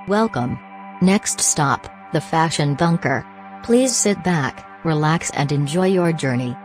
Welcome. Next stop, the Fashion Bunker. Please sit back, relax and enjoy your journey.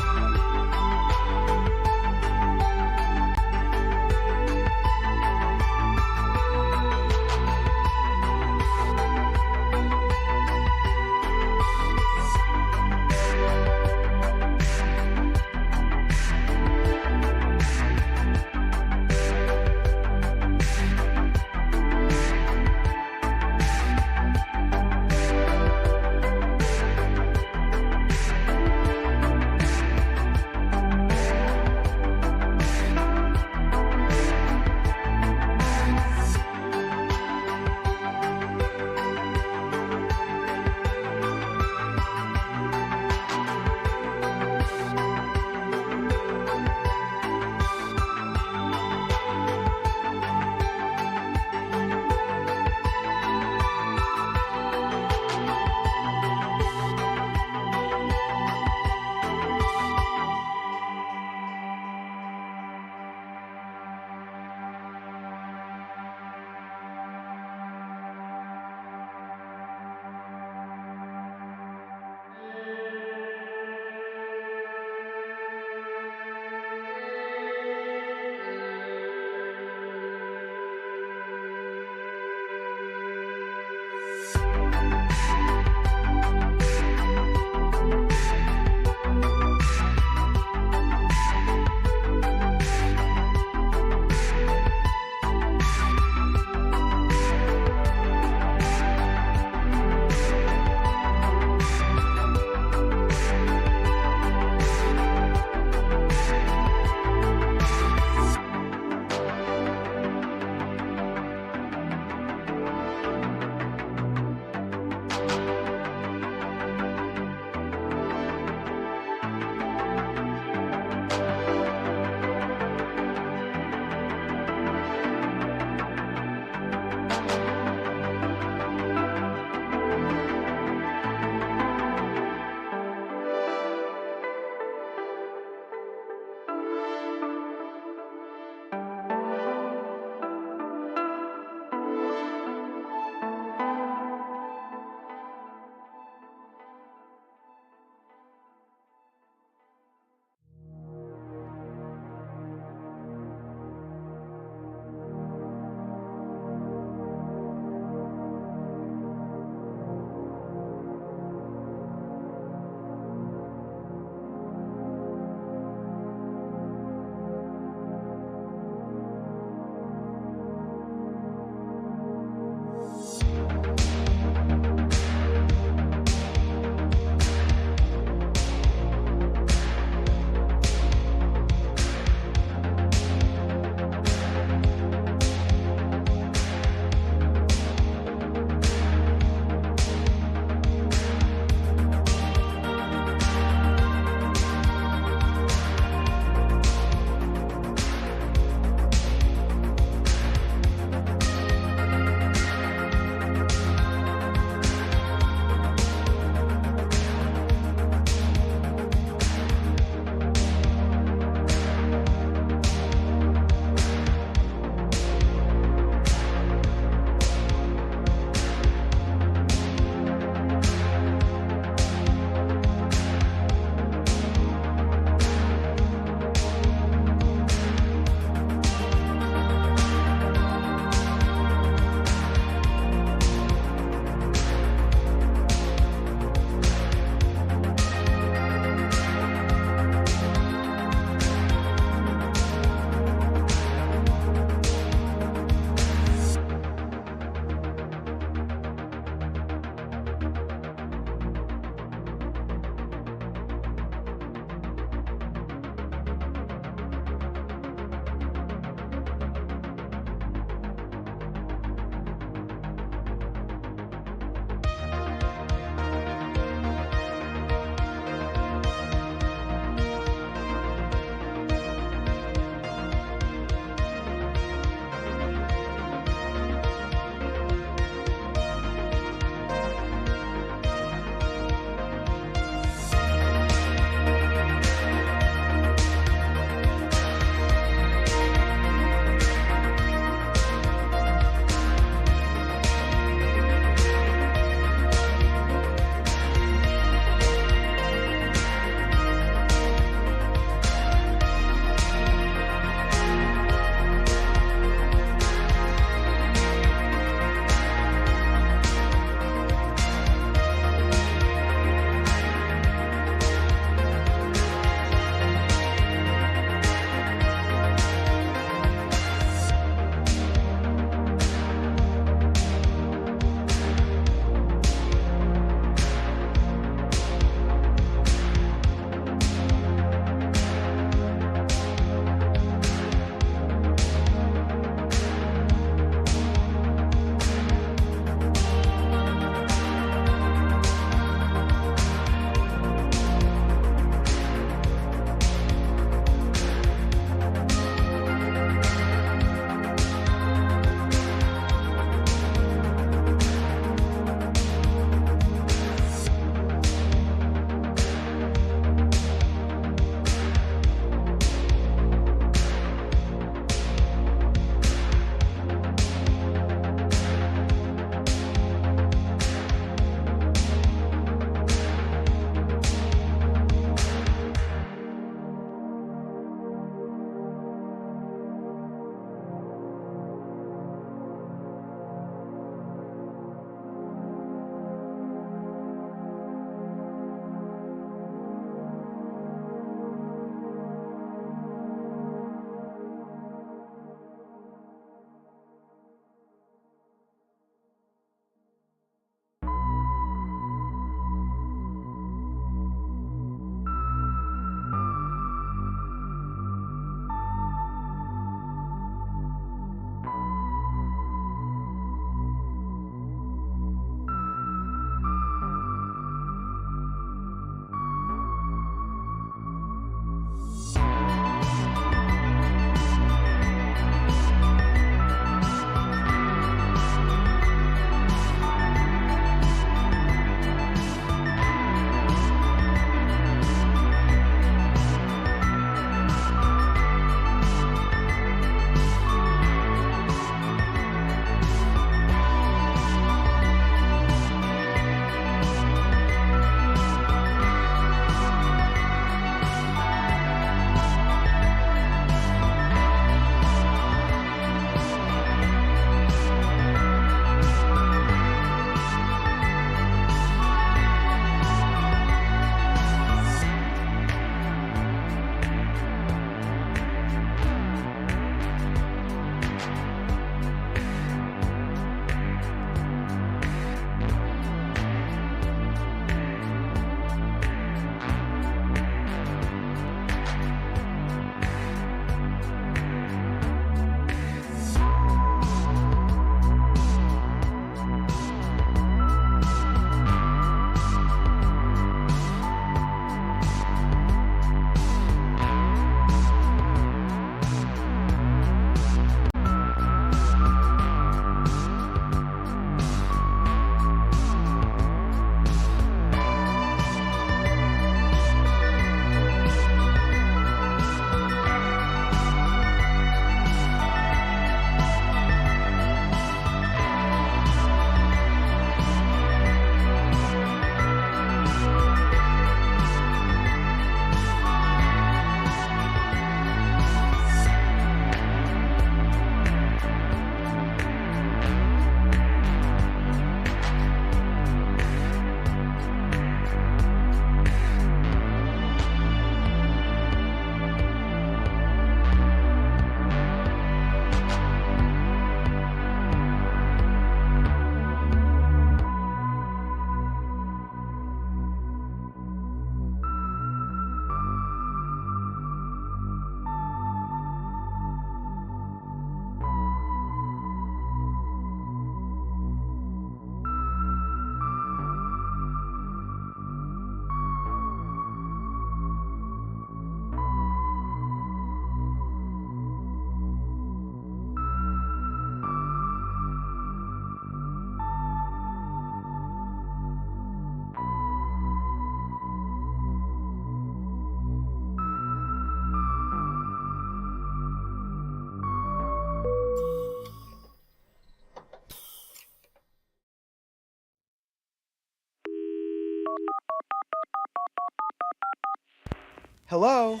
Hello?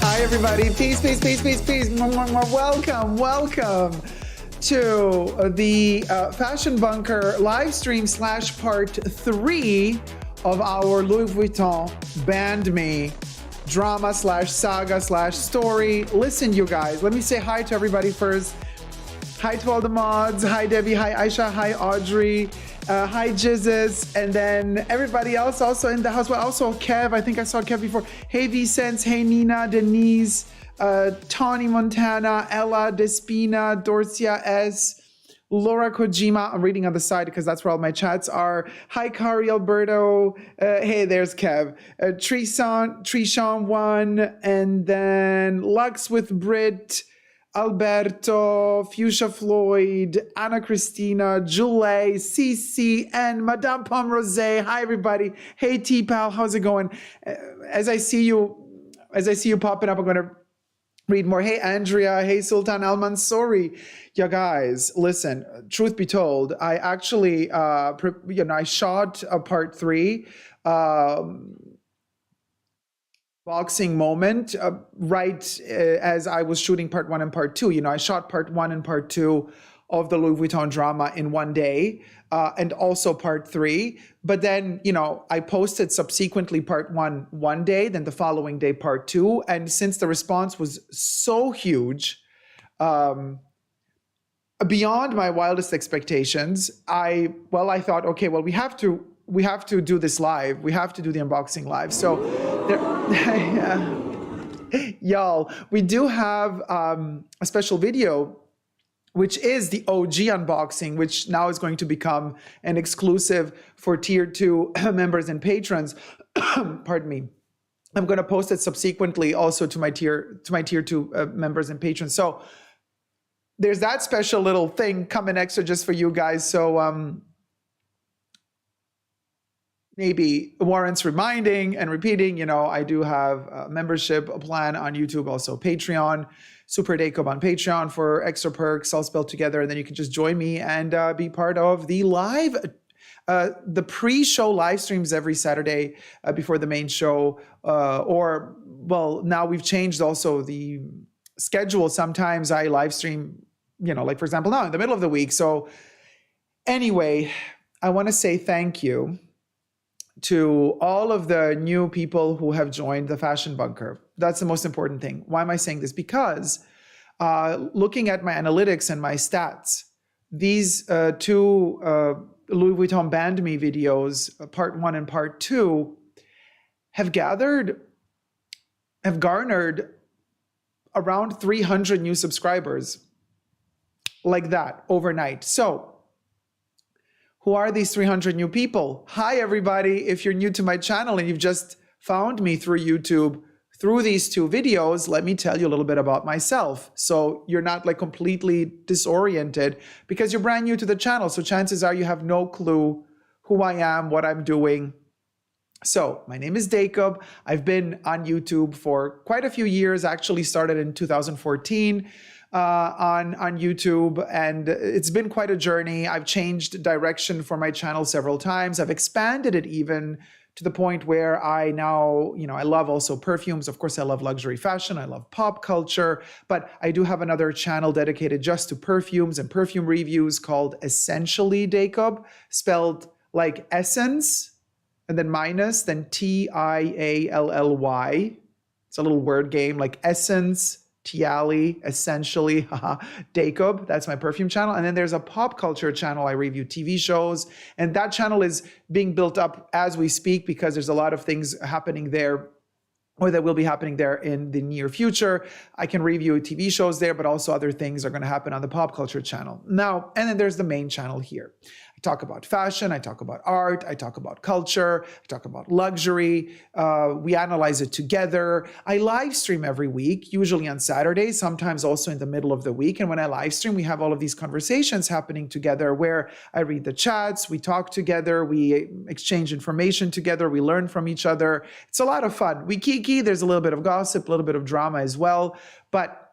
Hi, everybody. Peace, peace, peace, peace, peace. Welcome to the Fashion Bunker live stream / part 3 of our Louis Vuitton Band Me drama / saga / story. Listen, you guys, let me say hi to everybody first. Hi to all the mods. Hi, Debbie. Hi, Aisha. Hi, Audrey. Hi, Jizzes. And then everybody else also in the house. Well, also Kev. I think I saw Kev before. Hey, Vicens. Hey, Nina, Denise, Tawny Montana, Ella, Despina, Dorcia S., Laura Kojima. I'm reading on the side because that's where all my chats are. Hi, Kari Alberto. Hey, there's Kev. Trishan 1. And then Lux with Brit. Alberto, Fuchsia Floyd, Anna Christina, Julie, Cece, and Madame Pomme Rosé. Hi, everybody. Hey, T-Pal, how's it going? As I see you popping up, I'm going to read more. Hey, Andrea. Hey, Sultan Al Mansouri. Yeah, guys, listen, truth be told, I actually, I shot a part 3, boxing moment right as I was shooting part 1 and part 2. I shot part 1 and part 2 of the Louis Vuitton drama in one day, and also part 3. But then, I posted subsequently part 1 one day, then the following day part 2. And since the response was so huge, beyond my wildest expectations, I thought, okay, well, we have to do this live. We have to do the unboxing live. So y'all, we do have a special video, which is the OG unboxing, which now is going to become an exclusive for tier 2 members and patrons. Pardon me. I'm going to post it subsequently also to my tier 2 members and patrons. So there's that special little thing coming extra just for you guys. So maybe warrants reminding and repeating, I do have a membership plan on YouTube, also Patreon, Super Dacob on Patreon for extra perks, all spelled together. And then you can just join me and be part of the live, the pre-show live streams every Saturday before the main show. Now we've changed also the schedule. Sometimes I live stream, like for example, now in the middle of the week. So anyway, I want to say thank you to all of the new people who have joined the Fashion Bunker. That's the most important thing. Why am I saying this? Because looking at my analytics and my stats, these 2 Louis Vuitton Band Me videos, part 1 and part 2, have garnered around 300 new subscribers, like that, overnight. So who are these 300 new people? Hi, everybody. If you're new to my channel and you've just found me through YouTube, through these 2 videos, let me tell you a little bit about myself. So you're not like completely disoriented because you're brand new to the channel. So chances are you have no clue who I am, what I'm doing. So my name is Dacob. I've been on YouTube for quite a few years, actually started in 2014. On YouTube, and it's been quite a journey. I've changed direction for my channel several times. I've expanded it even to the point where I now, I love also perfumes. Of course, I love luxury fashion. I love pop culture, but I do have another channel dedicated just to perfumes and perfume reviews called Essentially Dacob, spelled like essence and then minus, then Tially. It's a little word game, like essence, Tiali, Essentially, Dacob. That's my perfume channel. And then there's a pop culture channel. I review TV shows. And that channel is being built up as we speak because there's a lot of things happening there, or that will be happening there in the near future. I can review TV shows there, but also other things are going to happen on the pop culture channel. Now, and then there's the main channel here. I talk about fashion, I talk about art, I talk about culture, I talk about luxury. We analyze it together. I live stream every week, usually on Saturdays, sometimes also in the middle of the week. And when I live stream, we have all of these conversations happening together where I read the chats, we talk together, we exchange information together, we learn from each other. It's a lot of fun. We kiki, there's a little bit of gossip, a little bit of drama as well. But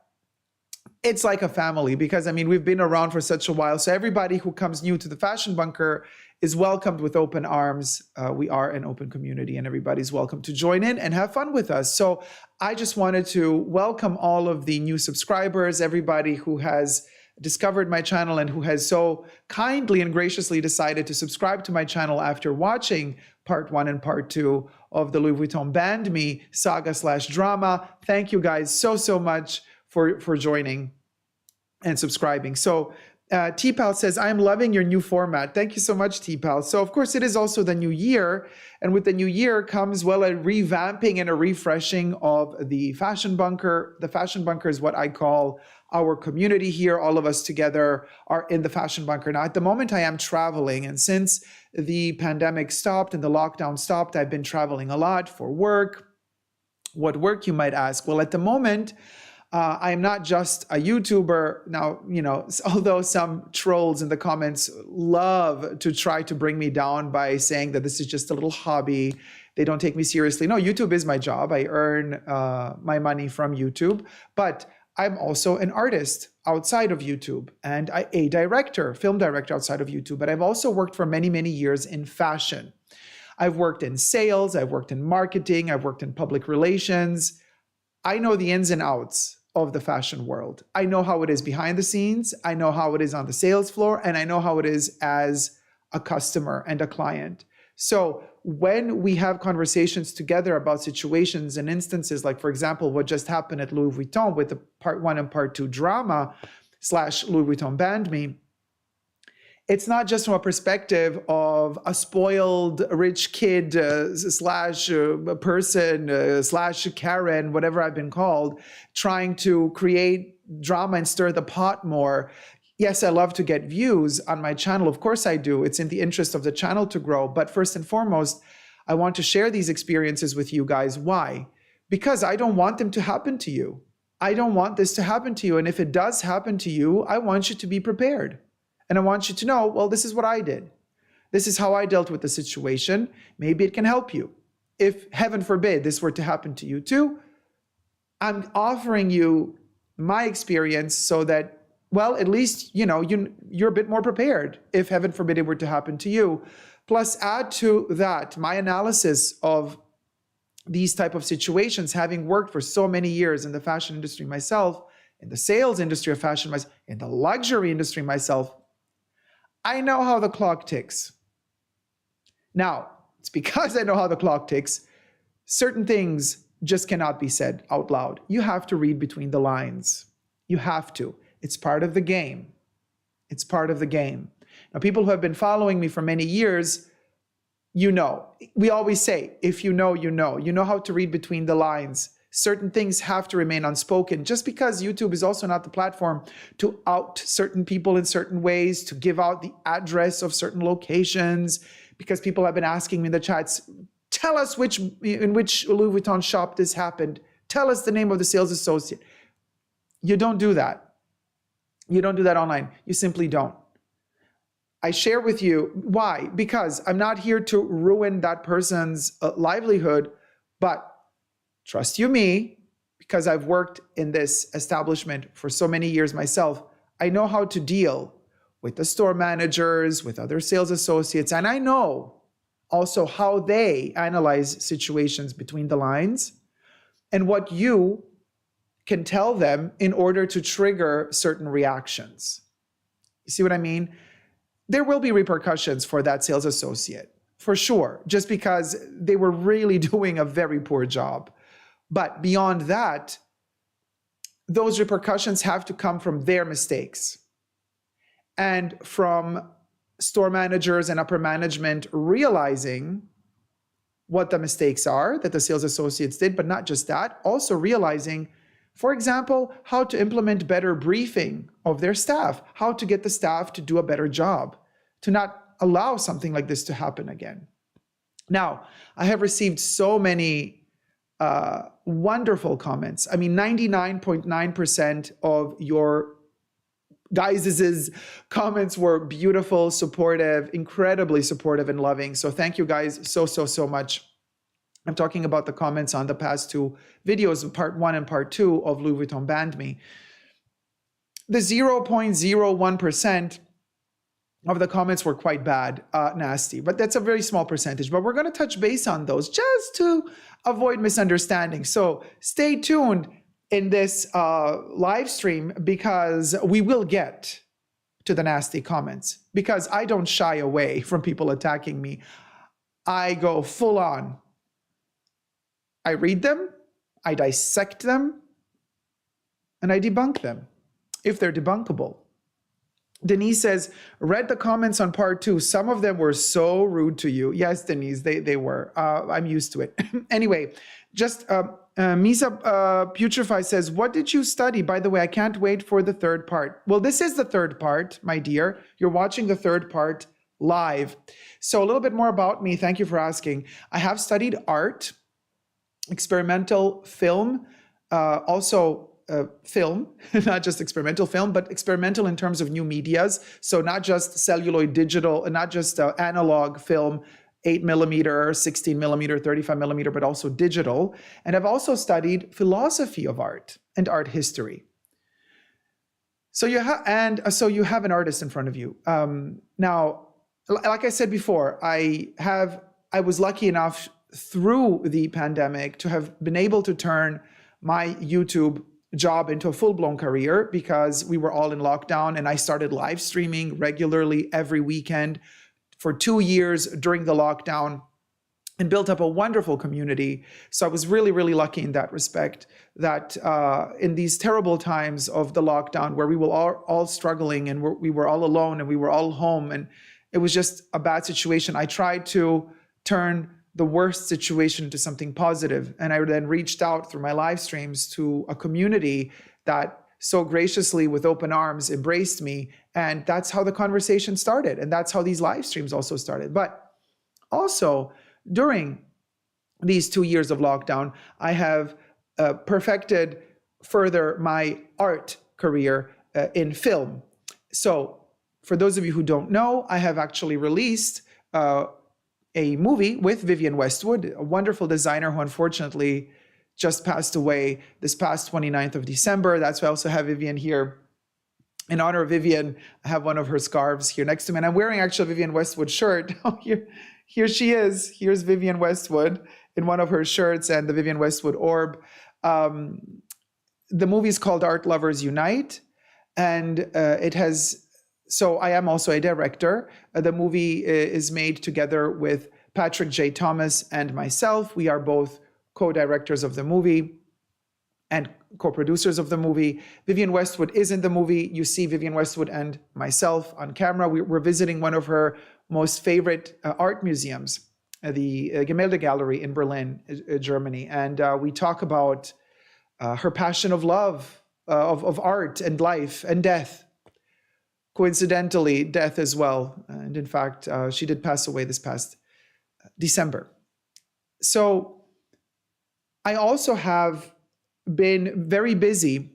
it's like a family because, I mean, we've been around for such a while. So everybody who comes new to the Fashion Bunker is welcomed with open arms. We are an open community and everybody's welcome to join in and have fun with us. So I just wanted to welcome all of the new subscribers, everybody who has discovered my channel and who has so kindly and graciously decided to subscribe to my channel after watching part 1 and part 2 of the Louis Vuitton Band Me saga/drama. Thank you guys so much for joining and subscribing. So T-Pal says, I'm loving your new format. Thank you so much, T-Pal. So of course it is also the new year. And with the new year comes, well, a revamping and a refreshing of the Fashion Bunker. The Fashion Bunker is what I call our community here. All of us together are in the Fashion Bunker. Now, at the moment I am traveling. And since the pandemic stopped and the lockdown stopped, I've been traveling a lot for work. What work, you might ask? Well, at the moment, I'm not just a YouTuber. Now, you know, although some trolls in the comments love to try to bring me down by saying that this is just a little hobby, they don't take me seriously. No, YouTube is my job. I earn my money from YouTube, but I'm also an artist outside of YouTube and a director, film director outside of YouTube. But I've also worked for many years in fashion. I've worked in sales, I've worked in marketing, I've worked in public relations. I know the ins and outs of the fashion world. I know how it is behind the scenes. I know how it is on the sales floor, and I know how it is as a customer and a client. So when we have conversations together about situations and instances, like for example, what just happened at Louis Vuitton with the part 1 and part 2 drama / Louis Vuitton Band Me, it's not just from a perspective of a spoiled rich kid / person / Karen, whatever I've been called, trying to create drama and stir the pot more. Yes, I love to get views on my channel. Of course I do. It's in the interest of the channel to grow. But first and foremost, I want to share these experiences with you guys. Why? Because I don't want them to happen to you. I don't want this to happen to you. And if it does happen to you, I want you to be prepared. And I want you to know, well, this is what I did. This is how I dealt with the situation. Maybe it can help you. If, heaven forbid, this were to happen to you too, I'm offering you my experience so that, well, at least, you know, you're a bit more prepared if, heaven forbid, it were to happen to you. Plus, add to that my analysis of these type of situations, having worked for so many years in the fashion industry myself, in the sales industry of fashion myself, in the luxury industry myself. I know how the clock ticks. Now, it's because I know how the clock ticks, certain things just cannot be said out loud. You have to read between the lines. You have to. It's part of the game. It's part of the game. Now, people who have been following me for many years, you know. We always say, if you know, you know. You know how to read between the lines. Certain things have to remain unspoken just because YouTube is also not the platform to out certain people in certain ways, to give out the address of certain locations, because people have been asking me in the chats, tell us in which Louis Vuitton shop this happened. Tell us the name of the sales associate. You don't do that. You don't do that online. You simply don't. I share with you why, because I'm not here to ruin that person's livelihood, but trust you me, because I've worked in this establishment for so many years myself, I know how to deal with the store managers, with other sales associates, and I know also how they analyze situations between the lines and what you can tell them in order to trigger certain reactions. You see what I mean? There will be repercussions for that sales associate, for sure, just because they were really doing a very poor job. But beyond that, those repercussions have to come from their mistakes and from store managers and upper management realizing what the mistakes are that the sales associates did, but not just that, also realizing, for example, how to implement better briefing of their staff, how to get the staff to do a better job, to not allow something like this to happen again. Now, I have received so many wonderful comments. I mean, 99.9% of your guys' comments were beautiful, supportive, incredibly supportive and loving. So thank you guys so much. I'm talking about the comments on the past two videos, part 1 and part 2 of Louis Vuitton Banned Me. The 0.01% of the comments were quite bad, nasty, but that's a very small percentage. But we're going to touch base on those just to avoid misunderstanding. So stay tuned in this live stream, because we will get to the nasty comments, because I don't shy away from people attacking me. I go full on. I read them, I dissect them, and I debunk them if they're debunkable. Denise says, read the comments on part 2. Some of them were so rude to you. Yes, Denise, they were. I'm used to it. Anyway, just Misa Putrefy says, what did you study? By the way, I can't wait for the third part. Well, this is the third part, my dear. You're watching the third part live. So a little bit more about me. Thank you for asking. I have studied art, experimental film, also film, not just experimental film, but experimental in terms of new medias. So not just celluloid digital, not just analog film, 8mm, 16mm, 35mm, but also digital. And I've also studied philosophy of art and art history. So you have an artist in front of you. Now, like I said before, I was lucky enough through the pandemic to have been able to turn my YouTube job into a full-blown career, because we were all in lockdown, and I started live streaming regularly every weekend for 2 years during the lockdown and built up a wonderful community. So I was really, really lucky in that respect, that in these terrible times of the lockdown, where we were all struggling, and we were all alone, and we were all home, and it was just a bad situation, I tried to turn the worst situation to something positive. And I then reached out through my live streams to a community that so graciously, with open arms, embraced me. And that's how the conversation started. And that's how these live streams also started. But also, during these 2 years of lockdown, I have perfected further my art career in film. So for those of you who don't know, I have actually released a movie with Vivienne Westwood, a wonderful designer who unfortunately just passed away this past 29th of December. That's why I also have Vivienne here. In honor of Vivienne, I have one of her scarves here next to me. And I'm wearing actually a Vivienne Westwood shirt. Oh, here she is. Here's Vivienne Westwood in one of her shirts, and the Vivienne Westwood orb. The movie is called Art Lovers Unite. And so I am also a director. The movie is made together with Patrick J. Thomas and myself. We are both co-directors of the movie and co-producers of the movie. Vivienne Westwood is in the movie. You see Vivienne Westwood and myself on camera. We're visiting one of her most favorite art museums, the Gemälde Gallery in Berlin, Germany. And we talk about her passion of love, of art and life and death. Coincidentally, death as well. And in fact, she did pass away this past December. So I also have been very busy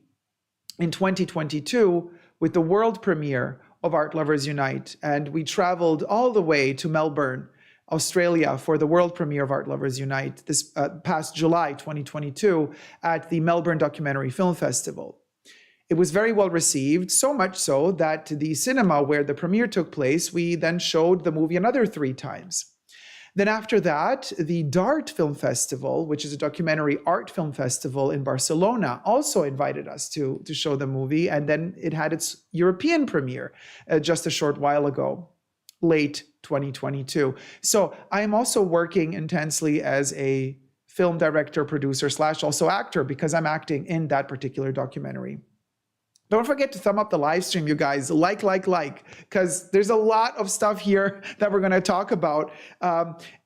in 2022 with the world premiere of Art Lovers Unite. And we traveled all the way to Melbourne, Australia, for the world premiere of Art Lovers Unite this past July 2022 at the Melbourne Documentary Film Festival. It was very well received, so much so that the cinema where the premiere took place, we then showed the movie another 3 times. Then after that, the DART Film Festival, which is a documentary art film festival in Barcelona, also invited us to show the movie. And then it had its European premiere just a short while ago, late 2022. So I am also working intensely as a film director, producer, / also actor, because I'm acting in that particular documentary. Don't forget to thumb up the live stream, you guys. Like, because there's a lot of stuff here that we're going to talk about.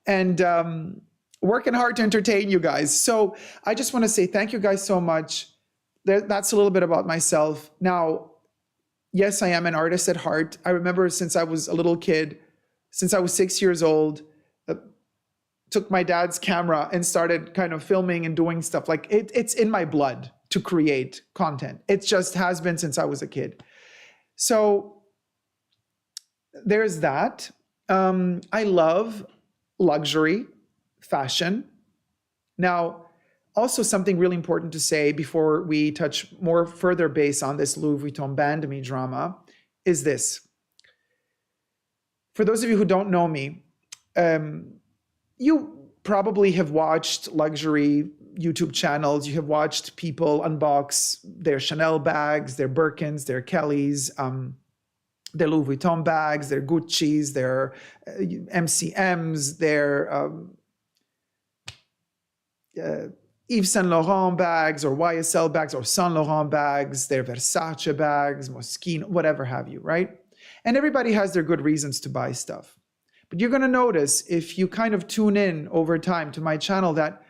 And working hard to entertain you guys. So I just want to say thank you guys so much. That's a little bit about myself. Now, yes, I am an artist at heart. I remember since I was a little kid since I was 6 years old, took my dad's camera and started kind of filming and doing stuff. Like it's in my blood to create content. It just has been since I was a kid. So there's that. I love luxury, fashion. Now, also something really important to say before we touch more further base on this Louis Vuitton Band Me drama is this. For those of you who don't know me, you probably have watched luxury YouTube channels. You have watched people unbox their Chanel bags, their Birkins, their Kellys, their Louis Vuitton bags, their Gucci's, their MCMs, their Yves Saint Laurent bags or YSL bags or Saint Laurent bags, their Versace bags, Moschino, whatever have you, right? And everybody has their good reasons to buy stuff. But you're going to notice if you kind of tune in over time to my channel that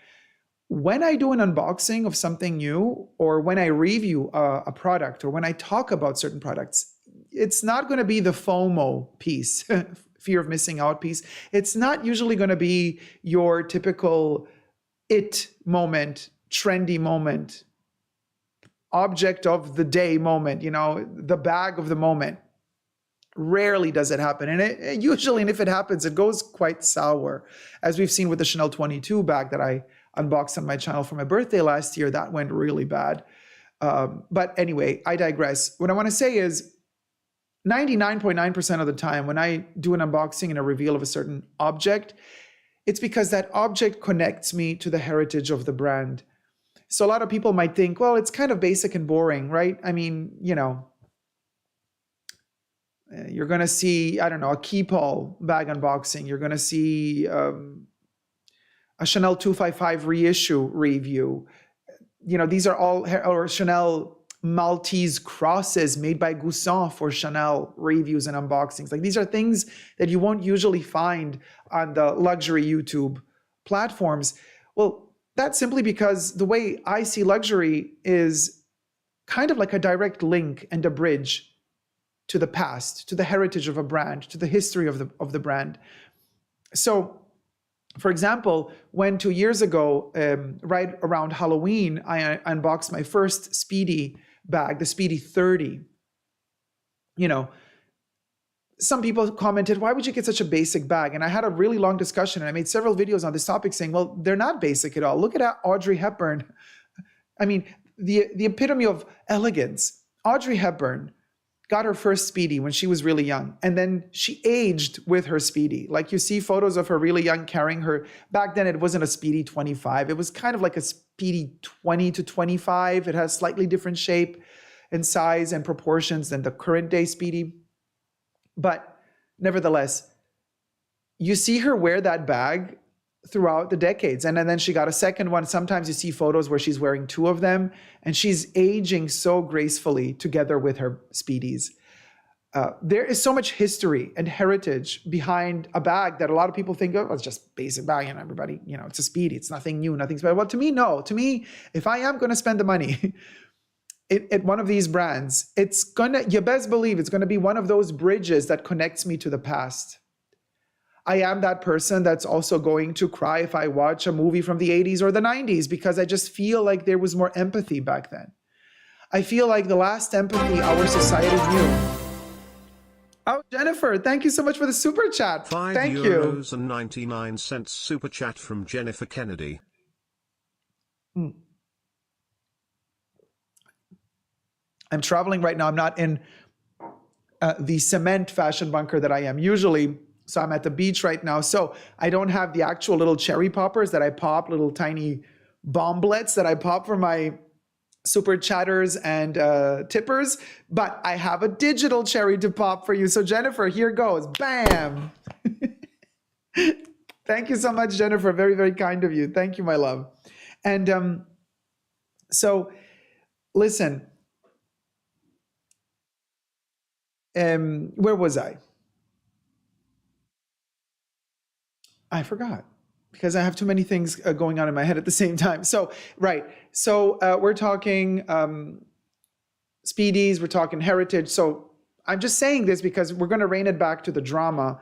when I do an unboxing of something new, or when I review a product, or when I talk about certain products, it's not going to be the FOMO piece, fear of missing out piece. It's not usually going to be your typical it moment, trendy moment, object of the day moment, you know, the bag of the moment. Rarely does it happen. And it usually, and if it happens, it goes quite sour. As we've seen with the Chanel 22 bag that I unboxed on my channel for my birthday last year, that went really bad. But anyway, I digress. What I want to say is 99.9% of the time when I do an unboxing and a reveal of a certain object, it's because that object connects me to the heritage of the brand. So a lot of people might think, well, it's kind of basic and boring, right? I mean, you know, you're going to see, I don't know, a Keepall bag unboxing. You're going to see a Chanel 255 reissue review. You know, these are all, or Chanel Maltese crosses made by Goussan for Chanel reviews and unboxings. Like, these are things that you won't usually find on the luxury YouTube platforms. Well, that's simply because the way I see luxury is kind of like a direct link and a bridge to the past, to the heritage of a brand, to the history of the brand. So, for example, when 2 years ago, right around Halloween, I unboxed my first Speedy bag, the Speedy 30. You know, some people commented, why would you get such a basic bag? And I had a really long discussion, and I made several videos on this topic saying, well, they're not basic at all. Look at Audrey Hepburn. I mean, the epitome of elegance. Audrey Hepburn got her first Speedy when she was really young, and then she aged with her Speedy. Like, you see photos of her really young carrying her. Back then, it wasn't a Speedy 25. It was kind of like a Speedy 20 to 25. It has slightly different shape and size and proportions than the current day Speedy. But nevertheless, you see her wear that bag throughout the decades. And then she got a second one. Sometimes you see photos where she's wearing two of them, and she's aging so gracefully together with her Speedies. There is so much history and heritage behind a bag that a lot of people think, oh, it's just basic bag, and everybody, you know, it's a Speedy. It's nothing new, nothing special. Well, to me, no. To me, if I am going to spend the money at one of these brands, you best believe it's going to be one of those bridges that connects me to the past. I am that person that's also going to cry if I watch a movie from the 80s or the 90s, because I just feel like there was more empathy back then. I feel like the last empathy our society knew. Oh, Jennifer, thank you so much for the super chat. Thank you. €5.99 super chat from Jennifer Kennedy. I'm traveling right now. I'm not in the cement fashion bunker that I am usually. So I'm at the beach right now. So I don't have the actual little cherry poppers that I pop, little tiny bomblets that I pop for my super chatters and tippers, but I have a digital cherry to pop for you. So Jennifer, here goes. Bam. Thank you so much, Jennifer. Very, very kind of you. Thank you, my love. And so listen, where was I? I forgot, because I have too many things going on in my head at the same time. So, right. So we're talking Speedies, we're talking heritage. So I'm just saying this because we're going to rein it back to the drama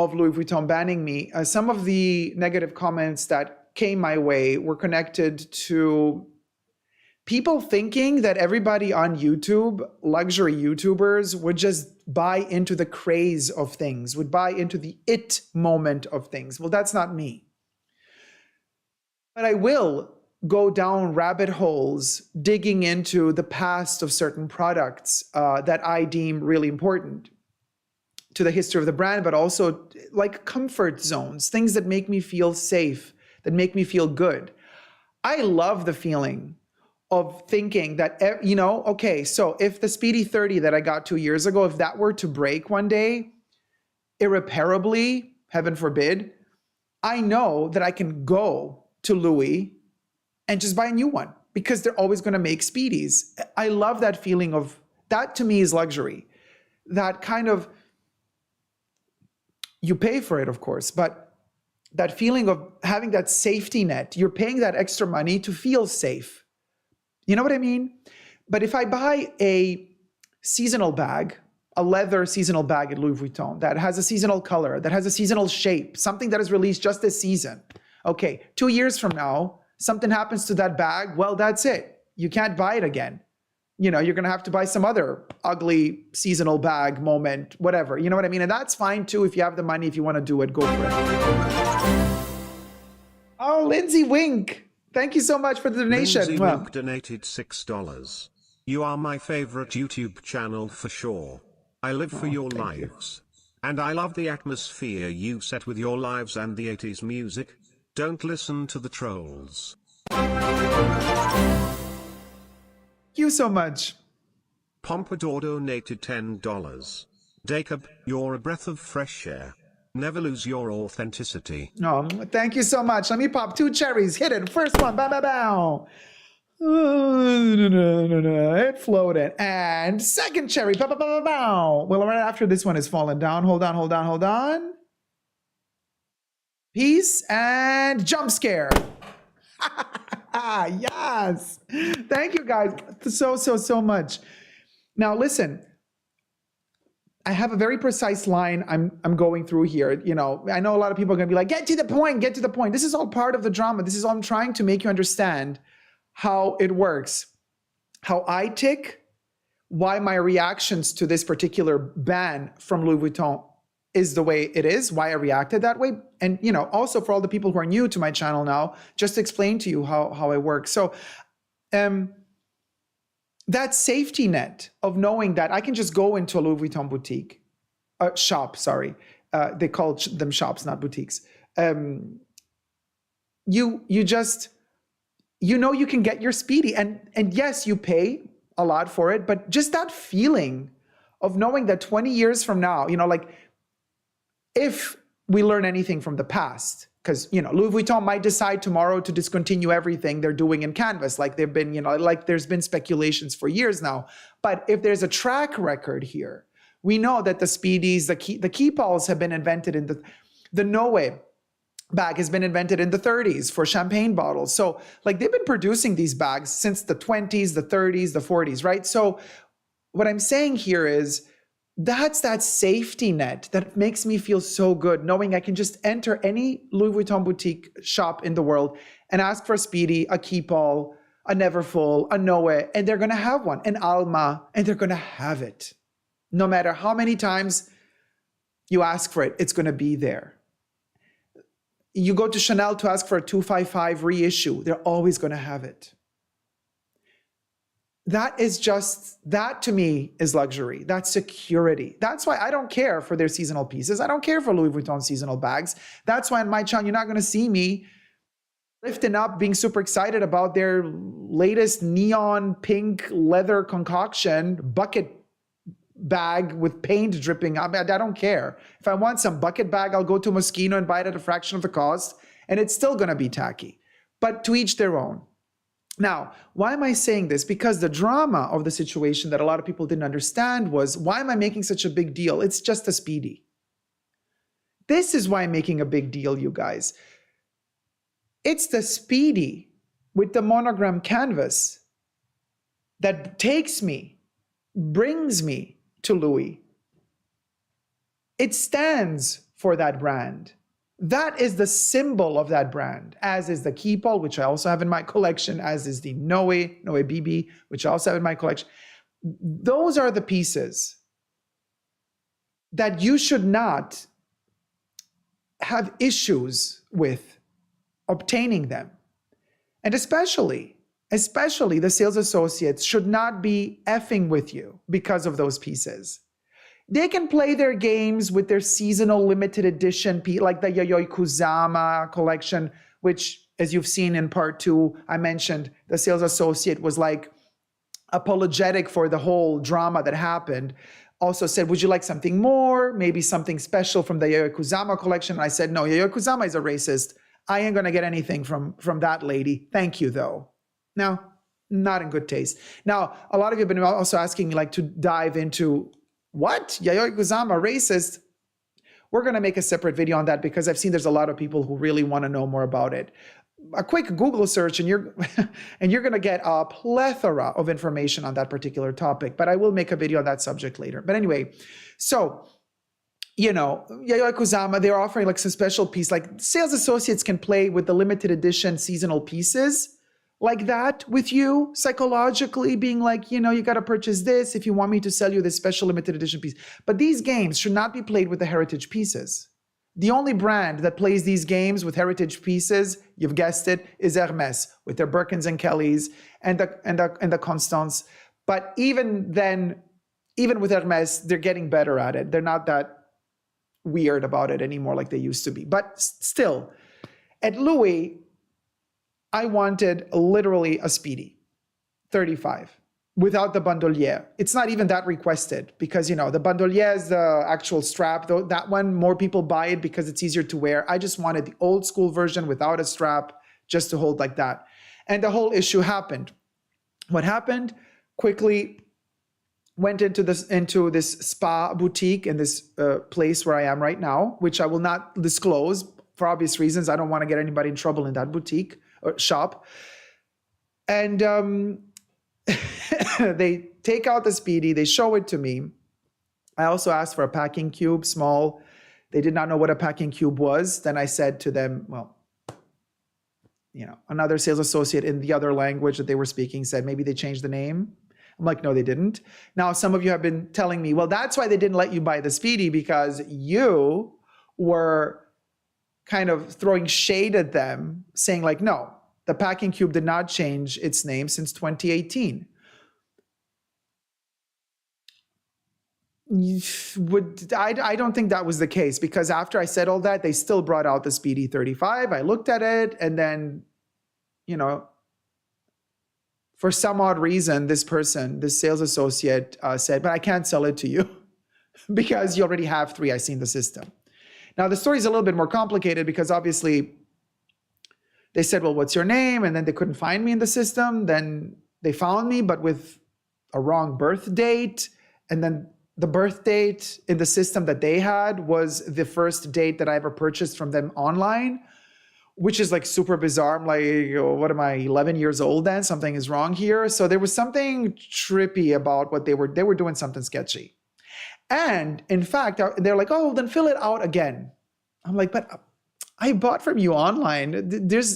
of Louis Vuitton banning me, some of the negative comments that came my way were connected to people thinking that everybody on YouTube, luxury YouTubers, would just buy into the craze of things, would buy into the it moment of things. Well, that's not me. But I will go down rabbit holes digging into the past of certain products that I deem really important to the history of the brand, but also like comfort zones, things that make me feel safe, that make me feel good. I love the feeling of thinking that, okay, so if the Speedy 30 that I got 2 years ago, if that were to break one day, irreparably, heaven forbid, I know that I can go to Louis and just buy a new one because they're always going to make Speedies. I love that feeling of, that to me is luxury. That kind of, you pay for it, of course, but that feeling of having that safety net, you're paying that extra money to feel safe. You know what I mean? But if I buy a seasonal bag, a leather seasonal bag at Louis Vuitton that has a seasonal color, that has a seasonal shape, something that is released just this season. Okay, 2 years from now, something happens to that bag, well, that's it. You can't buy it again. You're going to have to buy some other ugly seasonal bag moment, whatever. You know what I mean? And that's fine too if you have the money, if you want to do it, go for it. Oh, Lindsay Wink. Thank you so much for the donation. Lindsay Wink donated $6. You are my favorite YouTube channel for sure. I live for your lives. And I love the atmosphere you set with your lives and the 80s music. Don't listen to the trolls. Thank you so much. Pompadour donated $10. Dacob, you're a breath of fresh air. Never lose your authenticity. Oh, thank you so much. Let me pop 2 cherries. Hit it. First one. Bow, bow, bow. It floated. And second cherry. Bow, bow, bow, bow, bow. Well, right after this one has fallen down. Hold on, hold on, hold on. Peace and jump scare. Yes. Thank you guys so much. Now listen, I have a very precise line I'm going through here. I know a lot of people are going to be like, get to the point, get to the point. This is all part of the drama. This is all I'm trying to make you understand how it works, how I tick, why my reactions to this particular ban from Louis Vuitton is the way it is, why I reacted that way. And, also for all the people who are new to my channel now, just to explain to you how I work. So, that safety net of knowing that I can just go into a Louis Vuitton boutique, shop, sorry. They call them shops, not boutiques. You can get your Speedy, and yes, you pay a lot for it, but just that feeling of knowing that 20 years from now, if we learn anything from the past, because, Louis Vuitton might decide tomorrow to discontinue everything they're doing in canvas, like they've been, like there's been speculations for years now. But if there's a track record here, we know that the Speedies, the Keepalls have been invented in the Noe bag has been invented in the 30s for champagne bottles. So like they've been producing these bags since the 20s, the 30s, the 40s, right? So what I'm saying here is, that's that safety net that makes me feel so good, knowing I can just enter any Louis Vuitton boutique shop in the world and ask for a Speedy, a Keepall, a Neverfull, a Noe, and they're going to have one, an Alma, and they're going to have it. No matter how many times you ask for it, it's going to be there. You go to Chanel to ask for a 255 reissue, they're always going to have it. That to me is luxury. That's security. That's why I don't care for their seasonal pieces. I don't care for Louis Vuitton seasonal bags. That's why on my channel, you're not going to see me lifting up, being super excited about their latest neon pink leather concoction bucket bag with paint dripping. I don't care. If I want some bucket bag, I'll go to Moschino and buy it at a fraction of the cost, and it's still going to be tacky. But to each their own. Now, why am I saying this? Because the drama of the situation that a lot of people didn't understand was, why am I making such a big deal? It's just a Speedy. This is why I'm making a big deal, you guys. It's the Speedy with the monogram canvas that brings me to Louis. It stands for that brand. That is the symbol of that brand, as is the Keepall, which I also have in my collection, as is the Noe BB, which I also have in my collection. Those are the pieces that you should not have issues with obtaining them. And especially the sales associates should not be effing with you because of those pieces. They can play their games with their seasonal limited edition, like the Yayoi Kusama collection, which, as you've seen in part 2, I mentioned the sales associate was like apologetic for the whole drama that happened. Also said, would you like something more? Maybe something special from the Yayoi Kusama collection. And I said, no, Yayoi Kusama is a racist. I ain't gonna get anything from that lady. Thank you, though. No, not in good taste. Now, a lot of you have been also asking me like to dive into what? Yayoi Kusama, racist? We're going to make a separate video on that because I've seen there's a lot of people who really want to know more about it. A quick Google search and you're going to get a plethora of information on that particular topic, but I will make a video on that subject later. But anyway, so, you know, Yayoi Kusama, they're offering like some special piece, like sales associates can play with the limited edition seasonal pieces like that with you psychologically, being like, you know, you got to purchase this if you want me to sell you this special limited edition piece. But these games should not be played with the heritage pieces. The only brand that plays these games with heritage pieces, you've guessed it, is Hermes with their Birkins and Kellys and the Constance. But even then, even with Hermes, they're getting better at it. They're not that weird about it anymore like they used to be. But still, at Louis, I wanted literally a Speedy 35 without the bandolier. It's not even that requested because, you know, the bandolier is the actual strap. Though that one, more people buy it because it's easier to wear. I just wanted the old school version without a strap, just to hold like that. And the whole issue happened. What happened? Quickly went into this spa boutique in this place where I am right now, which I will not disclose for obvious reasons. I don't want to get anybody in trouble in that boutique or shop. And they take out the Speedy, they show it to me. I also asked for a packing cube, small. They did not know what a packing cube was. Then I said to them, well, you know, another sales associate in the other language that they were speaking said, maybe they changed the name. I'm like, no, they didn't. Now, some of you have been telling me, well, that's why they didn't let you buy the Speedy, because you were kind of throwing shade at them, saying like, no, the packing cube did not change its name since 2018. I don't think that was the case, because after I said all that, they still brought out the Speedy 35. I looked at it, and then, you know, for some odd reason, this sales associate said, but I can't sell it to you because you already have 3 I see in the system. Now, the story is a little bit more complicated because obviously they said, well, what's your name? And then they couldn't find me in the system. Then they found me, but with a wrong birth date. And then the birth date in the system that they had was the first date that I ever purchased from them online, which is like super bizarre. I'm like, oh, what am I, 11 years old then? Something is wrong here. So there was something trippy about what they were doing something sketchy. And in fact, they're like, oh, then fill it out again. I'm like, but I bought from you online.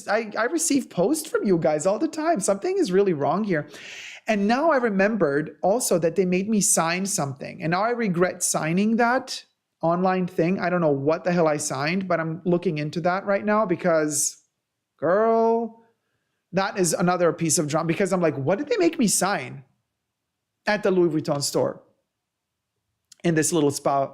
I receive posts from you guys all the time. Something is really wrong here. And now I remembered also that they made me sign something. And now I regret signing that online thing. I don't know what the hell I signed, but I'm looking into that right now because, girl, that is another piece of drama. Because I'm like, what did they make me sign at the Louis Vuitton store in this little spa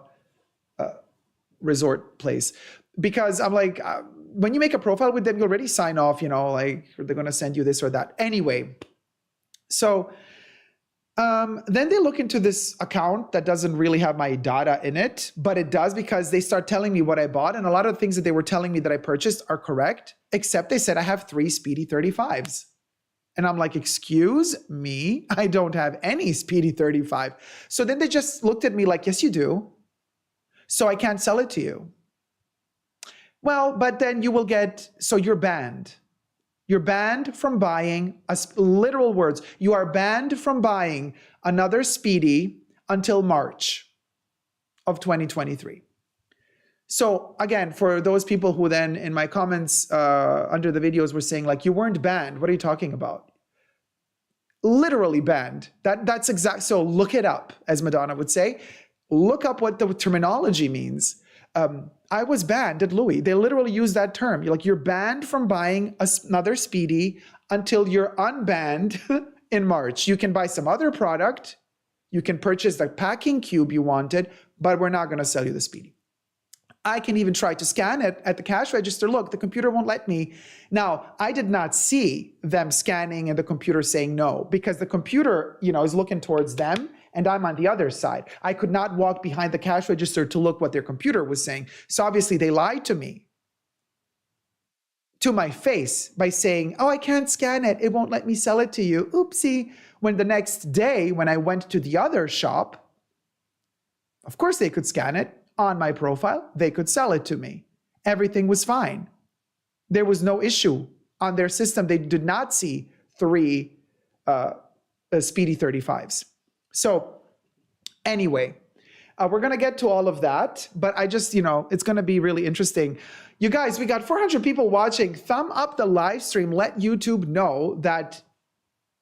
resort place? Because I'm like, when you make a profile with them, you already sign off, you know, like they're going to send you this or that. Anyway, so then they look into this account that doesn't really have my data in it, but it does because they start telling me what I bought. And a lot of the things that they were telling me that I purchased are correct, except they said I have 3 Speedy 35s. And I'm like, excuse me, I don't have any Speedy 35. So then they just looked at me like, yes, you do. So I can't sell it to you. Well, but then you will get, so you're banned. You're banned from buying, literal words, you are banned from buying another Speedy until March of 2023. So again, for those people who then in my comments under the videos were saying like, you weren't banned. What are you talking about? Literally banned. That's exact. So look it up, as Madonna would say. Look up what the terminology means. I was banned at Louis. They literally use that term. You're banned from buying another Speedy until you're unbanned in March. You can buy some other product. You can purchase the packing cube you wanted, but we're not going to sell you the Speedy. I can even try to scan it at the cash register. Look, the computer won't let me. Now, I did not see them scanning and the computer saying no, because the computer, is looking towards them and I'm on the other side. I could not walk behind the cash register to look what their computer was saying. So obviously they lied to me, to my face, by saying, oh, I can't scan it. It won't let me sell it to you. Oopsie. When the next day, when I went to the other shop, of course they could scan it on my profile. They could sell it to me. Everything was fine. There was no issue on their system. They did not see 3 Speedy 35s. So anyway, we're going to get to all of that, but I just, it's going to be really interesting. You guys, we got 400 people watching. Thumb up the live stream. Let YouTube know that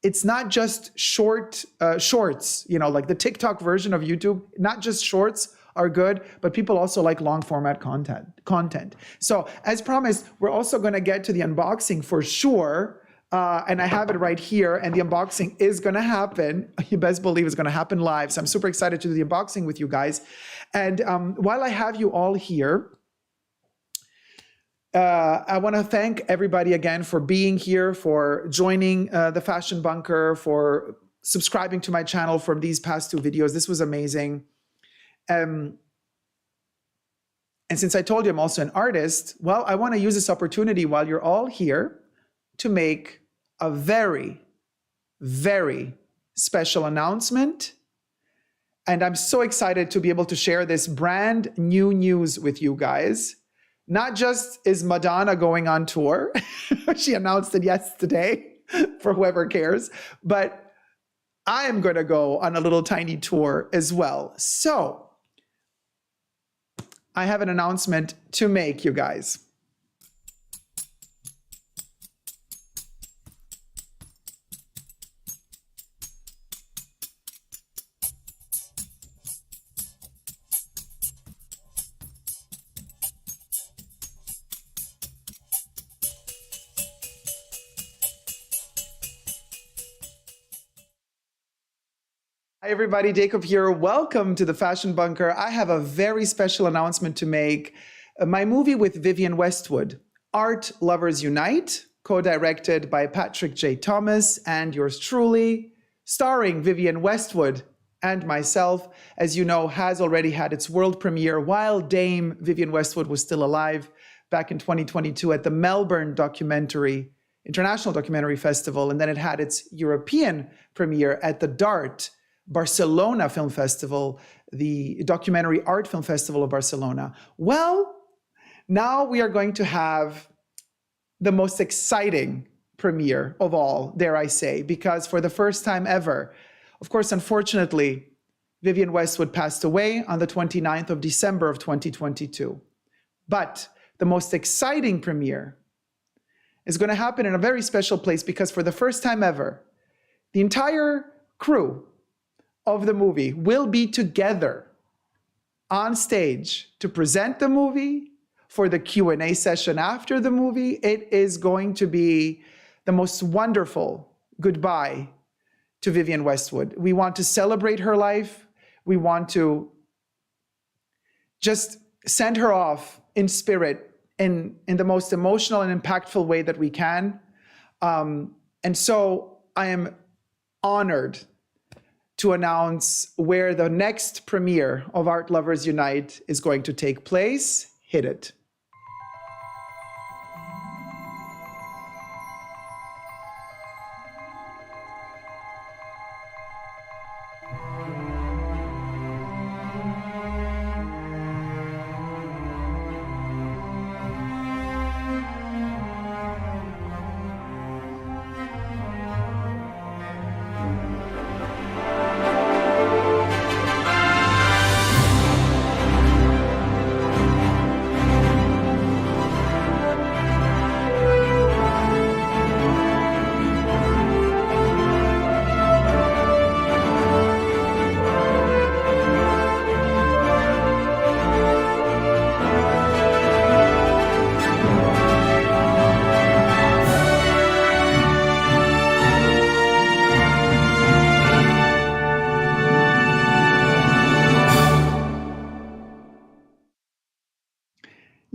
it's not just shorts, like the TikTok version of YouTube. Not just shorts are good, but people also like long format content. So as promised, we're also going to get to the unboxing for sure. And I have it right here, and the unboxing is going to happen. You best believe it's going to happen live. So I'm super excited to do the unboxing with you guys. And while I have you all here, I want to thank everybody again for being here, for joining the Fashion Bunker, for subscribing to my channel from these past 2 videos. This was amazing. And since I told you I'm also an artist, well, I want to use this opportunity while you're all here to make a very, very special announcement. And I'm so excited to be able to share this brand new news with you guys. Not just is Madonna going on tour, she announced it yesterday for whoever cares, but I am going to go on a little tiny tour as well. So I have an announcement to make, you guys. Hi everybody, Dacob here. Welcome to the Fashion Bunker. I have a very special announcement to make. My movie with Vivienne Westwood, Art Lovers Unite, co-directed by Patrick J. Thomas and yours truly, starring Vivienne Westwood and myself, as you know, has already had its world premiere while Dame Vivienne Westwood was still alive back in 2022 at the Melbourne International Documentary Festival, and then it had its European premiere at the DART Barcelona Film Festival, the Documentary Art Film Festival of Barcelona. Well, now we are going to have the most exciting premiere of all, dare I say, because for the first time ever, of course, unfortunately, Vivienne Westwood passed away on the 29th of December of 2022. But the most exciting premiere is going to happen in a very special place because for the first time ever, the entire crew of the movie will be together on stage to present the movie, for the Q&A session after the movie. It is going to be the most wonderful goodbye to Vivienne Westwood. We want to celebrate her life. We want to just send her off in spirit in the most emotional and impactful way that we can. And so I am honored to announce where the next premiere of Art Lovers Unite is going to take place. Hit it.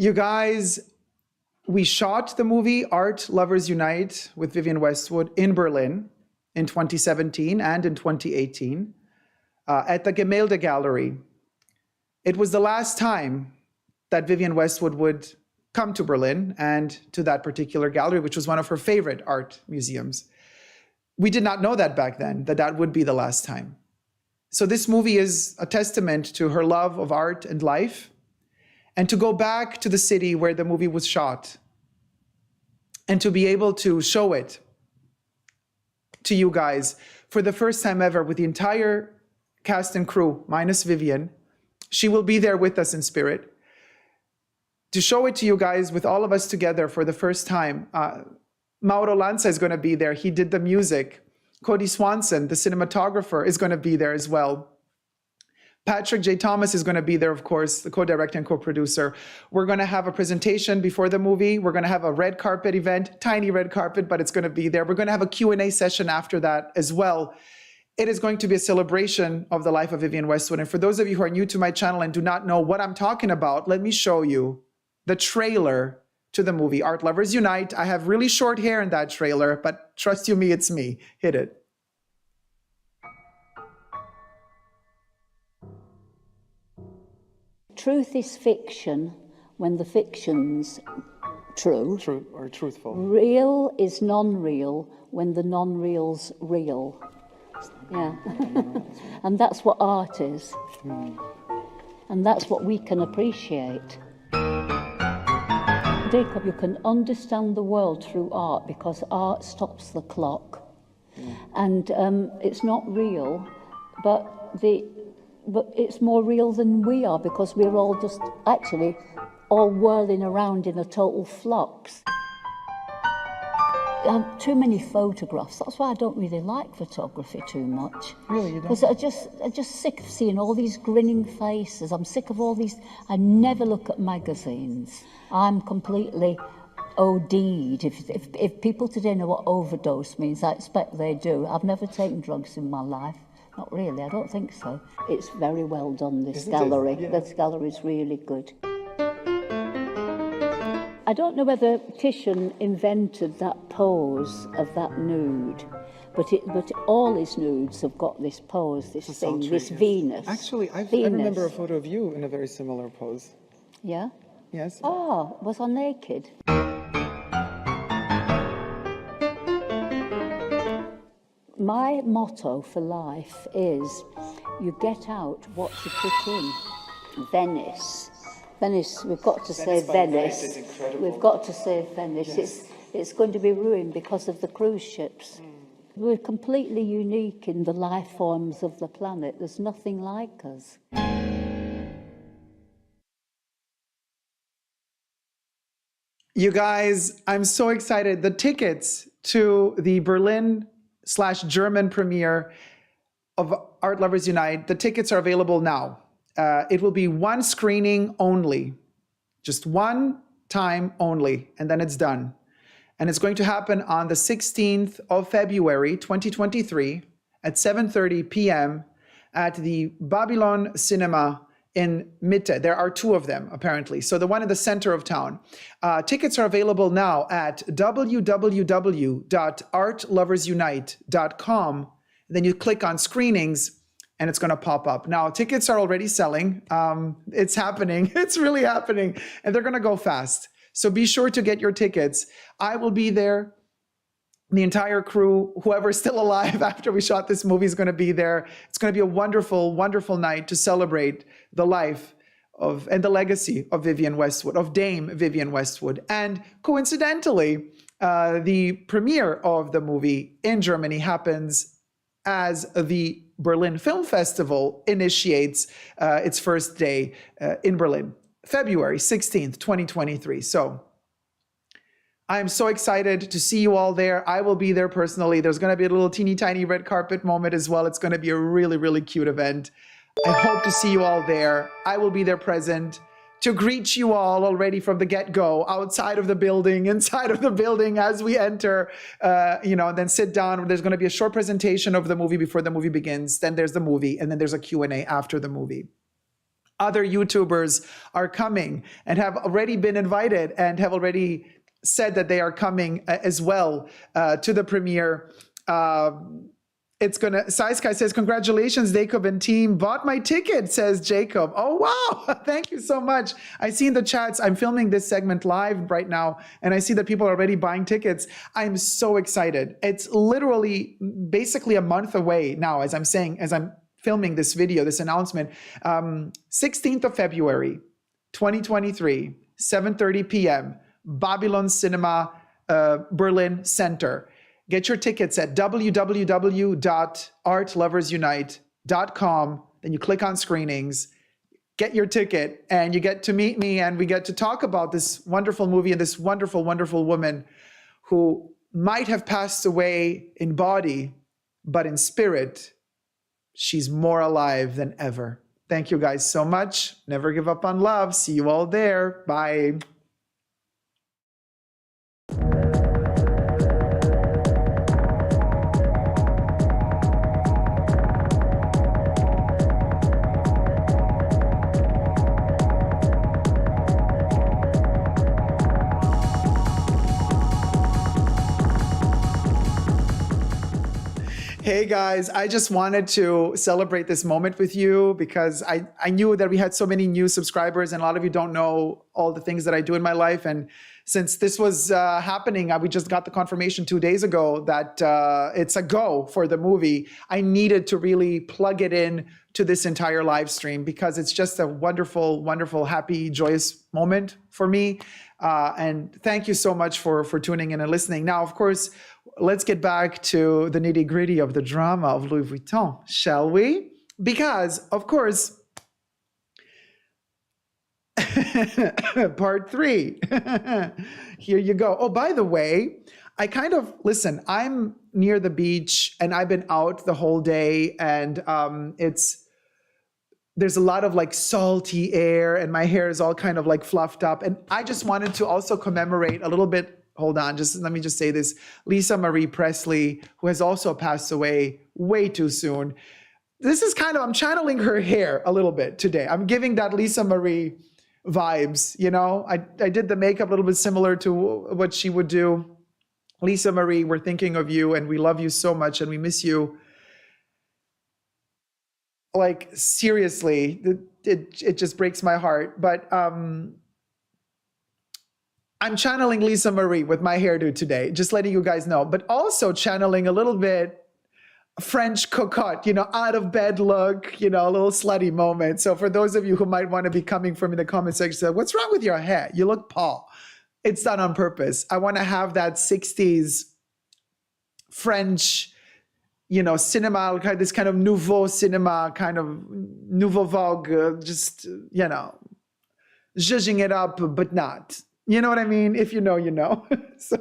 You guys, we shot the movie Art Lovers Unite with Vivienne Westwood in Berlin in 2017 and in 2018 at the Gemälde Gallery. It was the last time that Vivienne Westwood would come to Berlin and to that particular gallery, which was one of her favorite art museums. We did not know that back then, that that would be the last time. So this movie is a testament to her love of art and life, and to go back to the city where the movie was shot and to be able to show it to you guys for the first time ever with the entire cast and crew, minus Vivienne. She will be there with us in spirit. To show it to you guys with all of us together for the first time. Mauro Lanza is going to be there. He did the music. Cody Swanson, the cinematographer, is going to be there as well. Patrick J. Thomas is going to be there, of course, the co-director and co-producer. We're going to have a presentation before the movie. We're going to have a red carpet event, tiny red carpet, but it's going to be there. We're going to have a Q&A session after that as well. It is going to be a celebration of the life of Vivienne Westwood. And for those of you who are new to my channel and do not know what I'm talking about, let me show you the trailer to the movie Art Lovers Unite. I have really short hair in that trailer, but trust you me, it's me. Hit it. Truth is fiction when the fiction's true. True or truthful. Real is non-real when the non-real's real. Yeah. And that's what art is. And that's what we can appreciate. Dacob, you can understand the world through art because art stops the clock. And it's not real, but it's more real than we are because we're all just actually all whirling around in a total flux. Too many photographs. That's why I don't really like photography too much. Really, you don't? Because I'm just sick of seeing all these grinning faces. I'm sick of all these. I never look at magazines. I'm completely OD'd. If people today know what overdose means, I expect they do. I've never taken drugs in my life. Not really, I don't think so. It's very well done, this gallery. Yeah. This gallery is really good. I don't know whether Titian invented that pose of that nude, but all his nudes have got this pose, this thing, this Venus. Actually, I Venus. remember a photo of you in a very similar pose. Yeah? Yes. Oh, was I naked? My motto for life is, you get out what you put in. Venice. Venice, we've got to save Venice. We've got to save Venice. Yes. It's going to be ruined because of the cruise ships. We're completely unique in the life forms of the planet. There's nothing like us. You guys, I'm so excited. The tickets to the Berlin/German premiere of Art Lovers Unite, the tickets are available now. It will be one screening only, just one time only, and then it's done. And it's going to happen on the 16th of February, 2023 at 7:30 p.m. at the Babylon Cinema in Mitte. There are two of them, apparently. So the one in the center of town. Tickets are available now at www.artloversunite.com. Then you click on screenings and it's going to pop up. Now, tickets are already selling. It's happening. It's really happening. And they're going to go fast. So be sure to get your tickets. I will be there. The entire crew, whoever's still alive after we shot this movie, is going to be there. It's going to be a wonderful, wonderful night to celebrate the life of and the legacy of Vivienne Westwood, of Dame Vivienne Westwood. And coincidentally, the premiere of the movie in Germany happens as the Berlin Film Festival initiates its first day in Berlin, February 16th, 2023. So I am so excited to see you all there. I will be there personally. There's going to be a little teeny tiny red carpet moment as well. It's going to be a really, really cute event. I hope to see you all there. I will be there present to greet you all already from the get-go, outside of the building, inside of the building as we enter, and then sit down. There's going to be a short presentation of the movie before the movie begins. Then there's the movie, and then there's a Q&A after the movie. other YouTubers are coming and have already been invited and have already said that they are coming as well to the premiere. It's gonna, Sky says, congratulations, Dacob and team. Bought my ticket, says Jacob. Oh, wow. Thank you so much. I see in the chats, I'm filming this segment live right now, and I see that people are already buying tickets. I'm so excited. It's literally basically a month away now, as I'm filming this video, this announcement. 16th of February, 2023, 7:30 p.m., Babylon Cinema, Berlin Center. Get your tickets at www.artloversunite.com. Then you click on screenings, get your ticket, and you get to meet me, and we get to talk about this wonderful movie and this wonderful, wonderful woman who might have passed away in body, but in spirit, she's more alive than ever. Thank you guys so much. Never give up on love. See you all there. Bye. Hey guys, I just wanted to celebrate this moment with you because I knew that we had so many new subscribers and a lot of you don't know all the things that I do in my life. And since this was happening, we just got the confirmation 2 days ago that it's a go for the movie. I needed to really plug it in to this entire live stream because it's just a wonderful, wonderful, happy, joyous moment for me. And thank you so much for tuning in and listening. Now, of course, let's get back to the nitty-gritty of the drama of Louis Vuitton, shall we? Because, of course, part 3. Here you go. Oh, by the way, listen, I'm near the beach and I've been out the whole day, and there's a lot of like salty air and my hair is all kind of like fluffed up. And I just wanted to also commemorate a little bit. Hold on, let me just say this. Lisa Marie Presley, who has also passed away way too soon. This is I'm channeling her hair a little bit today. I'm giving that Lisa Marie vibes, you know? I did the makeup a little bit similar to what she would do. Lisa Marie, we're thinking of you and we love you so much and we miss you. Like, seriously, it just breaks my heart. But I'm channeling Lisa Marie with my hairdo today, just letting you guys know, but also channeling a little bit French cocotte, you know, out of bed look, you know, a little slutty moment. So for those of you who might want to be coming from in the comment section, say, what's wrong with your hair? You look Paul. It's done on purpose. I want to have that 60s French, you know, cinema, this kind of nouveau cinema, kind of nouveau vogue, just, you know, zhuzhing it up, but not. You know what I mean? If you know, you know. So,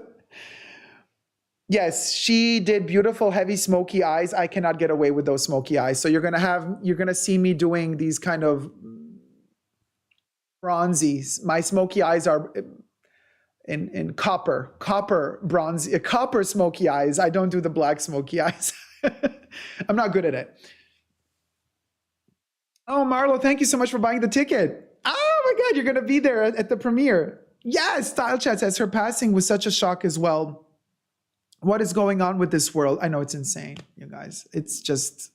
yes, she did beautiful, heavy, smoky eyes. I cannot get away with those smoky eyes. So you're gonna see me doing these kind of bronzies. My smoky eyes are in copper bronzy, copper smoky eyes. I don't do the black smoky eyes. I'm not good at it. Oh, Marlo, thank you so much for buying the ticket. Oh my God, you're gonna be there at the premiere. Yes, Style Chat says her passing was such a shock as well. What is going on with this world? I know it's insane, you guys. It's just,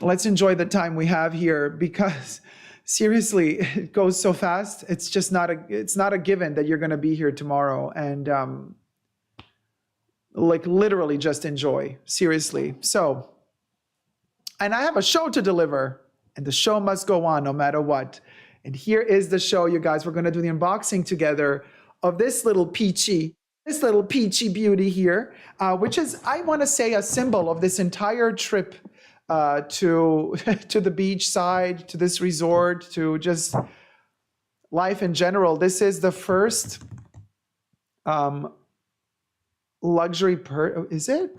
let's enjoy the time we have here because seriously, it goes so fast. It's just not a given that you're going to be here tomorrow, and like literally just enjoy, seriously. So, and I have a show to deliver, and the show must go on no matter what. And here is the show, you guys. We're going to do the unboxing together of this little peachy beauty here, which is, I want to say, a symbol of this entire trip to the beach side, to this resort, to just life in general. This is the first luxury is it?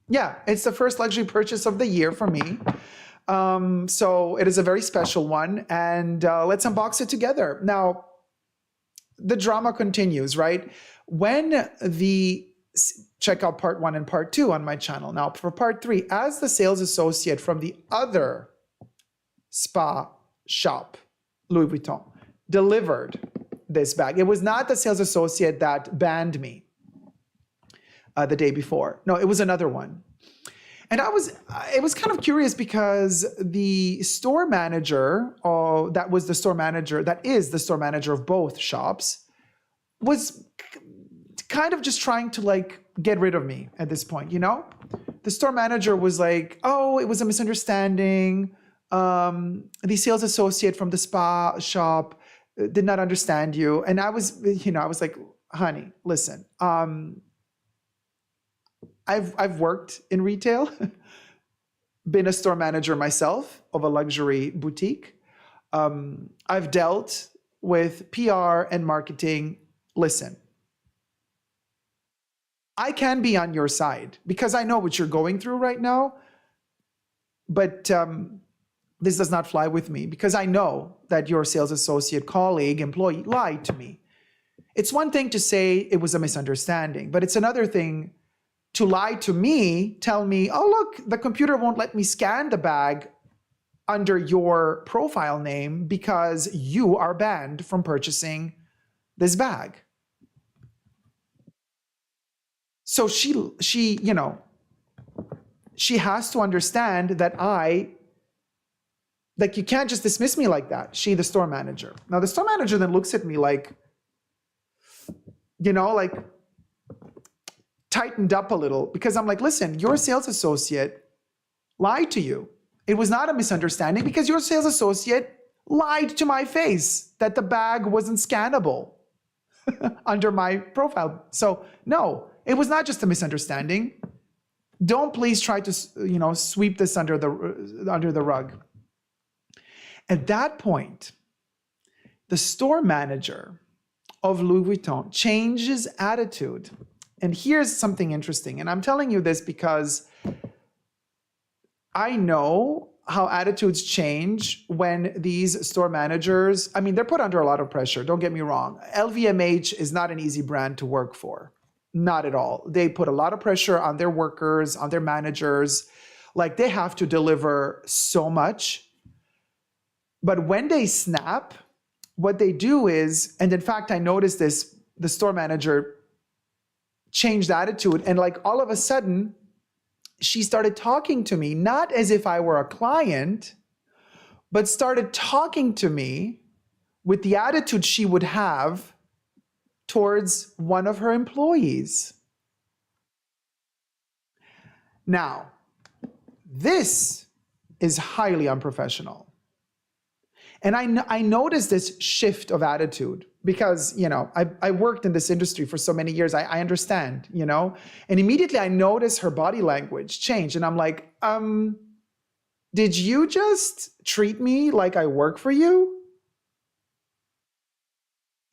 Yeah, it's the first luxury purchase of the year for me. So it is a very special one, and let's unbox it together. Now, the drama continues, right? Check out part 1 and part 2 on my channel. Now, for part 3, as the sales associate from the other spa shop, Louis Vuitton, delivered this bag. It was not the sales associate that banned me the day before. No, it was another one. And it was kind of curious because the store manager, that is the store manager of both shops, was kind of just trying to like get rid of me at this point, you know? The store manager was like, oh, it was a misunderstanding. The sales associate from the spa shop did not understand you. And I was like, honey, listen, I've worked in retail, been a store manager myself of a luxury boutique. I've dealt with PR and marketing. Listen, I can be on your side because I know what you're going through right now, but this does not fly with me because I know that your sales associate, colleague, employee lied to me. It's one thing to say it was a misunderstanding, but it's another thing to lie to me, tell me, oh, look, the computer won't let me scan the bag under your profile name because you are banned from purchasing this bag. So she has to understand that you can't just dismiss me like that. She, the store manager. Now the store manager then looks at me like, like tightened up a little because I'm like, listen, your sales associate lied to you. It was not a misunderstanding because your sales associate lied to my face that the bag wasn't scannable under my profile. So no, it was not just a misunderstanding. Don't please try to, sweep this under the rug. At that point, the store manager of Louis Vuitton changes attitude. And here's something interesting. And I'm telling you this because I know how attitudes change when these store managers, they're put under a lot of pressure. Don't get me wrong. LVMH is not an easy brand to work for. Not at all. They put a lot of pressure on their workers, on their managers. Like they have to deliver so much. But when they snap, what they do is, and in fact, I noticed this, the store manager changed attitude. And like all of a sudden, she started talking to me, not as if I were a client, but started talking to me with the attitude she would have towards one of her employees. Now, this is highly unprofessional. And I noticed this shift of attitude because, I worked in this industry for so many years. I understand, and immediately I noticed her body language change. And I'm like, did you just treat me like I work for you?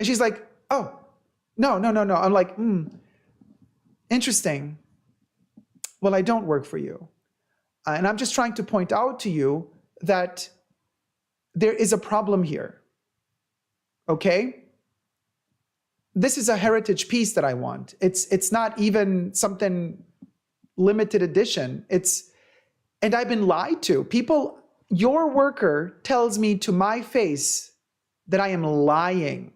And she's like, oh, no. I'm like, interesting. Well, I don't work for you. And I'm just trying to point out to you that there is a problem here, okay? This is a heritage piece that I want. It's not even something limited edition. And I've been lied to. Your worker tells me to my face that I am lying.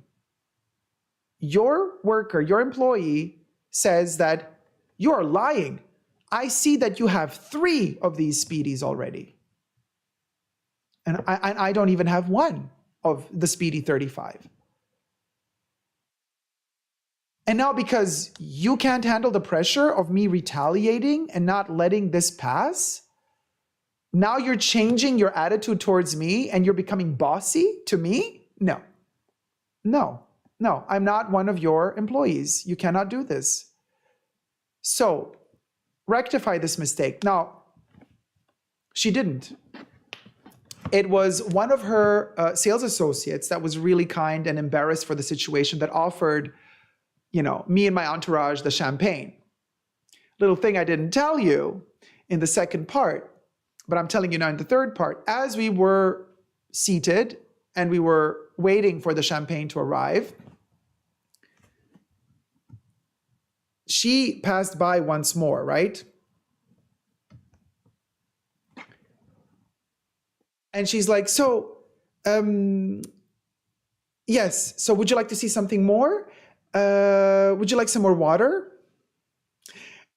Your worker, your employee says that you're lying. I see that you have 3 of these Speedies already. And I don't even have one of the Speedy 35. And now because you can't handle the pressure of me retaliating and not letting this pass, now you're changing your attitude towards me and you're becoming bossy to me? No, I'm not one of your employees. You cannot do this. So rectify this mistake. Now, she didn't. It was one of her sales associates that was really kind and embarrassed for the situation that offered, me and my entourage the champagne. Little thing I didn't tell you in the second part, but I'm telling you now in the third part. As we were seated and we were waiting for the champagne to arrive, she passed by once more, right? And she's like, so, yes. So would you like to see something more? Would you like some more water?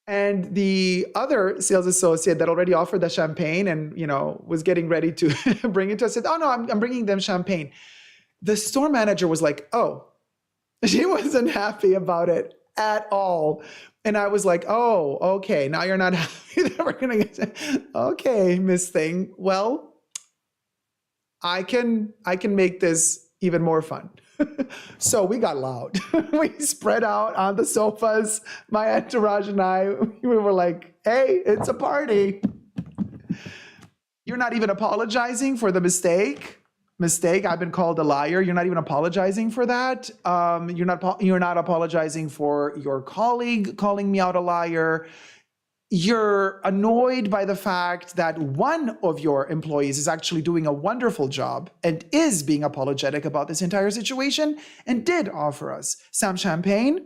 And the other sales associate that already offered the champagne and, was getting ready to bring it to us said, oh no, I'm bringing them champagne. The store manager was like, oh, she wasn't happy about it at all. And I was like, oh, okay, now you're not happy that we're going to get, okay, Miss Thing. Well, I can make this even more fun. So we got loud. We spread out on the sofas. My entourage and I, we were like, hey, it's a party. You're not even apologizing for the mistake. I've been called a liar. You're not even apologizing for that. You're not apologizing for your colleague calling me out a liar. You're annoyed by the fact that one of your employees is actually doing a wonderful job and is being apologetic about this entire situation and did offer us some champagne.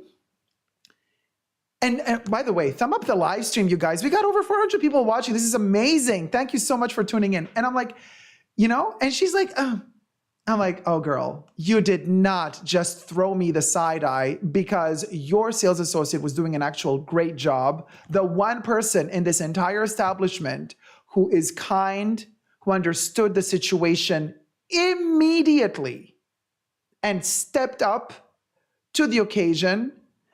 And by the way, thumb up the live stream, you guys. We got over 400 people watching. This is amazing. Thank you so much for tuning in. And I'm like, and she's like, I'm like, oh girl, you did not just throw me the side eye because your sales associate was doing an actual great job. The one person in this entire establishment who is kind, who understood the situation immediately and stepped up to the occasion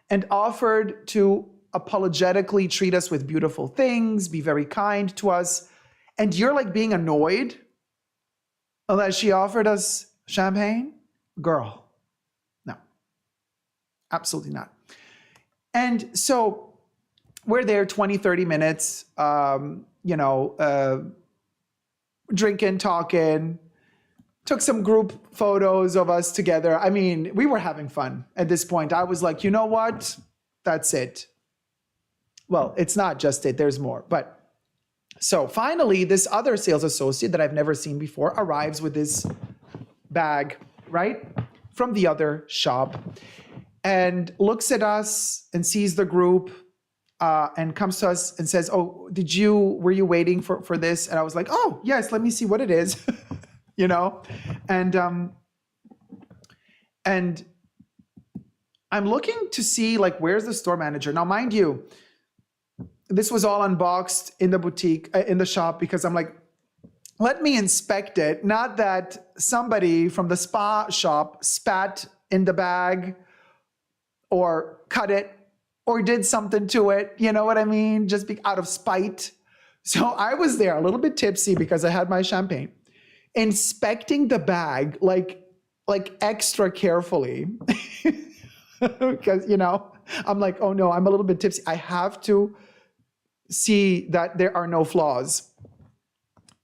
and offered to apologetically treat us with beautiful things, be very kind to us. And you're like being annoyed that she offered us champagne? Girl, no, absolutely not. And so we're there 20, 30 minutes, drinking, talking, took some group photos of us together. I mean, we were having fun at this point. I was like, you know what? That's it. Well, it's not just it, there's more. But so finally, this other sales associate that I've never seen before arrives with this bag, right, from the other shop and looks at us and sees the group and comes to us and says, oh, were you waiting for this? And I was like, oh, yes, let me see what it is, And I'm looking to see, like, where's the store manager? Now, mind you, this was all unboxed in the boutique, in the shop, because I'm like, let me inspect it. Not that somebody from the spa shop spat in the bag or cut it or did something to it. You know what I mean? Just out of spite. So I was there a little bit tipsy because I had my champagne, inspecting the bag like extra carefully because, I'm like, oh no, I'm a little bit tipsy. I have to see that there are no flaws.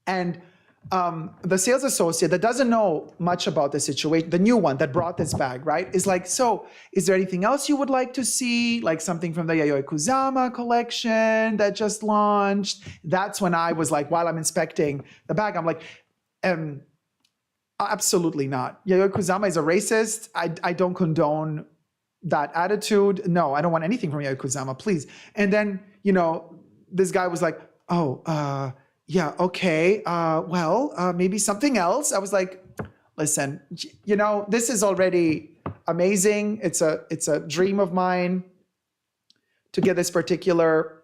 And the sales associate that doesn't know much about the situation, the new one that brought this bag, right, is like, so is there anything else you would like to see? Like something from the Yayoi Kusama collection that just launched? That's when I was like, while I'm inspecting the bag, I'm like, absolutely not. Yayoi Kusama is a racist. I don't condone that attitude. No, I don't want anything from Yayoi Kusama, please. And then, this guy was like, oh, yeah, okay, maybe something else. I was like, listen, this is already amazing. It's a dream of mine to get this particular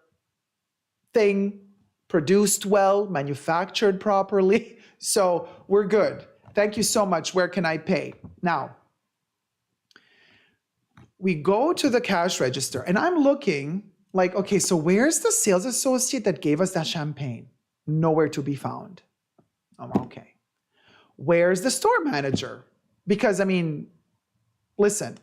thing produced well, manufactured properly. So we're good. Thank you so much. Where can I pay? Now, we go to the cash register and I'm looking like, okay, so where's the sales associate that gave us that champagne? Nowhere to be found. Okay. Where's the store manager? Because, listen,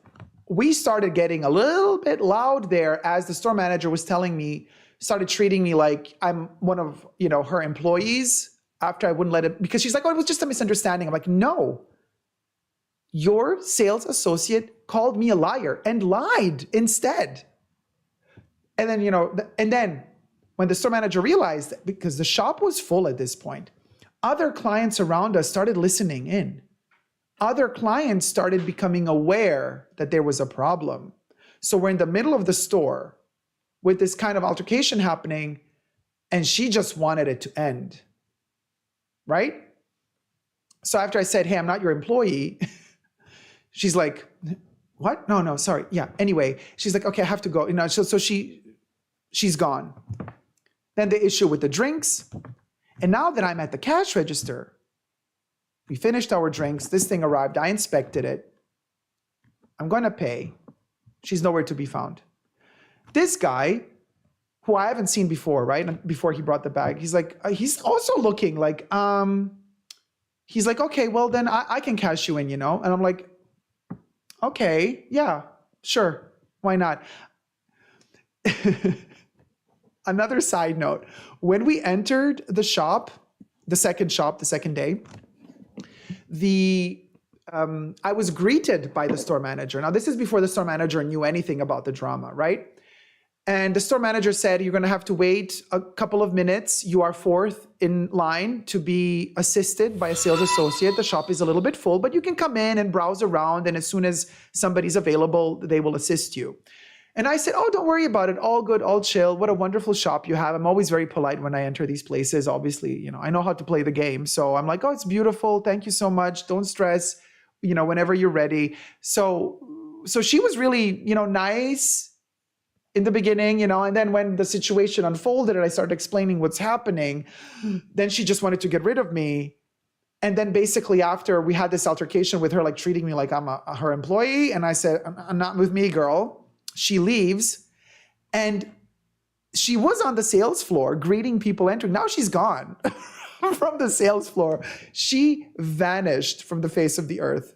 we started getting a little bit loud there as the store manager was started treating me like I'm one of, her employees after I wouldn't let it, because she's like, oh, it was just a misunderstanding. I'm like, no, your sales associate called me a liar and lied instead. And then, when the store manager realized that, because the shop was full at this point, other clients around us started listening in. Other clients started becoming aware that there was a problem. So we're in the middle of the store with this kind of altercation happening, and she just wanted it to end, right? so after I said, hey, I'm not your employee, she's like, what? No, sorry. Yeah. Anyway, she's like, okay, I have to go. So she's gone. Then the issue with the drinks. And now that I'm at the cash register, we finished our drinks. This thing arrived. I inspected it. I'm going to pay. She's nowhere to be found. This guy, who I haven't seen before, right? Before he brought the bag, he's like, he's also looking like, he's like, okay, well then I can cash you in, And I'm like, okay, yeah, sure. Why not? Another side note, when we entered the shop, the second day, I was greeted by the store manager. Now, this is before the store manager knew anything about the drama, right? And the store manager said, you're going to have to wait a couple of minutes. You are fourth in line to be assisted by a sales associate. The shop is a little bit full, but you can come in and browse around. And as soon as somebody's available, they will assist you. And I said, oh, don't worry about it. All good, all chill. What a wonderful shop you have. I'm always very polite when I enter these places. Obviously, I know how to play the game. So I'm like, oh, it's beautiful. Thank you so much. Don't stress, whenever you're ready. So she was really, nice in the beginning, and then when the situation unfolded and I started explaining what's happening, then she just wanted to get rid of me. And then basically after we had this altercation with her, like treating me like I'm her employee. And I said, I'm not with me, girl. She leaves, and she was on the sales floor greeting people entering. Now she's gone from the sales floor. She vanished from the face of the earth.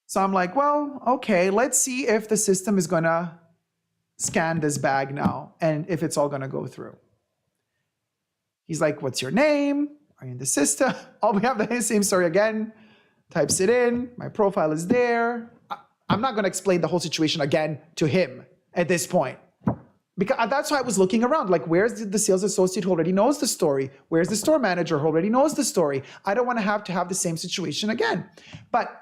So I'm like, well, okay, let's see if the system is going to scan this bag now and if it's all going to go through. He's like, what's your name? Are you in the system? Oh, we have the same story again. Types it in. My profile is there. I'm not going to explain the whole situation again to him at this point. Because that's why I was looking around, like, where's the sales associate who already knows the story? Where's the store manager who already knows the story? I don't want to have the same situation again. But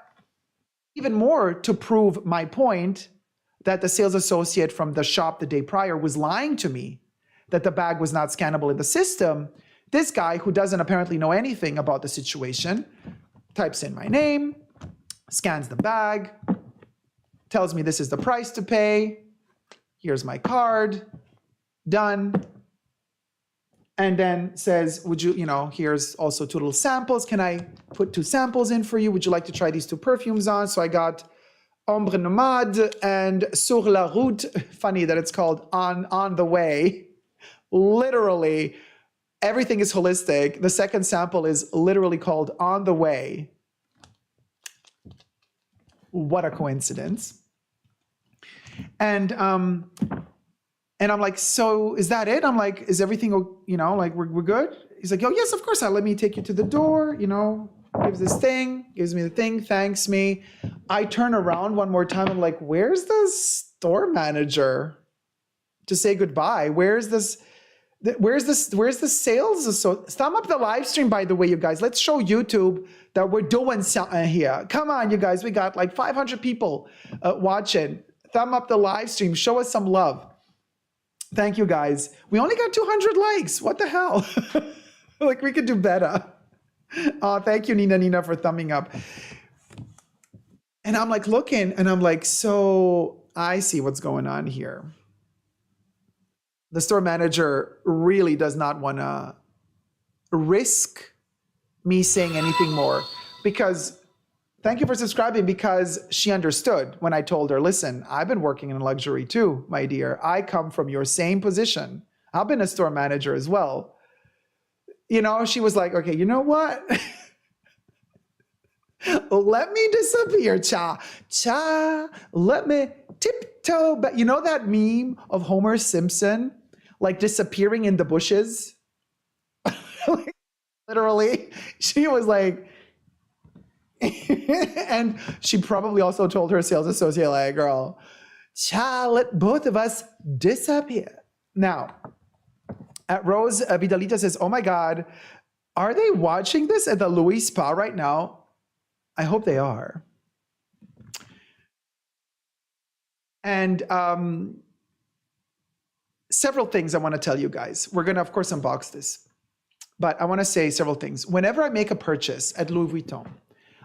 even more to prove my point that the sales associate from the shop the day prior was lying to me, that the bag was not scannable in the system, this guy who doesn't apparently know anything about the situation types in my name, scans the bag, tells me this is the price to pay. Here's my card. Done. And then says, would you, here's also 2 little samples. Can I put 2 samples in for you? Would you like to try these 2 perfumes on? So I got Ombre Nomade and Sur la Route. Funny that it's called on the way. Literally, everything is holistic. The second sample is literally called On the Way. What a coincidence. And I'm like, so is that it? I'm like, is everything, like we're good? He's like, oh yes, of course. Let me take you to the door, gives me the thing, thanks me. I turn around one more time. I'm like, where's the store manager to say goodbye? Where's the sales? So thumb up the live stream, by the way, you guys. Let's show YouTube that we're doing something here. Come on, you guys. We got like 500 people watching. Thumb up the live stream. Show us some love. Thank you, guys. We only got 200 likes. What the hell? Like, we could do better. Oh, thank you, Nina, for thumbing up. And I'm like looking, and I'm like, so I see what's going on here. The store manager really does not want to risk me saying anything more, because thank you for subscribing, because she understood when I told her, listen, I've been working in luxury too, my dear. I come from your same position. I've been a store manager as well. She was like, okay, you know what? Let me disappear, cha. Let me tiptoe back. You know that meme of Homer Simpson, like disappearing in the bushes? Like, literally, she was like, and she probably also told her sales associate, like, girl, let both of us disappear. Now, at Rose Vidalita says, oh my God, are they watching this at the Louis Spa right now? I hope they are. And several things I want to tell you guys. We're going to, of course, unbox this. but I want to say several things. Whenever I make a purchase at Louis Vuitton,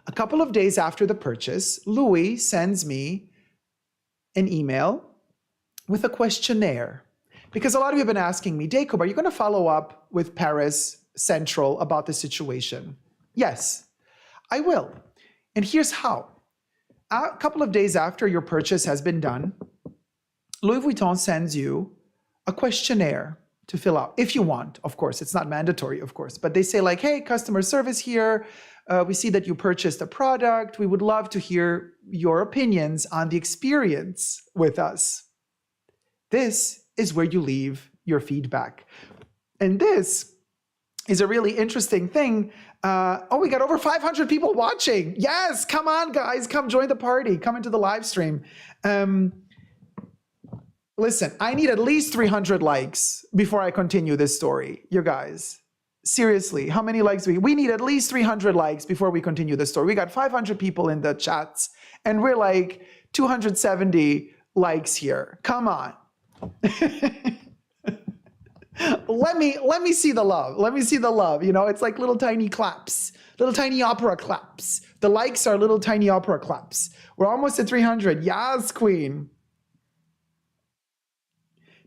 a couple of days after the purchase, Louis sends me an email with a questionnaire. Because a lot of you have been asking me, Dacob, are you going to follow up with Paris Central about the situation? Yes, I will. And here's how. A couple of days after your purchase has been done, Louis Vuitton sends you a questionnaire to fill out, if you want, of course. It's not mandatory, of course. But they say like, hey, customer service here. We see that you purchased a product. We would love to hear your opinions on the experience with us. This is where you leave your feedback. And this is a really interesting thing. Oh, we got over 500 people watching. Yes, come on, guys. Come join the party. Come into the live stream. Listen, I need at least 300 likes before I continue this story, you guys. Seriously, how many likes do we need at least 300 likes before we continue the story. We got 500 people in the chats, and we're like 270 likes here. Come on. Let me see the love. Let me see the love. You know, it's like little tiny claps, little tiny opera claps. The likes are little tiny opera claps. We're almost at 300. Yes, queen.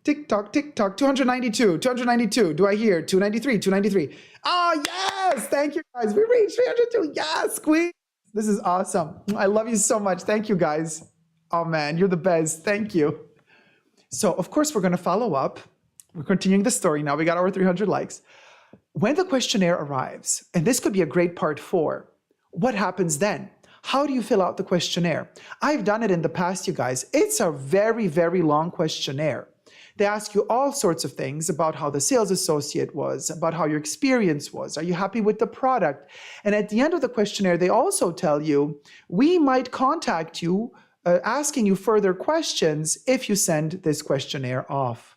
TikTok, 292, 292. Do I hear 293, 293? Oh, yes. Thank you, guys. We reached 302. Yes, queen. This is awesome. I love you so much. Thank you, guys. Oh, man, you're the best. Thank you. So, of course, we're going to follow up. We're continuing the story now. We got over 300 likes. When the questionnaire arrives, and this could be a great part 4, what happens then? How do you fill out the questionnaire? I've done it in the past, you guys. It's a very, very long questionnaire. They ask you all sorts of things about how the sales associate was, about how your experience was. Are you happy with the product? And at the end of the questionnaire, they also tell you, we might contact you asking you further questions if you send this questionnaire off.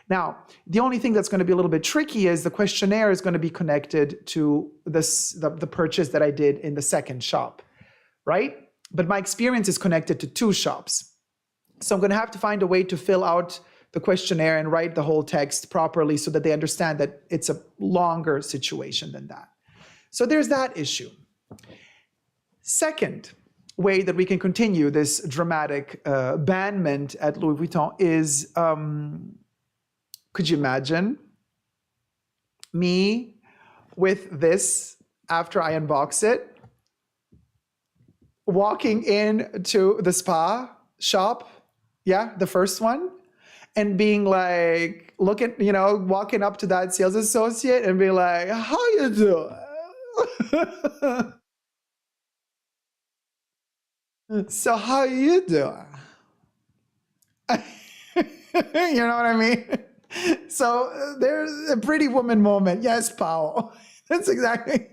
Now, the only thing that's going to be a little bit tricky is the questionnaire is going to be connected to the purchase that I did in the second shop, right? But my experience is connected to 2 shops. So I'm going to have to find a way to fill out the questionnaire and write the whole text properly so that they understand that it's a longer situation than that. So there's that issue. Second way that we can continue this dramatic banment at Louis Vuitton is, could you imagine me with this after I unbox it, walking into the spa shop, yeah, the first one, and being like, walking up to that sales associate and be like, how you doing? So how you doing? You know what I mean? So there's a pretty woman moment. Yes, Paul. That's exactly,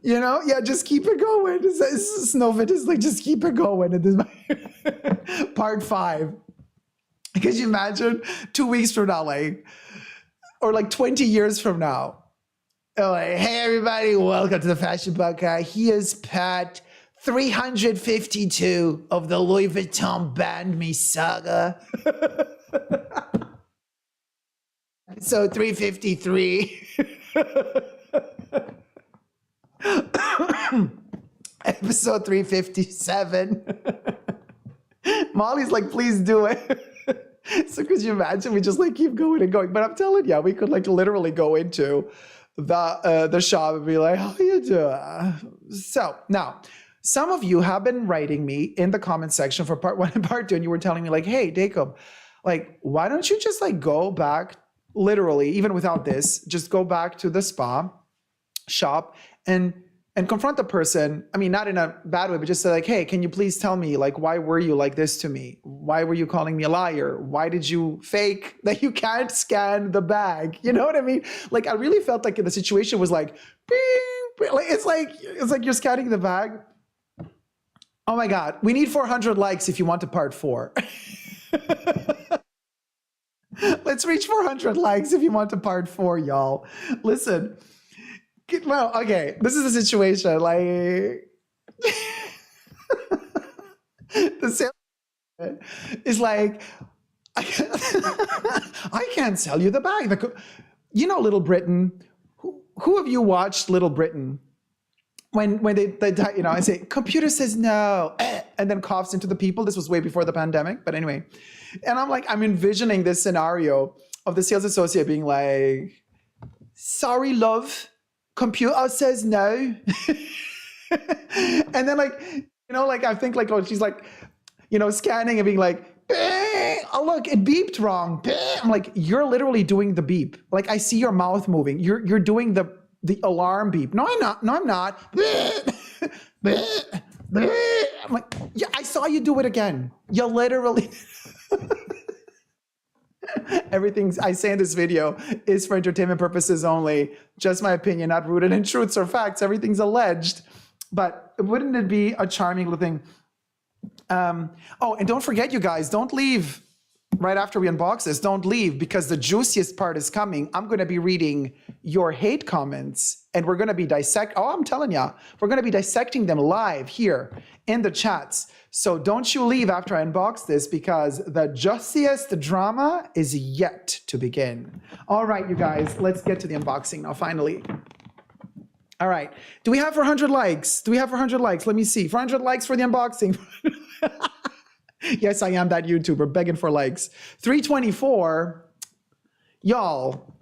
yeah, just keep it going. Snowfit is like, just keep it going. And this is part 5. Could you imagine 2 weeks from now, or 20 years from now? Like, hey, everybody, welcome to the Fashion Bunker. Here's Pat 352 of the Louis Vuitton Band Me Saga. So 353. Episode 357. Molly's like, please do it. So could you imagine we just keep going and going? But I'm telling you, we could literally go into the shop and be like, how you doing? So now, some of you have been writing me in the comment section for part 1 and part 2, and you were telling me hey, Dacob, why don't you just go back, literally, even without this, just go back to the spa shop and confront the person. I mean, not in a bad way, but just say hey, can you please tell me, why were you like this to me? Why were you calling me a liar? Why did you fake that you can't scan the bag? You know what I mean? I really felt the situation was bing, bing. It's like you're scanning the bag. Oh my God, we need 400 likes if you want a part 4. Let's reach 400 likes if you want a part 4, y'all. Listen. Well, okay, this is the situation. The sales is I can't sell you the bag. Little Britain, who of you watched Little Britain? When they you know, I say, computer says no, and then coughs into the people. This was way before the pandemic, but anyway. And I'm like, I'm envisioning this scenario of the sales associate being like, sorry, love, computer says no. And then like, you know, like I think like, oh, she's like, you know, scanning and being like, oh, look, it beeped wrong. I'm like, you're literally doing the beep. Like, I see your mouth moving. You're doing the alarm beep. No, I'm not. No, I'm not. I'm like, yeah, I saw you do it again. You literally. Everything I say in this video is for entertainment purposes only. Just my opinion, not rooted in truths or facts. Everything's alleged. But wouldn't it be a charming little thing? Oh, and don't forget, you guys, don't leave right after we unbox this. Don't leave, because the juiciest part is coming. I'm going to be reading your hate comments, and we're going to be I'm telling you, we're going to be dissecting them live here in the chats. So don't you leave after I unbox this, because the juiciest drama is yet to begin. All right, you guys, let's get to the unboxing now, finally. All right. Do we have 400 likes? Do we have 400 likes? Let me see. 400 likes for the unboxing. Yes, I am that YouTuber begging for likes. 324. Y'all,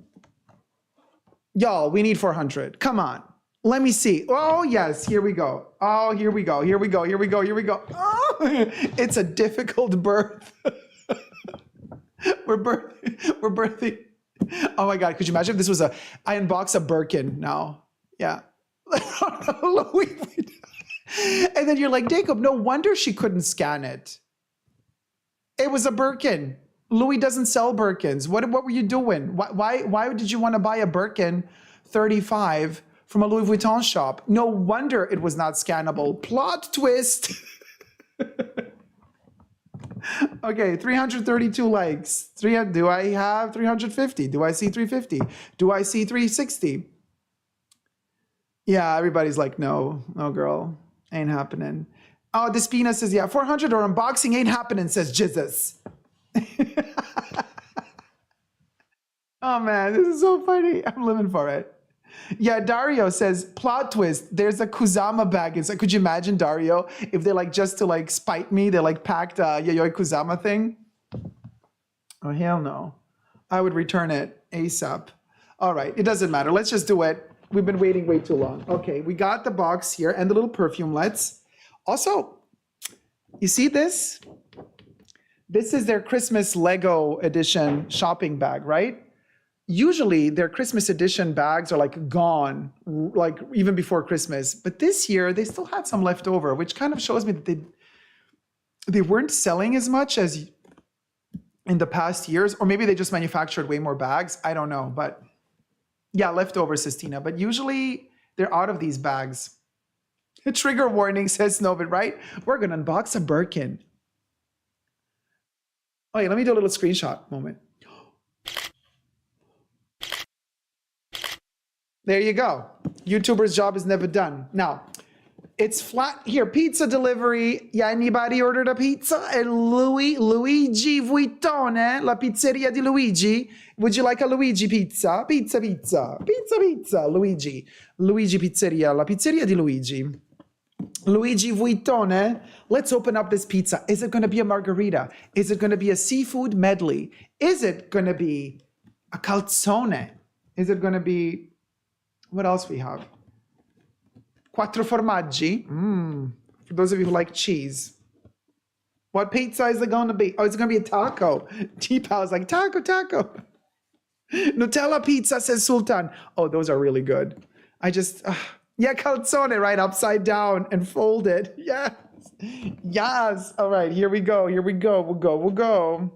we need 400. Come on. Let me see. Oh, yes. Here we go. Oh, here we go. Here we go. Here we go. Here we go. Oh, it's a difficult birth. We're birthing. Oh, my God. Could you imagine if this was I unbox a Birkin now? Yeah. Louis. And then you're like, Dacob, no wonder she couldn't scan it. It was a Birkin. Louis doesn't sell Birkins. What were you doing? Why did you want to buy a Birkin 35 from a Louis Vuitton shop? No wonder it was not scannable. Plot twist. Okay, 332 likes. Do I have 350? Do I see 350? Do I see 360? Yeah, everybody's like, no, girl, ain't happening. Oh, Despina says, yeah, 400 or unboxing ain't happening, says Jesus. Oh, man, this is so funny. I'm living for it. Yeah, Dario says, plot twist, there's a Kusama bag. It's like, could you imagine, Dario, if they like, just to like spite me, they like packed a Yayoi Kusama thing? Oh, hell no. I would return it ASAP. All right, it doesn't matter. Let's just do it. We've been waiting way too long. Okay, we got the box here and the little perfumelets. Also, you see this? This is their Christmas Lego edition shopping bag, right? Usually their Christmas edition bags are like gone, like even before Christmas. But this year they still had some left over, which kind of shows me that they weren't selling as much as in the past years, or maybe they just manufactured way more bags. I don't know, but yeah, leftovers, Sistina. But usually they're out of these bags. A trigger warning, says Novin, right? We're going to unbox a Birkin. Oh, yeah, let me do a little screenshot moment. There you go. YouTuber's job is never done. Now, it's flat here. Pizza delivery. Yeah, anybody ordered a pizza? And Luigi Vuitton, la pizzeria di Luigi. Would you like a Luigi pizza? Pizza. Luigi Pizzeria, la pizzeria di Luigi. Luigi Vuitton, let's open up this pizza. Is it going to be a margarita? Is it going to be a seafood medley? Is it going to be a calzone? Is it going to be, what else we have? Quattro formaggi. For those of you who like cheese. What pizza is it going to be? Oh, it's going to be a taco. T-Pow is like, taco. Nutella pizza, says Sultan. Oh, those are really good. Yeah, calzone, right? Upside down and folded. Yes. All right, here we go. We'll go.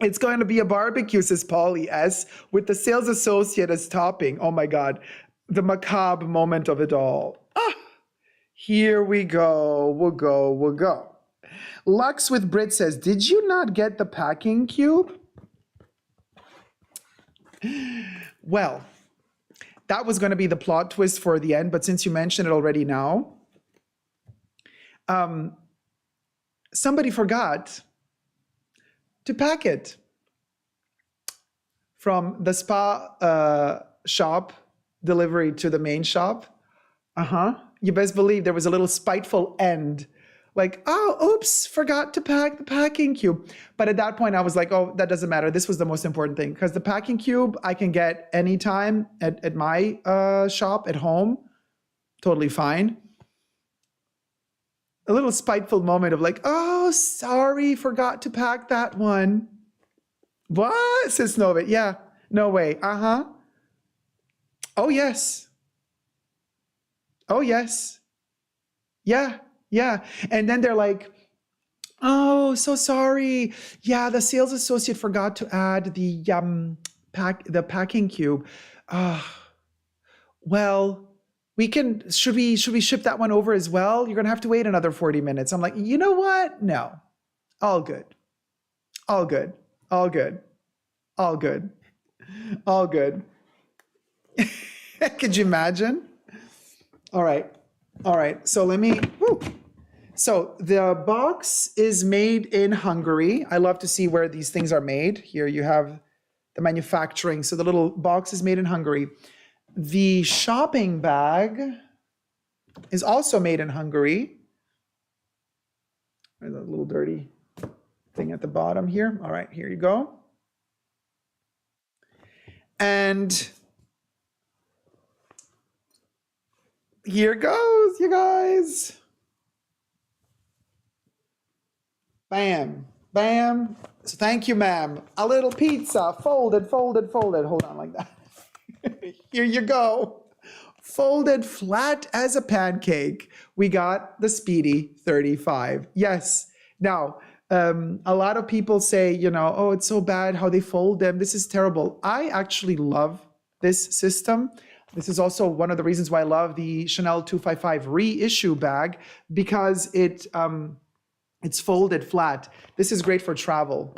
It's going to be a barbecue, says Polly S, with the sales associate as topping. Oh my God. The macabre moment of it all. Here we go. We'll go. Lux with Brit says, did you not get the packing cube? Well, that was going to be the plot twist for the end, but since you mentioned it already now, somebody forgot to pack it from the spa shop delivery to the main shop. You best believe there was a little spiteful end. Like, oh, oops, forgot to pack the packing cube. But at that point, I was like, oh, that doesn't matter. This was the most important thing, because the packing cube I can get anytime at my shop at home. Totally fine. A little spiteful moment of like, oh, sorry, forgot to pack that one. What? Says Novit. Yeah, no way. Oh, yes. Oh, yes. Yeah. Yeah. And then they're like, oh, so sorry. Yeah, the sales associate forgot to add the packing cube. Well, should we ship that one over as well? You're gonna have to wait another 40 minutes. I'm like, you know what? No. All good. All good. All good. All good. All good. Could you imagine? All right. All right. So let me. Woo. So the box is made in Hungary. I love to see where these things are made. Here you have the manufacturing. So the little box is made in Hungary. The shopping bag is also made in Hungary. There's a little dirty thing at the bottom here. All right, here you go. And here goes, you guys. Bam, bam. So thank you, ma'am. A little pizza, folded. Hold on like that. Here you go. Folded flat as a pancake. We got the Speedy 35. Yes. Now, a lot of people say, oh, it's so bad how they fold them. This is terrible. I actually love this system. This is also one of the reasons why I love the Chanel 255 reissue bag, because it's folded flat. This is great for travel.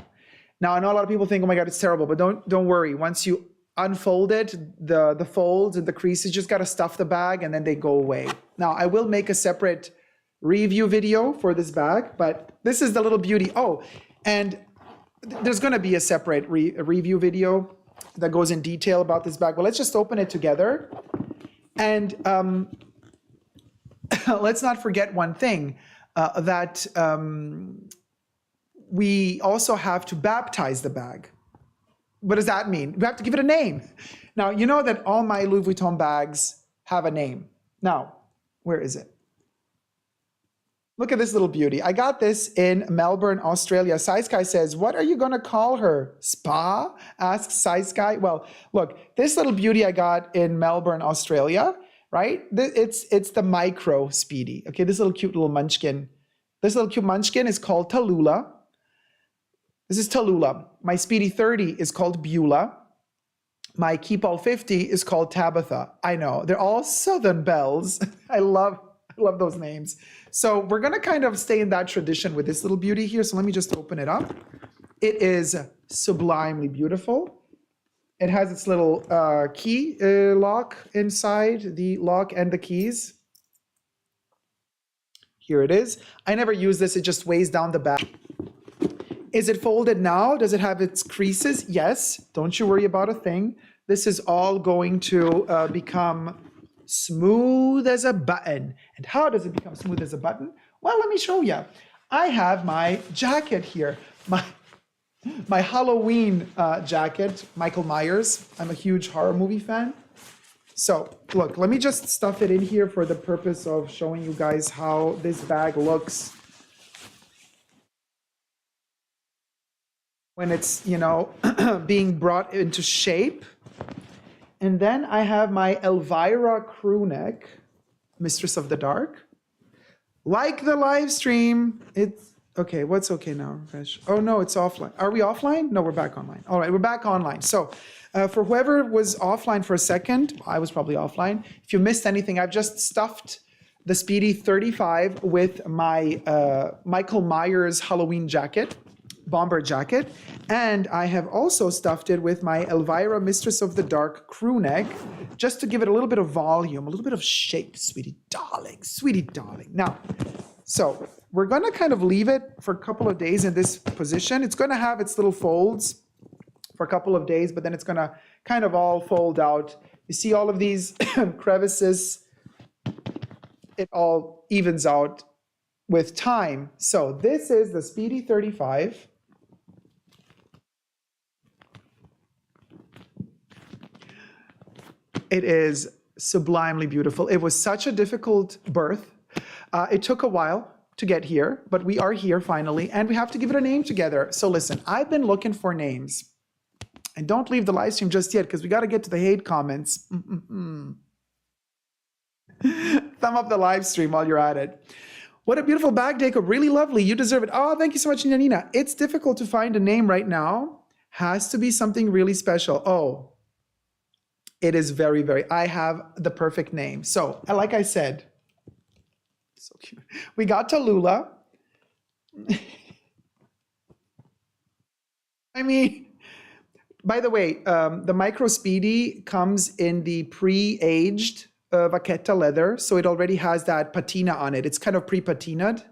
Now, I know a lot of people think, oh my God, it's terrible, but don't worry. Once you unfold it, the folds and the creases, just got to stuff the bag and then they go away. Now, I will make a separate review video for this bag, but this is the little beauty. Oh, and there's going to be a separate review video that goes in detail about this bag. Well, let's just open it together. And let's not forget one thing, that we also have to baptize the bag. What does that mean? We have to give it a name. Now, you know that all my Louis Vuitton bags have a name. Now, where is it? Look at this little beauty. I got this in Melbourne, Australia. Size Guy says, what are you going to call her? Spa? Asks Size Guy. Well, look, this little beauty I got in Melbourne, Australia, right? It's the micro Speedy. Okay, this little cute little munchkin. This little cute munchkin is called Tallulah. This is Tallulah. My Speedy 30 is called Beulah. My Keep All 50 is called Tabitha. I know, they're all Southern belles. I love those names. So we're gonna kind of stay in that tradition with this little beauty here. So let me just open it up. It is sublimely beautiful. It has its little key lock inside, the lock and the keys. Here it is. I never use this, it just weighs down the back. Is it folded now? Does it have its creases? Yes. Don't you worry about a thing. This is all going to become smooth as a button. And how does it become smooth as a button? Well, let me show you. I have my jacket here. My Halloween jacket, Michael Myers. I'm a huge horror movie fan. So look, let me just stuff it in here for the purpose of showing you guys how this bag looks when it's, being brought into shape. And then I have my Elvira crew neck, Mistress of the Dark. Like the live stream, it's okay. What's okay now? Oh no, it's offline. Are we offline? No, we're back online. All right, we're back online. So for whoever was offline for a second, I was probably offline. If you missed anything, I've just stuffed the Speedy 35 with my Michael Myers Halloween jacket. Bomber jacket, and I have also stuffed it with my Elvira Mistress of the Dark crew neck, just to give it a little bit of volume, a little bit of shape, sweetie darling, sweetie darling. Now, so we're gonna kind of leave it for a couple of days in this position. It's gonna have its little folds for a couple of days, but then it's gonna kind of all fold out You see all of these crevices, it all evens out with time. So this is the Speedy 35. It is sublimely beautiful. It was such a difficult birth. It took a while to get here, but we are here finally, and we have to give it a name together. So listen, I've been looking for names. And don't leave the live stream just yet, because we got to get to the hate comments. Thumb up the live stream while you're at it. What a beautiful bag, Dacob. Really lovely. You deserve it. Oh, thank you so much, Nina. It's difficult to find a name right now. Has to be something really special. Oh, it is very, very. I have the perfect name. So, like I said, so cute. We got Tallulah. I mean, by the way, the Micro Speedy comes in the pre-aged vaqueta leather, so it already has that patina on it. It's kind of pre-patinaed.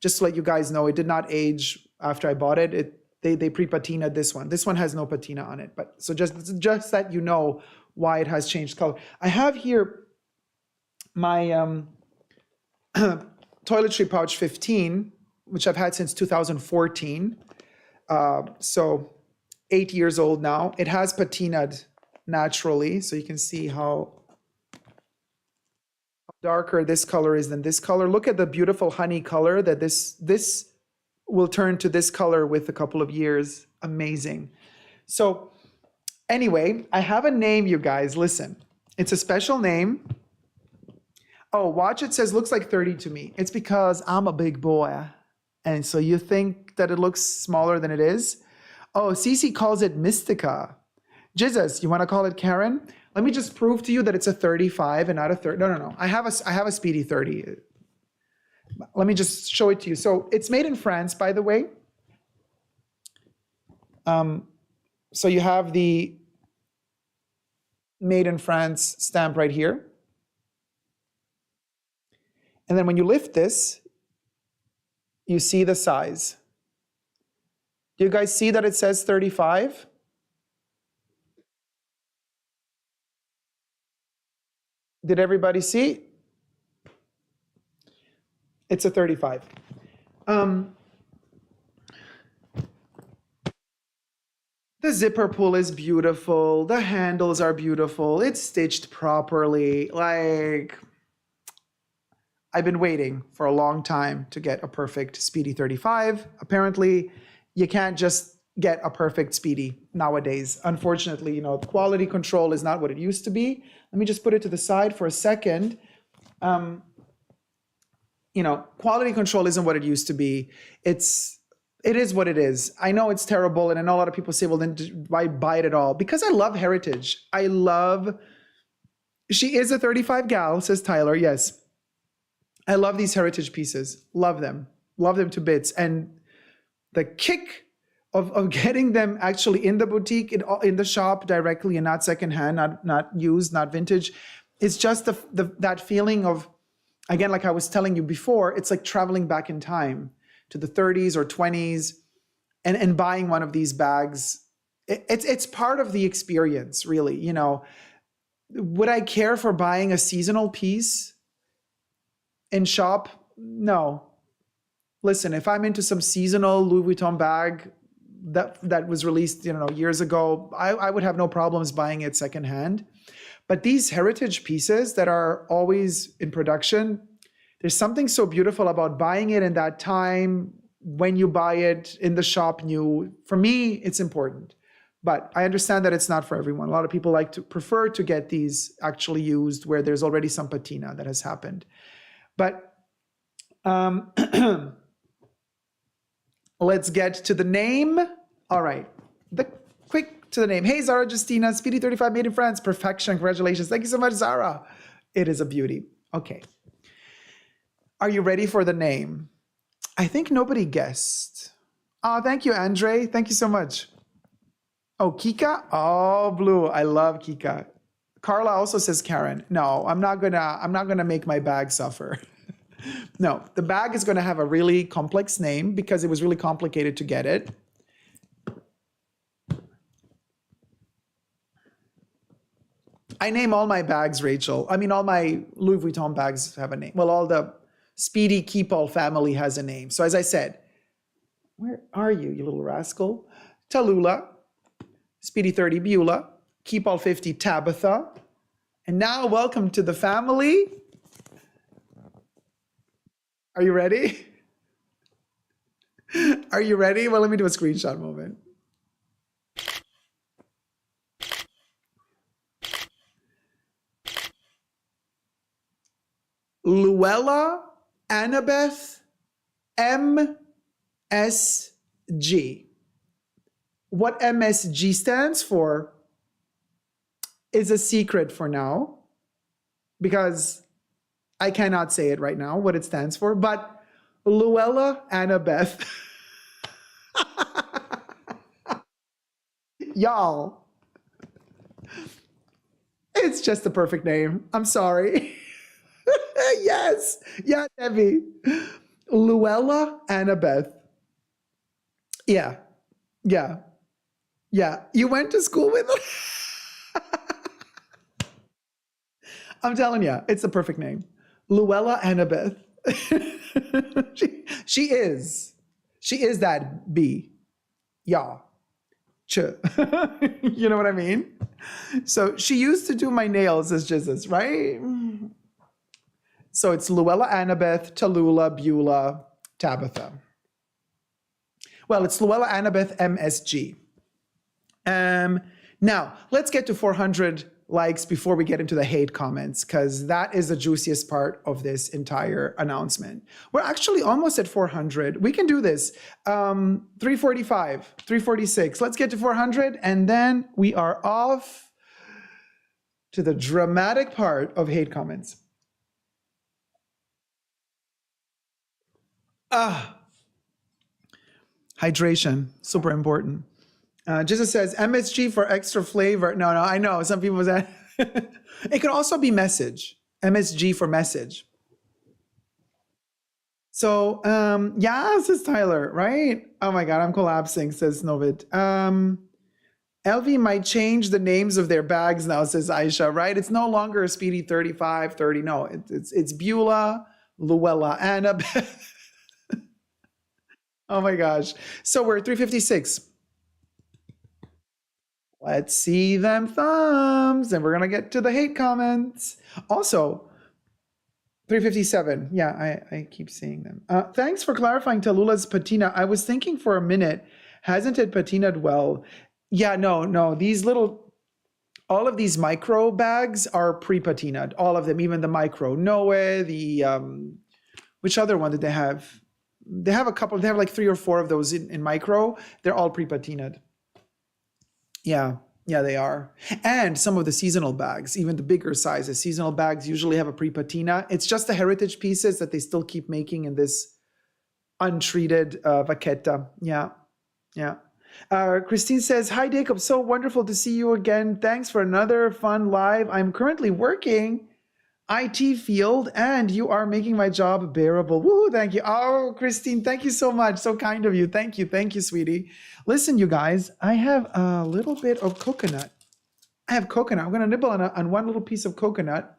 Just to let you guys know, it did not age after I bought it. They pre-patinaed this one. This one has no patina on it, but so just that you know why it has changed color. I have here my toiletry pouch 15, which I've had since 2014. So 8 years old now. It has patinaed naturally, so you can see how darker this color is than this color. Look at the beautiful honey color that this will turn to this color with a couple of years. Amazing. So anyway, I have a name, you guys. Listen, it's a special name. Oh, watch, it says looks like 30 to me. It's because I'm a big boy. And so you think that it looks smaller than it is? Oh, Cece calls it Mystica. Jesus, you want to call it Karen? Let me just prove to you that it's a 35 and not a 30. No. I have a Speedy 30. Let me just show it to you. So it's made in France, by the way. So you have the made in France stamp right here. And then when you lift this, you see the size. Do you guys see that it says 35? Did everybody see? It's a 35. The zipper pull is beautiful. The handles are beautiful. It's stitched properly. Like, I've been waiting for a long time to get a perfect Speedy 35. Apparently, you can't just get a perfect Speedy nowadays. Unfortunately, you know, quality control is not what it used to be. Let me just put it to the side for a second. You know, quality control isn't what it used to be. It is what it is. I know it's terrible, and I know a lot of people say, well, then why buy it at all? Because I love heritage. She is a 35 gal, says Tyler, yes. I love these heritage pieces. Love them to bits. And the kick of getting them actually in the boutique, in the shop directly, and not secondhand, not used, not vintage, is just that feeling of, again, like I was telling you before, it's like traveling back in time to the 30s or 20s and buying one of these bags. It's part of the experience, really. You know, would I care for buying a seasonal piece in shop? No. Listen, if I'm into some seasonal Louis Vuitton bag that was released, you know, years ago, I would have no problems buying it secondhand. But these heritage pieces that are always in production, there's something so beautiful about buying it in that time when you buy it in the shop new. For me, it's important. But I understand that it's not for everyone. A lot of people prefer to get these actually used where there's already some patina that has happened. But let's get to the name. All right. Quick to the name. Hey, Zara Justina, Speedy 35 made in France. Perfection. Congratulations. Thank you so much, Zara. It is a beauty. Okay. Are you ready for the name? I think nobody guessed. Oh, thank you, Andre. Thank you so much. Oh, Kika? Oh, blue. I love Kika. Carla also says Karen. No, I'm not gonna make my bag suffer. No, the bag is gonna have a really complex name because it was really complicated to get it. I name all my bags Rachel. I mean, all my Louis Vuitton bags have a name. Well, all the Speedy Keepall family has a name. So as I said, where are you, you little rascal? Tallulah, Speedy 30 Beulah, Keepall 50 Tabitha. And now welcome to the family. Are you ready? Are you ready? Well, let me do a screenshot moment. Luella Annabeth MSG. What MSG stands for is a secret for now, because I cannot say it right now what it stands for, but Luella Annabeth. Y'all, it's just the perfect name. I'm sorry. Yes. Yeah, Debbie. Luella Annabeth. Yeah. Yeah. Yeah. You went to school with her? I'm telling you, it's the perfect name. Luella Annabeth. she is. She is that B. Yeah. Ch. You know what I mean? So she used to do my nails as Jesus, right? So it's Luella Annabeth, Tallulah, Beulah, Tabitha. Well, it's Luella Annabeth MSG. Now, let's get to 400 likes before we get into the hate comments, because that is the juiciest part of this entire announcement. We're actually almost at 400. We can do this. 345, 346. Let's get to 400, and then we are off to the dramatic part of hate comments. Hydration, super important. Jesus says, MSG for extra flavor. No, I know. Some people say, it could also be message. MSG for message. So, yeah, says Tyler, right? Oh my God, I'm collapsing, says Novid. LV might change the names of their bags now, says Aisha, right? It's no longer a Speedy 35, 30. No, it's Beulah, Luella, Annabeth. Oh my gosh. So we're at 356. Let's see them thumbs, and we're going to get to the hate comments. Also, 357. Yeah, I keep seeing them. Thanks for clarifying Tallulah's patina. I was thinking for a minute, hasn't it patinaed well? Yeah, no. These little, all of these micro bags are pre-patinaed. All of them, even the micro. Noe, which other one did they have? They have a couple, they have like 3 or 4 of those in micro. They're all pre-patinaed. Yeah, they are. And some of the seasonal bags, even the bigger sizes, seasonal bags usually have a pre-patina. It's just the heritage pieces that they still keep making in this untreated vaqueta. Yeah. Christine says, hi, Dacob. So wonderful to see you again. Thanks for another fun live. I'm currently working IT field, and you are making my job bearable. Woo, thank you. Oh, Christine, thank you so much. So kind of you. Thank you, sweetie. Listen, you guys, I have a little bit of coconut. I have coconut. I'm going to nibble on one little piece of coconut.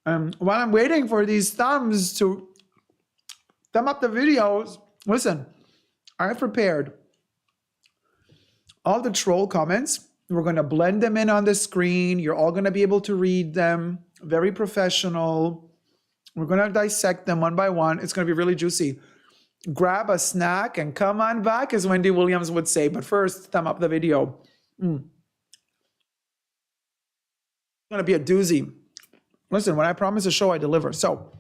While I'm waiting for these thumbs to thumb up the videos, listen, I've prepared all the troll comments. We're going to blend them in on the screen. You're all going to be able to read them. Very professional. We're going to dissect them one by one. It's going to be really juicy. Grab a snack and come on back, as Wendy Williams would say. But first, thumb up the video. It's going to be a doozy. Listen, when I promise a show, I deliver. So,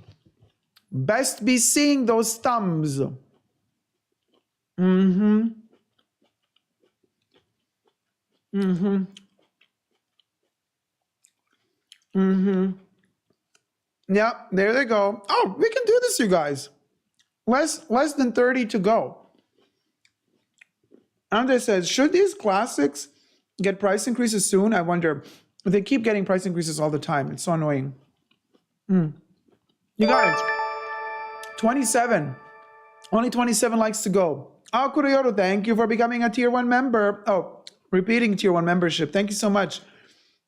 best be seeing those thumbs. Yeah, there they go. Oh, we can do this, you guys. Less than 30 to go. Andre says, should these classics get price increases soon? I wonder. They keep getting price increases all the time. It's so annoying. You guys, 27. Only 27 likes to go. Oh, Kuriyoro, thank you for becoming a Tier 1 member. Oh, repeating Tier 1 membership. Thank you so much.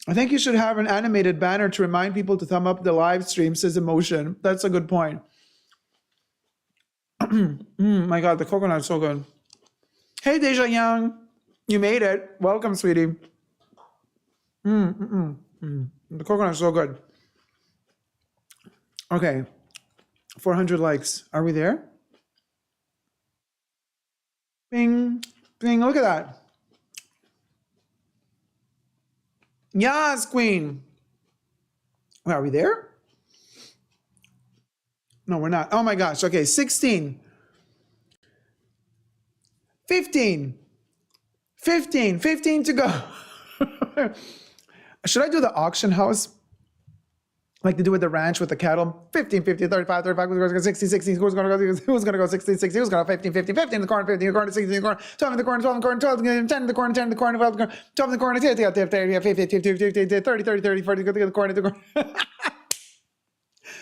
I think you should have an animated banner to remind people to thumb up the live stream, says Emotion. That's a good point. My God, the coconut is so good. Hey, Deja Young. You made it. Welcome, sweetie. The coconut is so good. Okay. 400 likes. Are we there? Bing. Bing. Look at that. Yes, Queen. Wait, are we there? No, we're not. Oh my gosh. Okay, 16. 15. 15 to go. Should I do the auction house? Like they do with the ranch with the cattle? 15, 35, who's going to go 60, 60, who's going to go 60, 60, who's going to go 15, 15, 15 in the corner, 15 in the corner, 16 in the corner, 12 in the corner, 12 in the corner, 12 in the corner, 10 in the corner, 10 in the corner, 12 in the corner, 12 in the corner, 30, 40 in the corner,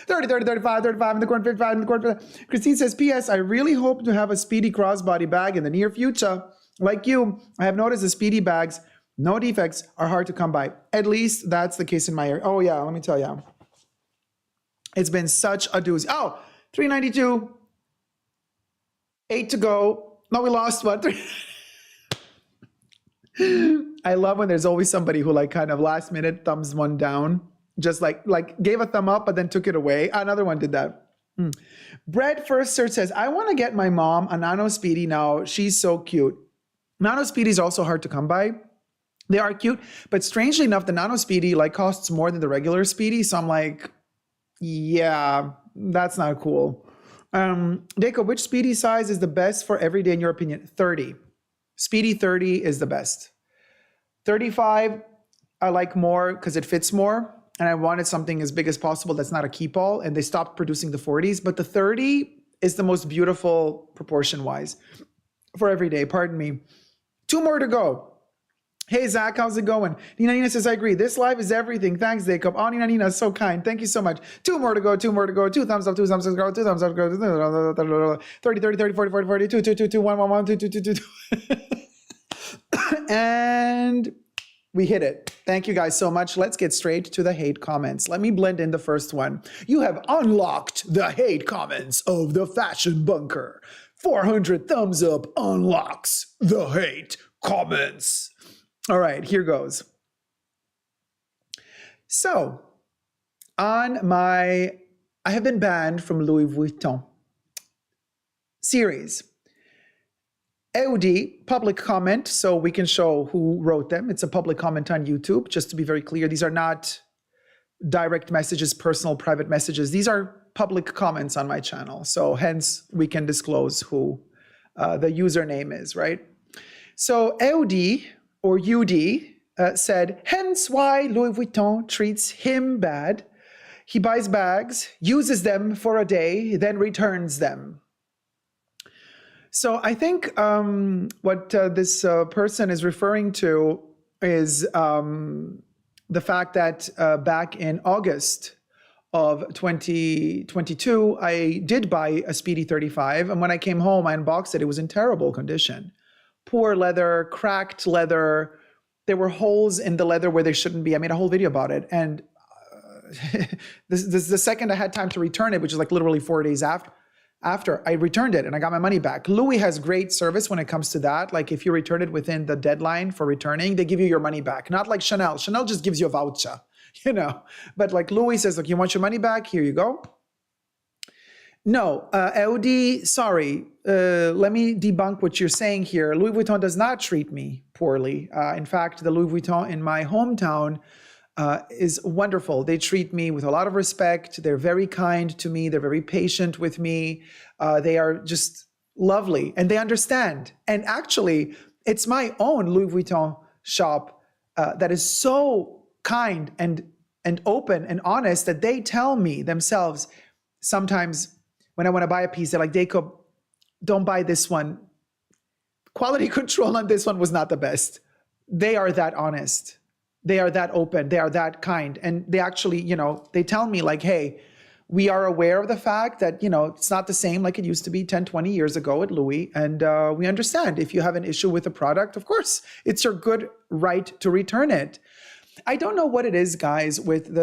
30, 35 in the corner, 55 in the corner. Christine says, P.S. I really hope to have a Speedy crossbody bag in the near future. Like you, I have noticed the Speedy bags, no defects, are hard to come by. At least that's the case in my area. Oh yeah, let me tell you. It's been such a doozy. Oh, 392. 8 to go. No, we lost one. I love when there's always somebody who like kind of last minute thumbs one down. Just like gave a thumb up, but then took it away. Another one did that. Bread First Search says, I want to get my mom a Nano Speedy now. She's so cute. Nano Speedy is also hard to come by. They are cute, but strangely enough, the Nano Speedy like costs more than the regular Speedy. So I'm like, yeah, that's not cool. Dacob, which Speedy size is the best for every day in your opinion? 30. Speedy 30 is the best. 35, I like more because it fits more. And I wanted something as big as possible that's not a keep all. And they stopped producing the 40s. But the 30 is the most beautiful proportion-wise for every day. Pardon me. 2 more to go. Hey, Zach, how's it going? Nina says, I agree. This live is everything. Thanks, Dacob. Oh, Nina, so kind. Thank you so much. 2 more to go. 2 more to go. 2 thumbs up. 2 thumbs up. 2 thumbs up. 30, 40, 40, 2, 1, 1, 1, 2, 2, 2, 2. And we hit it. Thank you guys so much. Let's get straight to the hate comments. Let me blend in the first one. You have unlocked the hate comments of the Fashion Bunker. 400 thumbs up unlocks the hate comments. All right, here goes. So, I have been banned from Louis Vuitton series. AOD, public comment, so we can show who wrote them. It's a public comment on YouTube, just to be very clear. These are not direct messages, personal, private messages. These are public comments on my channel. So hence, we can disclose who the username is, right? So AOD, or UD, said, hence why Louis Vuitton treats him bad. He buys bags, uses them for a day, then returns them. So I think what this person is referring to is the fact that back in August of 2022, I did buy a Speedy 35. And when I came home, I unboxed it. It was in terrible condition. Poor leather, cracked leather. There were holes in the leather where they shouldn't be. I made a whole video about it. And this the second I had time to return it, which is like literally 4 days after I returned it and I got my money back. Louis has great service when it comes to that. Like if you return it within the deadline for returning, they give you your money back. Not like Chanel. Chanel just gives you a voucher, you know. But like Louis says, look, you want your money back? Here you go. No, LD, sorry. Let me debunk what you're saying here. Louis Vuitton does not treat me poorly. In fact, the Louis Vuitton in my hometown is wonderful. They treat me with a lot of respect. They're very kind to me. They're very patient with me. They are just lovely and they understand. And actually, it's my own Louis Vuitton shop that is so kind and open and honest that they tell me themselves sometimes when I want to buy a piece, they're like, Dacob, don't buy this one. Quality control on this one was not the best. They are that honest. They are that open. They are that kind. And they actually, you know, they tell me like, hey, we are aware of the fact that, you know, it's not the same like it used to be 10, 20 years ago at Louis. And we understand if you have an issue with a product, of course, it's your good right to return it. I don't know what it is, guys, with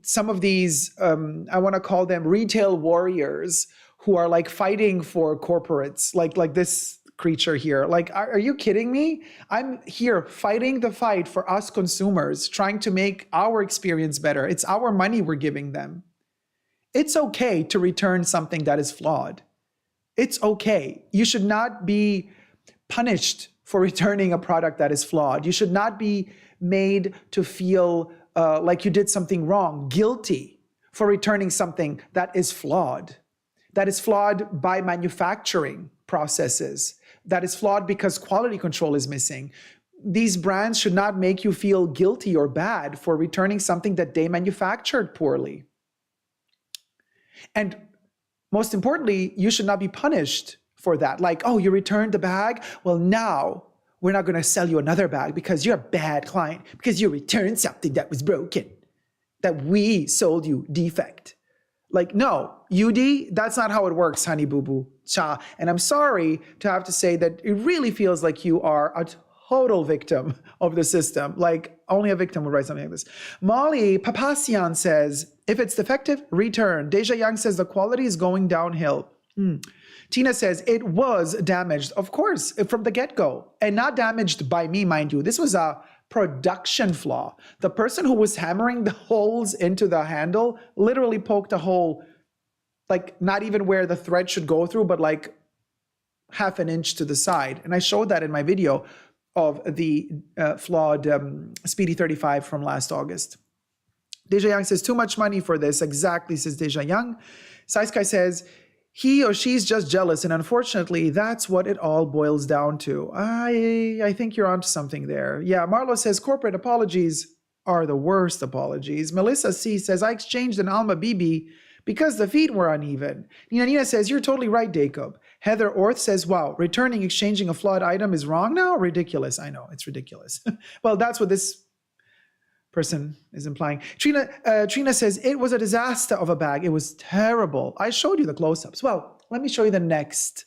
some of these, I want to call them retail warriors who are like fighting for corporates, like this creature here. Like, are you kidding me? I'm here fighting the fight for us consumers, trying to make our experience better. It's our money we're giving them. It's okay to return something that is flawed. It's okay. You should not be punished for returning a product that is flawed. You should not be made to feel like you did something wrong, guilty for returning something that is flawed by manufacturing processes, that is flawed because quality control is missing. These brands should not make you feel guilty or bad for returning something that they manufactured poorly. And most importantly, you should not be punished for that. Like, oh, you returned the bag? Well, now we're not going to sell you another bag because you're a bad client, because you returned something that was broken, that we sold you defect. Like, no, UD, that's not how it works, honey boo boo cha. And I'm sorry to have to say that it really feels like you are a total victim of the system. Like, only a victim would write something like this. Molly Papassian says, if it's defective, return. Deja Young says the quality is going downhill. Tina says it was damaged, of course, from the get-go, and not damaged by me, mind you. This was a production flaw. The person who was hammering the holes into the handle literally poked a hole, like not even where the thread should go through, but like half an inch to the side. And I showed that in my video of the flawed Speedy 35 from last August. Deja Young says, too much money for this. Exactly, says Deja Young. Saiskai says, he or she's just jealous, and unfortunately, that's what it all boils down to. I think you're onto something there. Yeah, Marlo says, corporate apologies are the worst apologies. Melissa C says, I exchanged an Alma BB because the feet were uneven. Nina says, you're totally right, Dacob. Heather Orth says, wow, returning, exchanging a flawed item is wrong now? Ridiculous. I know, it's ridiculous. Well, that's what this person is implying. Trina says, it was a disaster of a bag. It was terrible. I showed you the close-ups. Well, let me show you the next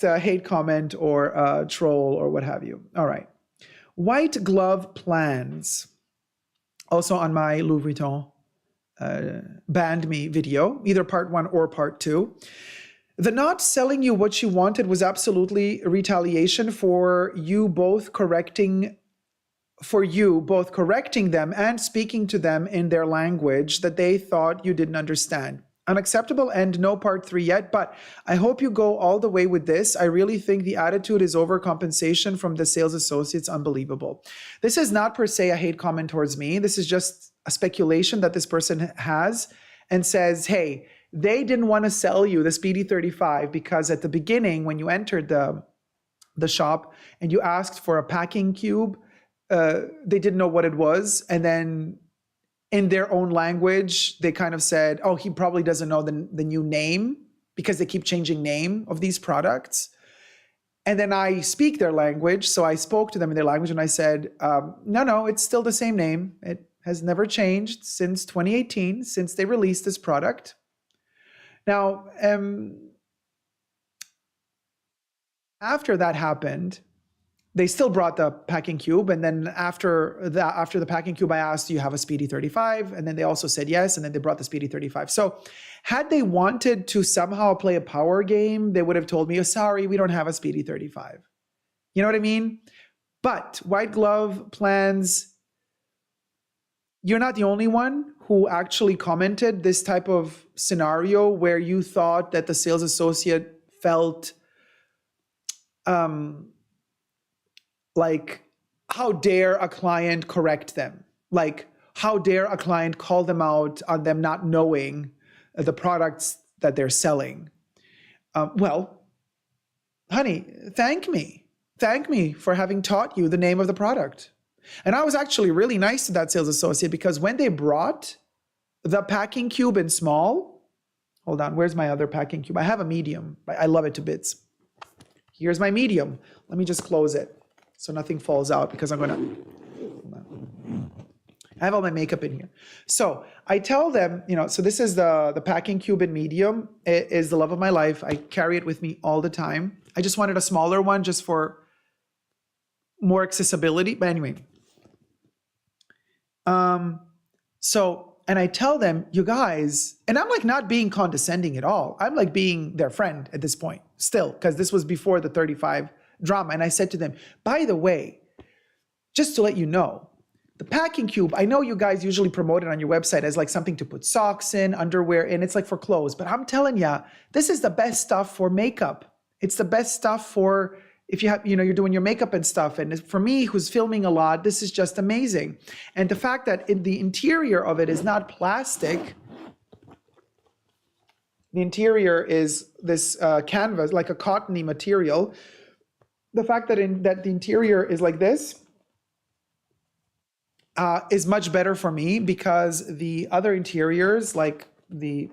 hate comment or troll or what have you. All right. White glove plans. Also on my Louis Vuitton banned me video, either part 1 or part 2. The not selling you what you wanted was absolutely retaliation for you both correcting them and speaking to them in their language that they thought you didn't understand. Unacceptable, and no part 3 yet, but I hope you go all the way with this. I really think the attitude is overcompensation from the sales associates. Unbelievable. This is not per se a hate comment towards me. This is just a speculation that this person has and says, hey, they didn't want to sell you the Speedy 35 because at the beginning when you entered the shop and you asked for a packing cube, they didn't know what it was. And then in their own language, they kind of said, oh, he probably doesn't know the new name because they keep changing name of these products. And then I speak their language. So I spoke to them in their language and I said, no, it's still the same name. It has never changed since 2018, since they released this product. Now, after that happened, they still brought the packing cube. And then after the packing cube, I asked, do you have a Speedy 35? And then they also said yes. And then they brought the Speedy 35. So had they wanted to somehow play a power game, they would have told me, oh, sorry, we don't have a Speedy 35. You know what I mean? But white glove plans, you're not the only one who actually commented this type of scenario where you thought that the sales associate felt like, how dare a client correct them? Like, how dare a client call them out on them not knowing the products that they're selling? Well, honey, thank me. Thank me for having taught you the name of the product. And I was actually really nice to that sales associate because when they brought the packing cube in small, hold on, where's my other packing cube? I have a medium. I love it to bits. Here's my medium. Let me just close it so nothing falls out because I have all my makeup in here. So I tell them, so this is the packing cube in medium. It is the love of my life. I carry it with me all the time. I just wanted a smaller one just for more accessibility. But anyway, And I tell them, you guys, and I'm like not being condescending at all. I'm like being their friend at this point still, because this was before the 35 drama. And I said to them, by the way, just to let you know, the packing cube, I know you guys usually promote it on your website as like something to put socks in, underwear in, it's like for clothes. But I'm telling you, this is the best stuff for makeup. It's the best stuff for if you have, you're doing your makeup and stuff. And for me, who's filming a lot, this is just amazing. And the fact that the interior of it is not plastic, the interior is this canvas, like a cottony material. The fact that the interior is like this is much better for me, because the other interiors, like the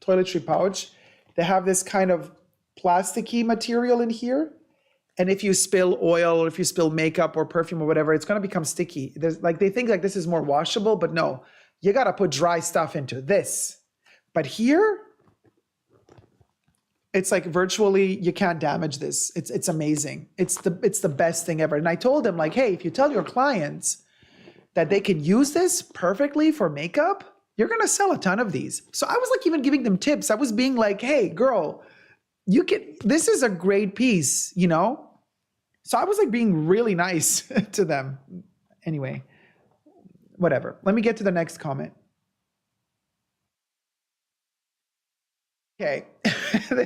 toiletry pouch, they have this kind of plasticky material in here. And if you spill oil, or if you spill makeup or perfume or whatever, it's going to become sticky. They think like this is more washable, but no, you got to put dry stuff into this. But here, it's like virtually you can't damage this. It's amazing. It's the best thing ever. And I told them like, hey, if you tell your clients that they can use this perfectly for makeup, you're going to sell a ton of these. So I was like even giving them tips. I was being like, hey, girl, this is a great piece, So I was like being really nice to them. Anyway, whatever. Let me get to the next comment. Okay,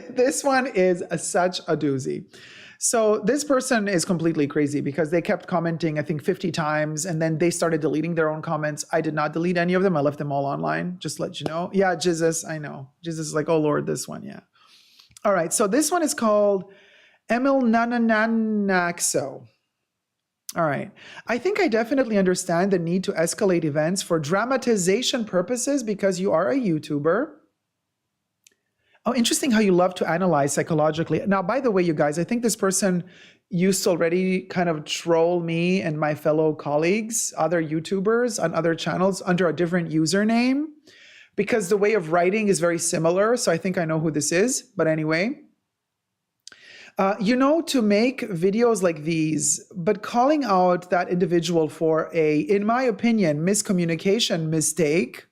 this one is such a doozy. So this person is completely crazy, because they kept commenting, I think 50 times, and then they started deleting their own comments. I did not delete any of them. I left them all online, just to let you know. Yeah, Jesus, I know. Jesus is like, oh Lord, this one, yeah. All right, so this one is called Emil Nananaxo. All right. I think I definitely understand the need to escalate events for dramatization purposes, because you are a YouTuber. Oh, interesting how you love to analyze psychologically. Now, by the way, you guys, I think this person used to already kind of troll me and my fellow colleagues, other YouTubers on other channels under a different username, because the way of writing is very similar. So I think I know who this is. But anyway, to make videos like these, but calling out that individual for in my opinion, miscommunication mistake.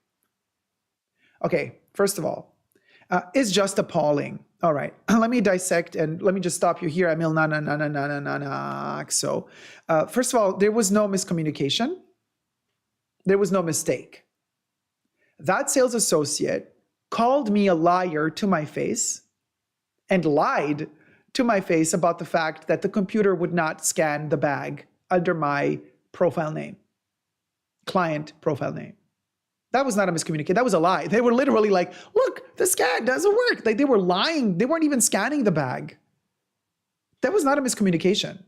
Okay, first of all, is just appalling. All right, let me dissect and let me just stop you here, Emil. So, first of all, there was no miscommunication. There was no mistake. That sales associate called me a liar to my face and lied to my face about the fact that the computer would not scan the bag under my profile name, client profile name. That was not a miscommunication. That was a lie. They were literally like, look, the scan doesn't work. Like they were lying. They weren't even scanning the bag. That was not a miscommunication.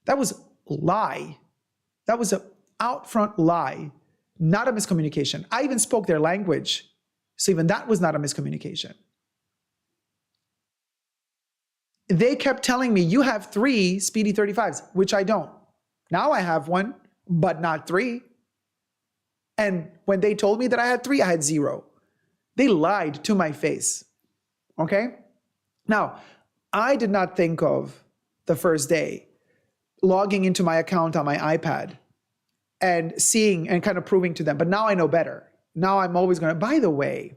That was a lie. That was an out front lie, not a miscommunication. I even spoke their language. So even that was not a miscommunication. They kept telling me, you have 3 Speedy 35s, which I don't. Now I have one, but not 3. And when they told me that I had 3, I had 0. They lied to my face. Okay? Now, I did not think of the first day logging into my account on my iPad and seeing and kind of proving to them. But now I know better. Now I'm always going to, by the way,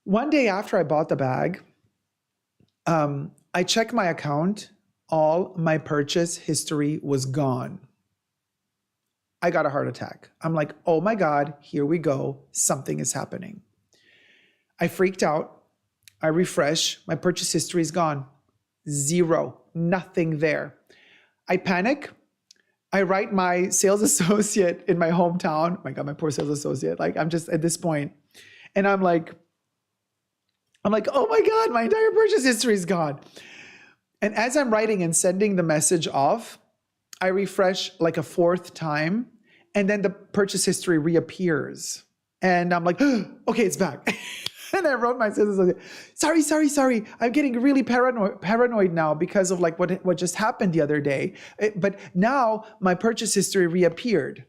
one day after I bought the bag, I checked my account. All my purchase history was gone. I got a heart attack. I'm like, oh my God, here we go. Something is happening. I freaked out. I refresh. My purchase history is gone. 0. Nothing there. I panic. I write my sales associate in my hometown. Oh my God, my poor sales associate. Like, I'm just at this point. And I'm like, oh my God, my entire purchase history is gone. And as I'm writing and sending the message off, I refresh like a 4th time, and then the purchase history reappears. And I'm like, okay, it's back. And I wrote my sales associate, sorry. I'm getting really paranoid now because of like what just happened the other day. But now my purchase history reappeared.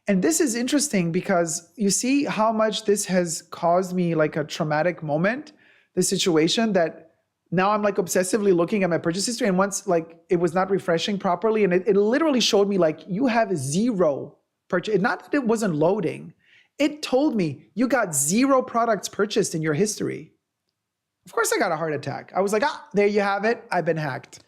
And this is interesting because you see how much this has caused me like a traumatic moment, the situation that now I'm like obsessively looking at my purchase history, and once like it was not refreshing properly, and it literally showed me like you have 0 purchase. Not that it wasn't loading. It told me you got 0 products purchased in your history. Of course I got a heart attack. I was like, there you have it. I've been hacked.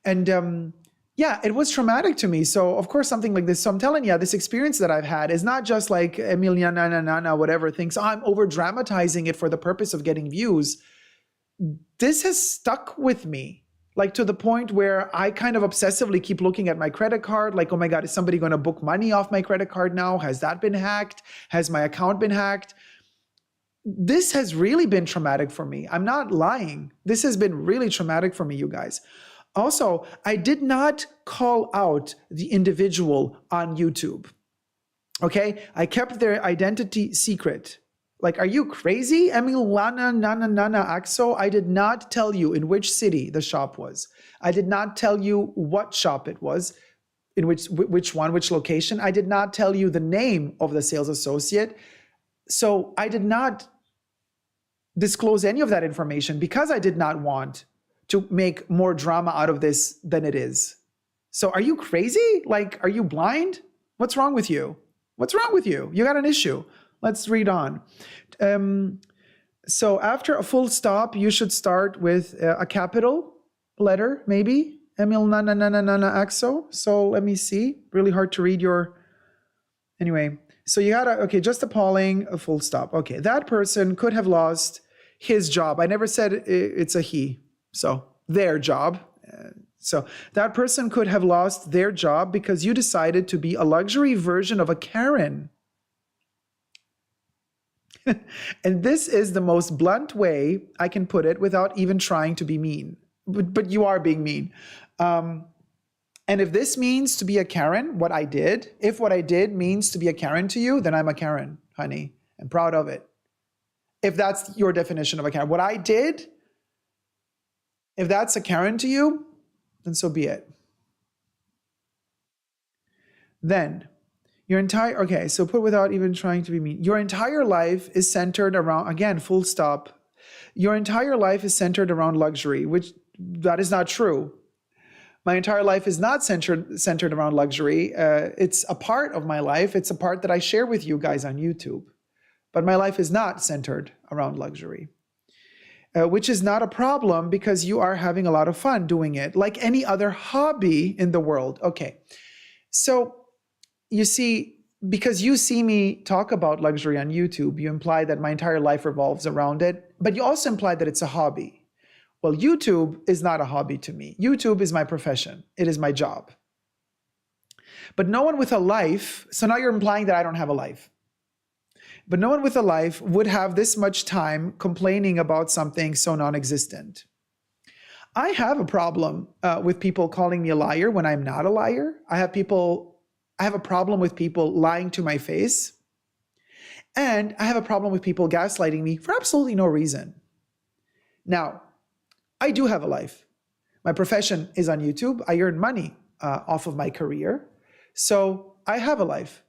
And yeah, it was traumatic to me. So of course something like this. So I'm telling you, this experience that I've had is not just like Emiliana, whatever, thinks I'm over dramatizing it for the purpose of getting views. This has stuck with me, like to the point where I kind of obsessively keep looking at my credit card. Like, oh my God, is somebody going to book money off my credit card now? Has that been hacked? Has my account been hacked? This has really been traumatic for me. I'm not lying. This has been really traumatic for me, you guys. Also, I did not call out the individual on YouTube. Okay? I kept their identity secret. Like, are you crazy? Emiliana Nana Axo? I did not tell you in which city the shop was. I did not tell you what shop it was, in which location. I did not tell you the name of the sales associate. So I did not disclose any of that information because I did not want to make more drama out of this than it is. So are you crazy? Like, are you blind? What's wrong with you? What's wrong with you? You got an issue. Let's read on. So after a full stop, you should start with a capital letter, maybe. Emil Nana Axo. So let me see. Really hard to read your... Anyway, so you gotta... Okay, just appalling, a full stop. Okay, that person could have lost his job. I never said it's a he. So their job. So that person could have lost their job because you decided to be a luxury version of a Karen. And this is the most blunt way I can put it without even trying to be mean. But you are being mean. And if this means to be a Karen, if what I did means to be a Karen to you, then I'm a Karen, honey. I'm proud of it. If that's your definition of a Karen. What I did, if that's a Karen to you, then so be it. Then, so put without even trying to be mean. Your entire life is centered around, again, full stop. Your entire life is centered around luxury, which that is not true. My entire life is not centered around luxury. It's a part of my life. It's a part that I share with you guys on YouTube. But my life is not centered around luxury, which is not a problem because you are having a lot of fun doing it, like any other hobby in the world. Okay, so you see, because you see me talk about luxury on YouTube, you imply that my entire life revolves around it, but you also imply that it's a hobby. Well, YouTube is not a hobby to me. YouTube is my profession. It is my job. But no one with a life, so now you're implying that I don't have a life. But no one with a life would have this much time complaining about something so non-existent. I have a problem with people calling me a liar when I'm not a liar. I have a problem with people lying to my face. And I have a problem with people gaslighting me for absolutely no reason. Now, I do have a life. My profession is on YouTube. I earn money off of my career. So I have a life.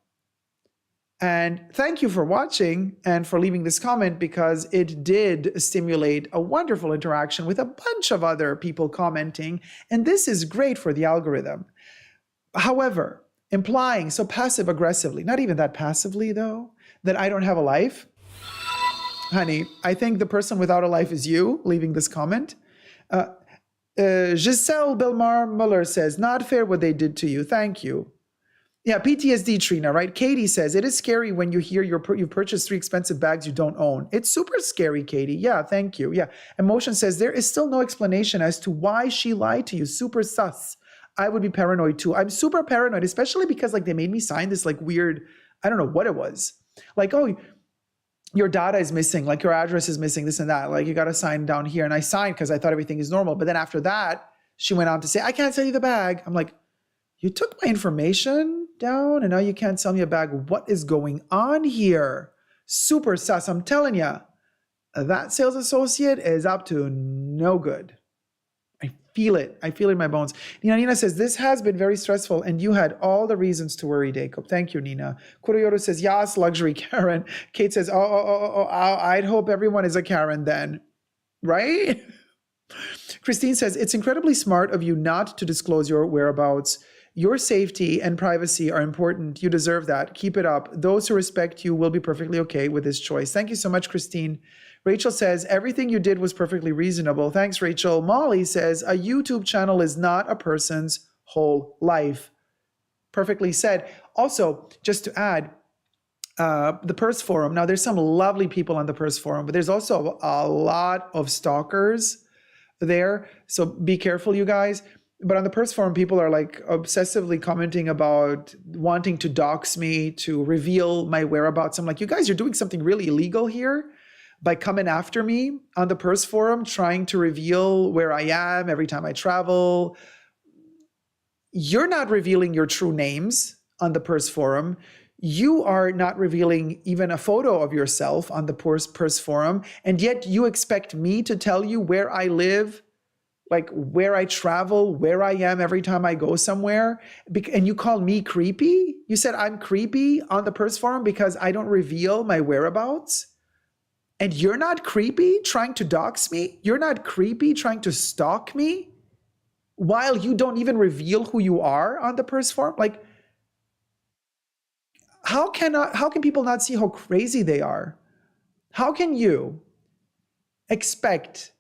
And thank you for watching and for leaving this comment because it did stimulate a wonderful interaction with a bunch of other people commenting. And this is great for the algorithm. However, implying so passive aggressively, not even that passively though, that I don't have a life. Honey, I think the person without a life is you leaving this comment. Giselle Belmar Muller says, not fair what they did to you. Thank you. Yeah, PTSD, Trina, right? Katie says, it is scary when you hear you purchased 3 expensive bags you don't own. It's super scary, Katie. Yeah, thank you. Yeah. Emotion says, there is still no explanation as to why she lied to you. Super sus. I would be paranoid too. I'm super paranoid, especially because like they made me sign this like weird, I don't know what it was. Like, oh, your data is missing, like your address is missing, this and that. Like you got to sign down here. And I signed because I thought everything is normal. But then after that, she went on to say, I can't sell you the bag. I'm like, you took my information down and now you can't sell me a bag. What is going on here? Super sus. I'm telling you, that sales associate is up to no good. I feel it. I feel it in my bones. Nina says, this has been very stressful and you had all the reasons to worry, Dacob. Thank you, Nina. Kuroyoru says, yes, luxury Karen. Kate says, I'd hope everyone is a Karen then. Right? Christine says, it's incredibly smart of you not to disclose your whereabouts. Your safety and privacy are important. You deserve that. Keep it up. Those who respect you will be perfectly okay with this choice. Thank you so much, Christine. Rachel says, everything you did was perfectly reasonable. Thanks, Rachel. Molly says, a YouTube channel is not a person's whole life. Perfectly said. Also, just to add, the Purse Forum. Now, there's some lovely people on the Purse Forum, but there's also a lot of stalkers there. So be careful, you guys. But on the Purse Forum, people are like obsessively commenting about wanting to dox me, to reveal my whereabouts. I'm like, you guys are doing something really illegal here by coming after me on the Purse Forum, trying to reveal where I am every time I travel. You're not revealing your true names on the Purse Forum. You are not revealing even a photo of yourself on the Purse Forum, and yet you expect me to tell you where I live, like where I travel, where I am every time I go somewhere, and you call me creepy? You said I'm creepy on the Purse Forum because I don't reveal my whereabouts? And you're not creepy trying to dox me? You're not creepy trying to stalk me while you don't even reveal who you are on the Purse Forum? Like, how can people not see how crazy they are? How can you expect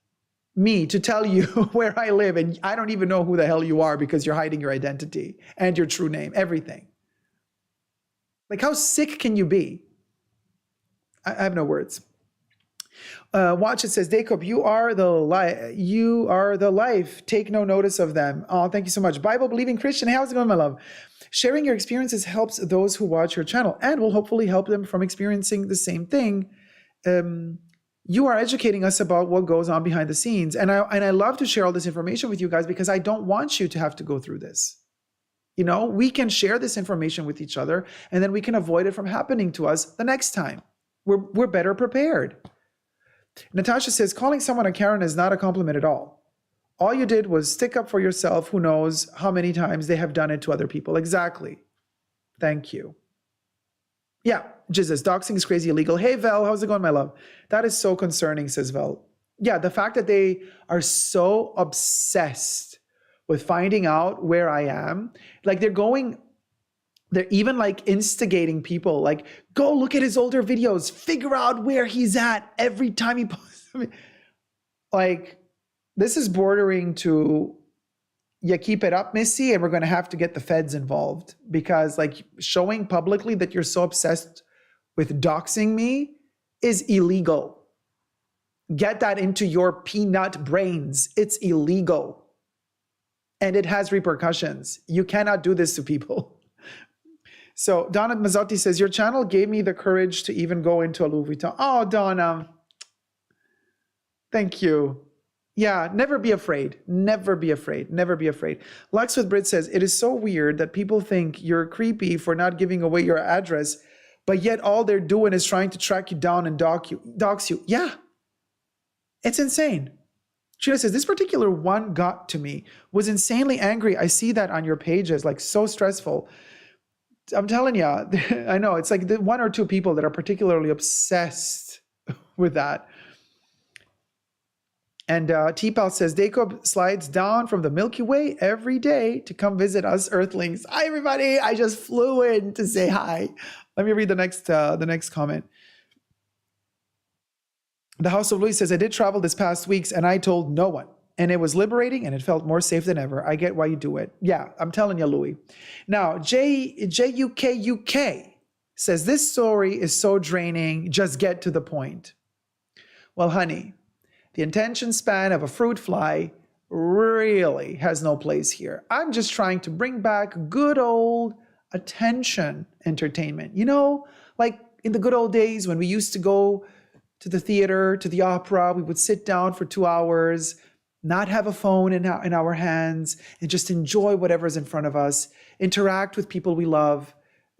me to tell you where I live and I don't even know who the hell you are because you're hiding your identity and your true name, everything? Like, how sick can you be? I have no words. Watch It says, Dacob, you are the life. Take no notice of them. Oh, thank you so much. Bible believing Christian. Hey, how's it going, my love? Sharing your experiences helps those who watch your channel and will hopefully help them from experiencing the same thing. You are educating us about what goes on behind the scenes. And I love to share all this information with you guys because I don't want you to have to go through this. You know, we can share this information with each other and then we can avoid it from happening to us the next time. We're better prepared. Natasha says, calling someone a Karen is not a compliment at all. All you did was stick up for yourself. Who knows how many times they have done it to other people. Exactly. Thank you. Yeah, Jesus, doxing is crazy illegal. Hey, Vel, how's it going, my love? That is so concerning, says Vel. Yeah, the fact that they are so obsessed with finding out where I am, like they're even like instigating people, like, go look at his older videos, figure out where he's at every time he posts. I mean, like, this is bordering to, you keep it up, Missy, and we're going to have to get the feds involved because, like, showing publicly that you're so obsessed with doxing me is illegal. Get that into your peanut brains. It's illegal. And it has repercussions. You cannot do this to people. So Donna Mazzotti says, your channel gave me the courage to even go into a Louis Vuitton. Oh, Donna. Thank you. Yeah, never be afraid. Never be afraid. Never be afraid. Lux with Brit says, it is so weird that people think you're creepy for not giving away your address, but yet all they're doing is trying to track you down and dox you. Yeah, it's insane. Sheila says, this particular one got to me, was insanely angry. I see that on your pages, like so stressful. I'm telling you, I know, it's like the one or two people that are particularly obsessed with that. And T-Pal says, Dacob slides down from the Milky Way every day to come visit us Earthlings. Hi, everybody. I just flew in to say hi. Let me read the next comment. The House of Louis says, I did travel this past weeks and I told no one. And it was liberating and it felt more safe than ever. I get why you do it. Yeah, I'm telling you, Louis. Now, JUKUK says, this story is so draining. Just get to the point. Well, honey, the attention span of a fruit fly really has no place here. I'm just trying to bring back good old attention entertainment. You know, like in the good old days when we used to go to the theater, to the opera, we would sit down for 2 hours, not have a phone in our hands, and just enjoy whatever's in front of us, interact with people we love,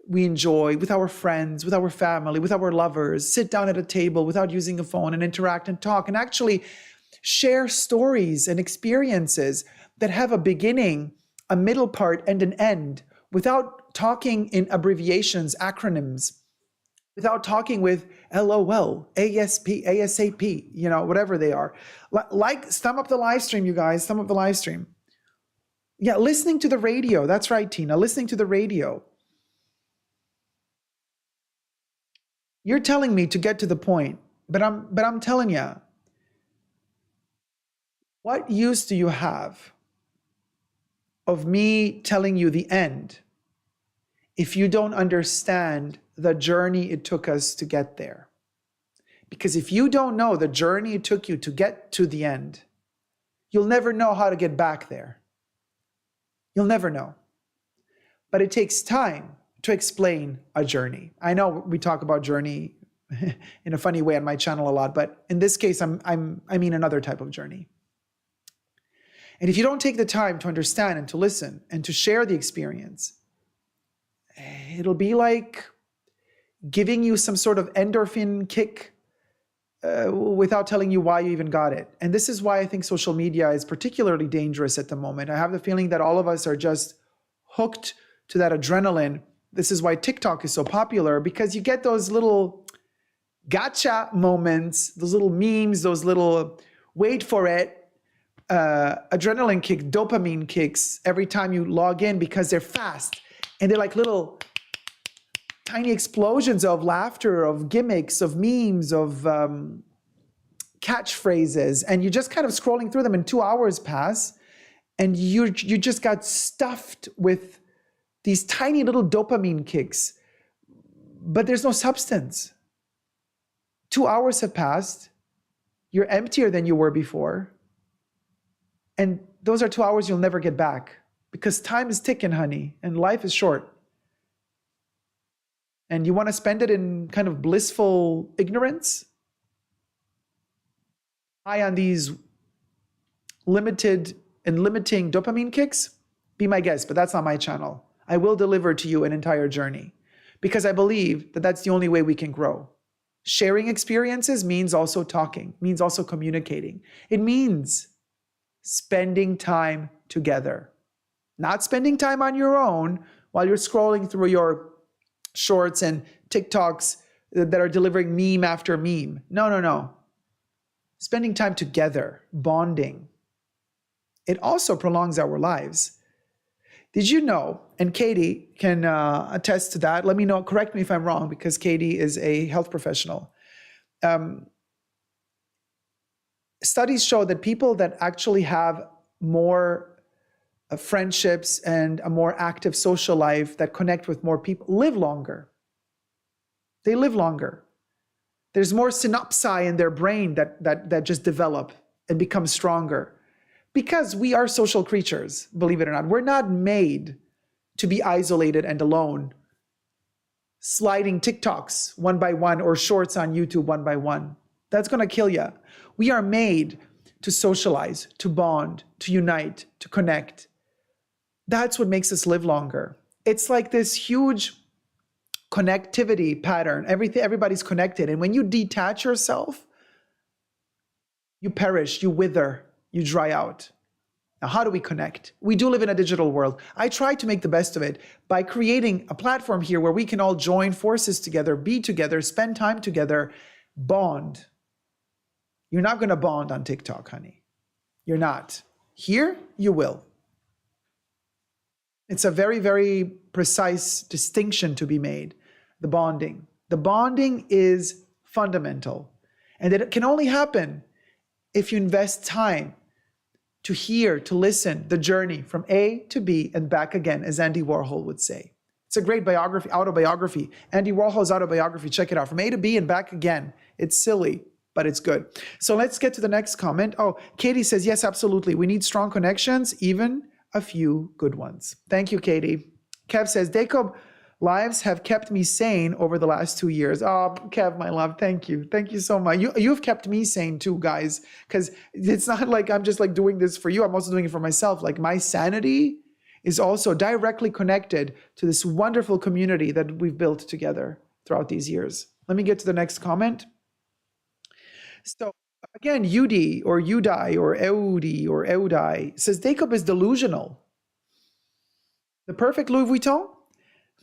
we enjoy, with our friends, with our family, with our lovers, sit down at a table without using a phone and interact and talk and actually share stories and experiences that have a beginning, a middle part, and an end without talking in abbreviations, acronyms. without talking with LOL, ASAP, you know, whatever they are. Like, thumb up the live stream, you guys, thumb up the live stream. Yeah, listening to the radio. That's right, Tina, listening to the radio. You're telling me to get to the point, but I'm telling you, what use do you have of me telling you the end if you don't understand the journey it took us to get there? Because if you don't know the journey it took you to get to the end, you'll never know how to get back there. You'll never know. But it takes time to explain a journey. I know we talk about journey in a funny way on my channel a lot, but in this case, I mean another type of journey. And if you don't take the time to understand and to listen and to share the experience, it'll be like giving you some sort of endorphin kick without telling you why you even got it. And this is why I think social media is particularly dangerous at the moment. I have the feeling that all of us are just hooked to that adrenaline. This is why TikTok is so popular, because you get those little gotcha moments, those little memes, those little wait for it, adrenaline kick, dopamine kicks every time you log in, because they're fast and they're like little tiny explosions of laughter, of gimmicks, of memes, of catchphrases, and you're just kind of scrolling through them, and 2 hours pass and you just got stuffed with these tiny little dopamine kicks, but there's no substance. 2 hours have passed, you're emptier than you were before, and those are 2 hours you'll never get back, because time is ticking, honey, and life is short. And you want to spend it in kind of blissful ignorance, high on these limited and limiting dopamine kicks? Be my guest, but that's not my channel. I will deliver to you an entire journey, because I believe that that's the only way we can grow. Sharing experiences means also talking, means also communicating. It means spending time together, not spending time on your own while you're scrolling through your shorts and TikToks that are delivering meme after meme. No. Spending time together, bonding. It also prolongs our lives. Did you know, and Katie can attest to that, let me know, correct me if I'm wrong, because Katie is a health professional. Studies show that people that actually have more friendships and a more active social life, that connect with more people, live longer. They live longer. There's more synapsi in their brain that just develop and become stronger. Because we are social creatures, believe it or not. We're not made to be isolated and alone, sliding TikToks one by one or shorts on YouTube one by one. That's going to kill you. We are made to socialize, to bond, to unite, to connect. That's what makes us live longer. It's like this huge connectivity pattern. Everybody's connected. And when you detach yourself, you perish, you wither, you dry out. Now, how do we connect? We do live in a digital world. I try to make the best of it by creating a platform here where we can all join forces together, be together, spend time together, bond. You're not going to bond on TikTok, honey. You're not. Here, you will. It's a very, very precise distinction to be made, the bonding. The bonding is fundamental, and it can only happen if you invest time to hear, to listen, the journey from A to B and back again, as Andy Warhol would say. It's a great biography, autobiography. Andy Warhol's autobiography, check it out. From A to B and back again. It's silly, but it's good. So let's get to the next comment. Oh, Katie says, yes, absolutely. We need strong connections, even a few good ones. Thank you, Katie. Kev says, Dacob lives have kept me sane over the last 2 years. Oh, Kev, my love, thank you. Thank you so much. You've kept me sane too, guys, because it's not like I'm just like doing this for you. I'm also doing it for myself. Like, my sanity is also directly connected to this wonderful community that we've built together throughout these years. Let me get to the next comment. So again, Udi or Udai or Eudi or Eudai says, Dacob is delusional. The perfect Louis Vuitton?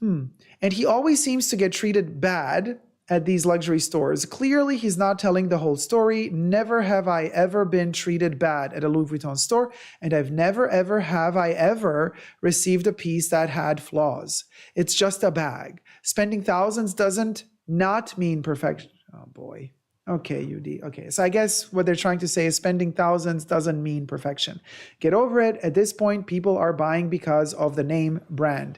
And he always seems to get treated bad at these luxury stores. Clearly, he's not telling the whole story. Never have I ever been treated bad at a Louis Vuitton store, and I've never ever have I ever received a piece that had flaws. It's just a bag. Spending thousands doesn't not mean perfection. Oh boy. Okay, UD. Okay, so I guess what they're trying to say is spending thousands doesn't mean perfection. Get over it. At this point, people are buying because of the name brand.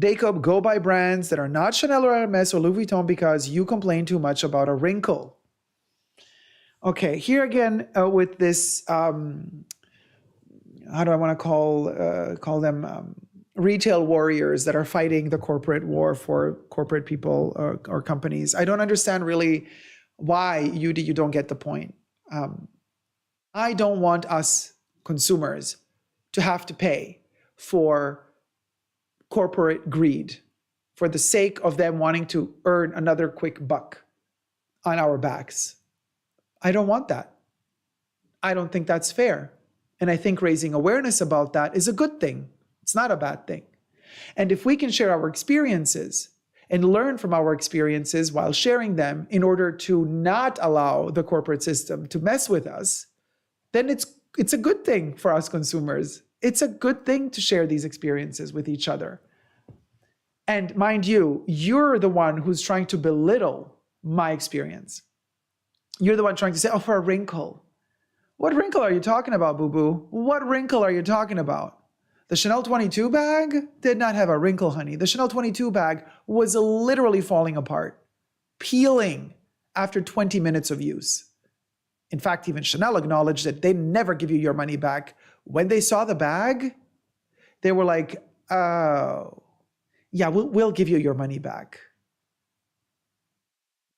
Dacob, go buy brands that are not Chanel or Hermes or Louis Vuitton because you complain too much about a wrinkle. Okay, here again with this, how do I want to call them? Retail warriors that are fighting the corporate war for corporate people or companies. I don't understand really why you don't get the point. I don't want us consumers to have to pay for corporate greed for the sake of them wanting to earn another quick buck on our backs. I don't want that. I don't think that's fair. And I think raising awareness about that is a good thing. It's not a bad thing. And if we can share our experiences and learn from our experiences while sharing them in order to not allow the corporate system to mess with us, then it's a good thing for us consumers. It's a good thing to share these experiences with each other. And mind you, you're the one who's trying to belittle my experience. You're the one trying to say, oh, for a wrinkle. What wrinkle are you talking about, boo-boo? What wrinkle are you talking about? The Chanel 22 bag did not have a wrinkle, honey. The Chanel 22 bag was literally falling apart, peeling after 20 minutes of use. In fact, even Chanel acknowledged that they never give you your money back. When they saw the bag, they were like, oh, yeah, we'll give you your money back.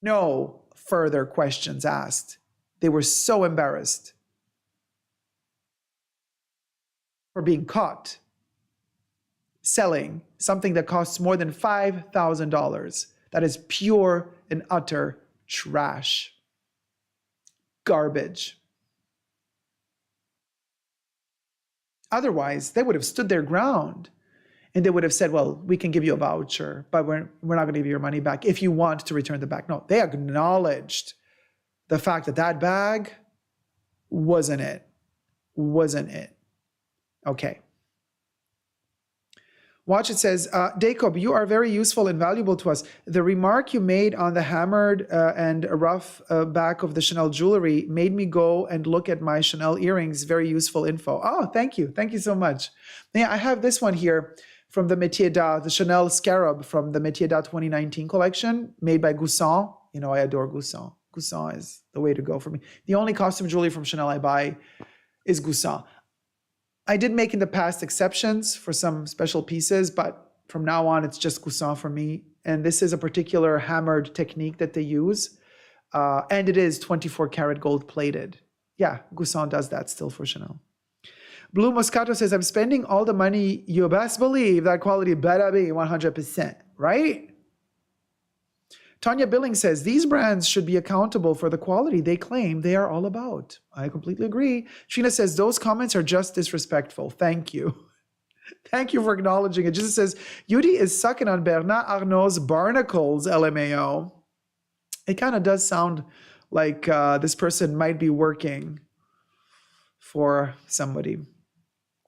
No further questions asked. They were so embarrassed for being caught selling something that costs more than $5,000. That is pure and utter trash. Garbage. Otherwise, they would have stood their ground and they would have said, well, we can give you a voucher, but we're not going to give you your money back if you want to return the bag. No, they acknowledged the fact that that bag wasn't it. Okay. Watch, it says, Dacob, you are very useful and valuable to us. The remark you made on the hammered and rough back of the Chanel jewelry made me go and look at my Chanel earrings. Very useful info. Oh, thank you. Thank you so much. Yeah, I have this one here from the Métier d'Art, the Chanel Scarab from the Métier d'Art 2019 collection made by Goussan. You know, I adore Goussan. Goussan is the way to go for me. The only costume jewelry from Chanel I buy is Goussan. I did make in the past exceptions for some special pieces, but from now on, it's just Goussan for me. And this is a particular hammered technique that they use. And it is 24 karat gold plated. Yeah, Goussan does that still for Chanel. Blue Moscato says, I'm spending all the money you best believe that quality better be 100%, right? Tanya Billing says, these brands should be accountable for the quality they claim they are all about. I completely agree. Sheena says, those comments are just disrespectful. Thank you. Thank you for acknowledging it. Just says, Yudi is sucking on Bernard Arnault's barnacles, LMAO. It kind of does sound like this person might be working for somebody.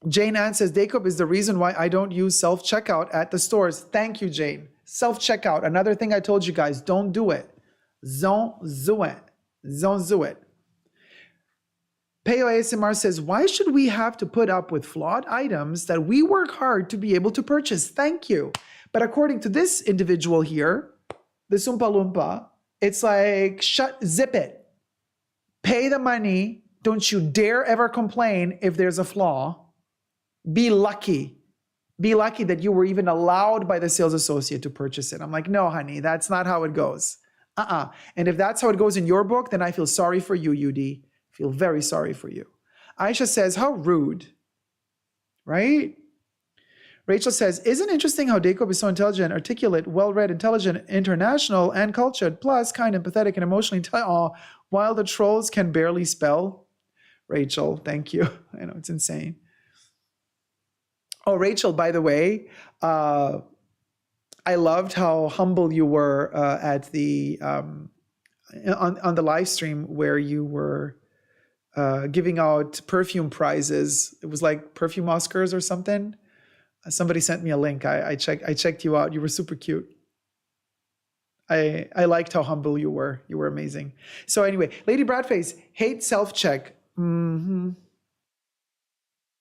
Jane Ann says, Dacob is the reason why I don't use self-checkout at the stores. Thank you, Jane. Self-checkout, another thing I told you guys, don't do it. Don't do it. Don't do it. Peo ASMR says, why should we have to put up with flawed items that we work hard to be able to purchase? Thank you. But according to this individual here, the Oompa Loompa, it's like, zip it. Pay the money. Don't you dare ever complain if there's a flaw. Be lucky. Be lucky that you were even allowed by the sales associate to purchase it. I'm like, no, honey, that's not how it goes. And if that's how it goes in your book, then I feel sorry for you, UD. Feel very sorry for you. Aisha says, how rude, right? Rachel says, isn't it interesting how Dacob is so intelligent, articulate, well-read, intelligent, international, and cultured, plus kind, empathetic, and emotionally intelligent, while the trolls can barely spell? Rachel, thank you. I know, it's insane. Oh, Rachel, by the way, I loved how humble you were at the on the live stream where you were giving out perfume prizes. It was like perfume Oscars or something. Somebody sent me a link. I checked you out. You were super cute. I liked how humble you were. You were amazing. So anyway, Lady Bradface, hate self-check.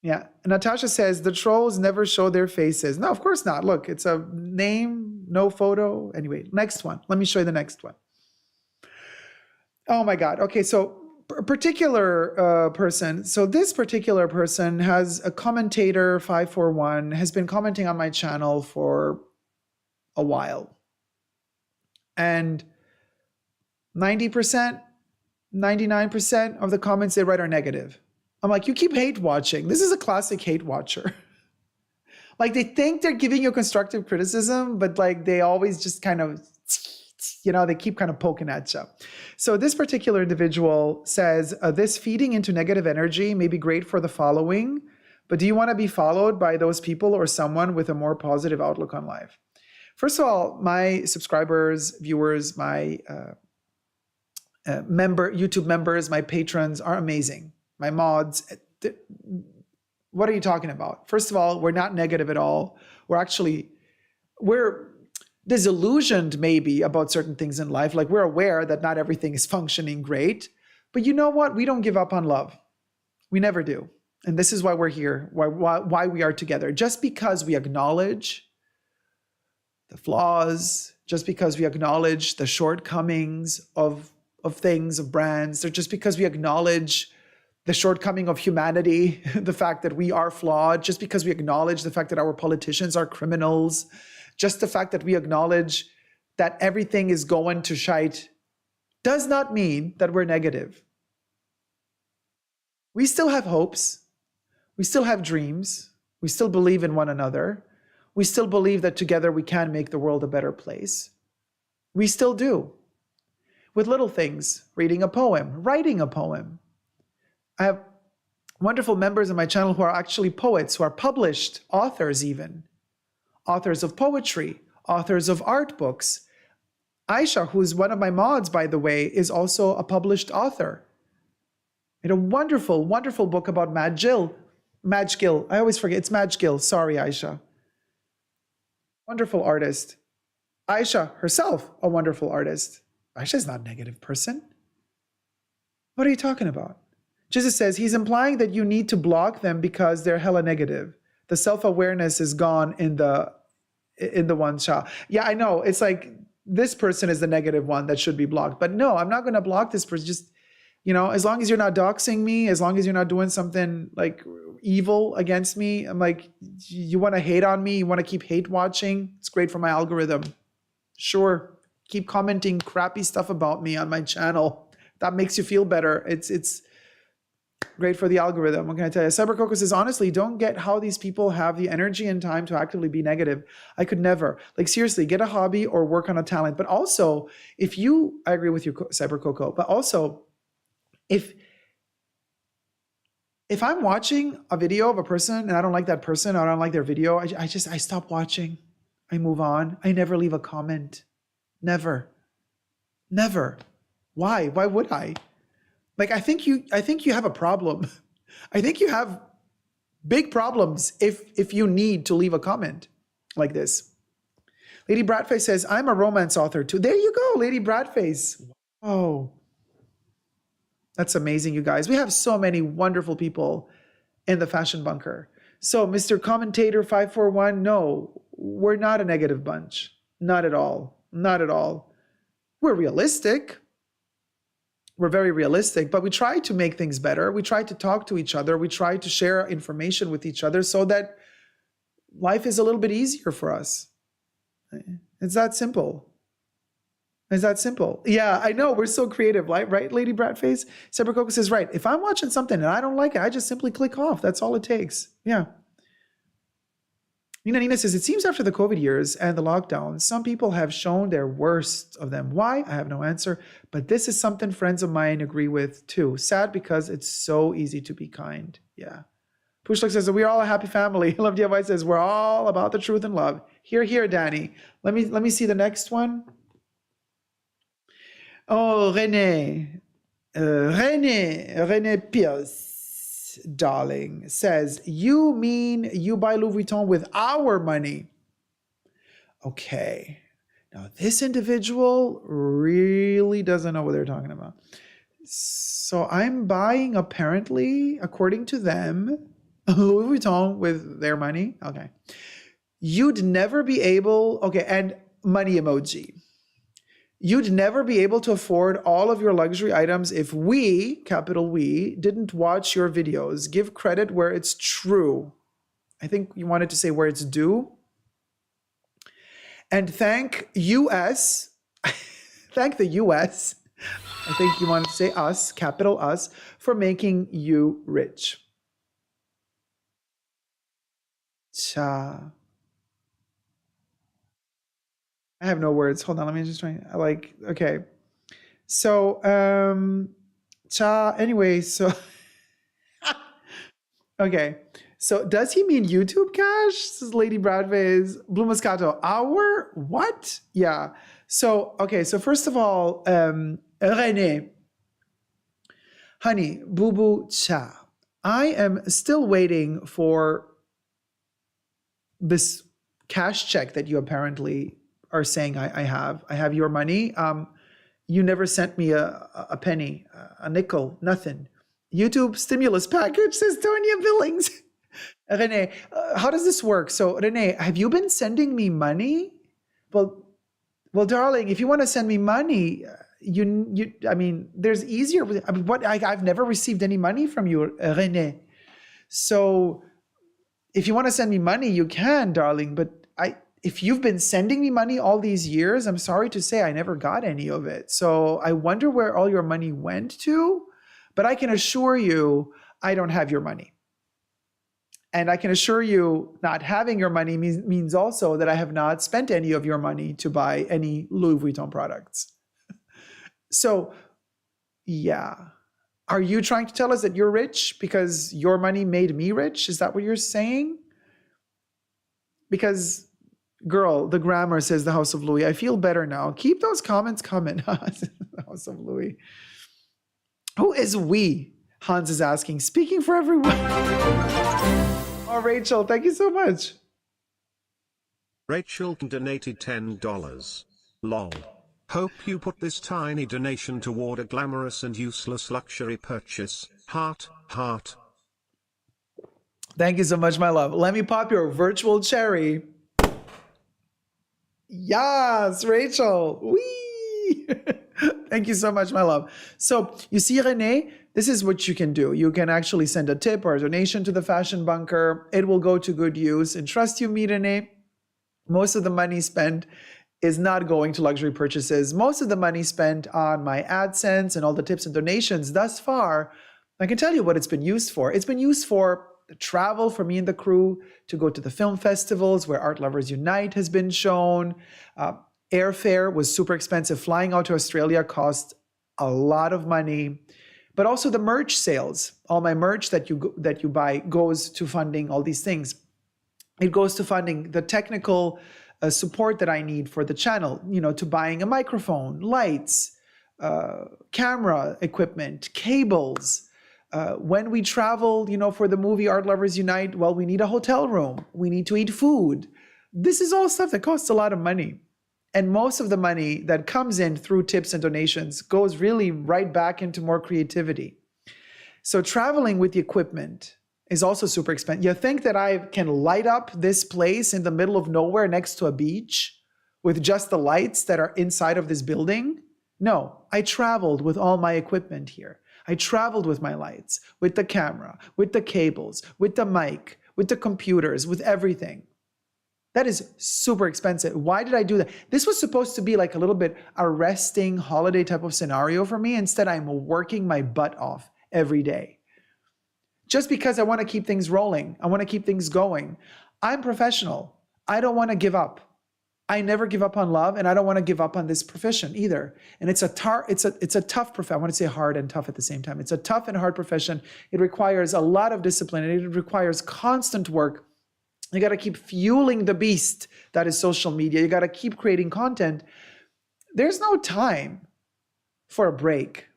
Yeah. Natasha says the trolls never show their faces. No, of course not. Look, it's a name, no photo. Anyway, next one. Let me show you the next one. Oh my God. Okay, so a particular person. So this particular person has a commentator 541 has been commenting on my channel for a while. And 90%, 99% of the comments they write are negative. I'm like, you keep hate watching. This is a classic hate watcher. Like they think they're giving you constructive criticism, but like they always just kind of, they keep kind of poking at you. So this particular individual says, this feeding into negative energy may be great for the following, but do you want to be followed by those people or someone with a more positive outlook on life? First of all, my subscribers, viewers, my YouTube members, my patrons are amazing. My mods, what are you talking about? First of all, we're not negative at all. We're disillusioned maybe about certain things in life. Like we're aware that not everything is functioning great, but you know what? We don't give up on love. We never do. And this is why we're here, why we are together. Just because we acknowledge the flaws, just because we acknowledge the shortcomings of things, of brands, or just because we acknowledge the shortcoming of humanity, the fact that we are flawed, just because we acknowledge the fact that our politicians are criminals, just the fact that we acknowledge that everything is going to shite, does not mean that we're negative. We still have hopes. We still have dreams. We still believe in one another. We still believe that together we can make the world a better place. We still do. With little things, reading a poem, writing a poem. I have wonderful members of my channel who are actually poets, who are published authors even. Authors of poetry, authors of art books. Aisha, who's one of my mods, by the way, is also a published author. Made a wonderful, wonderful book about Madge Gill. I always forget, it's Madge Gill. Sorry, Aisha. Wonderful artist. Aisha herself, a wonderful artist. Aisha's not a negative person. What are you talking about? Jesus says he's implying that you need to block them because they're hella negative. The self-awareness is gone in the one shot. Yeah, I know. It's like this person is the negative one that should be blocked. But no, I'm not going to block this person. Just, as long as you're not doxing me, as long as you're not doing something like evil against me, I'm like, you want to hate on me? You want to keep hate watching? It's great for my algorithm. Sure. Keep commenting crappy stuff about me on my channel. That makes you feel better. It's great for the algorithm. What can I tell you? Cybercoco says, honestly, don't get how these people have the energy and time to actively be negative. I could never. Like, seriously, get a hobby or work on a talent. But also, I agree with you, Cybercoco, but also, if I'm watching a video of a person and I don't like that person, or I don't like their video, I stop watching. I move on. I never leave a comment. Never. Why? Why would I? Like, I think you have a problem. I think you have big problems if you need to leave a comment like this. Lady Bradface says, I'm a romance author too. There you go, Lady Bradface. Oh, that's amazing, you guys. We have so many wonderful people in the Fashion Bunker. So, Mr. Commentator 541, no, we're not a negative bunch. Not at all. Not at all. We're realistic. We're very realistic, but we try to make things better. We try to talk to each other. We try to share information with each other so that life is a little bit easier for us. It's that simple. It's that simple. Yeah, I know. We're so creative, right, Lady Bratface? Cybercoco says, right. If I'm watching something and I don't like it, I just simply click off. That's all it takes. Yeah. Nina says, it seems after the COVID years and the lockdown, some people have shown their worst of them. Why? I have no answer. But this is something friends of mine agree with too. Sad because it's so easy to be kind. Yeah. Pushlik says, we're all a happy family. Love DIY says, we're all about the truth and love. Here, Danny. Let me see the next one. Oh, René Pierce, darling, says, you mean you buy Louis Vuitton with our money? Okay. Now, this individual really doesn't know what they're talking about. So I'm buying, apparently, according to them, Louis Vuitton with their money. Okay. You'd never be able, okay, and money emoji. You'd never be able to afford all of your luxury items if we, capital We, didn't watch your videos. Give credit where it's true. I think you wanted to say where it's due. And thank US, thank the US, I think you wanted to say us, capital us, for making you rich. Cha. I have no words. Hold on, let me just try. Okay. So, anyway, so, okay. So does he mean YouTube cash? This is Lady Bradface, Blue Moscato. Our what? Yeah. So, okay. So first of all, René, honey, boo boo cha. I am still waiting for this cash check that you apparently are saying I have. I have your money. You never sent me a penny, a nickel, nothing. YouTube stimulus package, says Tonya Billings. René, how does this work? So René, have you been sending me money? Well, darling, if you want to send me money, I mean, there's easier. I've never received any money from you, René. So if you want to send me money, you can, darling. But if you've been sending me money all these years, I'm sorry to say I never got any of it. So I wonder where all your money went to. But I can assure you, I don't have your money. And I can assure you, not having your money means also that I have not spent any of your money to buy any Louis Vuitton products. So, yeah. Are you trying to tell us that you're rich because your money made me rich? Is that what you're saying? Because, girl, the grammar says the House of Louis. I feel better now. Keep those comments coming. The House of Louis. Who is we? Hans is asking. Speaking for everyone. Oh, Rachel, thank you so much. Rachel donated $10. Lol. Hope you put this tiny donation toward a glamorous and useless luxury purchase. Heart, heart. Thank you so much, my love. Let me pop your virtual cherry. Yes, Rachel. Whee! Thank you so much, my love. So you see, René, this is what you can do. You can actually send a tip or a donation to the Fashion Bunker. It will go to good use. And trust you me, René, most of the money spent is not going to luxury purchases. Most of the money spent on my AdSense and all the tips and donations thus far, I can tell you what it's been used for. It's been used for the travel for me and the crew to go to the film festivals where Art Lovers Unite has been shown. Airfare was super expensive. Flying out to Australia cost a lot of money. But also the merch sales. All my merch that you buy goes to funding all these things. It goes to funding the technical support that I need for the channel, to buying a microphone, lights, camera equipment, cables. When we travel, for the movie Art Lovers Unite, well, we need a hotel room. We need to eat food. This is all stuff that costs a lot of money. And most of the money that comes in through tips and donations goes really right back into more creativity. So traveling with the equipment is also super expensive. You think that I can light up this place in the middle of nowhere next to a beach with just the lights that are inside of this building? No, I traveled with all my equipment here. I traveled with my lights, with the camera, with the cables, with the mic, with the computers, with everything. That is super expensive. Why did I do that? This was supposed to be like a little bit a resting holiday type of scenario for me. Instead, I'm working my butt off every day. Just because I want to keep things rolling. I want to keep things going. I'm professional. I don't want to give up. I never give up on love, and I don't want to give up on this profession either. And it's a tough profession. I want to say hard and tough at the same time. It's a tough and hard profession. It requires a lot of discipline, and it requires constant work You got to keep fueling the beast that is social media. You got to keep creating content. There's no time for a break.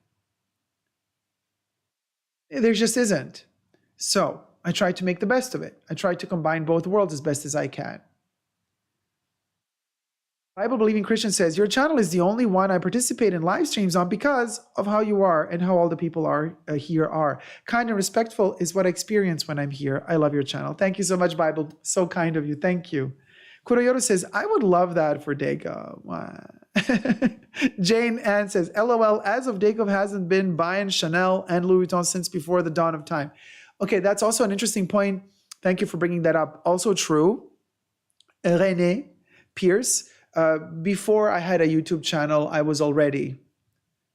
There just isn't. So I try to make the best of it. I try to combine both worlds as best as I can. Bible-believing Christian says, your channel is the only one I participate in live streams on because of how you are and how all the people are here are. Kind and respectful is what I experience when I'm here. I love your channel. Thank you so much, Bible. So kind of you. Thank you. Kuroyoto says, I would love that for Dacob. Jane Ann says, LOL, as of Dacob hasn't been buying Chanel and Louis Vuitton since before the dawn of time. Okay, that's also an interesting point. Thank you for bringing that up. Also true. René Pierce, before I had a YouTube channel, I was already,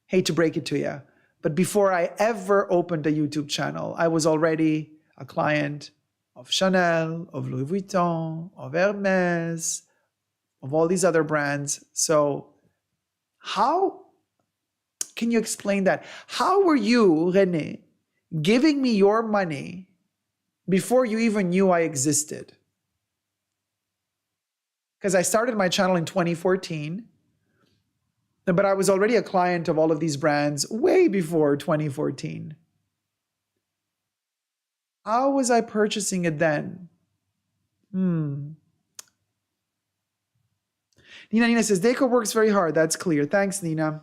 hate to break it to you, but before I ever opened a YouTube channel, I was already a client of Chanel, of Louis Vuitton, of Hermes, of all these other brands. So how can you explain that? How were you, René, giving me your money before you even knew I existed? Because I started my channel in 2014, but I was already a client of all of these brands way before 2014. How was I purchasing it then? Nina says, Dacob works very hard. That's clear. Thanks, Nina.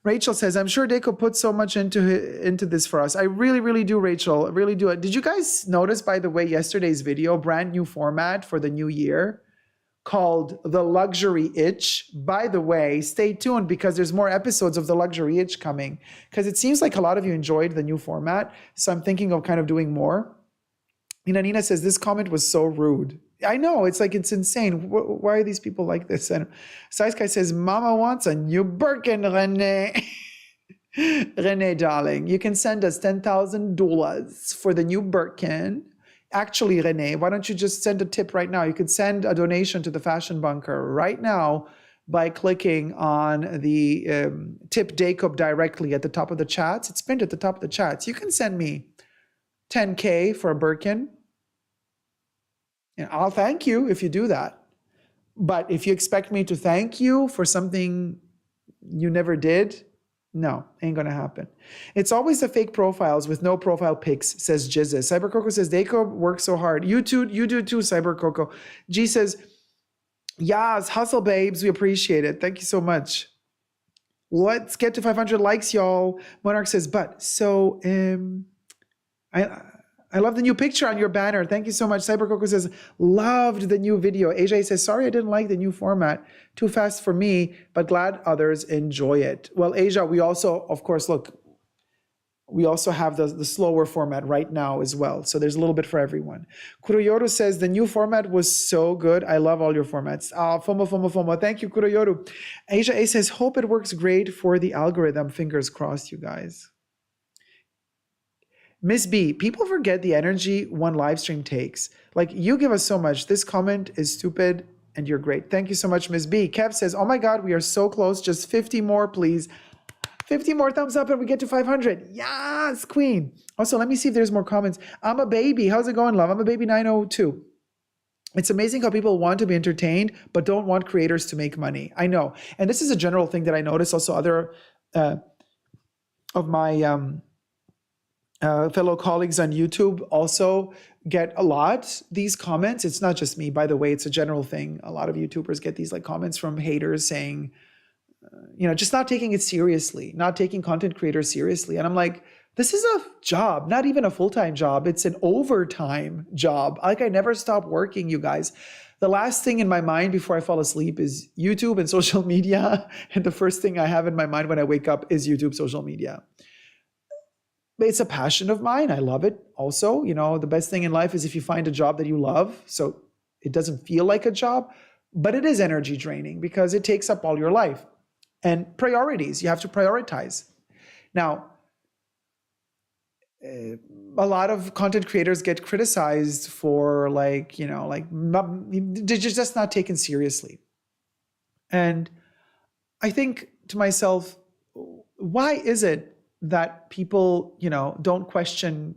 Rachel says, I'm sure Dacob put so much into this for us. I really, really do, Rachel. I really do. Did you guys notice, by the way, yesterday's video, brand new format for the new year called The Luxury Itch? By the way, stay tuned because there's more episodes of The Luxury Itch coming because it seems like a lot of you enjoyed the new format. So I'm thinking of kind of doing more. Nina says, this comment was so rude. I know, it's like, it's insane. Why are these people like this? And Sky says, Mama wants a new Birkin, René. René, darling, you can send us $10,000 for the new Birkin. Actually, René, why don't you just send a tip right now? You could send a donation to the Fashion Bunker right now by clicking on the tip Dacob directly at the top of the chats. It's pinned at the top of the chats. You can send me 10K for a Birkin. And I'll thank you if you do that. But if you expect me to thank you for something you never did, no, ain't gonna happen. It's always the fake profiles with no profile pics, says Jizzes. Cyber Coco says, Dacob works so hard. You do too, Cyber Coco. G says, yes, hustle babes, we appreciate it. Thank you so much. Let's get to 500 likes, y'all. Monarch says, but so, I love the new picture on your banner. Thank you so much. Cyber Coco says, loved the new video. AJ says, sorry, I didn't like the new format. Too fast for me, but glad others enjoy it. Well, Asia, we also, of course, look, we also have the slower format right now as well. So there's a little bit for everyone. Kuroyoru says, the new format was so good. I love all your formats. FOMO. Thank you, Kuroyoru. Asia A says, hope it works great for the algorithm. Fingers crossed, you guys. Miss B, people forget the energy one live stream takes. Like, you give us so much. This comment is stupid and you're great. Thank you so much, Miss B. Kev says, oh my God, we are so close. Just 50 more, please. 50 more thumbs up and we get to 500. Yes, queen. Also, let me see if there's more comments. I'm a baby. How's it going, love? I'm a baby 902. It's amazing how people want to be entertained, but don't want creators to make money. I know. And this is a general thing that I notice. Also, other of my fellow colleagues on YouTube also get a lot these comments. It's not just me, by the way, it's a general thing. A lot of YouTubers get these like comments from haters saying, just not taking it seriously, not taking content creators seriously. And I'm like, this is a job, not even a full-time job. It's an overtime job. Like, I never stop working, you guys. The last thing in my mind before I fall asleep is YouTube and social media. And the first thing I have in my mind when I wake up is YouTube, social media. But it's a passion of mine. I love it. Also, the best thing in life is if you find a job that you love. So it doesn't feel like a job, but it is energy draining because it takes up all your life. And priorities, you have to prioritize. Now, a lot of content creators get criticized for they're just not taken seriously. And I think to myself, why is it that people, don't question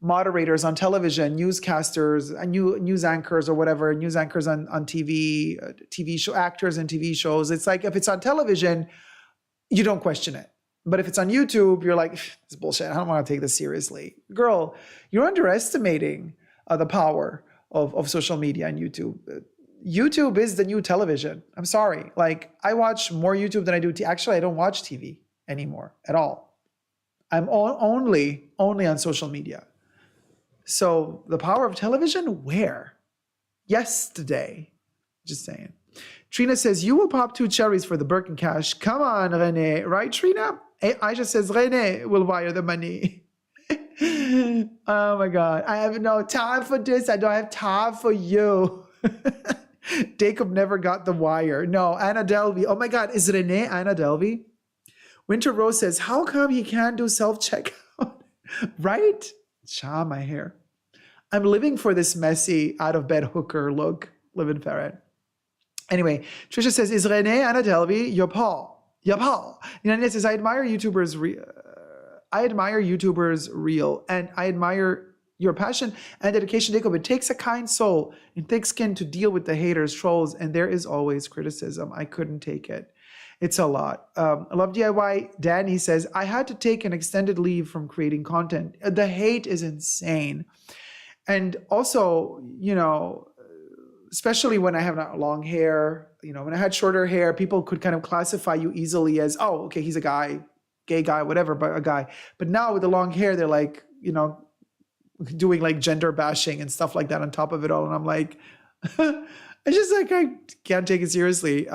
moderators on television, newscasters, news anchors or whatever, news anchors on TV, TV show actors and TV shows. It's like if it's on television, you don't question it. But if it's on YouTube, you're like, it's bullshit. I don't want to take this seriously. Girl, you're underestimating the power of social media and YouTube. YouTube is the new television. I'm sorry. Like, I watch more YouTube than I do. Actually, I don't watch TV anymore at all. I'm only on social media. So the power of television, where? Yesterday. Just saying. Trina says, you will pop 2 cherries for the Birkin cash. Come on, Renee. Right, Trina? Aisha says, Renee will wire the money. Oh my God. I have no time for this. I don't have time for you. Dacob never got the wire. No, Anna Delvey. Oh my God. Is Renee Anna Delvey? Winter Rose says, how come he can't do self-checkout? Right? Cha, my hair. I'm living for this messy out-of-bed hooker look. Living ferret. Anyway, Trisha says, is Renee Anna Delvey your Paul? Your Paul. Nina says, I admire YouTubers real, and I admire your passion and dedication, Dacob. It takes a kind soul and thick skin to deal with the haters, trolls, and there is always criticism. I couldn't take it. It's a lot. I love DIY. Danny says, I had to take an extended leave from creating content. The hate is insane. And also, you know, especially when I have not long hair, you know, when I had shorter hair, people could kind of classify you easily as, oh, okay, he's a guy, gay guy, whatever, but a guy. But now with the long hair, they're like, you know, doing like gender bashing and stuff like that on top of it all. And I'm like, it's just like, I can't take it seriously.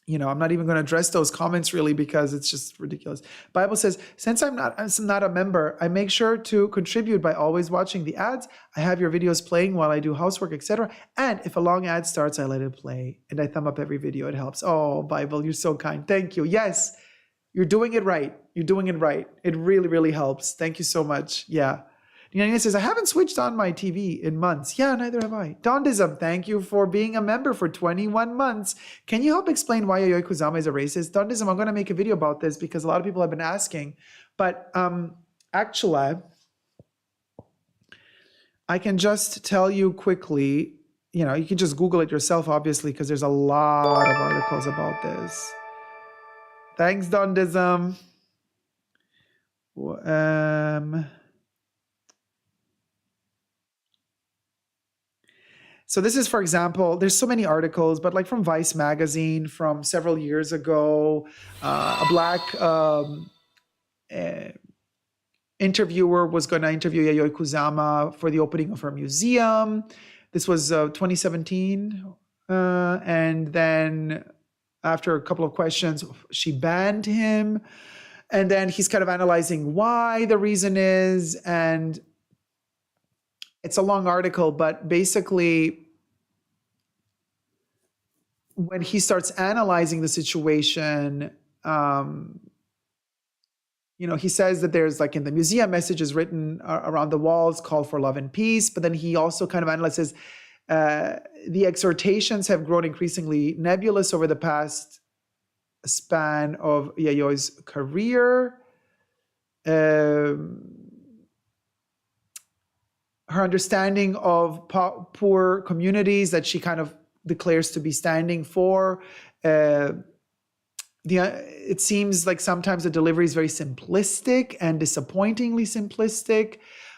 You know, I'm not even going to address those comments really because it's just ridiculous. Bible says, since I'm not a member, I make sure to contribute by always watching the ads. I have your videos playing while I do housework, etc. And if a long ad starts, I let it play and I thumb up every video. It helps. Oh, Bible, you're so kind. Thank you. Yes, you're doing it right. You're doing it right. It really, really helps. Thank you so much. Yeah. Nina says, I haven't switched on my TV in months. Yeah, neither have I. Dondism, thank you for being a member for 21 months. Can you help explain why Yayoi Kusama is a racist? Dondism, I'm going to make a video about this because a lot of people have been asking. But actually, I can just tell you quickly, you know, you can just Google it yourself, obviously, because there's a lot of articles about this. Thanks, Dondism. So this is, for example, there's so many articles, but like from Vice magazine from several years ago, a black interviewer was going to interview Yayoi Kusama for the opening of her museum. This was 2017. And then after a couple of questions, she banned him. And then he's kind of analyzing why the reason is, and it's a long article, but basically when he starts analyzing the situation, you know, he says that there's like in the museum messages written around the walls, call for love and peace. But then he also kind of analyzes the exhortations have grown increasingly nebulous over the past span of Yayoi's career. Her understanding of poor communities that she kind of declares to be standing for. It seems like sometimes the delivery is very simplistic and disappointingly simplistic.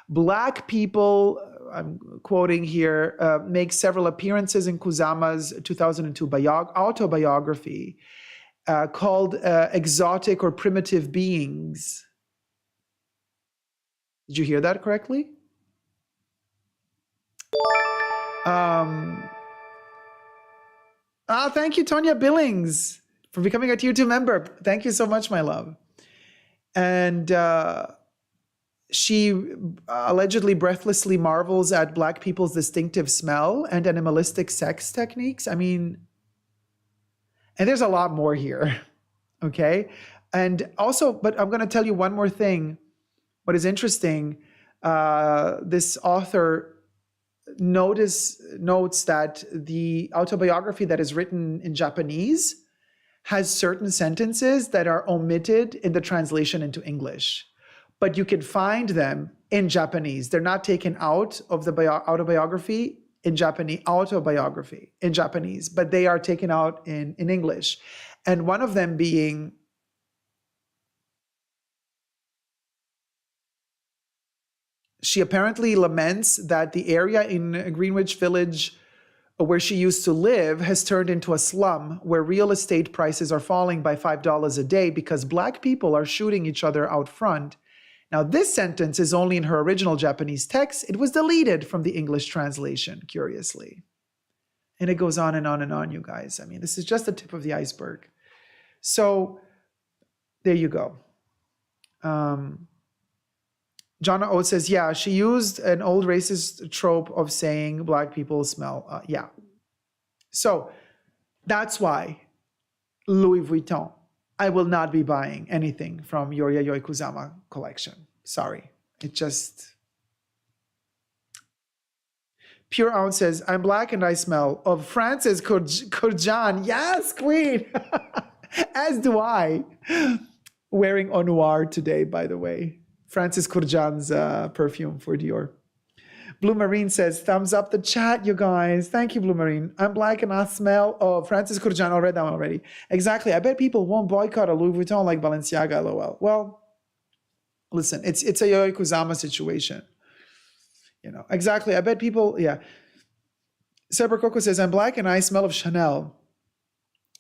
Black people, I'm quoting here, make several appearances in Kusama's 2002 autobiography called Exotic or Primitive Beings. Did you hear that correctly? Thank you, Tonya Billings, for becoming a Tier 2 member. Thank you so much, my love. And she allegedly breathlessly marvels at Black people's distinctive smell and animalistic sex techniques. I mean, and there's a lot more here, okay? And also, but I'm going to tell you one more thing. What is interesting, this author notes that the autobiography that is written in Japanese has certain sentences that are omitted in the translation into English. but you can find them in Japanese. They're not taken out of the autobiography in Japanese, but they are taken out in English. And one of them being, she apparently laments that the area in Greenwich Village where she used to live has turned into a slum where real estate prices are falling by $5 a day because Black people are shooting each other out front. Now, this sentence is only in her original Japanese text. It was deleted from the English translation, curiously. And it goes on and on and on, you guys. I mean, this is just the tip of the iceberg. So there you go. Jonna O says, yeah, she used an old racist trope of saying Black people smell. Yeah. So that's why Louis Vuitton, I will not be buying anything from your Yayoi Kusama collection. Sorry. It just... Pure Ounce says, I'm Black and I smell of Francis Kurjan. Yes, queen. As do I. Wearing Au Noir today, by the way. Francis Kurjan's perfume for Dior. Blue Marine says, thumbs up the chat, you guys. Thank you, Blue Marine. I'm Black and I smell of Francis Kurjan. I read that one already. Exactly. I bet people won't boycott a Louis Vuitton like Balenciaga, lol. Well, listen, it's a Yayoi Kusama situation. You know, exactly. I bet people, yeah. Cyber Coco says, I'm Black and I smell of Chanel,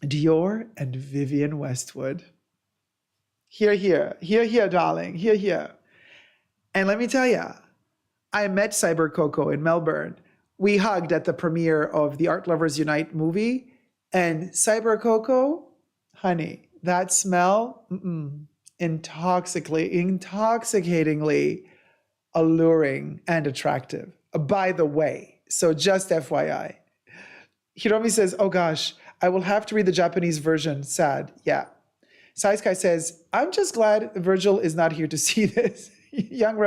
Dior, and Vivienne Westwood. Here, darling. Here. And let me tell you, I met Cyber Coco in Melbourne. We hugged at the premiere of the Art Lovers Unite movie. And Cyber Coco, honey, that smell, intoxicatingly alluring and attractive. By the way, so just FYI. Hiromi says, oh gosh, I will have to read the Japanese version. Sad. Yeah. Sai Sky says, I'm just glad Virgil is not here to see this. Young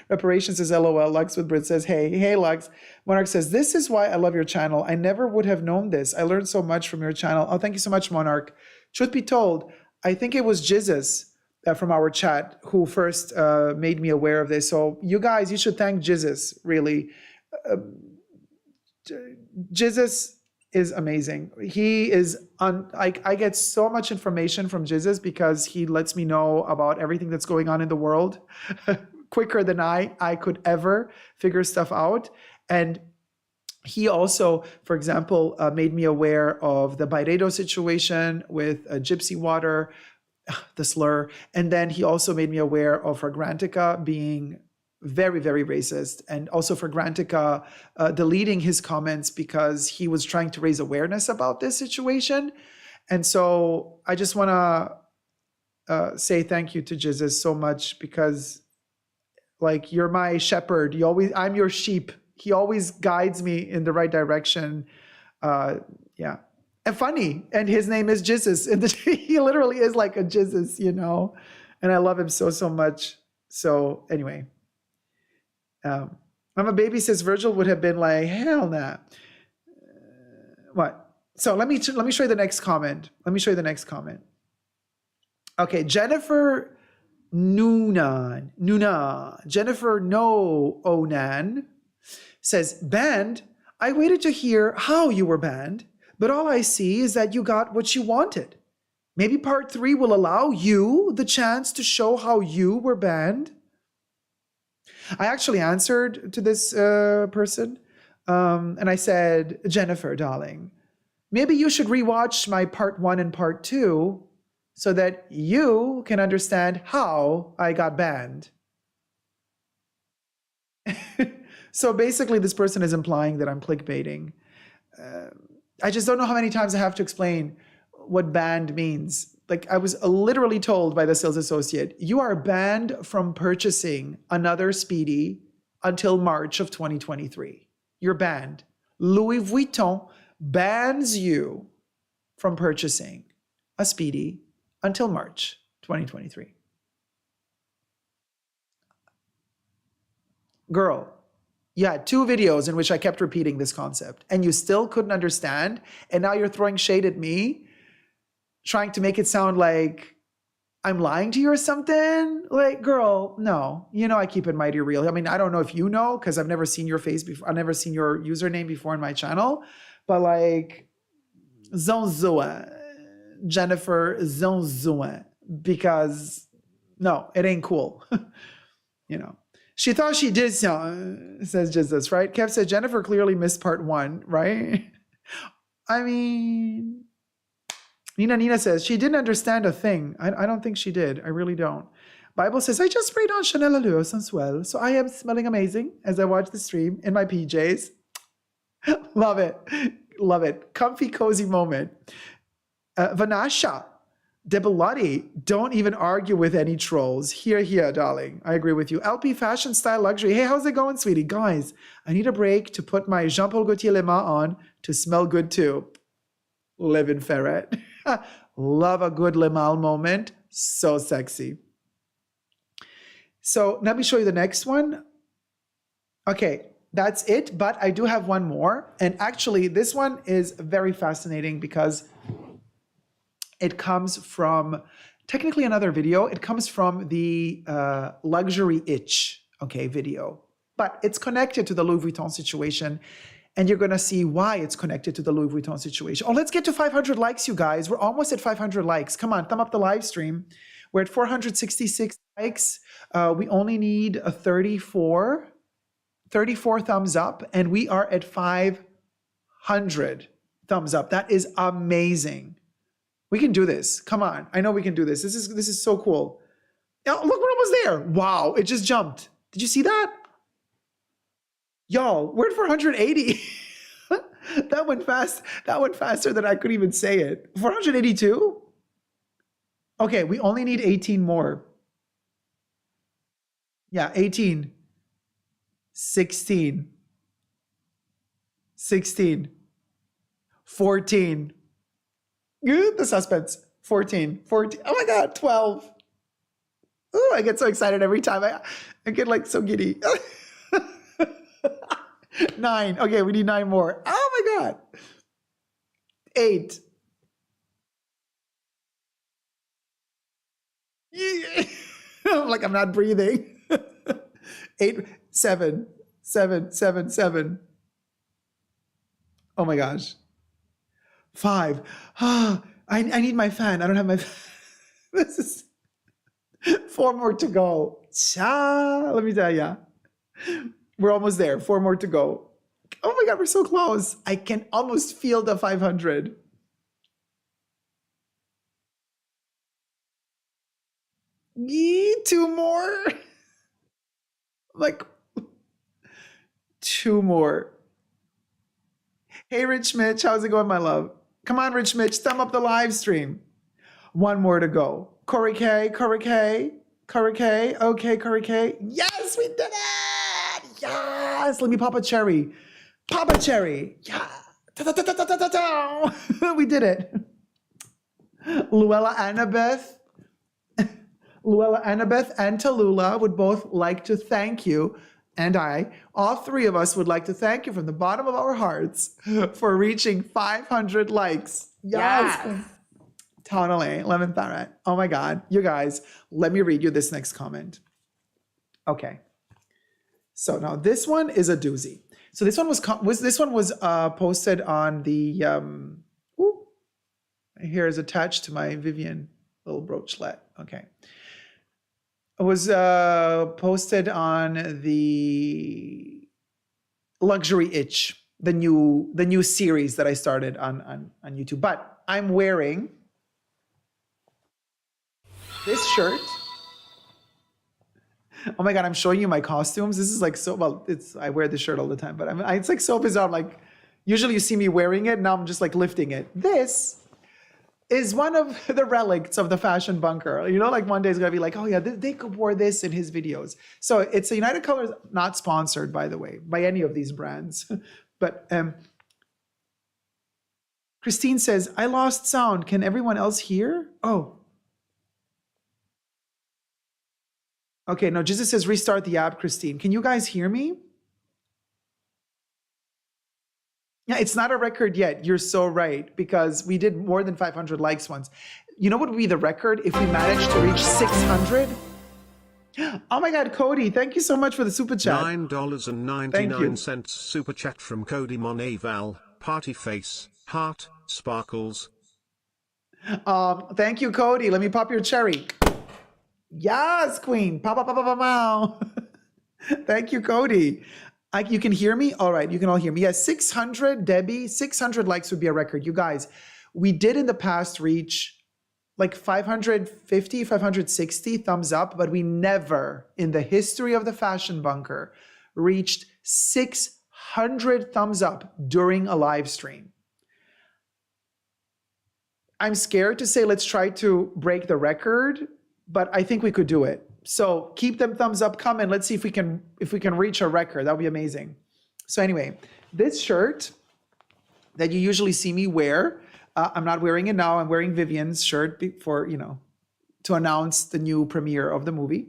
Reparations says, LOL. Lux with Brit says, hey, Lux. Monarch says, this is why I love your channel. I never would have known this. I learned so much from your channel. Oh, thank you so much, Monarch. Truth be told, I think it was Jizzes from our chat who first made me aware of this. So you guys, you should thank Jizzes, really. Jizzes is amazing. He is I get so much information from Jizzes because he lets me know about everything that's going on in the world quicker than I could ever figure stuff out. And he also, for example, made me aware of the Byredo situation with Gypsy Water, the slur. And then he also made me aware of Fragrantica being very, very racist, and also for Grantica deleting his comments because he was trying to raise awareness about this situation. And so I just want to say thank you to Jizzes so much because, like, you're my shepherd. I'm your sheep. He always guides me in the right direction. Yeah. And funny. And his name is Jizzes. And he literally is like a Jizzes, you know. And I love him so much. So anyway. Mama Baby says Virgil would have been like, hell nah. What? So let me show you the next comment. Okay, Jennifer Jennifer No Onan says, banned. I waited to hear how you were banned, but all I see is that you got what you wanted. Maybe part 3 will allow you the chance to show how you were banned. I actually answered to this person, and I said, Jennifer, darling, maybe you should rewatch my part 1 and part 2 so that you can understand how I got banned. So basically, this person is implying that I'm clickbaiting. I just don't know how many times I have to explain what banned means. Like, I was literally told by the sales associate, you are banned from purchasing another Speedy until March of 2023. You're banned. Louis Vuitton bans you from purchasing a Speedy until March 2023. Girl, you had 2 videos in which I kept repeating this concept and you still couldn't understand, and now you're throwing shade at me, trying to make it sound like I'm lying to you or something? Like, girl, no. You know I keep it mighty real. I mean, I don't know if you know, because I've never seen your face before. I've never seen your username before in my channel. But like, Zonzua, Jennifer Zonzua, because no, it ain't cool. You know. She thought she did, says Jesus, right? Kev said Jennifer clearly missed part 1, right? I mean... Nina says, she didn't understand a thing. I don't think she did. I really don't. Bible says, I just sprayed on Chanel Allure Sensuelle, so I am smelling amazing as I watch the stream in my PJs. Love it. Love it. Comfy, cozy moment. Vanasha, Debelotti, don't even argue with any trolls. Here, darling. I agree with you. LP Fashion Style Luxury. Hey, how's it going, sweetie? Guys, I need a break to put my Jean-Paul Gaultier Le Mans on to smell good too. Live in Ferret. Love a good Le Mans moment. So sexy. So let me show you the next one. Okay, that's it. But I do have one more. And actually, this one is very fascinating because it comes from technically another video. It comes from the Luxury Itch, okay, video. But it's connected to the Louis Vuitton situation. And you're going to see why it's connected to the Louis Vuitton situation. Oh, let's get to 500 likes, you guys. We're almost at 500 likes. Come on, thumb up the live stream. We're at 466 likes. We only need a 34 thumbs up, and we are at 500 thumbs up. That is amazing. We can do this. Come on. I know we can do this. This is so cool. Oh, look, we're almost there. Wow, it just jumped. Did you see that? Y'all, we're at 480. That went fast. That went faster than I could even say it. 482? Okay, we only need 18 more. Yeah, 18. 16. 16. 14. The suspense. 14. 14. Oh my God, 12. Oh, I get so excited every time. I get like so giddy. 9. Okay, we need 9 more. Oh my God. 8. Yeah. Like I'm not breathing. 8, 7, 7, 7, 7. Oh my gosh. 5. I need my fan. I don't have my fan. This is 4 more to go. Let me tell ya. We're almost there. 4 more to go. Oh my God, we're so close. I can almost feel the 500. Yee, 2 more. Like 2 more. Hey, Rich Mitch, how's it going, my love? Come on, Rich Mitch, thumb up the live stream. 1 more to go. Corey K, Corey K, Corey K. Okay, Corey K. Yes, we did it. Yes. Let me pop a cherry. Pop a cherry. Yeah. We did it. Luella Annabeth. Luella Annabeth and Tallulah would both like to thank you. And all 3 of us would like to thank you from the bottom of our hearts for reaching 500 likes. Yes. Totally. Lemon Parrot. Oh my God. You guys, let me read you this next comment. Okay. So now this one is a doozy. So this one was posted on the, here is attached to my Vivian little broochlet. Okay. It was posted on the Luxury Itch, the new series that I started on YouTube. But I'm wearing this shirt. Oh my God, I'm showing you my costumes. This is like so, well, I wear this shirt all the time, but it's like so bizarre. Like usually you see me wearing it. Now I'm just like lifting it. This is one of the relics of the fashion bunker. You know, like one day it's gonna be like, oh yeah, Dacob wore this in his videos. So it's a United Colors, not sponsored, by the way, by any of these brands. But Christine says, I lost sound. Can everyone else hear? Oh. Okay, no, Jesus says restart the app, Christine. Can you guys hear me? Yeah, it's not a record yet. You're so right, because we did more than 500 likes once. you know what would be the record if we managed to reach 600? Oh my God, Cody, thank you so much for the super chat. $9.99 super chat from Cody Monaval, party face, heart, sparkles. Thank you, Cody. Let me pop your cherry. Yes, Queen. Pow, pow, pow, pow, pow, pow. Thank you, Cody. You can hear me? All right, you can all hear me. Yes, 600, Debbie, 600 likes would be a record. You guys, we did in the past reach like 550, 560 thumbs up, but we never in the history of the Fashion Bunker reached 600 thumbs up during a live stream. I'm scared to say let's try to break the record, but I think we could do it. So keep them thumbs up coming. Let's see if we can reach a record. That would be amazing. So anyway, this shirt that you usually see me wear, I'm not wearing it now. I'm wearing Vivian's shirt for, to announce the new premiere of the movie.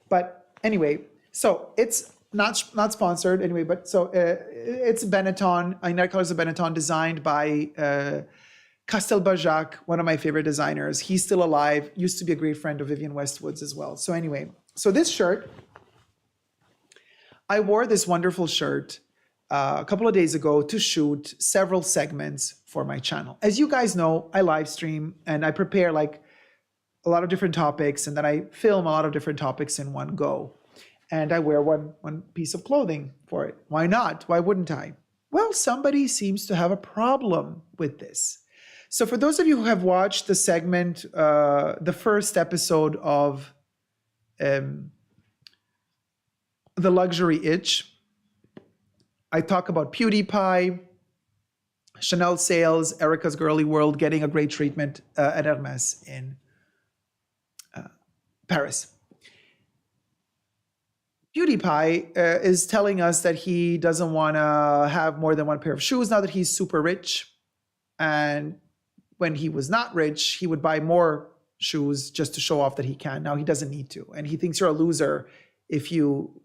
But anyway, so it's not sponsored anyway, but so it's Benetton, Night Colors of Benetton, designed by Castelbajac, one of my favorite designers. He's still alive, used to be a great friend of Vivienne Westwood's as well. So anyway, so this shirt, I wore this wonderful shirt a couple of days ago to shoot several segments for my channel. As you guys know, I live stream and I prepare like a lot of different topics, and then I film a lot of different topics in one go. And I wear one piece of clothing for it. Why not? Why wouldn't I? Well, somebody seems to have a problem with this. So for those of you who have watched the segment, the first episode of The Luxury Itch, I talk about PewDiePie, Chanel sales, Erica's Girly World getting a great treatment at Hermès in Paris. PewDiePie is telling us that he doesn't want to have more than one pair of shoes now that he's super rich. And when he was not rich, he would buy more shoes just to show off that he can. Now he doesn't need to. And he thinks you're a loser if you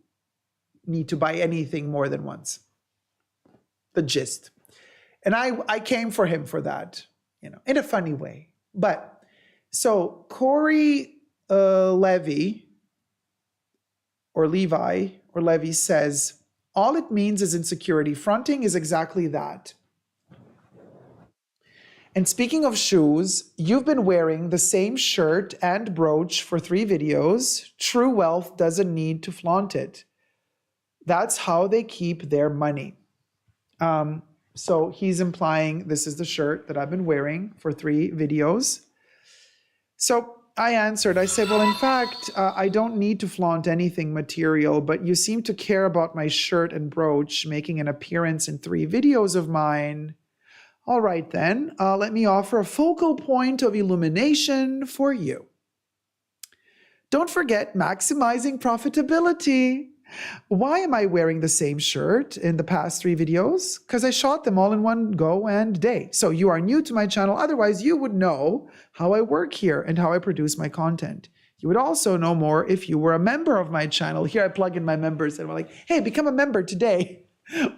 need to buy anything more than once. The gist. And I came for him for that, in a funny way. But so Corey Levy says, all it means is insecurity. Fronting is exactly that. And speaking of shoes, you've been wearing the same shirt and brooch for 3 videos. True wealth doesn't need to flaunt it. That's how they keep their money. So he's implying this is the shirt that I've been wearing for 3 videos. So I answered, I said, well, in fact, I don't need to flaunt anything material, but you seem to care about my shirt and brooch making an appearance in 3 videos of mine. All right, then, let me offer a focal point of illumination for you. Don't forget maximizing profitability. Why am I wearing the same shirt in the past 3 videos? Because I shot them all in one go and day. So you are new to my channel. Otherwise, you would know how I work here and how I produce my content. You would also know more if you were a member of my channel. Here I plug in my members and we're like, hey, become a member today.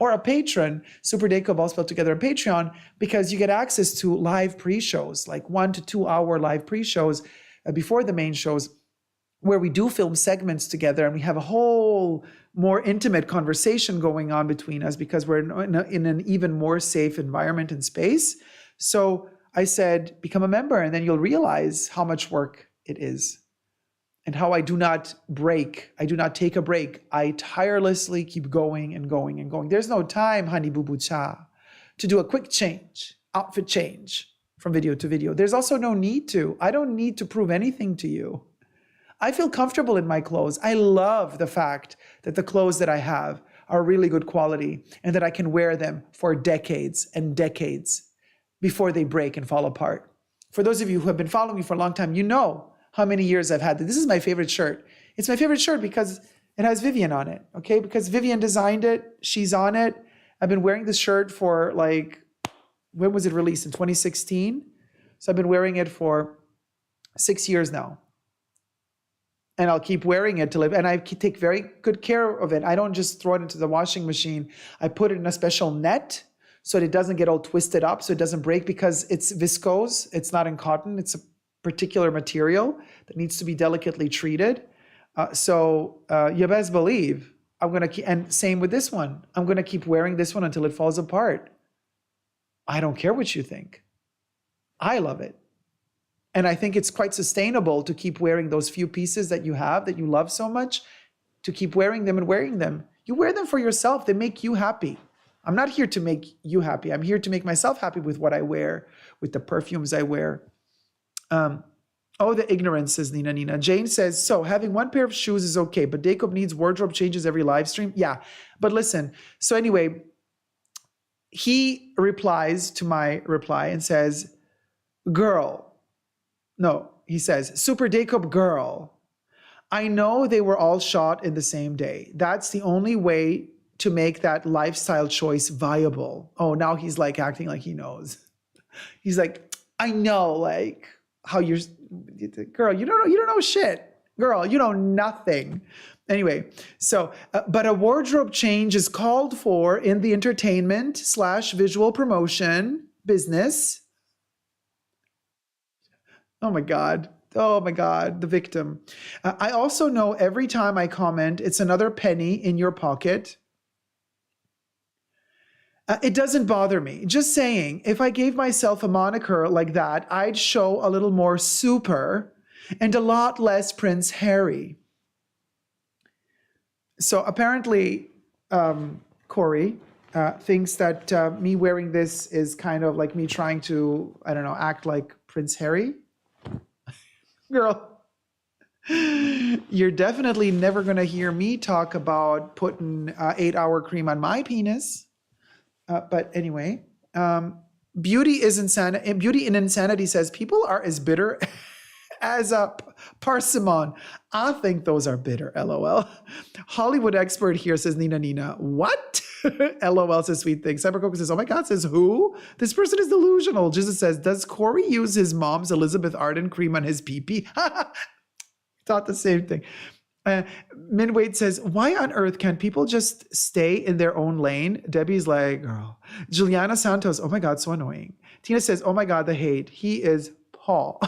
Or a patron, Super Dacob, all spelled together on Patreon, because you get access to live pre-shows, like 1 to 2 hour live pre-shows before the main shows, where we do film segments together and we have a whole more intimate conversation going on between us because we're in an even more safe environment and space. So I said, become a member, and then you'll realize how much work it is. And how I do not break. I do not take a break. I tirelessly keep going and going and going. There's no time, honey boo boo cha, to do a quick change, outfit change from video to video. There's also no need to. I don't need to prove anything to you. I feel comfortable in my clothes. I love the fact that the clothes that I have are really good quality and that I can wear them for decades and decades before they break and fall apart. For those of you who have been following me for a long time, you know how many years I've had this. This is my favorite shirt. It's my favorite shirt because it has Vivian on it, okay? Because Vivian designed it, she's on it. I've been wearing this shirt for when was it released? In 2016? So I've been wearing it for 6 years now. And I'll keep wearing it and I take very good care of it. I don't just throw it into the washing machine. I put it in a special net so that it doesn't get all twisted up, so it doesn't break, because it's viscose, it's not in cotton, it's particular material that needs to be delicately treated. So you best believe I'm going to keep, and same with this one. I'm going to keep wearing this one until it falls apart. I don't care what you think. I love it. And I think it's quite sustainable to keep wearing those few pieces that you have, that you love so much, to keep wearing them and wearing them. You wear them for yourself. They make you happy. I'm not here to make you happy. I'm here to make myself happy with what I wear, with the perfumes I wear. Oh, the ignorance, says Nina. Jane says, so having one pair of shoes is okay, but Dacob needs wardrobe changes every live stream. Yeah, but listen. So anyway, he replies to my reply and says, girl. No, he says, Super Dacob girl. I know they were all shot in the same day. That's the only way to make that lifestyle choice viable. Oh, now he's like acting like he knows. He's like, I know, like how you're, girl, you don't know shit. Girl, you know nothing. Anyway, so, but a wardrobe change is called for in the entertainment / visual promotion business. Oh my God. Oh my God, the victim. I also know every time I comment, it's another penny in your pocket. It doesn't bother me. Just saying, if I gave myself a moniker like that, I'd show a little more super and a lot less Prince Harry. So apparently, Corey thinks that me wearing this is kind of like me trying to, I don't know, act like Prince Harry. Girl, you're definitely never going to hear me talk about putting 8-hour cream on my penis. But anyway, Beauty in Insanity says, people are as bitter as a parsimon. I think those are bitter, LOL. Hollywood expert here says, Nina. What? LOL says sweet thing. Cybercoco says, oh my God, says who? This person is delusional. Jesus says, does Corey use his mom's Elizabeth Arden cream on his pee-pee? Thought the same thing. Minwade says, why on earth can't people just stay in their own lane? Debbie's like, girl. Juliana Santos, oh my God, so annoying. Tina says, oh my God, the hate. He is Paul.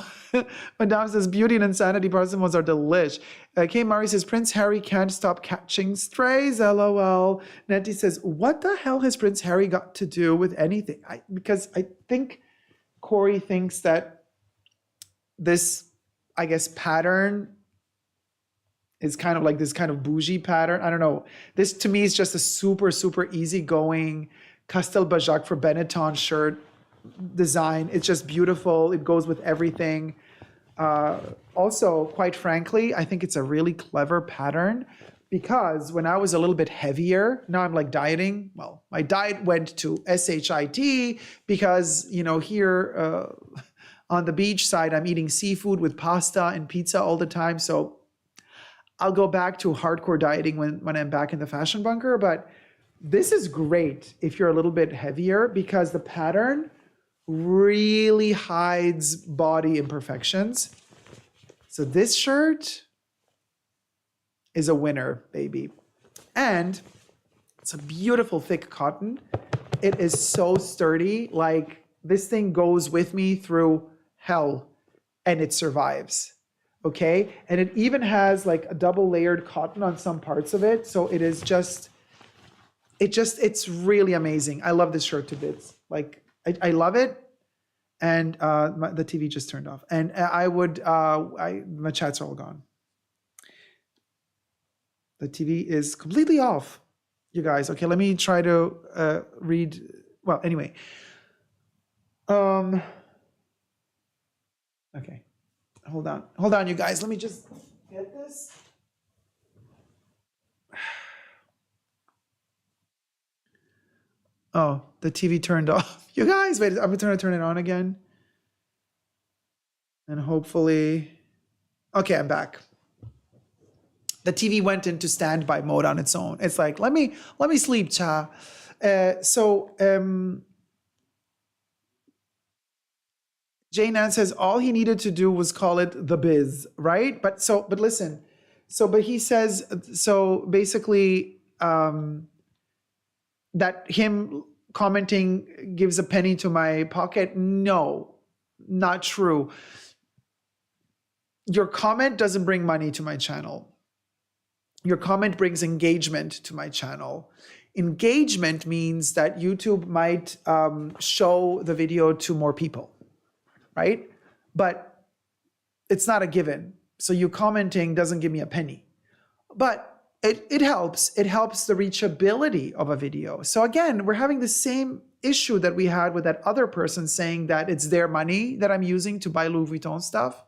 Madame says, beauty and insanity parsimons are delish. Kay Murray says, Prince Harry can't stop catching strays, LOL. Nettie says, what the hell has Prince Harry got to do with anything? Because I think Corey thinks that this, I guess, pattern is kind of like this kind of bougie pattern. I don't know. This to me is just a super, super easygoing Castel Bajac for Benetton shirt design. It's just beautiful. It goes with everything. Also, quite frankly, I think it's a really clever pattern because when I was a little bit heavier, now I'm like dieting. Well, my diet went to SHIT because, you know, here on the beach side, I'm eating seafood with pasta and pizza all the time. So I'll go back to hardcore dieting when I'm back in the fashion bunker. But this is great if you're a little bit heavier because the pattern really hides body imperfections. So this shirt is a winner, baby. And it's a beautiful thick cotton. It is so sturdy. Like this thing goes with me through hell and it survives. Okay. And it even has like a double layered cotton on some parts of it. So it is just, it's really amazing. I love this shirt to bits. Like I love it. And the TV just turned off. And my chats are all gone. The TV is completely off, you guys. Okay, let me try to read. Well, anyway. Okay. Hold on, you guys. Let me just get this. Oh, the TV turned off. You guys, wait, I'm going to turn it on again. And hopefully, okay, I'm back. The TV went into standby mode on its own. It's like, let me sleep, cha. Jane Ann says all he needed to do was call it the biz, right? But listen. But he says, so basically, that him commenting gives a penny to my pocket. No, not true. your comment doesn't bring money to my channel. Your comment brings engagement to my channel. Engagement means that YouTube might show the video to more people, right? But it's not a given. So you commenting doesn't give me a penny. But it helps. It helps the reachability of a video. So again, we're having the same issue that we had with that other person saying that it's their money that I'm using to buy Louis Vuitton stuff.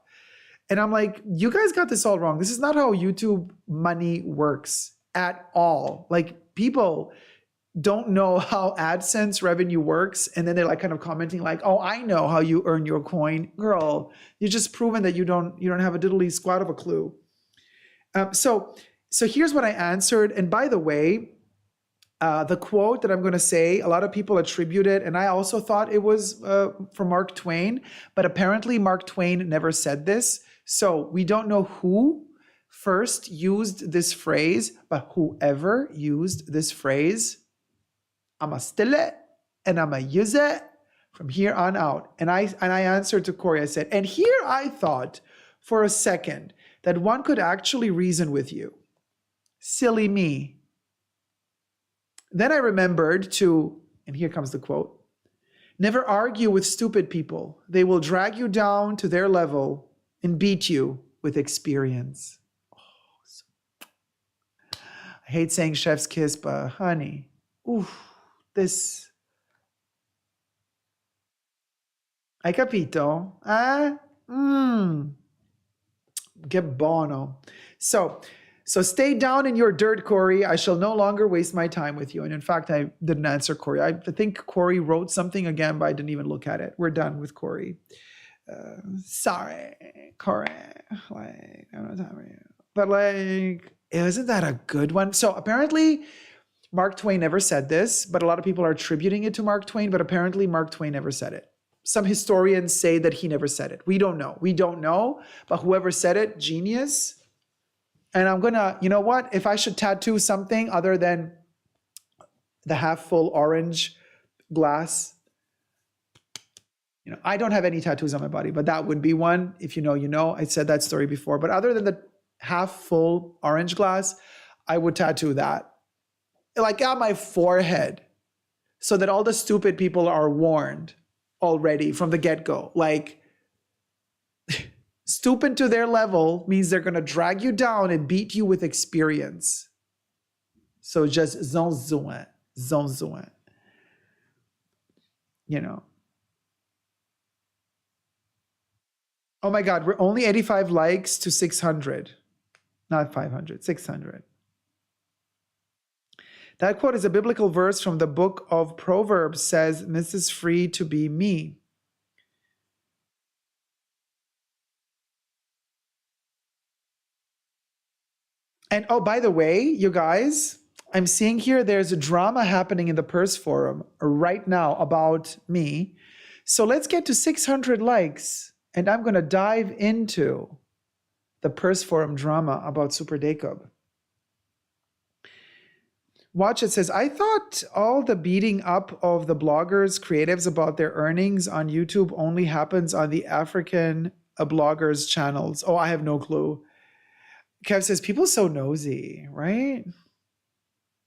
And I'm like, you guys got this all wrong. This is not how YouTube money works at all. Like, people don't know how AdSense revenue works. And then they're like kind of commenting like, oh, I know how you earn your coin. Girl, you just proven that you don't have a diddly squat of a clue. So here's what I answered. And by the way, the quote that I'm going to say, a lot of people attribute it, and I also thought it was from Mark Twain, but apparently Mark Twain never said this. So we don't know who first used this phrase, but whoever used this phrase, I'ma steal it and I'ma use it from here on out. And I answered to Corey, I said, and here I thought for a second that one could actually reason with you. Silly me. Then I remembered to, and here comes the quote, never argue with stupid people. They will drag you down to their level and beat you with experience. I hate saying chef's kiss, but honey, this. Hai capito? Che buono. So stay down in your dirt, Corey. I shall no longer waste my time with you. And in fact, I didn't answer Corey. I think Corey wrote something again, but I didn't even look at it. We're done with Corey. Sorry, Corey. Like, I don't know time for you. But like, isn't that a good one? So apparently, Mark Twain never said this, but a lot of people are attributing it to Mark Twain, but apparently Mark Twain never said it. Some historians say that he never said it. We don't know, but whoever said it, genius. And I'm gonna, you know what? If I should tattoo something other than the half full orange glass, I don't have any tattoos on my body, but that would be one. If you know, you know. I said that story before. But other than the half full orange glass, I would tattoo that. Like on my forehead, so that all the stupid people are warned already from the get-go. Like, stooping to their level means they're going to drag you down and beat you with experience. So just zonzouin. Oh my God, we're only 85 likes to 600. Not 500, 600. That quote is a biblical verse from the book of Proverbs, says, "This is free to be me." And oh, by the way, you guys, I'm seeing here there's a drama happening in the Purse Forum right now about me. So let's get to 600 likes, and I'm going to dive into the Purse Forum drama about Super Dacob. Watch, it says, I thought all the beating up of the bloggers, creatives about their earnings on YouTube only happens on the African bloggers' channels. Oh, I have no clue. Kev says, people so nosy, right?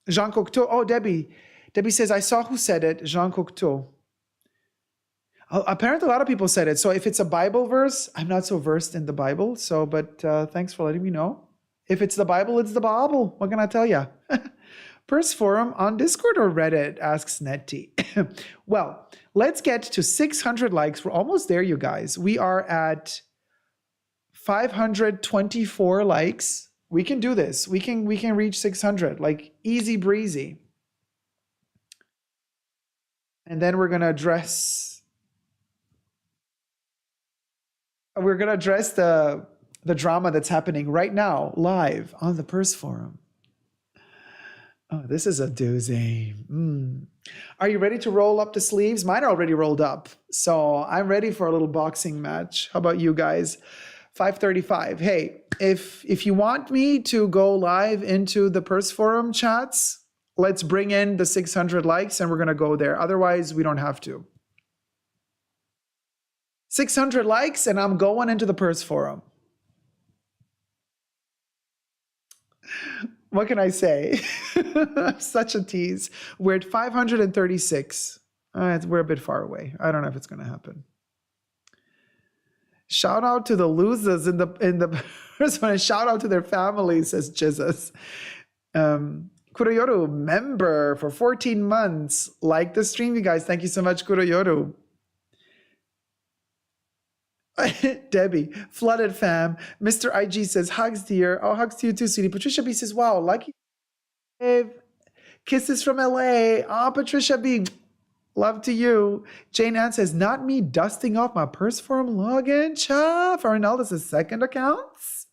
Jean Cocteau. Oh, Debbie. Debbie says, I saw who said it. Jean Cocteau. Oh, apparently a lot of people said it. So if it's a Bible verse, I'm not so versed in the Bible. So, but thanks for letting me know. If it's the Bible, it's the Bible. What can I tell you? Purse Forum on Discord or Reddit, asks Netty. Well, let's get to 600 likes. We're almost there, you guys. We are at 524 likes. We can do this. We can reach 600, like easy breezy. And then we're gonna address the drama that's happening right now, live on the Purse Forum. Oh, this is a doozy. Are you ready to roll up the sleeves? Mine are already rolled up, so I'm ready for a little boxing match. How about you guys? 5:35. Hey, if you want me to go live into the Purse Forum chats, let's bring in the 600 likes and we're going to go there. Otherwise, we don't have to. 600 likes and I'm going into the Purse Forum. What can I say? Such a tease. We're at 536. We're a bit far away. I don't know if it's going to happen. Shout out to the losers in the first one. Shout out to their families, says Jesus. Kuroyoru, member for 14 months. Like the stream, you guys. Thank you so much, Kuroyoru. Debbie, flooded fam. Mr. IG says, hugs dear. Oh, hugs to you too, sweetie. Patricia B says, wow, lucky. Kisses from LA. Oh, Patricia B. Love to you. Jane Ann says, not me dusting off my purse form login. Cha. Farinalda's second accounts.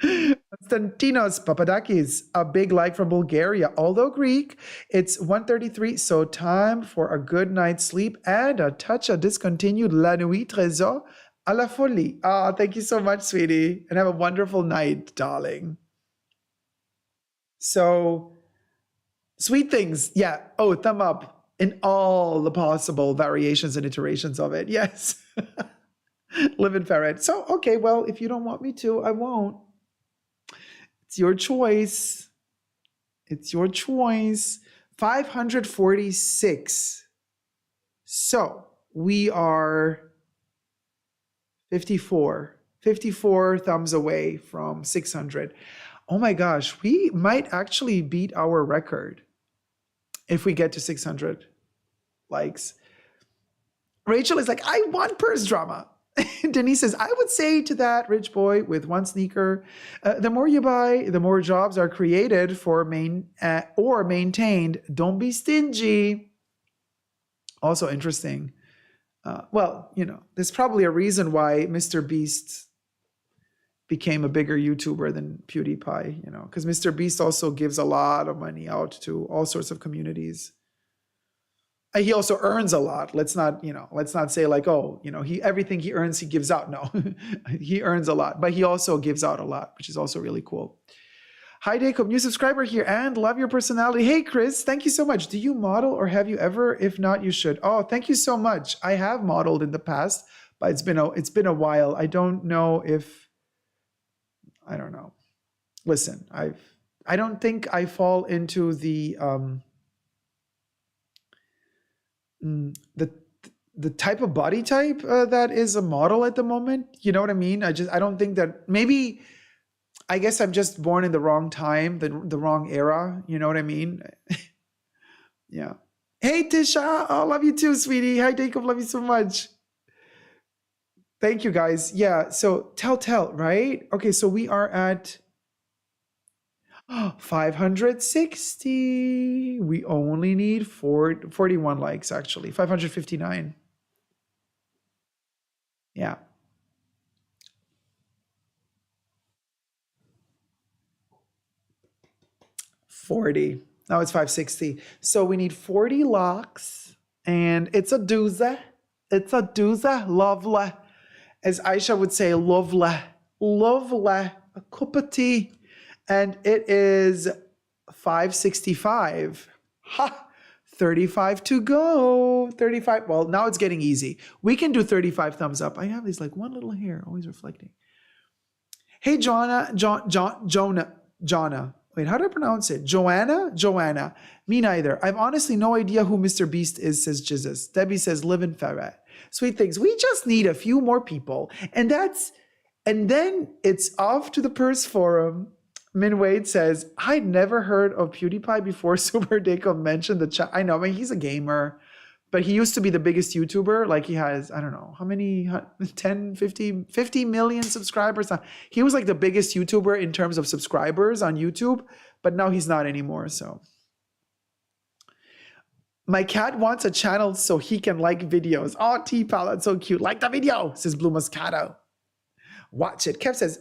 Konstantinos Papadakis, a big like from Bulgaria. Although Greek, it's 1:33, so time for a good night's sleep and a touch of discontinued La Nuit Trésor à la folie. Ah, thank you so much, sweetie. And have a wonderful night, darling. So, sweet things. Yeah. Oh, thumb up in all the possible variations and iterations of it. Yes. Live in ferret. So, okay, well, if you don't want me to, I won't. It's your choice. It's your choice. 546. So, we are 54 thumbs away from 600. Oh my gosh, we might actually beat our record if we get to 600 likes. Rachel is like, I want purse drama. Denise says, I would say to that rich boy with one sneaker, the more you buy, the more jobs are created for or maintained. Don't be stingy. Also interesting. Well, you know, there's probably a reason why Mr. Beast became a bigger YouTuber than PewDiePie, you know, because Mr. Beast also gives a lot of money out to all sorts of communities. He also earns a lot. Let's not say like, oh, you know, everything he earns, he gives out. No, he earns a lot, but he also gives out a lot, which is also really cool. Hi, Dacob, new subscriber here and love your personality. Hey, Chris, thank you so much. Do you model or have you ever? If not, you should. Oh, thank you so much. I have modeled in the past, but it's been a while. I don't know. Listen, I don't think I fall into the type of body type that is a model at the moment. You know what I mean? I don't think that, maybe, I guess I'm just born in the wrong time, the wrong era. You know what I mean? Yeah. Hey, Tisha. Oh, love you too, sweetie. Hi, Dacob. Love you so much. Thank you, guys. Yeah. So tell, right? Okay. So we are at 560. We only need 41 likes, actually. 559. Yeah. Now it's 560. So we need 40 locks, and it's a doozy. It's a doozy. Lovely. As Aisha would say, lovely. Lovely. A cup of tea. And it is 565. Ha! 35 to go. 35. Well, now it's getting easy. We can do 35 thumbs up. I have these like one little hair always reflecting. Hey, Jonna. Wait, how do I pronounce it? Joanna? Me neither. I've honestly no idea who Mr. Beast is, says Jesus. Debbie says, live in ferret. Sweet things. We just need a few more people. And then it's off to the purse forum. Min Wade says, I'd never heard of PewDiePie before Super Dacob mentioned the chat. I know, I mean, he's a gamer, but he used to be the biggest YouTuber. Like he has, I don't know, how many, 10, 50 million subscribers. He was like the biggest YouTuber in terms of subscribers on YouTube, but now he's not anymore, so. My cat wants a channel so he can like videos. Oh, T-Pal, that's so cute. Like the video, says Blue Moscato. Watch it. Kev says,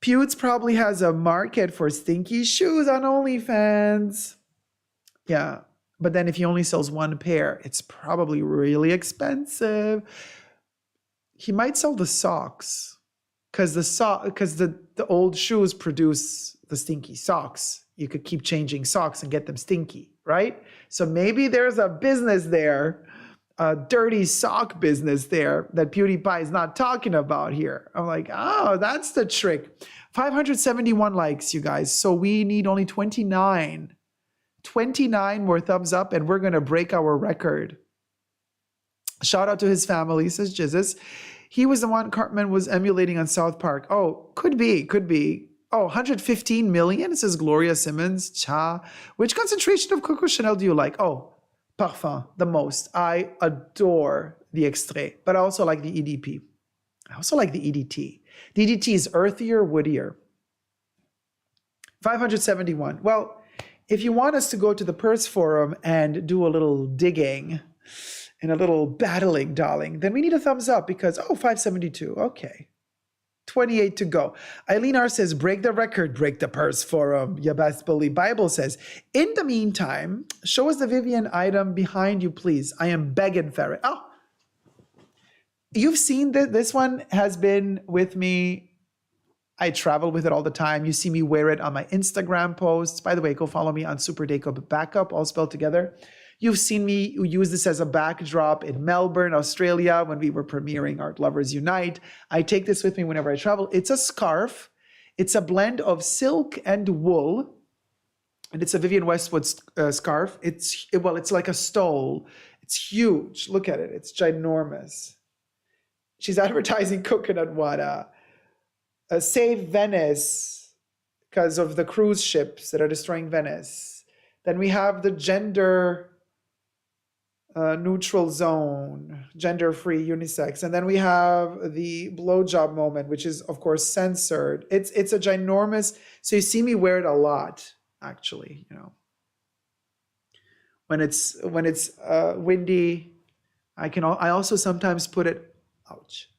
Pewds probably has a market for stinky shoes on OnlyFans. Yeah, but then if he only sells one pair, it's probably really expensive. He might sell the socks because the old shoes produce the stinky socks. You could keep changing socks and get them stinky, right? So maybe there's a business there. dirty sock business there that PewDiePie is not talking about here. I'm like, oh, that's the trick. 571 likes, you guys. So we need only 29. 29 more thumbs up and we're going to break our record. Shout out to his family, says Jesus. He was the one Cartman was emulating on South Park. Oh, could be. Oh, 115 million, says Gloria Simmons. Cha. Which concentration of Coco Chanel do you like? Oh, Parfum, the most. I adore the Extrait, but I also like the EDP. I also like the EDT. The EDT is earthier, woodier. 571. Well, if you want us to go to the Purse Forum and do a little digging and a little battling, darling, then we need a thumbs up because, 572. Okay. 28 to go. Eileen R says, break the record, break the Purse Forum. You best believe. Bible says, in the meantime, show us the Vivian item behind you, please. I am begging for it. Oh, you've seen that this one has been with me. I travel with it all the time. You see me wear it on my Instagram posts. By the way, go follow me on Super Dacob Backup, all spelled together. You've seen me use this as a backdrop in Melbourne, Australia, when we were premiering Art Lovers Unite. I take this with me whenever I travel. It's a scarf. It's a blend of silk and wool. And it's a Vivienne Westwood scarf. It's like a stole. It's huge. Look at it. It's ginormous. She's advertising coconut water. Save Venice because of the cruise ships that are destroying Venice. Then we have the gender neutral zone, gender-free, unisex. And then we have the blowjob moment, which is, of course, censored. It's a ginormous, so you see me wear it a lot, actually, When it's windy, I also sometimes put it, ouch.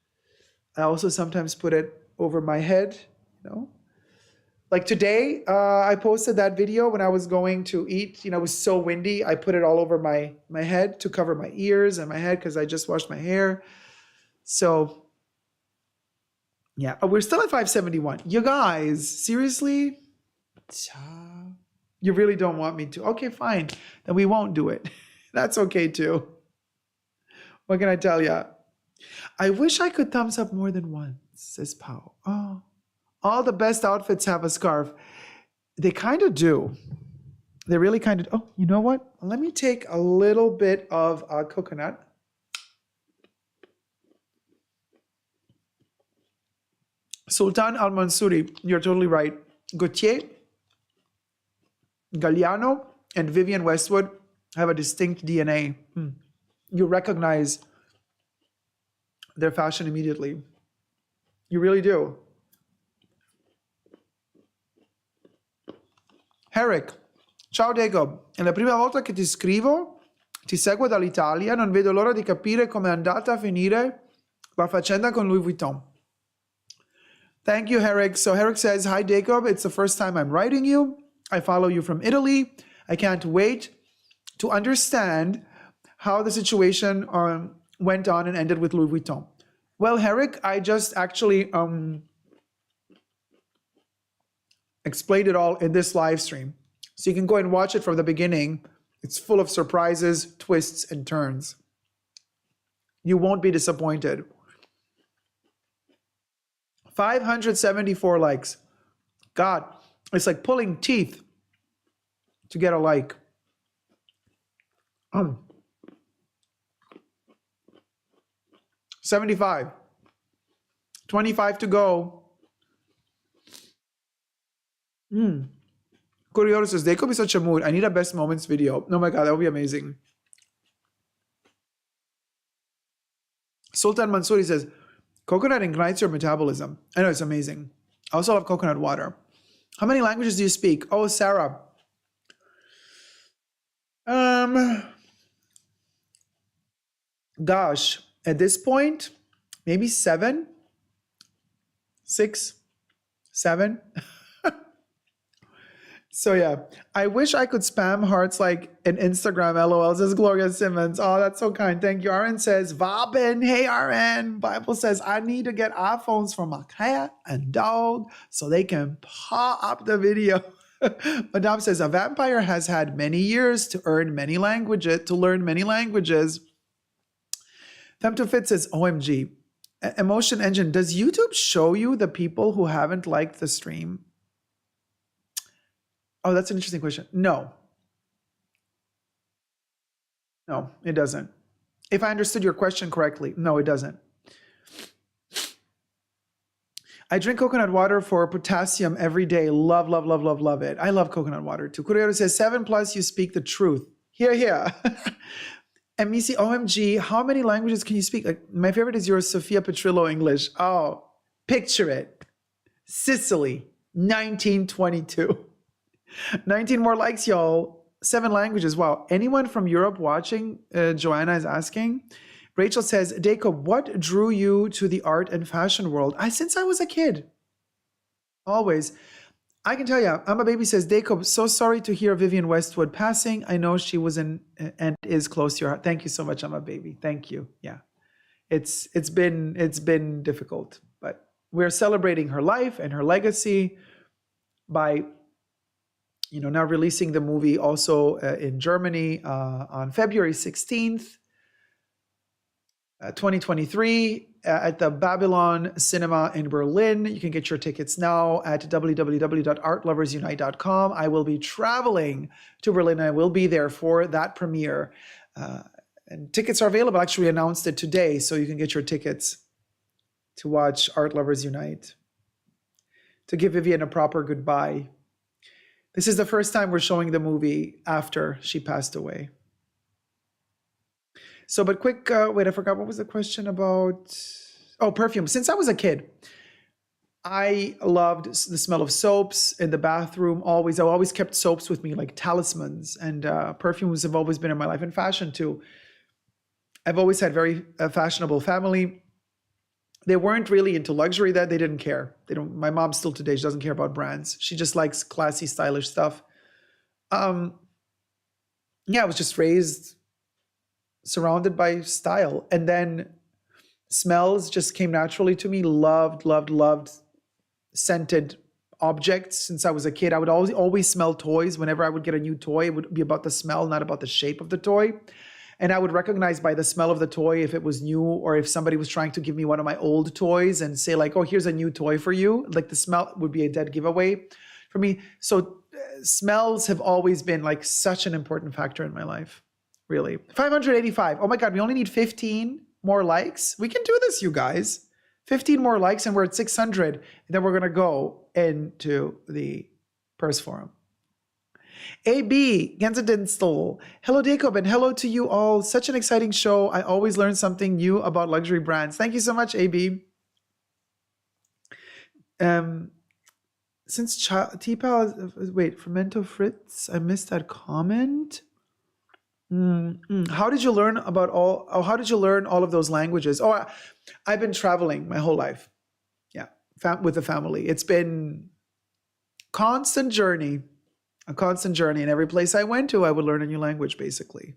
I also sometimes put it over my head, Like today, I posted that video when I was going to eat. It was so windy. I put it all over my head to cover my ears and my head because I just washed my hair. So, yeah. Oh, we're still at 571. You guys, seriously? You really don't want me to? Okay, fine. Then we won't do it. That's okay too. What can I tell you? I wish I could thumbs up more than once, says Pao. Oh. All the best outfits have a scarf. They kind of do. They really kind of. Oh, you know what? Let me take a little bit of coconut. Sultan Al-Mansouri, you're totally right. Gautier, Galliano, and Vivienne Westwood have a distinct DNA. You recognize their fashion immediately. You really do. Herrick, ciao Dacob, è la prima volta che ti scrivo, ti seguo dall'Italia, non vedo l'ora di capire come è andata a finire la faccenda con Louis Vuitton. Thank you, Herrick. So Herrick says, hi Dacob, it's the first time I'm writing you. I follow you from Italy. I can't wait to understand how the situation went on and ended with Louis Vuitton. Well, Herrick, I just actually explained it all in this live stream. So you can go and watch it from the beginning. It's full of surprises, twists, and turns. You won't be disappointed. 574 likes. God, it's like pulling teeth to get a like. 75. 25 to go. Curioro says, Dacob is such a mood. I need a best moments video. Oh my God, that would be amazing. Sultan Mansouri says, coconut ignites your metabolism. I know, it's amazing. I also love coconut water. How many languages do you speak? Oh, Sarah. Gosh, at this point, maybe 7, 6, 7. So yeah, I wish I could spam hearts like an Instagram LOL, says Gloria Simmons. Oh, that's so kind. Thank you. RN says, Vabin, hey RN. Bible says, I need to get iPhones for my cat and dog so they can paw up the video. Madame says, a vampire has had many years to learn many languages. Fem2Fit says, OMG. Emotion Engine, does YouTube show you the people who haven't liked the stream? Oh, that's an interesting question. No, it doesn't. If I understood your question correctly, no, it doesn't. I drink coconut water for potassium every day. Love, love, love, love, love it. I love coconut water too. Kuriero says 7+, you speak the truth. Here. And Missy, OMG, how many languages can you speak? Like, my favorite is your Sophia Petrillo English. Oh, picture it. Sicily, 1922. 19 more likes, y'all. 7 languages. Wow. Anyone from Europe watching? Joanna is asking. Rachel says, Dacob, what drew you to the art and fashion world? Since I was a kid. Always. I can tell you, I'm a baby says, Dacob, so sorry to hear Vivienne Westwood passing. I know she was in and is close to your heart. Thank you so much, I'm a baby. Thank you. Yeah. It's been difficult, but we're celebrating her life and her legacy by now releasing the movie also in Germany on February 16th, 2023 at the Babylon Cinema in Berlin. You can get your tickets now at www.artloversunite.com. I will be traveling to Berlin. I will be there for that premiere. And tickets are available. Actually, we announced it today, so you can get your tickets to watch Art Lovers Unite, to give Vivienne a proper goodbye. This is the first time we're showing the movie after she passed away. So, but quick, wait, I forgot, what was the question about? Oh, perfume. Since I was a kid, I loved the smell of soaps in the bathroom. I always kept soaps with me, like talismans, and perfumes have always been in my life, and fashion too. I've always had very fashionable family. They weren't really into luxury, that they didn't care. My mom still today, she doesn't care about brands. She just likes classy, stylish stuff. I was just raised surrounded by style, and then smells just came naturally to me. Loved scented objects since I was a kid. I would always smell toys. Whenever I would get a new toy, it would be about the smell, not about the shape of the toy. And I would recognize by the smell of the toy if it was new, or if somebody was trying to give me one of my old toys and say like, oh, here's a new toy for you. Like, the smell would be a dead giveaway for me. So smells have always been like such an important factor in my life. Really. 585. Oh my God, we only need 15 more likes. We can do this, you guys. 15 more likes and we're at 600. And then we're going to go into the purse forum. AB, Gensendinstall. Hello, Dacob, and hello to you all. Such an exciting show. I always learn something new about luxury brands. Thank you so much, AB. Since T-Pal, wait, Fermento Fritz, I missed that comment. How did you learn how did you learn all of those languages? I've been traveling my whole life. Yeah, with the family. It's been a constant journey. And every place I went to, I would learn a new language, basically.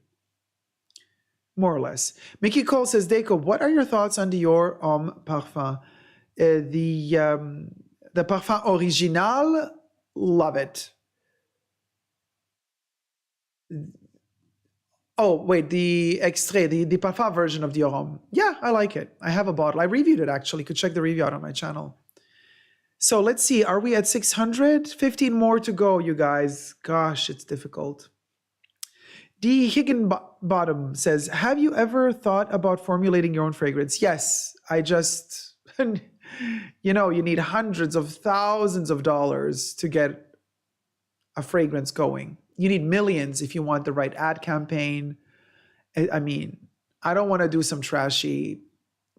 More or less. Mickey Cole says, Dacob, what are your thoughts on Dior Homme Parfum? The Parfum Original, love it. Oh, wait, the extrait, the Parfum version of Dior Homme. Yeah, I like it. I have a bottle. I reviewed it, actually. You could check the review out on my channel. So let's see. Are we at 600? 15 more to go, you guys. Gosh, it's difficult. D. Higginbottom says, have you ever thought about formulating your own fragrance? Yes, I just, you need hundreds of thousands of dollars to get a fragrance going. You need millions if you want the right ad campaign. I mean, I don't want to do some trashy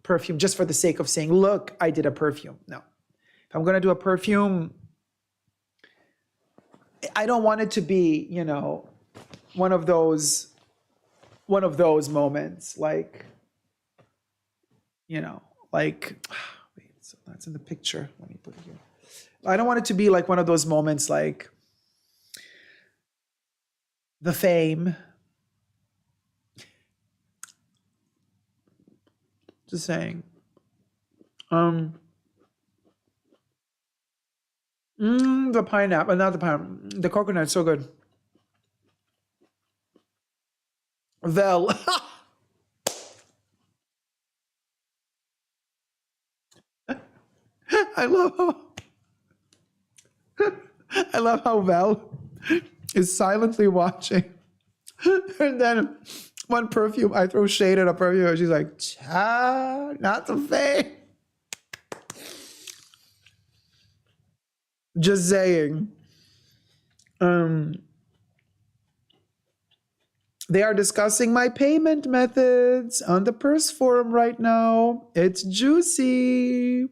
perfume just for the sake of saying, look, I did a perfume. No. If I'm going to do a perfume, I don't want it to be, one of those moments like, wait, so that's in the picture. Let me put it here. I don't want it to be like one of those moments like the fame. Just saying. The pineapple, not the pineapple. The coconut, so good. Vel. I love how Val is silently watching. And then one perfume, I throw shade at a perfume, and she's like, not the fame. Just saying. They are discussing my payment methods on the Purse forum right now. It's juicy.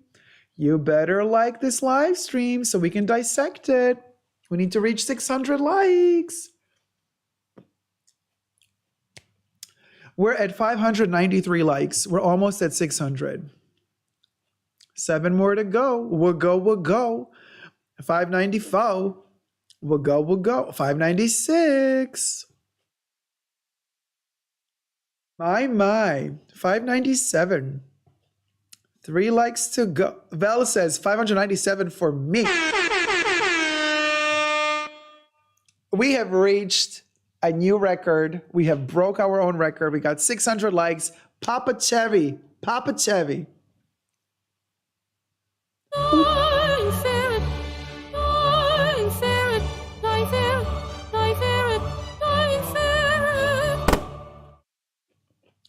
You better like this live stream so we can dissect it. We need to reach 600 likes. We're at 593 likes. We're almost at 600. 7 more to go. We'll go. 594. We'll go. 596. My. 597. 3 likes to go. Val says 597 for me. We have reached a new record. We have broke our own record. We got 600 likes. Papa Cherry.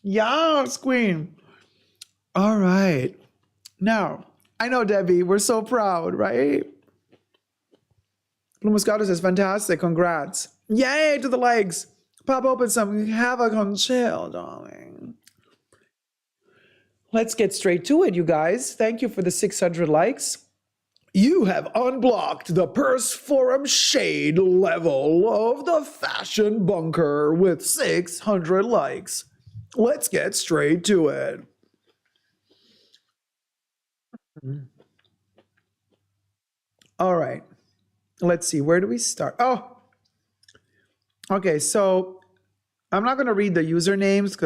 Yes, Queen. All right. Now, I know, Debbie, we're so proud, right? Blue Moscato says, fantastic, congrats. Yay to the legs. Pop open some havoc on chill, darling. Let's get straight to it, you guys. Thank you for the 600 likes. You have unblocked the Purse Forum shade level of the Fashion Bunker with 600 likes. Let's get straight to it. All right. Let's see. Where do we start? Oh, okay. So I'm not going to read the usernames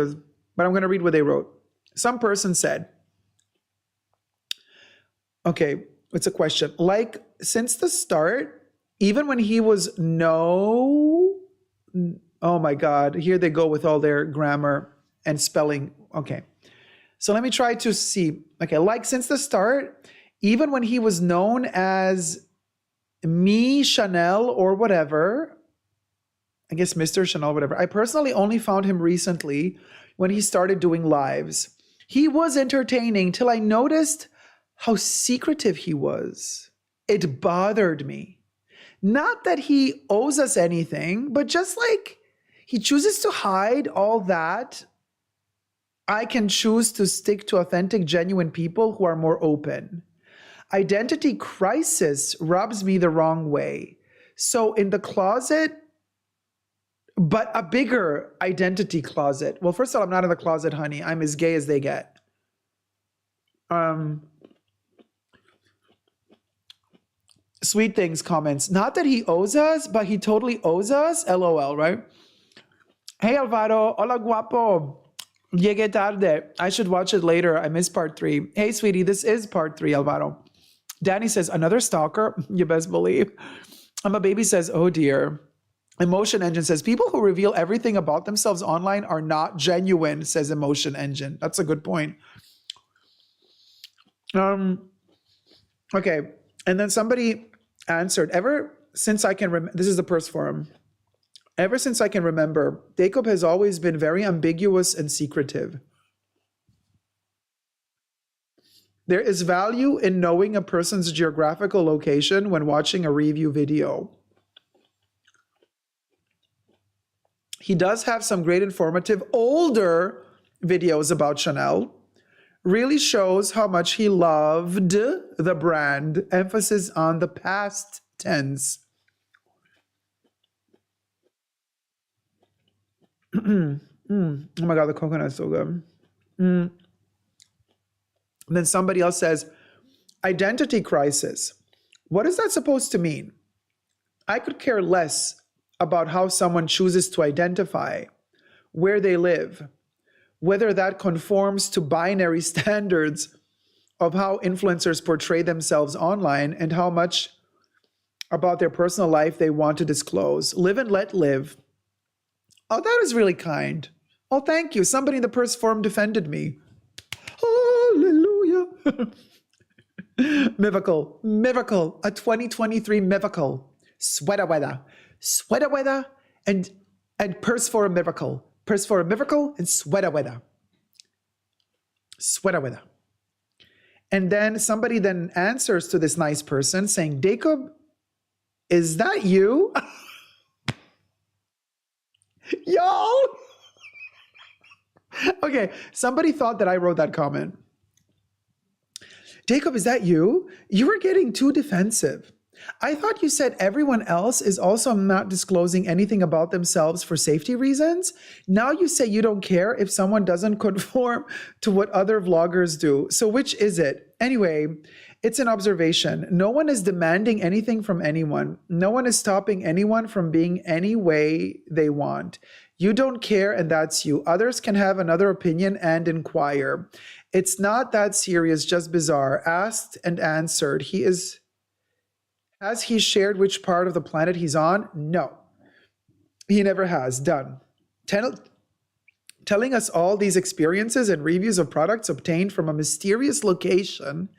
but I'm going to read what they wrote. Some person said, okay, it's a question. Like, since the start, even when he was oh my God, here they go with all their grammar and spelling. Okay. So let me try to see. Okay. Like, since the start, even when he was known as Me Chanel or whatever, I guess Mr. Chanel, whatever. I personally only found him recently when he started doing lives. He was entertaining till I noticed how secretive he was. It bothered me. Not that he owes us anything, but just like he chooses to hide all that. I can choose to stick to authentic, genuine people who are more open. Identity crisis rubs me the wrong way. So in the closet, but a bigger identity closet. Well, first of all, I'm not in the closet, honey. I'm as gay as they get. Sweet Things comments, not that he owes us, but he totally owes us. LOL, right? Hey, Alvaro. Hola, guapo. Llegué tarde. I should watch it later. I missed part 3. Hey, sweetie, this is part 3, Alvaro. Danny says, another stalker? You best believe. My baby says, oh dear. Emotion Engine says, people who reveal everything about themselves online are not genuine, says Emotion Engine. That's a good point. Okay. And then somebody answered, ever since I can remember, this is the Purse Forum. Ever since I can remember, Dacob has always been very ambiguous and secretive. There is value in knowing a person's geographical location when watching a review video. He does have some great informative older videos about Chanel. Really shows how much he loved the brand. Emphasis on the past tense. Oh my God, the coconut is so good. And then somebody else says, identity crisis. What is that supposed to mean? I could care less about how someone chooses to identify, where they live, whether that conforms to binary standards of how influencers portray themselves online and how much about their personal life they want to disclose. Live and let live. Oh, that is really kind. Oh, thank you. Somebody in the Purse Forum defended me. Hallelujah. Miracle, a 2023 miracle. Sweater weather, and purse for a miracle. Purse for a miracle and sweater weather. And then somebody then answers to this nice person saying, Dacob, is that you? Y'all. Okay, somebody thought that I wrote that comment. Dacob, is that you? You were getting too defensive. I thought you said everyone else is also not disclosing anything about themselves for safety reasons. Now you say you don't care if someone doesn't conform to what other vloggers do. So which is it? Anyway, it's an observation. No one is demanding anything from anyone. No one is stopping anyone from being any way they want. You don't care, and that's you. Others can have another opinion and inquire. It's not that serious, just bizarre. Asked and answered. Has he shared which part of the planet he's on? No, he never has. Done. Telling us all these experiences and reviews of products obtained from a mysterious location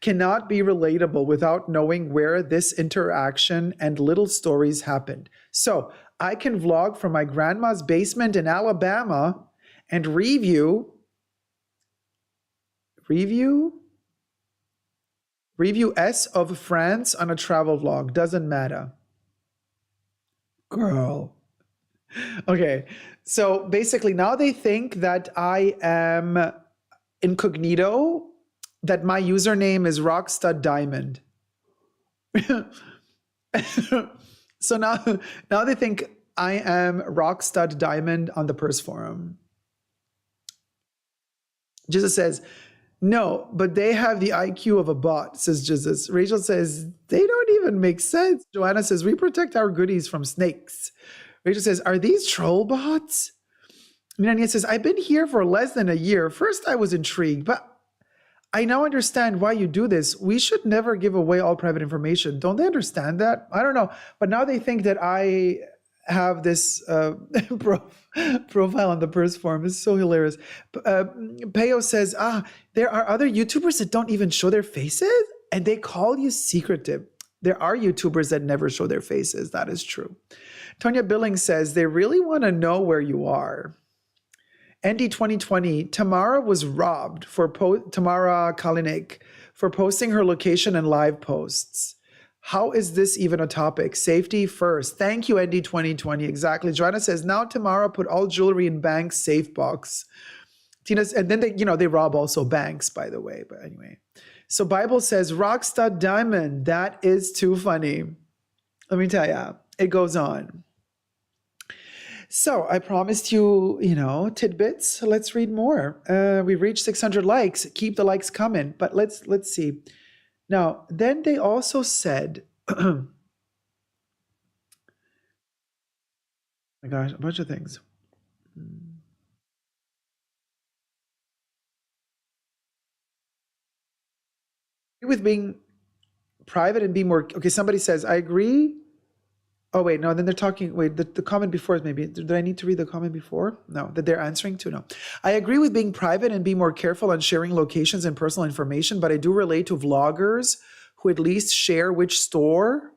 cannot be relatable without knowing where this interaction and little stories happened. So I can vlog from my grandma's basement in Alabama and review S of France on a travel vlog. Doesn't matter. Girl. Okay, so basically now they think that I am incognito, that my username is Rockstud Diamond. So now they think I am Rockstud Diamond on the Purse Forum. Jesus says, no, but they have the IQ of a bot, says Jesus. Rachel says, they don't even make sense. Joanna says, we protect our goodies from snakes. Rachel says, are these troll bots? Minania says, I've been here for less than a year. First, I was intrigued, but I now understand why you do this. We should never give away all private information. Don't they understand that? I don't know. But now they think that I have this profile on the Purse Forum. It's so hilarious. Peo says, there are other YouTubers that don't even show their faces and they call you secretive. There are YouTubers that never show their faces. That is true. Tonya Billings says, they really want to know where you are. Andy 2020, Tamara was robbed for Tamara Kalinik for posting her location and live posts. How is this even a topic? Safety first. Thank you, Andy 2020. Exactly. Joanna says, now Tamara put all jewelry in bank's safe box. Tina's, and then they rob also banks, by the way. But anyway. So Bible says, Rockstud Diamond. That is too funny. Let me tell you, it goes on. So I promised you, tidbits. Let's read more. We've reached 600 likes. Keep the likes coming. But let's see. Now, then they also said, oh my gosh, a bunch of things. With being private and be more, okay, somebody says, I agree. Oh, wait, no, then they're talking, the comment before is maybe, do I need to read the comment before? No, that they're answering to, no. I agree with being private and be more careful on sharing locations and personal information, but I do relate to vloggers who at least share which store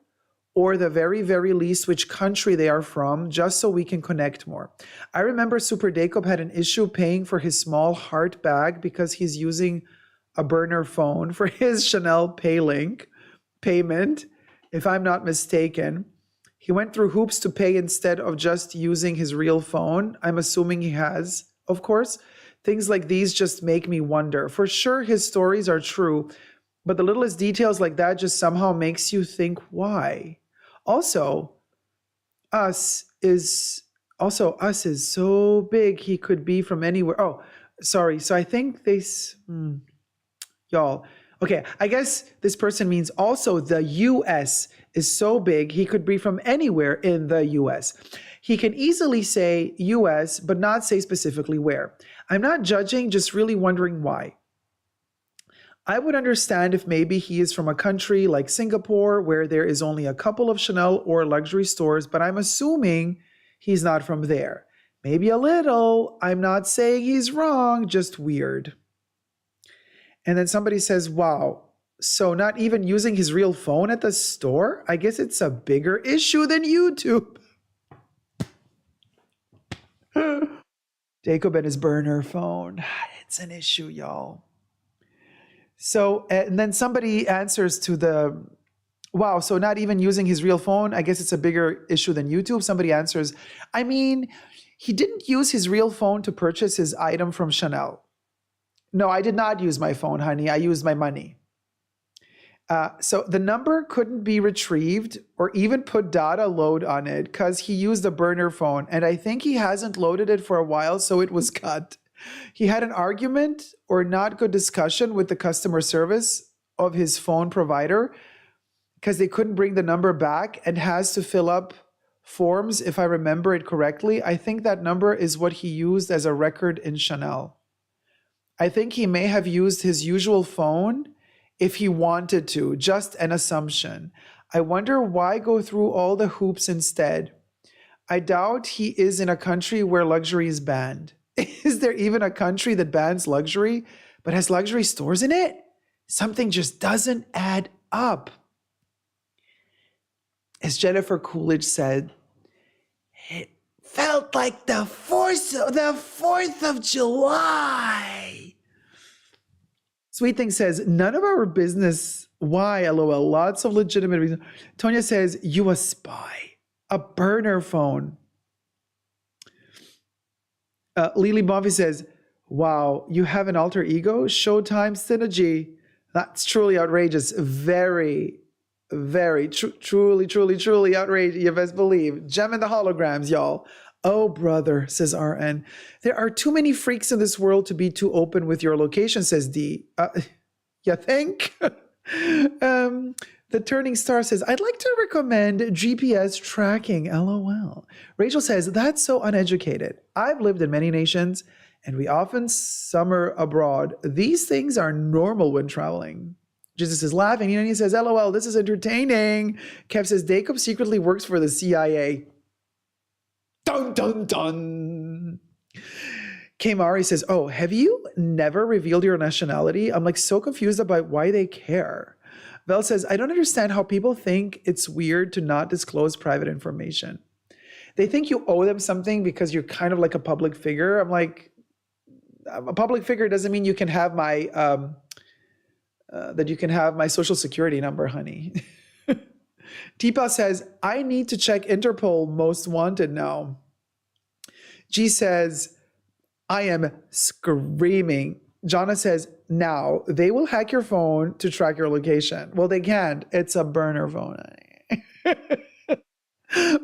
or the very, very least which country they are from, just so we can connect more. I remember Super Dacob had an issue paying for his small heart bag because he's using a burner phone for his Chanel payment, if I'm not mistaken. He went through hoops to pay instead of just using his real phone. I'm assuming he has, of course. Things like these just make me wonder. For sure, his stories are true, but the littlest details like that just somehow makes you think, why? Also, us is so big he could be from anywhere. Oh, sorry. So I think y'all. Okay, I guess this person means also the U.S. is so big he could be from anywhere in the U.S. He can easily say U.S., but not say specifically where. I'm not judging, just really wondering why. I would understand if maybe he is from a country like Singapore where there is only a couple of Chanel or luxury stores, but I'm assuming he's not from there. Maybe a little. I'm not saying he's wrong, just weird. And then somebody says, wow, So not even using his real phone at the store? I guess it's a bigger issue than YouTube. Dacob and his burner phone. It's an issue, y'all. So, and then somebody answers to the, wow, so not even using his real phone, I guess it's a bigger issue than YouTube. Somebody answers, I mean, he didn't use his real phone to purchase his item from Chanel. No, I did not use my phone, honey. I used my money. So the number couldn't be retrieved or even put data load on it because he used a burner phone. And I think he hasn't loaded it for a while, so it was cut. He had an argument or not good discussion with the customer service of his phone provider because they couldn't bring the number back and has to fill up forms, if I remember it correctly. I think that number is what he used as a record in Chanel. I think he may have used his usual phone if he wanted to, just an assumption. I wonder why go through all the hoops instead. I doubt he is in a country where luxury is banned. Is there even a country that bans luxury but has luxury stores in it? Something just doesn't add up. As Jennifer Coolidge said, it felt like the 4th of July. Sweet Thing says, none of our business. Why? LOL. Lots of legitimate reasons. Tonya says, you a spy. A burner phone. Lily Bonfi says, wow, you have an alter ego? Showtime synergy. That's truly outrageous. Very, very, truly outrageous. You best believe. Gem in the holograms, y'all. Oh, brother, says RN. There are too many freaks in this world to be too open with your location, says D. You think? The Turning Star says, I'd like to recommend GPS tracking, LOL. Rachel says, that's so uneducated. I've lived in many nations, and we often summer abroad. These things are normal when traveling. Jesus is laughing, and he says, LOL, this is entertaining. Kev says, Dacob secretly works for the CIA. Dun, dun, dun. Kamari says, oh, have you never revealed your nationality? I'm like so confused about why they care. Vel says, I don't understand how people think it's weird to not disclose private information. They think you owe them something because you're kind of like a public figure. I'm like, a public figure doesn't mean you can have my, that you can have my social security number, honey. Teepa says, I need to check Interpol most wanted now. G says, I am screaming. Jonna says, now they will hack your phone to track your location. Well, they can't. It's a burner phone.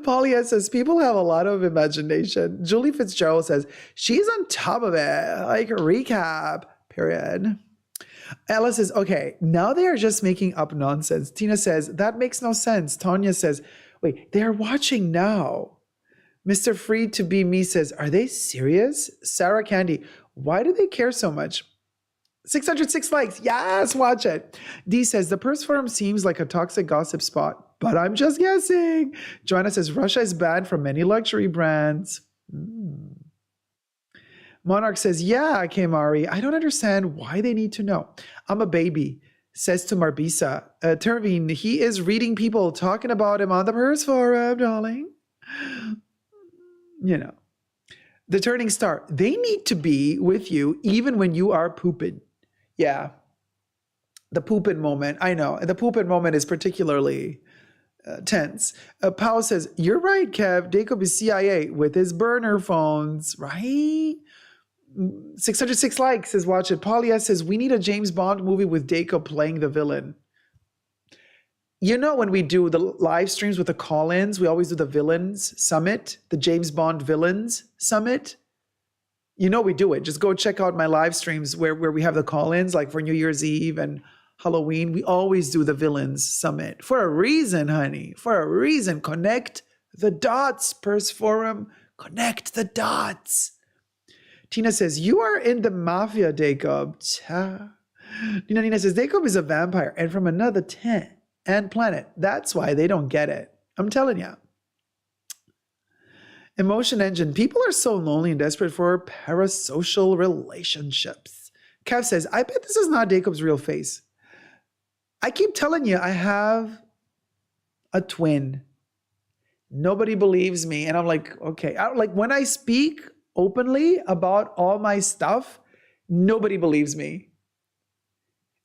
Polly says, people have a lot of imagination. Julie Fitzgerald says, she's on top of it. Like a recap, period. Ella says, okay, now they are just making up nonsense. Tina says, that makes no sense. Tanya says, wait, they are watching now. Mr. Free to Be Me says, are they serious? Sarah Candy, why do they care so much? 606 likes. Yes, watch it. D says, the Purse Forum seems like a toxic gossip spot, but I'm just guessing. Joanna says, Russia is banned from many luxury brands. Monarch says, yeah, Kamari, I don't understand why they need to know. I'm a baby, says to Marbisa. Terveen, he is reading people talking about him on the Purse Forum, darling. You know. The Turning Star, they need to be with you even when you are pooping. Yeah. The pooping moment, I know. The pooping moment is particularly tense. Powell says, you're right, Kev. Dacob is CIA with his burner phones, right? 606 likes says, watch it. Polly says, we need a James Bond movie with Dacob playing the villain. You know, when we do the live streams with the call-ins, we always do the Villains Summit, the James Bond Villains Summit. You know we do it. Just go check out my live streams where we have the call-ins, like for New Year's Eve and Halloween. We always do the Villains Summit. For a reason, honey. For a reason. Connect the dots, Purse Forum. Connect the dots. Tina says, you are in the mafia, Dacob. Nina says, Dacob is a vampire and from another 10 and planet. That's why they don't get it. I'm telling you. Emotion Engine. People are so lonely and desperate for parasocial relationships. Kev says, I bet this is not Dacob's real face. I keep telling you, I have a twin. Nobody believes me. And I'm like, okay. Like when I speak openly about all my stuff, nobody believes me.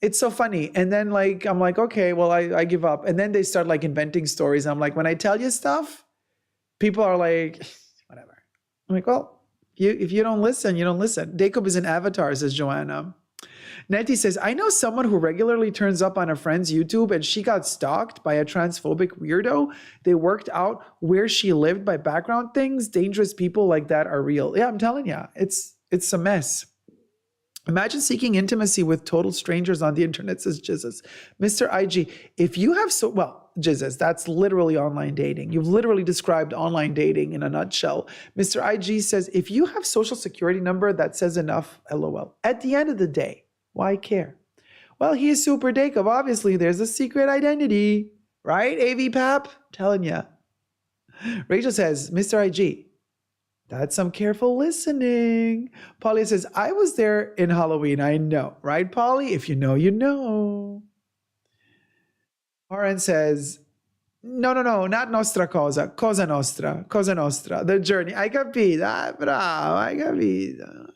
It's so funny. And then like, I'm like, okay, well, I give up. And then they start like inventing stories. I'm like, when I tell you stuff, people are like, whatever. I'm like, well, if you don't listen, you don't listen. Dacob is an avatar, says Joanna. Nettie says, I know someone who regularly turns up on a friend's YouTube and she got stalked by a transphobic weirdo. They worked out where she lived by background things. Dangerous people like that are real. Yeah, I'm telling you, it's a mess. Imagine seeking intimacy with total strangers on the internet, says Jesus. Mr. IG, if you have Jesus, that's literally online dating. You've literally described online dating in a nutshell. Mr. IG says, if you have social security number, that says enough, LOL. At the end of the day, why care? Well, he is Super Dacob. Obviously, there's a secret identity, right, AV Pap? Telling ya. Rachel says, Mr. IG, that's some careful listening. Polly says, I was there in Halloween. I know, right, Polly? If you know, you know. RN says, no, not nostra cosa. Cosa nostra. Cosa nostra. The journey. I capito. Bravo, I capito.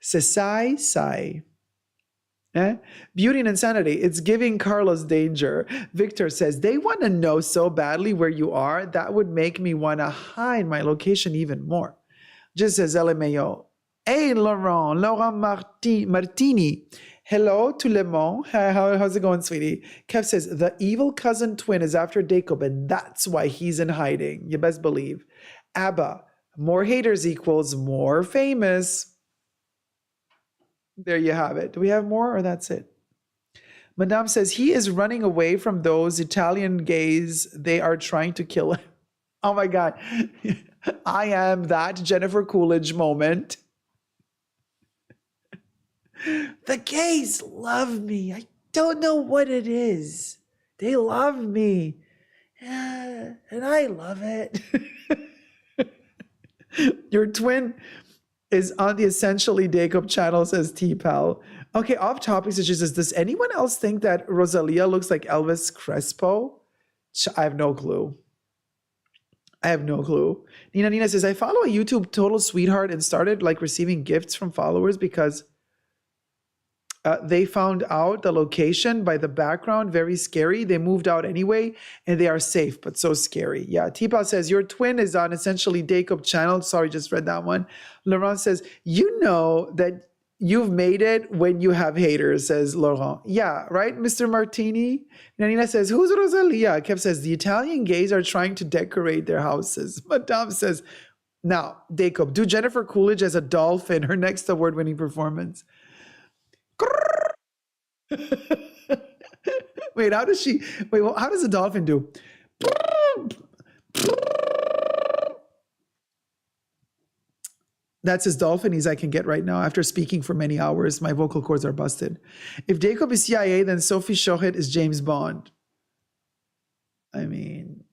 Se sai. Beauty and insanity. It's giving Carlos danger. Victor says, they want to know so badly where you are. That would make me want to hide my location even more. Just says LMAO. Hey, Laurent Martini. Hello to Le Mans. How's it going, sweetie? Kev says, the evil cousin twin is after Dacob, and that's why he's in hiding. You best believe. Abba, more haters equals more famous. There you have it. Do we have more or that's it? Madame says, he is running away from those Italian gays. They are trying to kill him. Oh my God. I am that Jennifer Coolidge moment. The gays love me. I don't know what it is. They love me. Yeah, and I love it. Your twin is on the Essentially Dacob channel, says T-Pal. Okay, off topic, so she says, does anyone else think that Rosalia looks like Elvis Crespo? I have no clue. Nina says, I follow a YouTube total sweetheart and started like receiving gifts from followers because they found out the location by the background, very scary. They moved out anyway, and they are safe, but so scary. Yeah, Tipa says, your twin is on Essentially Dacob channel. Sorry, just read that one. Laurent says, you know that you've made it when you have haters, says Laurent. Yeah, right, Mr. Martini? Nanina says, who's Rosalia? Kev says, the Italian gays are trying to decorate their houses. Madame says, now, Dacob, do Jennifer Coolidge as a dolphin, her next award-winning performance. Wait, how does a dolphin do? That's as dolphin-y I can get right now. After speaking for many hours, my vocal cords are busted. If Dacob is CIA, then Sophie Shohet is James Bond. I mean,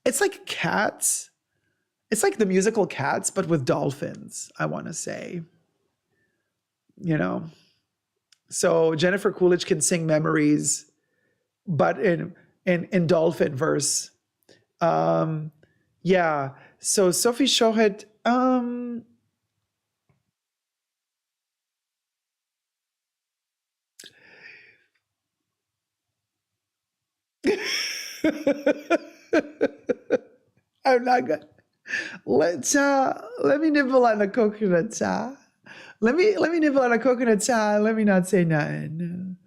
it's like Cats. It's like the musical Cats, but with dolphins, I want to say. You know, so Jennifer Coolidge can sing Memories, but in dolphin verse. Yeah. So Sophie Shohet, I'm not good. Let me nibble on the coconut. Let me nibble on a coconut. Let me not say nothing.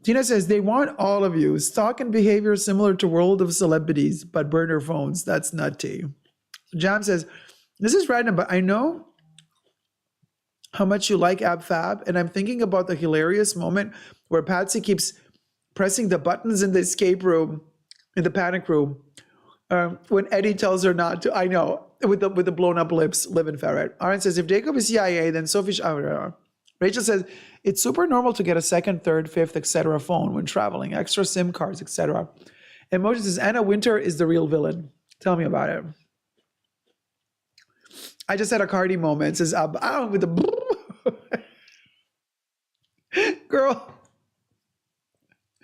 Tina says, they want all of you. Stock and behavior similar to World of Celebrities, but burner phones. That's nutty. Jam says, this is random, but I know how much you like Ab Fab, and I'm thinking about the hilarious moment where Patsy keeps pressing the buttons in the escape room, in the panic room, when Eddie tells her not to. I know, with the blown up lips, live in ferret. Aaron says, if Dacob is CIA, then Sophie. Rachel says, it's super normal to get a second, third, fifth, etc. phone when traveling, extra SIM cards, etc. And Moses says, Anna Winter is the real villain. Tell me about it. I just had a Cardi moment. It says, with the Girl,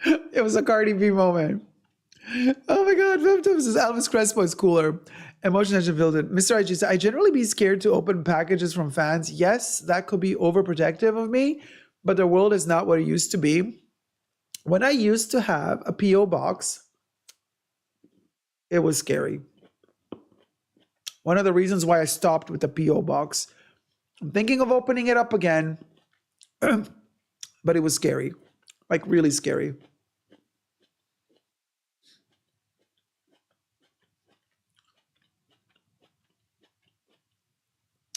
it was a Cardi B moment. Oh my God, Femtoms says Elvis Crespo is cooler. Emotion has built it. Mr. IG said, I generally be scared to open packages from fans. Yes, that could be overprotective of me, but the world is not what it used to be. When I used to have a P.O. box, it was scary. One of the reasons why I stopped with the P.O. box. I'm thinking of opening it up again, but it was scary, like really scary.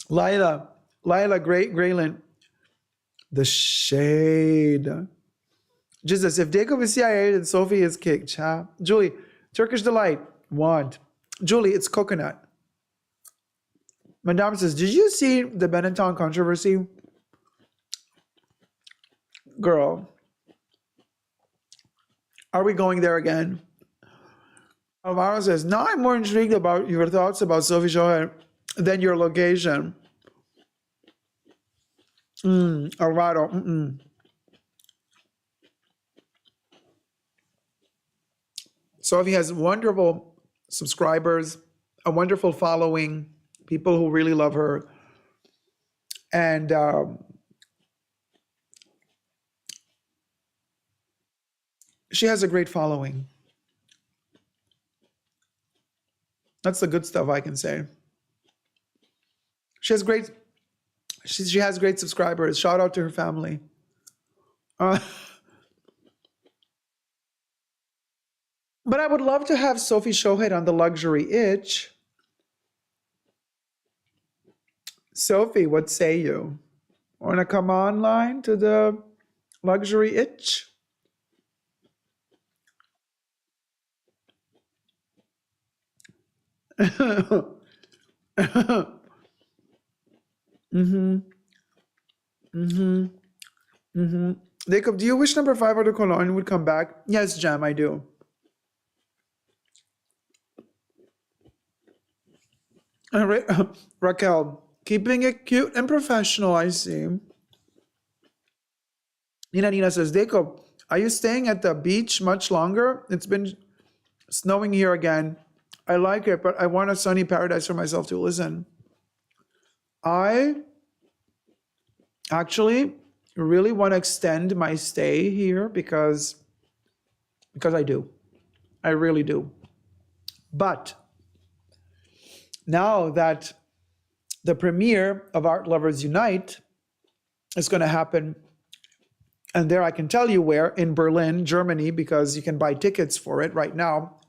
Lila Grayland, the shade. Jesus, if Dacob is CIA, then Sophie is kicked. Huh? Julie, Turkish Delight, want. Julie, it's coconut. Madame says, did you see the Benetton controversy? Girl, are we going there again? Alvaro says, now I'm more intrigued about your thoughts about Sophie Shohet than your location. Alvaro, Sophie has wonderful subscribers, a wonderful following, people who really love her. And she has a great following. That's the good stuff I can say. She has great subscribers. Shout out to her family. But I would love to have Sophie Shohet on the luxury itch. Sophie, what say you? Want to come online to the luxury itch? Dacob, do you wish number 5 of the cologne would come back? Yes, Jam, I do. Raquel, keeping it cute and professional, I see. Nina says, Dacob, are you staying at the beach much longer? It's been snowing here again. I like it, but I want a sunny paradise for myself to listen. I actually really want to extend my stay here because I do. I really do. But now that the premiere of Art Lovers Unite is going to happen, and there I can tell you where, in Berlin, Germany, because you can buy tickets for it right now.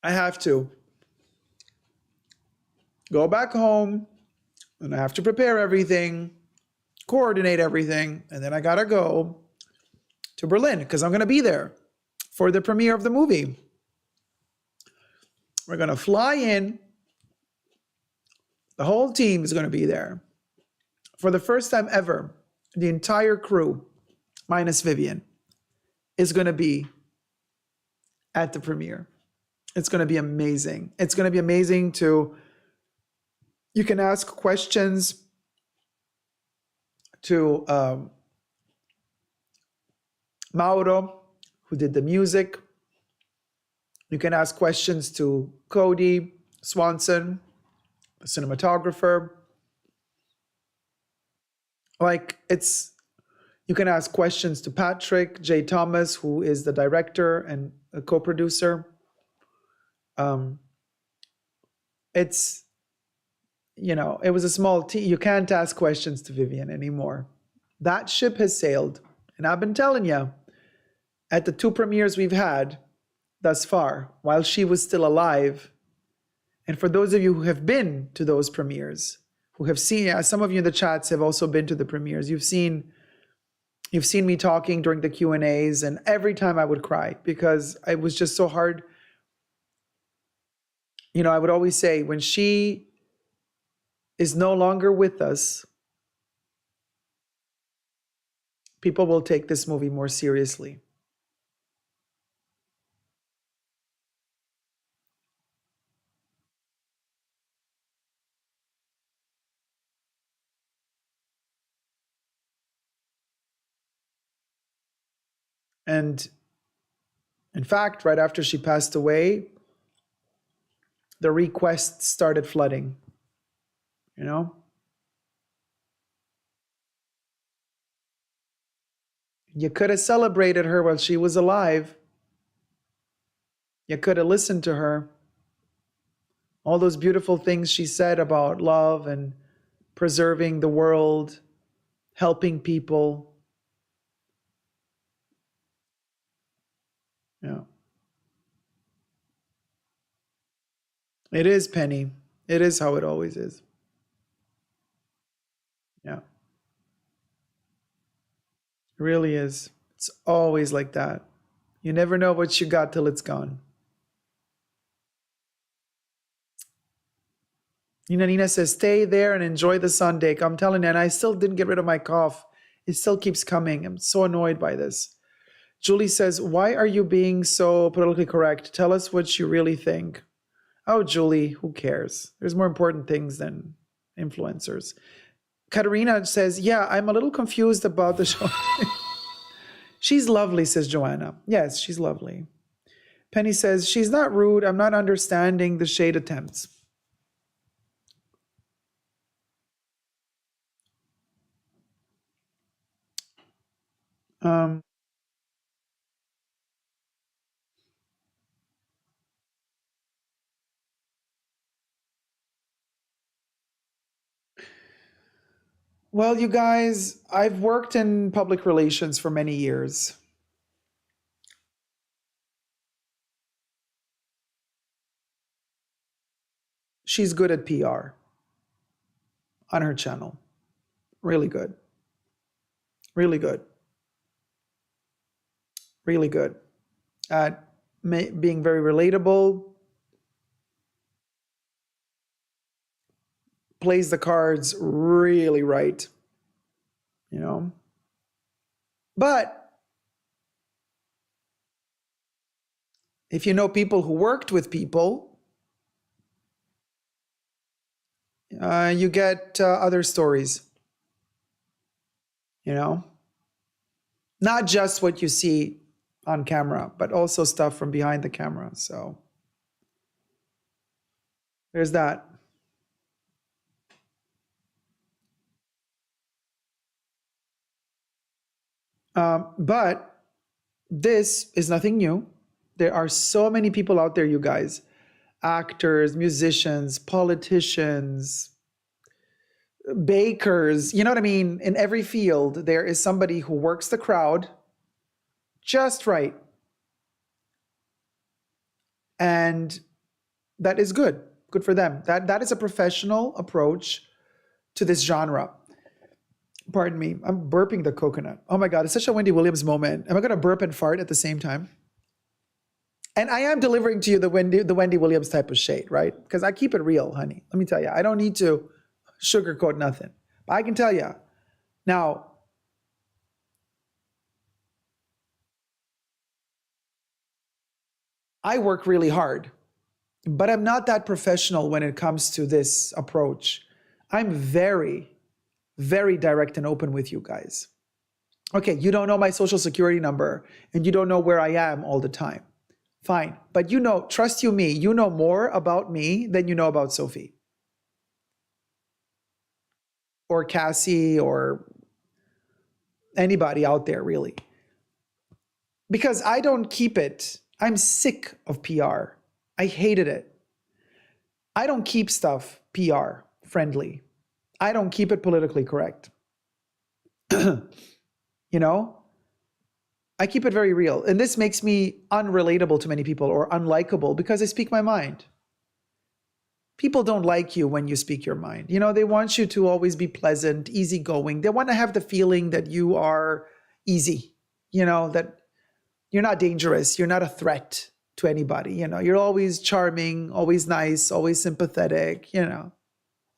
I have to go back home, and I have to prepare everything, coordinate everything, and then I gotta go to Berlin because I'm gonna be there for the premiere of the movie. We're gonna fly in. The whole team is gonna be there. For the first time ever, the entire crew, minus Vivian, is gonna be at the premiere. It's gonna be amazing. It's gonna be amazing you can ask questions to Mauro, who did the music. You can ask questions to Cody Swanson, the cinematographer. You can ask questions to Patrick J. Thomas, who is the director and a co-producer. It was a small team. You can't ask questions to Vivian anymore. That ship has sailed. And I've been telling you, at the 2 premieres we've had thus far, while she was still alive, and for those of you who have been to those premieres, who have seen, some of you in the chats have also been to the premieres, you've seen me talking during the Q&As, and every time I would cry because it was just so hard. I would always say, when she is no longer with us, people will take this movie more seriously. And in fact, right after she passed away, the requests started flooding, you know? You could have celebrated her while she was alive. You could have listened to her. All those beautiful things she said about love and preserving the world, helping people. Yeah. It is, Penny. It is how it always is. Yeah. It really is. It's always like that. You never know what you got till it's gone. Nina says, stay there and enjoy the sun, Dacob. I'm telling you, and I still didn't get rid of my cough. It still keeps coming. I'm so annoyed by this. Julie says, why are you being so politically correct? Tell us what you really think. Oh, Julie, who cares? There's more important things than influencers. Katerina says, yeah, I'm a little confused about the show. She's lovely, says Joanna. Yes, she's lovely. Penny says, she's not rude. I'm not understanding the shade attempts. Well, you guys, I've worked in public relations for many years. She's good at PR on her channel. Really good. Really good. Really good at being very relatable, plays the cards really right, you know. But if you know people who worked with people, you get other stories, you know. Not just what you see on camera, but also stuff from behind the camera. So there's that. But this is nothing new. There are so many people out there, you guys, actors, musicians, politicians, bakers, you know what I mean? In every field, there is somebody who works the crowd just right. And that is good. Good for them. That is a professional approach to this genre. Pardon me. I'm burping the coconut. Oh my God, it's such a Wendy Williams moment. Am I going to burp and fart at the same time? And I am delivering to you the Wendy Williams type of shade, right? Because I keep it real, honey. Let me tell you, I don't need to sugarcoat nothing. But I can tell you, now, I work really hard, but I'm not that professional when it comes to this approach. I'm very, very direct and open with you guys. Okay, you don't know my social security number and you don't know where I am all the time. Fine, but you know, trust you me, you know more about me than you know about Sophie. Or Cassie or anybody out there really. Because I don't keep it. I'm sick of PR. I hated it. I don't keep stuff PR friendly. I don't keep it politically correct. You know? I keep it very real. And this makes me unrelatable to many people or unlikable because I speak my mind. People don't like you when you speak your mind. You know, they want you to always be pleasant, easygoing. They want to have the feeling that you are easy, you know, that you're not dangerous. You're not a threat to anybody. You know, you're always charming, always nice, always sympathetic, you know,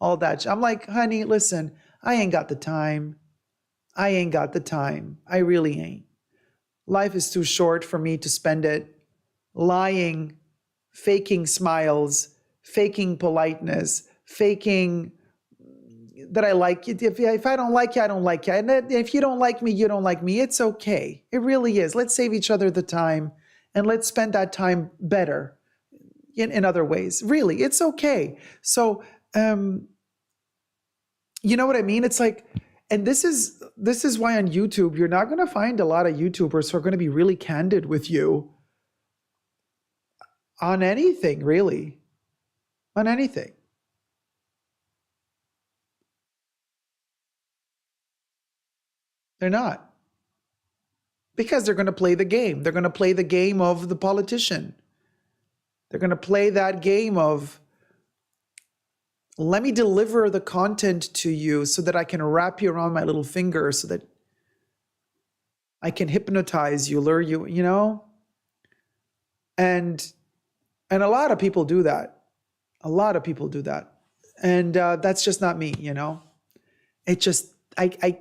all that. I'm like, honey, listen, I ain't got the time. I ain't got the time. I really ain't. Life is too short for me to spend it lying, faking smiles, faking politeness, faking that I like you. If I don't like you, I don't like you. And if you don't like me, you don't like me. It's okay. It really is. Let's save each other the time and let's spend that time better in other ways. Really, it's okay. So, you know what I mean? It's like, and this is why on YouTube, you're not going to find a lot of YouTubers who are going to be really candid with you on anything, really. On anything. They're not. Because they're going to play the game. They're going to play the game of the politician. They're going to play that game of, let me deliver the content to you so that I can wrap you around my little finger so that I can hypnotize you, lure you, you know? And a lot of people do that. A lot of people do that. And that's just not me, you know? It just, I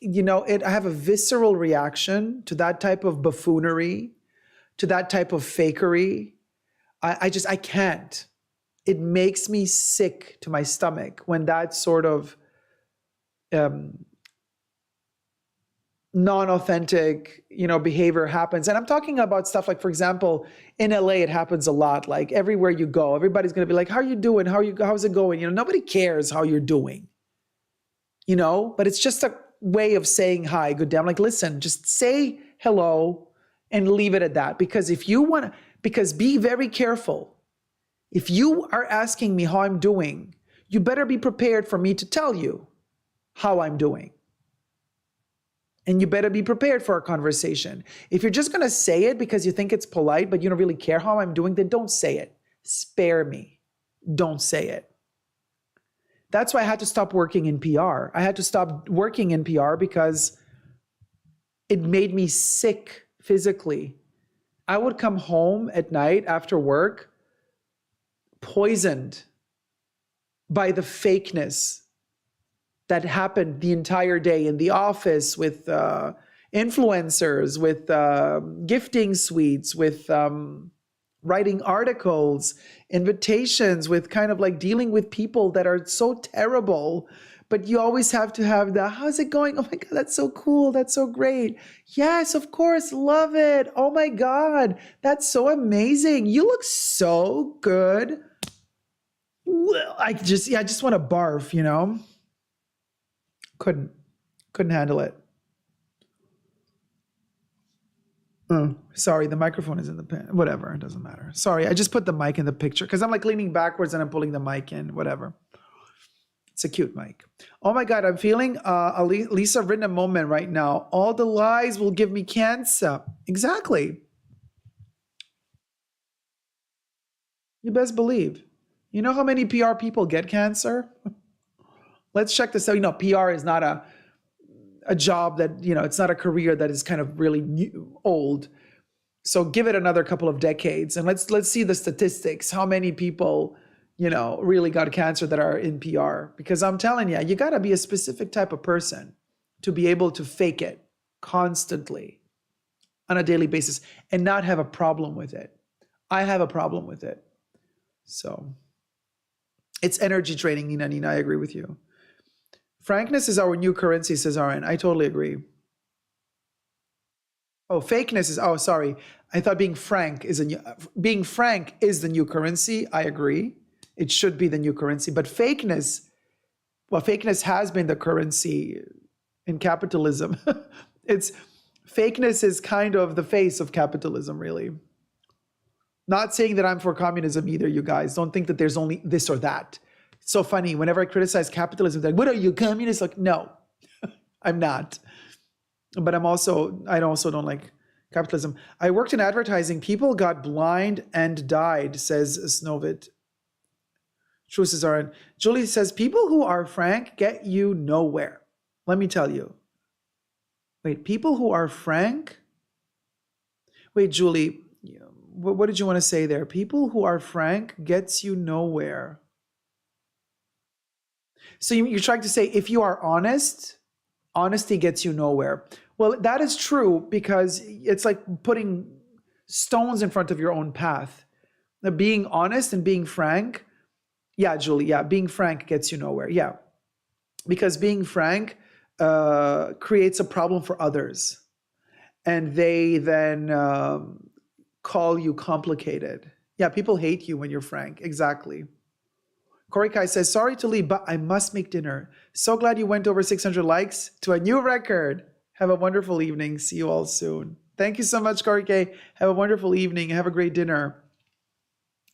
have a visceral reaction to that type of buffoonery, to that type of fakery. I can't. It makes me sick to my stomach when that sort of non-authentic, behavior happens. And I'm talking about stuff like, for example, in LA, it happens a lot. Like everywhere you go, everybody's going to be like, how are you doing? How's it going? Nobody cares how you're doing, but it's just a way of saying hi, good day. I'm like, listen, just say hello and leave it at that. Because be very careful. If you are asking me how I'm doing, you better be prepared for me to tell you how I'm doing. And you better be prepared for a conversation. If you're just going to say it because you think it's polite, but you don't really care how I'm doing, then don't say it. Spare me. Don't say it. That's why I had to stop working in PR. I had to stop working in PR because it made me sick physically. I would come home at night after work poisoned by the fakeness that happened the entire day in the office with influencers, with gifting suites, with writing articles, invitations, with kind of like dealing with people that are so terrible. But you always have to have how's it going? Oh my God, that's so cool. That's so great. Yes, of course. Love it. Oh my God, that's so amazing. You look so good. Well, I just want to barf, Couldn't handle it. Sorry, the microphone is in the pen. Whatever, it doesn't matter. Sorry, I just put the mic in the picture because I'm like leaning backwards and I'm pulling the mic in, whatever. It's a cute mic. Oh my God, I'm feeling a Lisa Rinna moment right now. All the lies will give me cancer. Exactly. You best believe. You know how many PR people get cancer? Let's check this out. PR is not a job that, it's not a career that is kind of really old. So give it another couple of decades and let's see the statistics. How many people, really got cancer that are in PR? Because I'm telling you, you got to be a specific type of person to be able to fake it constantly on a daily basis and not have a problem with it. I have a problem with it. So it's energy draining, Nina, I agree with you. Frankness is our new currency, says Aaron. I totally agree. Oh, fakeness is, sorry. I thought being frank is the new currency. I agree. It should be the new currency. But fakeness has been the currency in capitalism. Fakeness is kind of the face of capitalism, really. Not saying that I'm for communism either, you guys. Don't think that there's only this or that. It's so funny. Whenever I criticize capitalism, they're like, what are you, communist? Like, no, I'm not. But I also don't like capitalism. I worked in advertising. People got blind and died, says Snovit. True, says Aaron. Julie says, people who are frank get you nowhere. Let me tell you. Wait, people who are frank? Wait, Julie, what did you want to say there? People who are frank gets you nowhere. So you're trying to say if you are honest, honesty gets you nowhere. Well, that is true because it's like putting stones in front of your own path. Now, being honest and being frank, yeah, Julie, yeah, being frank gets you nowhere. Yeah, because being frank creates a problem for others, and they then call you complicated. Yeah, people hate you when you're frank. Exactly. Corey Kai says, sorry to leave, but I must make dinner. So glad you went over 600 likes to a new record. Have a wonderful evening. See you all soon. Thank you so much, Corey K. Have a wonderful evening. Have a great dinner.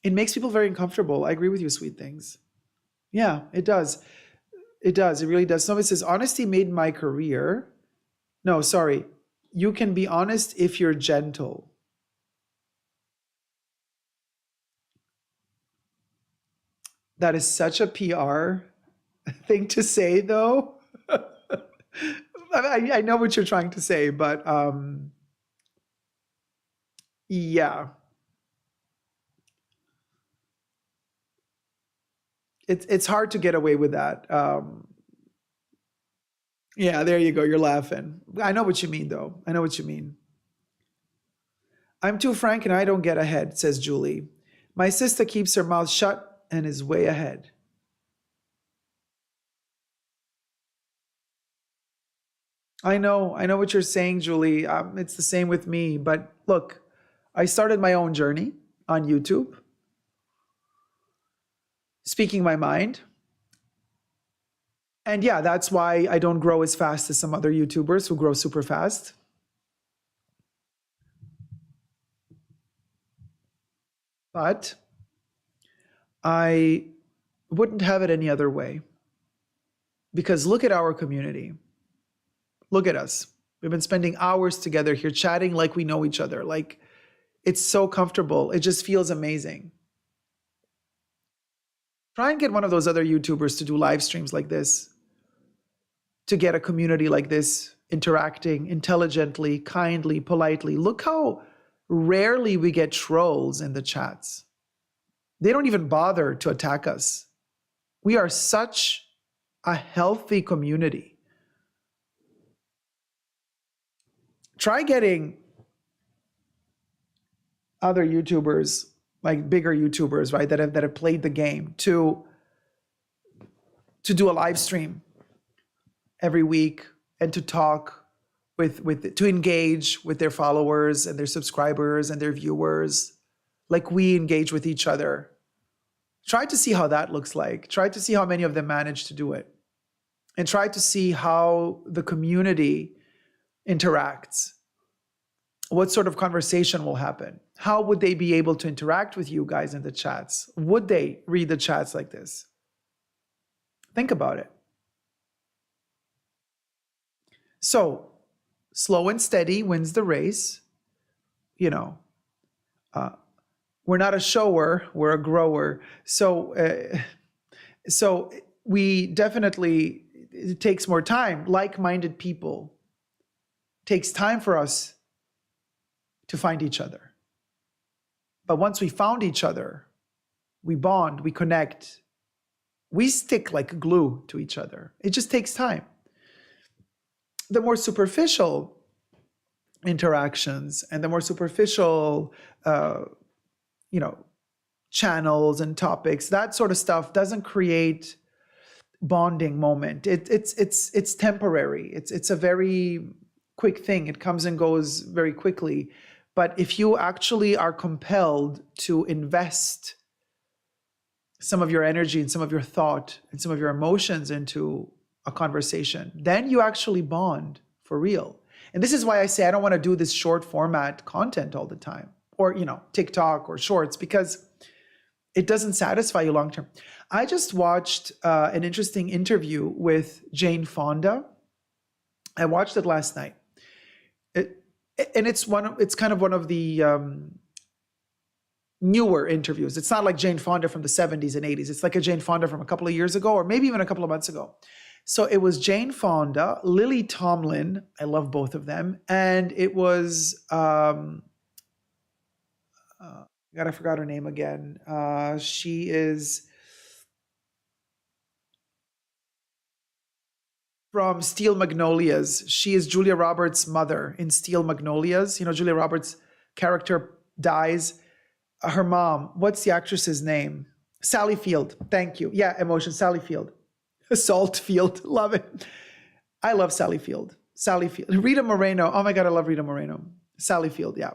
It makes people very uncomfortable. I agree with you, sweet things. Yeah, it does. It does. It really does. Somebody says, honesty made my career. No, sorry. You can be honest if you're gentle. That is such a PR thing to say, though. I know what you're trying to say, but yeah. It's hard to get away with that. Yeah, there you go. You're laughing. I know what you mean, though. I know what you mean. I'm too frank and I don't get ahead, says Julie. My sister keeps her mouth shut and is way ahead. I know what you're saying, Julie. It's the same with me. But look, I started my own journey on YouTube, speaking my mind. And yeah, that's why I don't grow as fast as some other YouTubers who grow super fast. But I wouldn't have it any other way. Because look at our community. Look at us. We've been spending hours together here chatting like we know each other. Like, it's so comfortable. It just feels amazing. Try and get one of those other YouTubers to do live streams like this, to get a community like this, interacting intelligently, kindly, politely. Look how rarely we get trolls in the chats. They don't even bother to attack us. We are such a healthy community. Try getting other YouTubers, like bigger YouTubers, right, that have played the game to do a live stream every week and to talk to engage with their followers and their subscribers and their viewers, like we engage with each other. Try to see how that looks like. Try to see how many of them manage to do it. And try to see how the community interacts. What sort of conversation will happen? How would they be able to interact with you guys in the chats? Would they read the chats like this? Think about it. So, slow and steady wins the race. You know, we're not a shower, we're a grower. So we definitely, it takes more time. Like-minded people, takes time for us to find each other. But once we found each other, we bond, we connect, we stick like glue to each other. It just takes time. The more superficial interactions and the more superficial, channels and topics, that sort of stuff doesn't create bonding moment. It's temporary. It's a very quick thing. It comes and goes very quickly. But if you actually are compelled to invest some of your energy and some of your thought and some of your emotions into a conversation, then you actually bond for real. And this is why I say I don't want to do this short format content all the time, or TikTok or shorts, because it doesn't satisfy you long term. I just watched an interesting interview with Jane Fonda. I watched it last night. It's kind of one of the newer interviews. It's not like Jane Fonda from the 70s and 80s. It's like a Jane Fonda from a couple of years ago, or maybe even a couple of months ago. So it was Jane Fonda, Lily Tomlin. I love both of them. And it was, God, I forgot her name again. She is from Steel Magnolias. She is Julia Roberts' mother in Steel Magnolias. Julia Roberts' character dies. Her mom, what's the actress's name? Sally Field. Thank you. Yeah, Emotion, Sally Field. Saltfield, love it. I love Sally Field. Sally Field. Rita Moreno. Oh my God, I love Rita Moreno. Sally Field, yeah.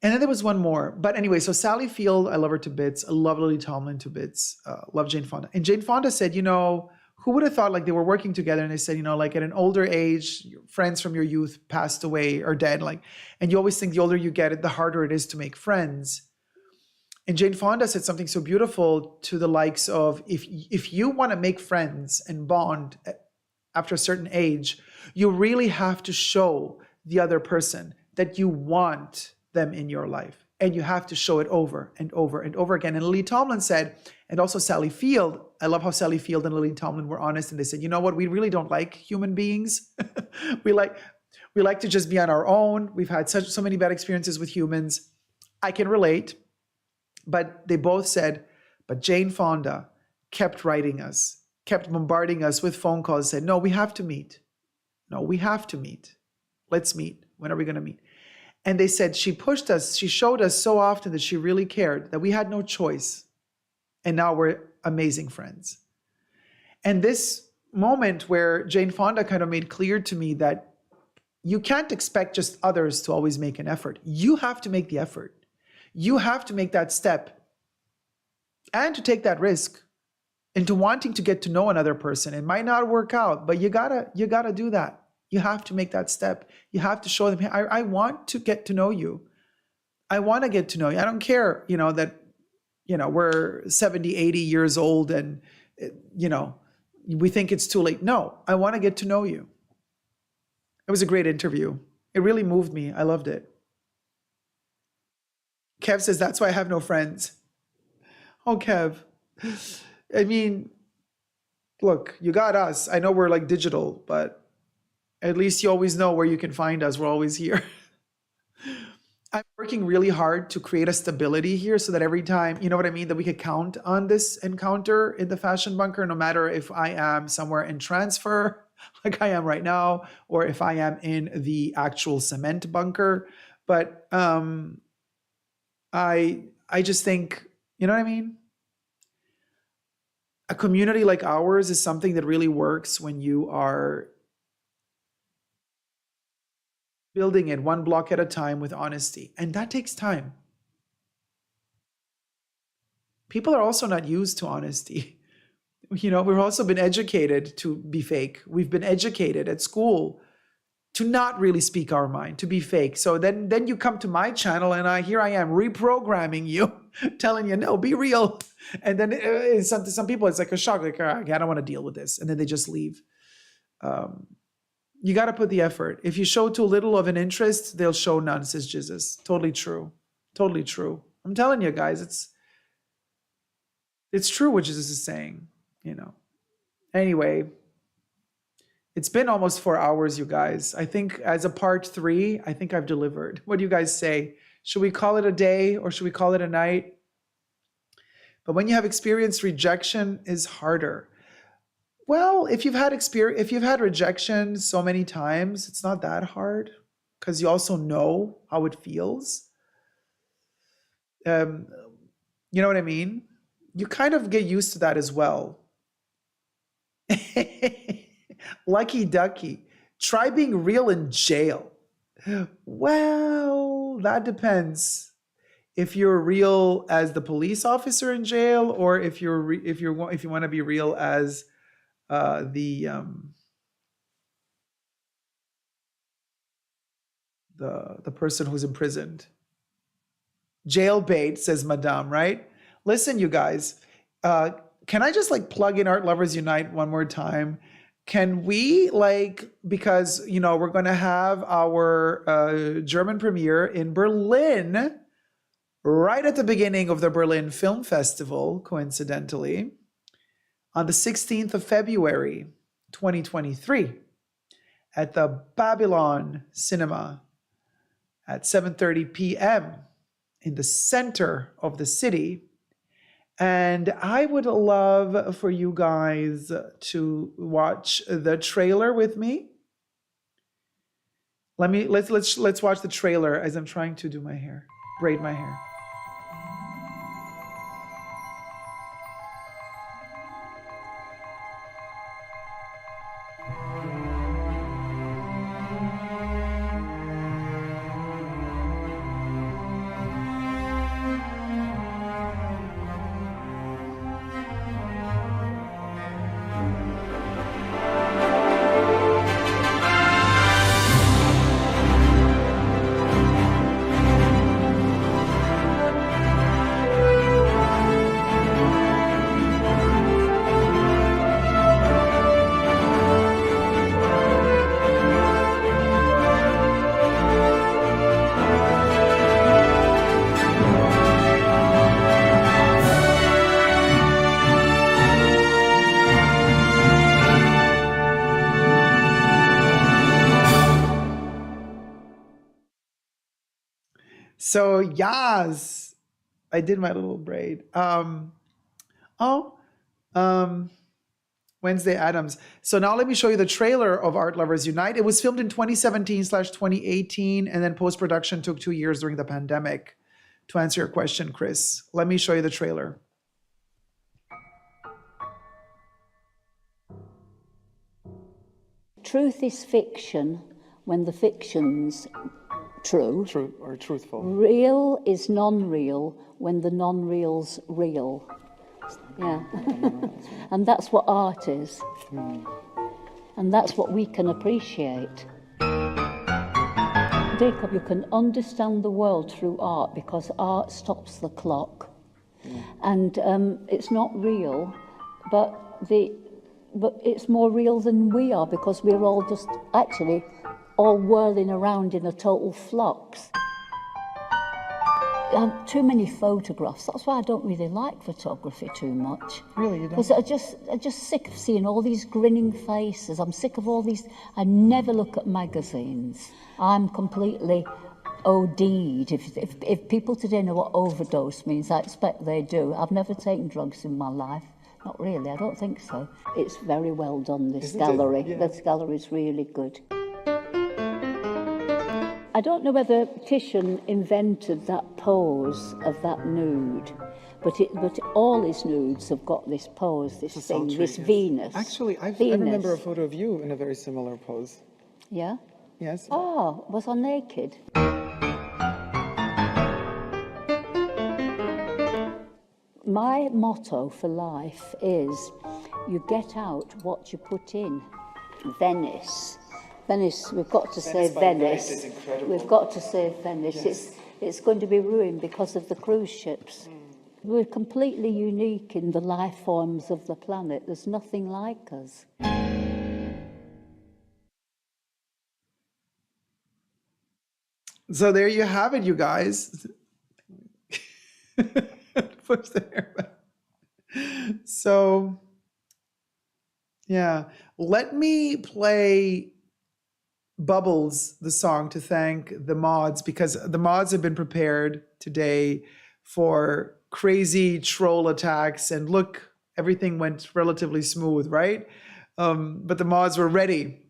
And then there was one more. But anyway, so Sally Field, I love her to bits. I love Lily Tomlin to bits. Love Jane Fonda. And Jane Fonda said, who would have thought, like, they were working together and they said, like, at an older age, your friends from your youth passed away or dead. Like, and you always think the older you get, the harder it is to make friends. And Jane Fonda said something so beautiful to the likes of, if you want to make friends and bond after a certain age, you really have to show the other person that you want them in your life. And you have to show it over and over and over again. And Lily Tomlin said, and also Sally Field, I love how Sally Field and Lily Tomlin were honest. And they said, you know what? We really don't like human beings. we like to just be on our own. We've had so many bad experiences with humans. I can relate. But they both said, but Jane Fonda kept writing us, kept bombarding us with phone calls, said, no, we have to meet. No, we have to meet. Let's meet. When are we going to meet? And they said she pushed us. She showed us so often that she really cared, that we had no choice. And now we're amazing friends. And this moment where Jane Fonda kind of made clear to me that you can't expect just others to always make an effort. You have to make the effort. You have to make that step and to take that risk into wanting to get to know another person. It might not work out, but you gotta do that. You have to make that step. You have to show them, hey, I want to get to know you. I want to get to know you. I don't care, that, we're 70, 80 years old and, we think it's too late. No, I want to get to know you. It was a great interview. It really moved me. I loved it. Kev says, that's why I have no friends. Oh, Kev. I mean, look, you got us. I know we're like digital, but at least you always know where you can find us. We're always here. I'm working really hard to create a stability here so that every time, you know what I mean, that we could count on this encounter in the fashion bunker, no matter if I am somewhere in transfer, like I am right now, or if I am in the actual cement bunker. But, I just think, you know what I mean? A community like ours is something that really works when you are building it one block at a time with honesty. And that takes time. People are also not used to honesty. We've also been educated to be fake. We've been educated at school to not really speak our mind, to be fake. So then you come to my channel and here I am reprogramming you, telling you, no, be real. And then some people, it's like a shock, like, I don't want to deal with this. And then they just leave. You got to put the effort. If you show too little of an interest, they'll show none, says Jesus. Totally true. Totally true. I'm telling you guys, it's true what Jesus is saying, Anyway, it's been almost 4 hours, you guys. I think as a part 3, I think I've delivered. What do you guys say? Should we call it a day or should we call it a night? But when you have experienced rejection is harder. Well, if you've had rejection so many times, it's not that hard because you also know how it feels. You know what I mean? You kind of get used to that as well. Lucky ducky. Try being real in jail. Well, that depends. If you're real as the police officer in jail, or if you want to be real as the person who's imprisoned. Jail bait, says Madame, right? Listen, you guys, can I just plug in Art Lovers Unite one more time? Can we because, we're going to have our German premiere in Berlin right at the beginning of the Berlin Film Festival, coincidentally, on the 16th of February, 2023, at the Babylon Cinema at 7:30 p.m. in the center of the city. And I would love for you guys to watch the trailer with me. Let's watch the trailer as I'm trying to do my hair, braid my hair. So yes, I did my little braid. Wednesday Adams. So now let me show you the trailer of Art Lovers Unite. It was filmed in 2017/2018, and then post-production took 2 years during the pandemic. To answer your question, Chris, let me show you the trailer. Truth is fiction when the fiction's true. True or truthful. Real is non-real when the non-real's real. Yeah. And that's what art is. And that's what we can appreciate. Dacob, you can understand the world through art because art stops the clock. And it's not real, but it's more real than we are because we're all just actually all whirling around in a total flux. Too many photographs. That's why I don't really like photography too much. Really, you don't? Because I'm just sick of seeing all these grinning faces. I'm sick of all these. I never look at magazines. I'm completely OD'd. If people today know what overdose means, I expect they do. I've never taken drugs in my life. Not really. I don't think so. It's very well done. This gallery. Yeah. This gallery is really good. I don't know whether Titian invented that pose of that nude, but all his nudes have got this pose, this thing, this Venus. Actually, I Venus. remember a photo of you in a very similar pose. Yeah? Yes. Oh, was I naked? My motto for life is you get out what you put in. Venice. Venice, we've got to say Venice. Is incredible. We've got to say Venice. Yes. It's going to be ruined because of the cruise ships. We're completely unique in the life forms of the planet. There's nothing like us. So there you have it, you guys. Push the hair back. So, yeah. Let me play Bubbles, the song, to thank the mods, because the mods have been prepared today for crazy troll attacks. And look, everything went relatively smooth, right? But the mods were ready.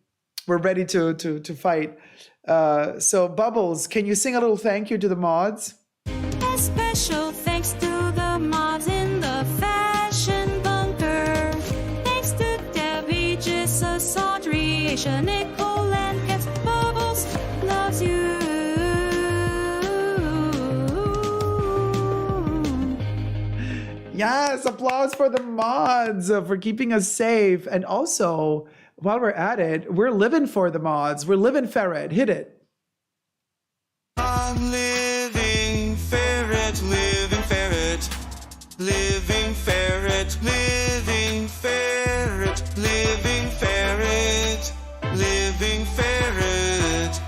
We're ready to fight. So Bubbles, can you sing a little thank you to the mods? A special thanks to the mods in the fashion bunker. Thanks to Debbie, Jesus, Audrey, Asia, Nicole, and Guest Bubbles loves you. Yes, applause for the mods for keeping us safe. And also, while we're at it, we're living for the mods. We're living ferret. Hit it. I'm living ferret, living ferret, living ferret, living ferret, living ferret, living ferret.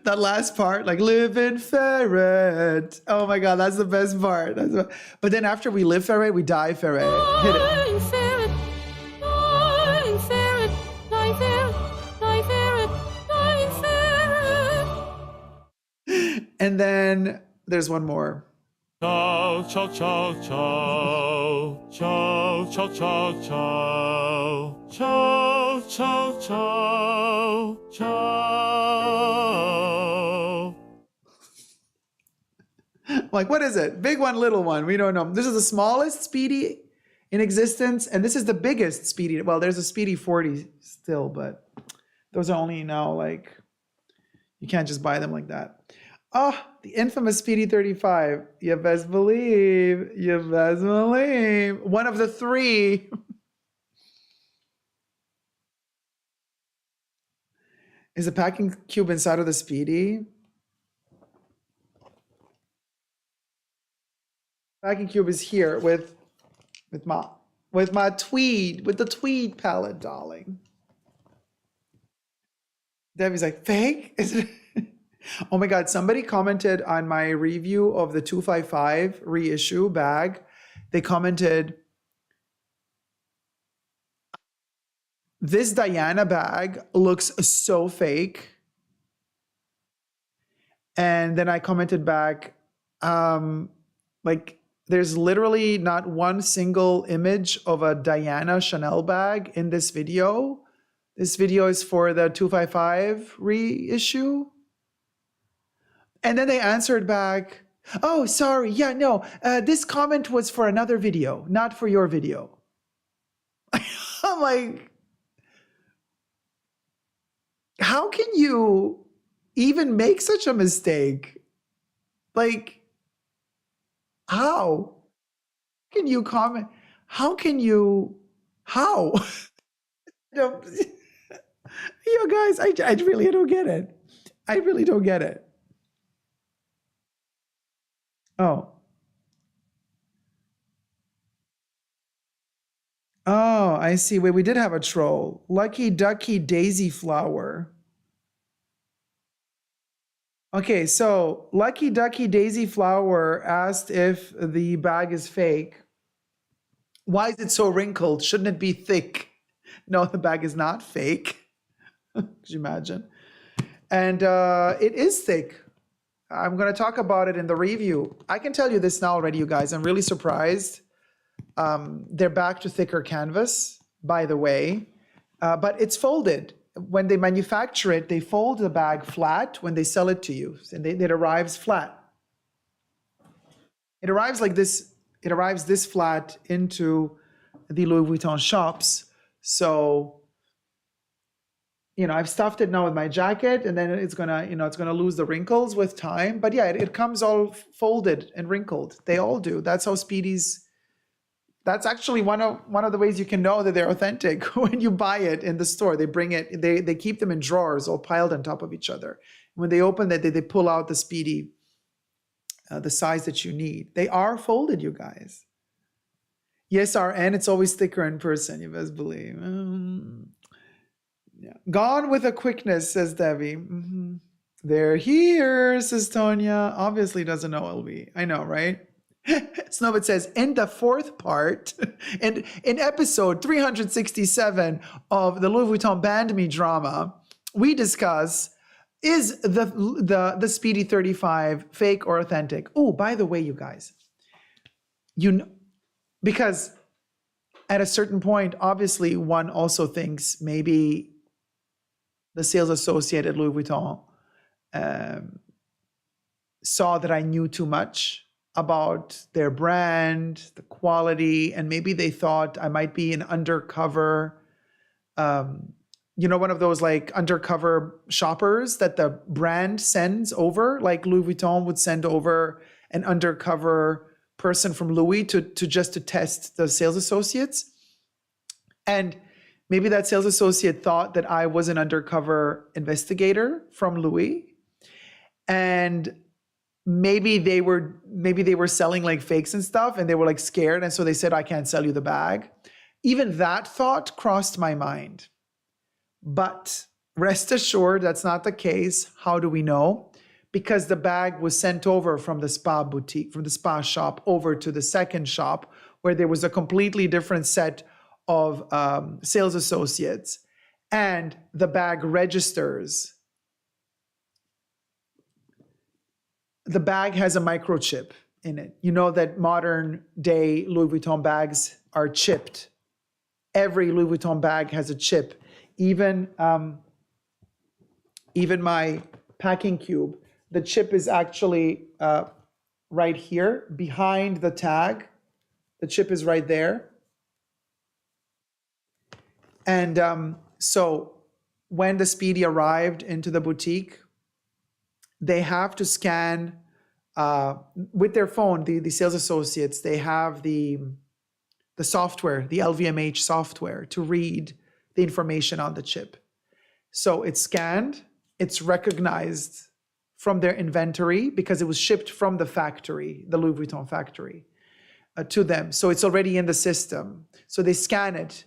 That last part, like living ferret. Oh my God, that's the best part. But then after we live ferret, we die ferret. Hit it. Lying ferret, lying ferret, lying ferret, lying ferret, lying ferret. And then there's one more. Ciao, ciao, ciao, ciao. Ciao, ciao, ciao, ciao. Ciao, ciao, ciao. Ciao. Like, what is it? Big one, little one. We don't know. This is the smallest Speedy in existence, and this is the biggest Speedy. Well, there's a Speedy 40 still, but those are only now, like, you can't just buy them like that. Oh, the infamous Speedy 35. You best believe. You best believe. One of the three. Is the packing cube inside of the Speedy? Packing cube is here with my tweed, with the tweed palette, darling. Debbie's like, fake? Is it? Oh my God, somebody commented on my review of the 255 reissue bag. They commented, this Diana bag looks so fake. And then I commented back, like, there's literally not one single image of a Diana Chanel bag in this video. This video is for the 255 reissue. And then they answered back, oh, sorry, yeah, no, this comment was for another video, not for your video. I'm like, how can you even make such a mistake? Like, how can you comment? How can you, how? No, you guys, I really don't get it. I really don't get it. Oh. Oh, I see. Wait, we did have a troll. Lucky Ducky Daisy Flower. Okay, so Lucky Ducky Daisy Flower asked if the bag is fake. Why is it so wrinkled? Shouldn't it be thick? No, the bag is not fake. Could you imagine? And it is thick. I'm going to talk about it in the review. I can tell you this now already, you guys. I'm really surprised. They're back to thicker canvas, by the way, but it's folded. When they manufacture it, they fold the bag flat when they sell it to you, and it arrives flat. It arrives like this. It arrives this flat into the Louis Vuitton shops. So, you know, I've stuffed it now with my jacket, and then it's gonna, you know, it's gonna lose the wrinkles with time. But yeah, it comes all folded and wrinkled. They all do. That's how Speedies. That's actually one of the ways you can know that they're authentic. When you buy it in the store, they bring it. They keep them in drawers, all piled on top of each other. When they open it, they pull out the Speedy, the size that you need. They are folded, you guys. Yes, RN. It's always thicker in person. You best believe. Yeah. Gone with a quickness, says Debbie. They're here, says Tonya. Obviously doesn't know LV. I know, right? Snowbit says, in the fourth part, and in episode 367 of the Louis Vuitton Band Me drama, we discuss, is the Speedy 35 fake or authentic? Oh, by the way, you guys, you know, because at a certain point, obviously, one also thinks maybe the sales associate at Louis Vuitton saw that I knew too much about their brand, the quality, and maybe they thought I might be an undercover, you know, one of those like undercover shoppers that the brand sends over, like Louis Vuitton would send over an undercover person from Louis to test the sales associates. And maybe that sales associate thought that I was an undercover investigator from Louis, and maybe they were selling like fakes and stuff, and they were like scared, and so they said, I can't sell you the bag. Even that thought crossed my mind. But rest assured, that's not the case. How do we know? Because the bag was sent over from the spa boutique, from the spa shop over to the second shop, where there was a completely different set of sales associates, and the bag registers. The bag has a microchip in it. You know that modern day Louis Vuitton bags are chipped. Every Louis Vuitton bag has a chip. Even my packing cube, the chip is actually right here behind the tag. The chip is right there. And so when the Speedy arrived into the boutique, they have to scan with their phone, the sales associates, they have the software, the LVMH software, to read the information on the chip. So it's scanned, it's recognized from their inventory because it was shipped from the factory, the Louis Vuitton factory, to them. So it's already in the system. So they scan it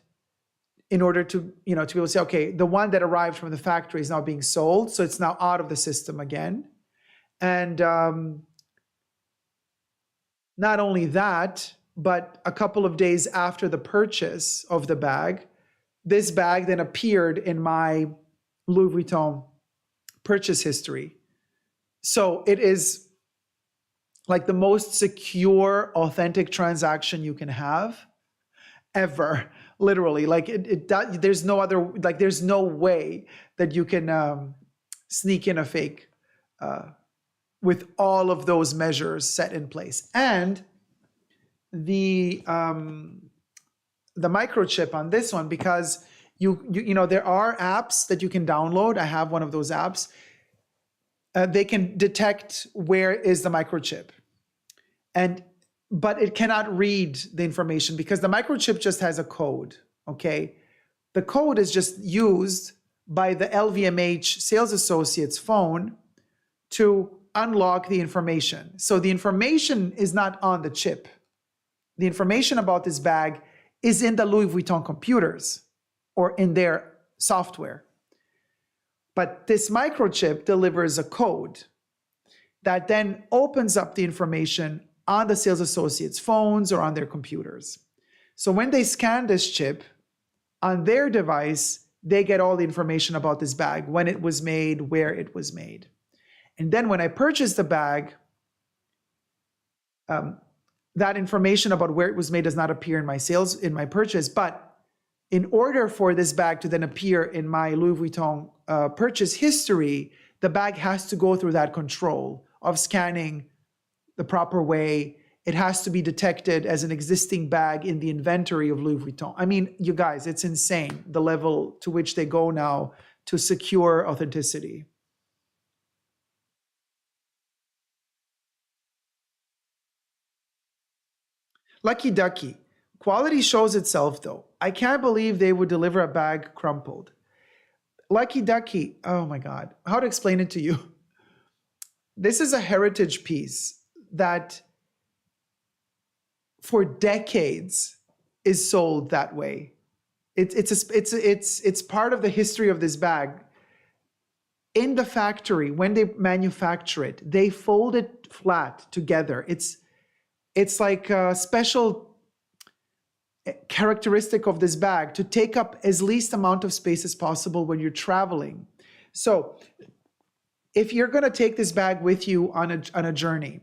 in order to, you know, to be able to say, okay, the one that arrived from the factory is now being sold, so it's now out of the system again. And not only that, but a couple of days after the purchase of the bag, this bag then appeared in my Louis Vuitton purchase history. So it is like the most secure, authentic transaction you can have ever. Literally, like there's no other, like there's no way that you can sneak in a fake with all of those measures set in place. And the microchip on this one, because you know, there are apps that you can download. I have one of those apps. They can detect where is the microchip, but it cannot read the information because the microchip just has a code. Okay, the code is just used by the LVMH sales associate's phone to unlock the information. So the information is not on the chip. The information about this bag is in the Louis Vuitton computers or in their software. But this microchip delivers a code that then opens up the information on the sales associates' phones or on their computers. So when they scan this chip on their device, they get all the information about this bag, when it was made, where it was made. And then when I purchase the bag, that information about where it was made does not appear in my purchase. But in order for this bag to then appear in my Louis Vuitton purchase history, the bag has to go through that control of scanning the proper way. It has to be detected as an existing bag in the inventory of Louis Vuitton. I mean, you guys, it's insane the level to which they go now to secure authenticity. Lucky Ducky. Quality shows itself, though. I can't believe they would deliver a bag crumpled. Lucky Ducky. Oh my God. How to explain it to you? This is a heritage piece that for decades is sold that way. It's part of the history of this bag. In the factory, when they manufacture it, they fold it flat together. It's like a special characteristic of this bag to take up as least amount of space as possible when you're traveling. So if you're going to take this bag with you on a journey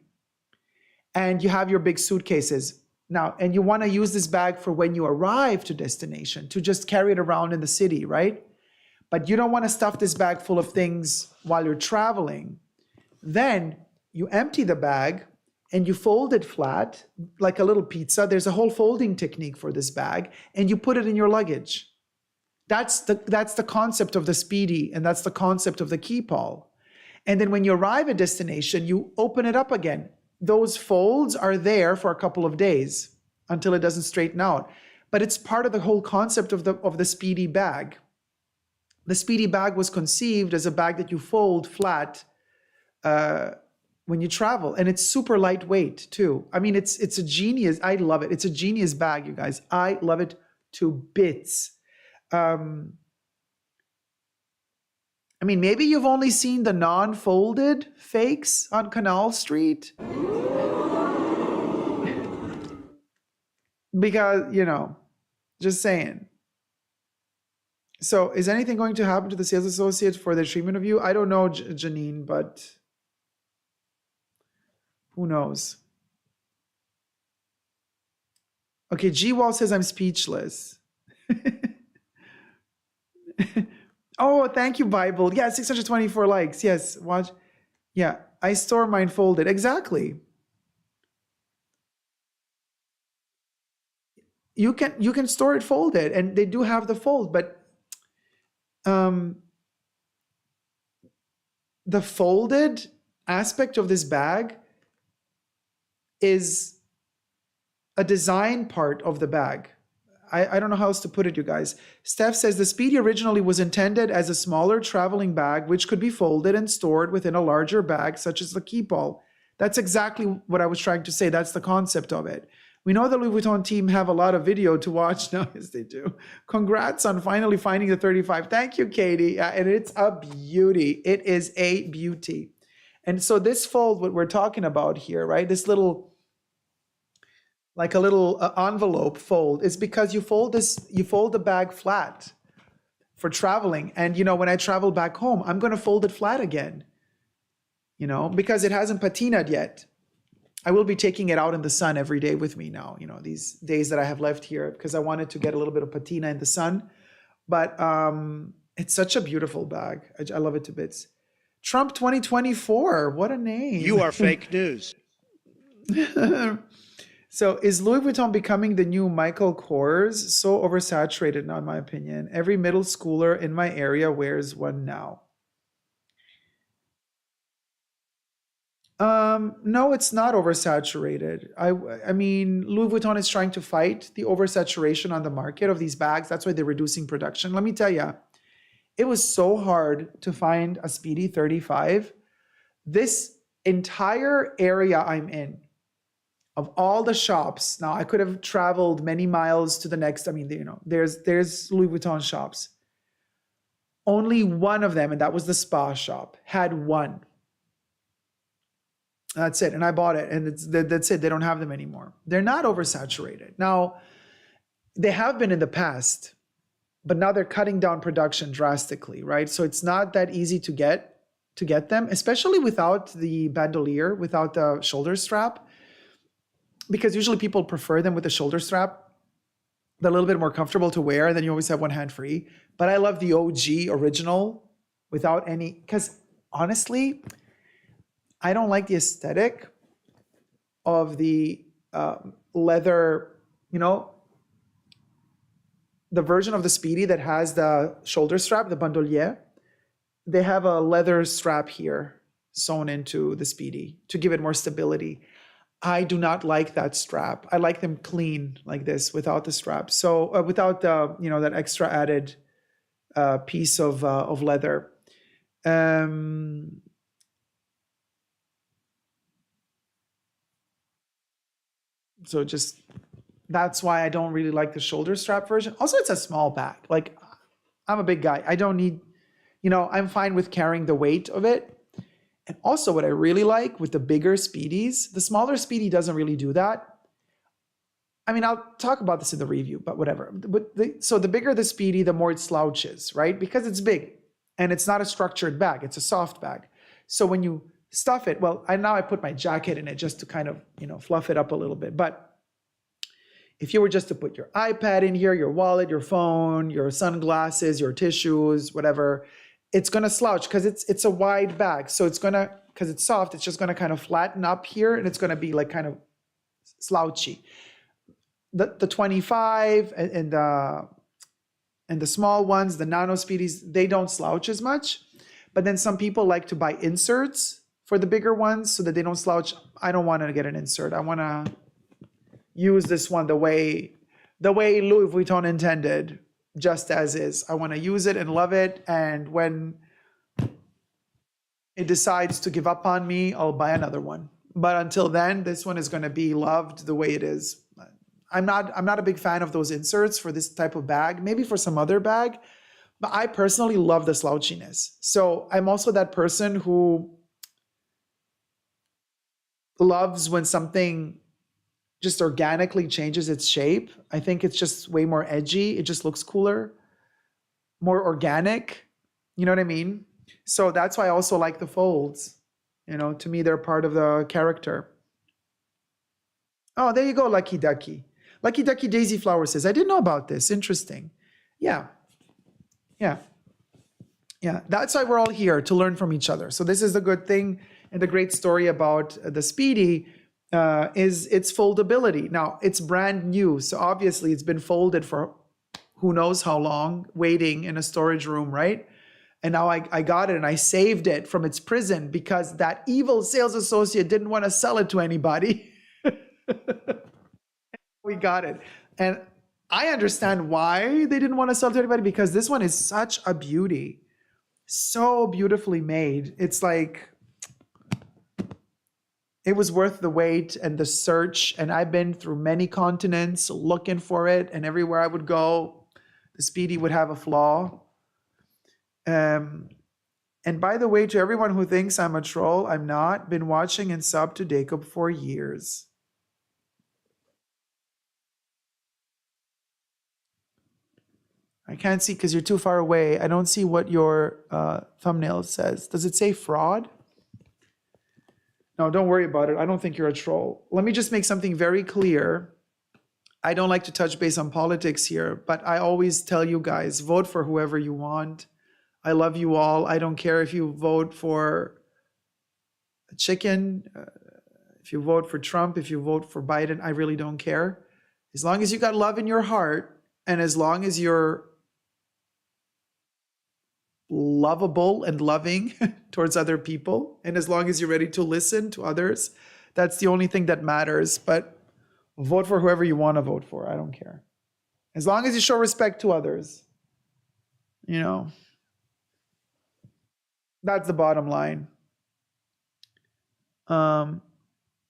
and you have your big suitcases now, and you want to use this bag for when you arrive to destination, to just carry it around in the city, right? But you don't want to stuff this bag full of things while you're traveling, then you empty the bag and you fold it flat like a little pizza. There's a whole folding technique for this bag, and you put it in your luggage. That's the concept of the Speedy, and that's the concept of the Keepall. And then when you arrive at destination, you open it up again. Those folds are there for a couple of days until it doesn't straighten out. But it's part of the whole concept of the Speedy bag. The Speedy bag was conceived as a bag that you fold flat when you travel, and it's super lightweight too. I mean, it's a genius. I love it. It's a genius bag, you guys. I love it to bits. I mean, maybe you've only seen the non-folded fakes on Canal Street. Because, you know, just saying. So is anything going to happen to the sales associates for their treatment of you? I don't know, Janine, but who knows? Okay, G-Wall says I'm speechless. Oh, thank you, Bible. Yeah, 624 likes. Yes, watch. Yeah, I store mine folded. Exactly. You can store it folded, and they do have the fold, but the folded aspect of this bag is a design part of the bag. I don't know how else to put it, you guys. Steph says the Speedy originally was intended as a smaller traveling bag, which could be folded and stored within a larger bag, such as the Keepall. That's exactly what I was trying to say. That's the concept of it. We know the Louis Vuitton team have a lot of video to watch now. Yes, they do. Congrats on finally finding the 35. Thank you, Katie. And it's a beauty. It is a beauty. And so this fold, what we're talking about here, right? This little, like a little envelope fold, is because you fold the bag flat for traveling. And, you know, when I travel back home, I'm going to fold it flat again. you know, because it hasn't patinaed yet. I will be taking it out in the sun every day with me now, you know, these days that I have left here, because I wanted to get a little bit of patina in the sun. But it's such a beautiful bag. I love it to bits. Trump 2024, what a name. You are fake news. So is Louis Vuitton becoming the new Michael Kors? So oversaturated now, in my opinion. Every middle schooler in my area wears one now. No, it's not oversaturated. I mean, Louis Vuitton is trying to fight the oversaturation on the market of these bags. That's why they're reducing production. Let me tell you, it was so hard to find a Speedy 35. This entire area I'm in, of all the shops, now I could have traveled many miles to the next. I mean, you know, there's Louis Vuitton shops. Only one of them, and that was the spa shop, had one. That's it. And I bought it. And that's it. They don't have them anymore. They're not oversaturated. Now, they have been in the past, but now they're cutting down production drastically, right? So it's not that easy to get them, especially without the bandolier, without the shoulder strap, because usually people prefer them with the shoulder strap. They're a little bit more comfortable to wear, and then you always have one hand free. But I love the OG original without any, because honestly, I don't like the aesthetic of the leather, you know, the version of the Speedy that has the shoulder strap, the bandolier. They have a leather strap here sewn into the Speedy to give it more stability. I do not like that strap. I like them clean like this without the strap. So without the, you know, that extra added piece of leather. So just, that's why I don't really like the shoulder strap version. Also, it's a small bag. Like, I'm a big guy. I don't need, you know, I'm fine with carrying the weight of it. And also what I really like with the bigger Speedies, the smaller Speedy doesn't really do that. I mean, I'll talk about this in the review, but whatever. So the bigger the Speedy, the more it slouches, right? Because it's big and it's not a structured bag. It's a soft bag. So when you stuff it, well, now I put my jacket in it just to kind of, you know, fluff it up a little bit. But if you were just to put your iPad in here, your wallet, your phone, your sunglasses, your tissues, whatever, it's going to slouch because it's a wide bag. So it's going to, because it's soft, it's just going to kind of flatten up here and it's going to be like kind of slouchy. The 25 and the small ones, the nano Speedies, they don't slouch as much. But then some people like to buy inserts for the bigger ones so that they don't slouch. I don't want to get an insert. I want to use this one the way Louis Vuitton intended, just as is. I want to use it and love it. And when it decides to give up on me, I'll buy another one. But until then, this one is going to be loved the way it is. I'm not a big fan of those inserts for this type of bag, maybe for some other bag, but I personally love the slouchiness. So I'm also that person who loves when something just organically changes its shape. I think it's just way more edgy. It just looks cooler, more organic. You know what I mean? So that's why I also like the folds. You know, to me, they're part of the character. Oh, there you go, Lucky Ducky. Lucky Ducky Daisy Flower says, I didn't know about this. Interesting. Yeah. That's why we're all here, to learn from each other. So this is the good thing and the great story about the Speedy is its foldability. Now, it's brand new. So obviously it's been folded for who knows how long, waiting in a storage room, right? And now I got it and I saved it from its prison because that evil sales associate didn't want to sell it to anybody. We got it. And I understand why they didn't want to sell it to anybody, because this one is such a beauty. So beautifully made. It's like, it was worth the wait and the search. And I've been through many continents looking for it. And everywhere I would go, the Speedy would have a flaw. And by the way, to everyone who thinks I'm a troll, I'm not. Been watching and sub to Dacob for years. I can't see because you're too far away. I don't see what your thumbnail says. Does it say fraud? No, don't worry about it. I don't think you're a troll. Let me just make something very clear. I don't like to touch base on politics here, but I always tell you guys, vote for whoever you want. I love you all. I don't care if you vote for a chicken, if you vote for Trump, if you vote for Biden, I really don't care. As long as you got love in your heart, and as long as you're lovable and loving towards other people, and as long as you're ready to listen to others, that's the only thing that matters. But vote for whoever you want to vote for. I don't care. As long as you show respect to others, you know, that's the bottom line.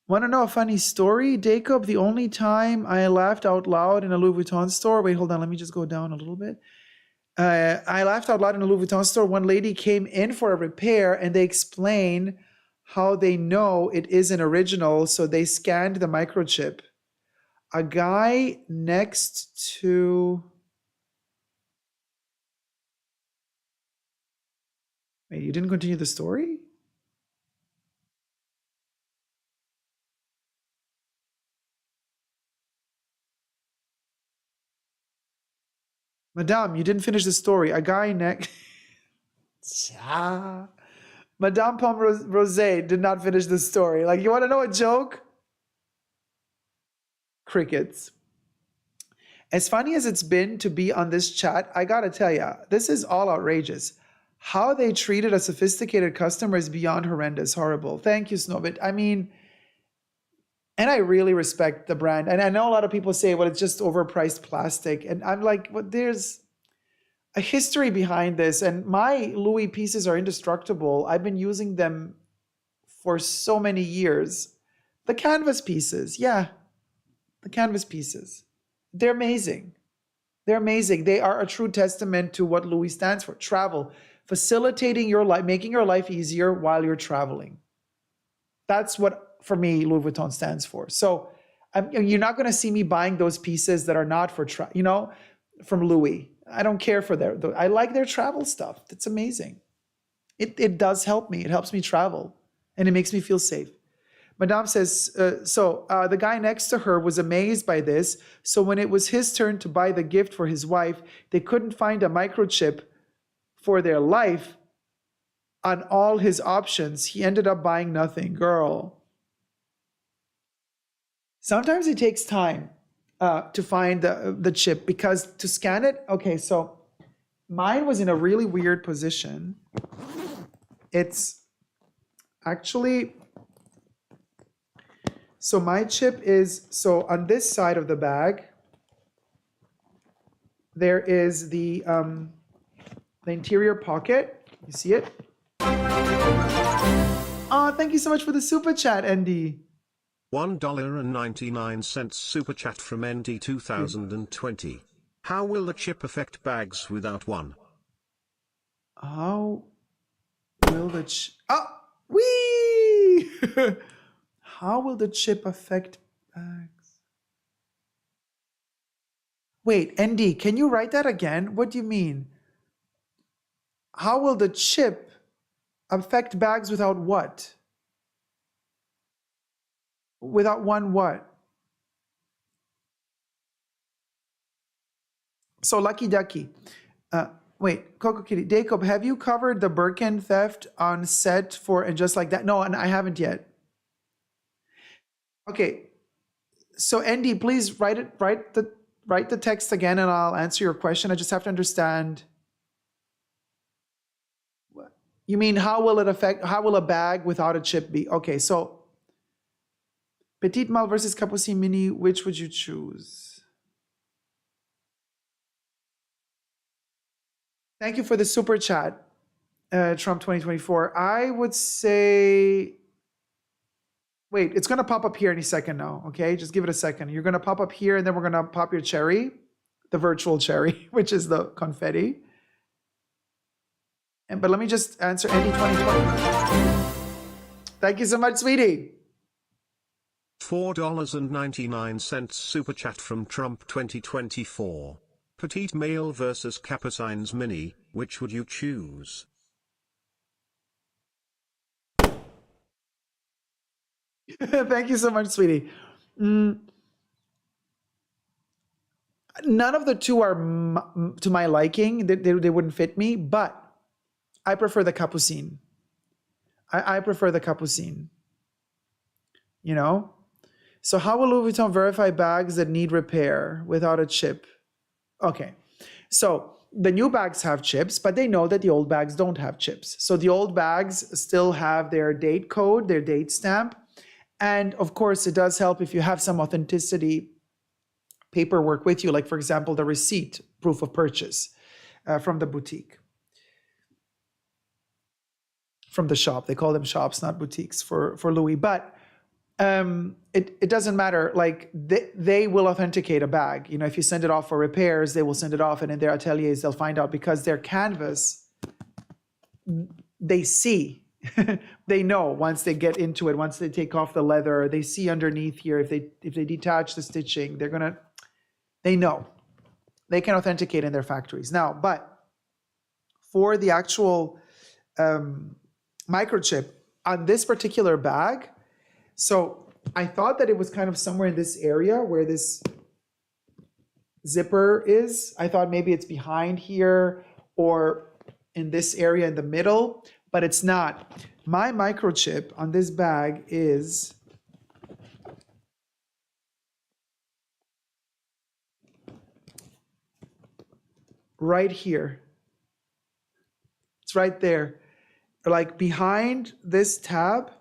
Want to know a funny story? Dacob, the only time I laughed out loud in a Louis Vuitton store. Wait, hold on. Let me just go down a little bit. I laughed out loud in a Louis Vuitton store. One lady came in for a repair and they explain how they know it isn't original. So they scanned the microchip. A guy next to... Wait, you didn't continue the story? Madame, you didn't finish the story. A guy next... Madame Pomme Rosé did not finish the story. Like, you want to know a joke? Crickets. As funny as it's been to be on this chat, I gotta tell you, this is all outrageous. How they treated a sophisticated customer is beyond horrendous, horrible. Thank you, Snowbit. I mean, and I really respect the brand. And I know a lot of people say, well, it's just overpriced plastic. And I'm like, well, there's a history behind this. And my Louis pieces are indestructible. I've been using them for so many years. The canvas pieces, yeah, the canvas pieces. They're amazing. They're amazing. They are a true testament to what Louis stands for. Travel, facilitating your life, making your life easier while you're traveling. That's what, for me, Louis Vuitton stands for. So you're not going to see me buying those pieces that are not for, from Louis. I don't care for I like their travel stuff. It's amazing. It does help me. It helps me travel and it makes me feel safe. Madame says, the guy next to her was amazed by this. So when it was his turn to buy the gift for his wife, they couldn't find a microchip for their life on all his options. He ended up buying nothing. Girl. Sometimes it takes time to find the chip because to scan it, okay, so mine was in a really weird position. It's actually... So my chip is, so on this side of the bag, there is the interior pocket. You see it? Oh, thank you so much for the super chat, Andy. $1.99 super chat from ND 2020. How will the chip affect bags without one? How will the wee! How will the chip affect bags? Wait, ND, can you write that again? What do you mean? How will the chip affect bags without what? Without one what? So Lucky Ducky. Wait, Coco Kitty. Dacob, have you covered the Birkin theft on set for and just like that? No, and I haven't yet. Okay, so Andy, please write the text again, and I'll answer your question. I just have to understand. You mean how will a bag without a chip be? Okay, so Petite Mal versus Capucine Mini, which would you choose? Thank you for the super chat, Trump 2024. I would say. Wait, it's going to pop up here any second now, okay? Just give it a second. You're going to pop up here, and then we're going to pop your cherry, the virtual cherry, which is the confetti. But let me just answer Andy 2020. Thank you so much, sweetie. $4.99 super chat from Trump 2024. Petite male versus Capucine's mini, which would you choose? Thank you so much, sweetie. Mm, none of the two are to my liking. They wouldn't fit me, but I prefer the Capucine. I prefer the Capucine, you know? So how will Louis Vuitton verify bags that need repair without a chip? Okay. So the new bags have chips, but they know that the old bags don't have chips. So the old bags still have their date code, their date stamp. And of course, it does help if you have some authenticity paperwork with you, like, for example, the receipt, proof of purchase from the boutique, from the shop. They call them shops, not boutiques for Louis. But it doesn't matter. Like, they will authenticate a bag. You know, if you send it off for repairs, they will send it off, and in their ateliers, they'll find out, because their canvas, they see. They know once they get into it, once they take off the leather, they see underneath here. If they detach the stitching, they know. They can authenticate in their factories. Now, but for the actual microchip on this particular bag, so I thought that it was kind of somewhere in this area where this zipper is. I thought maybe it's behind here or in this area in the middle, but it's not. My microchip on this bag is right here. It's right there, like behind this tab.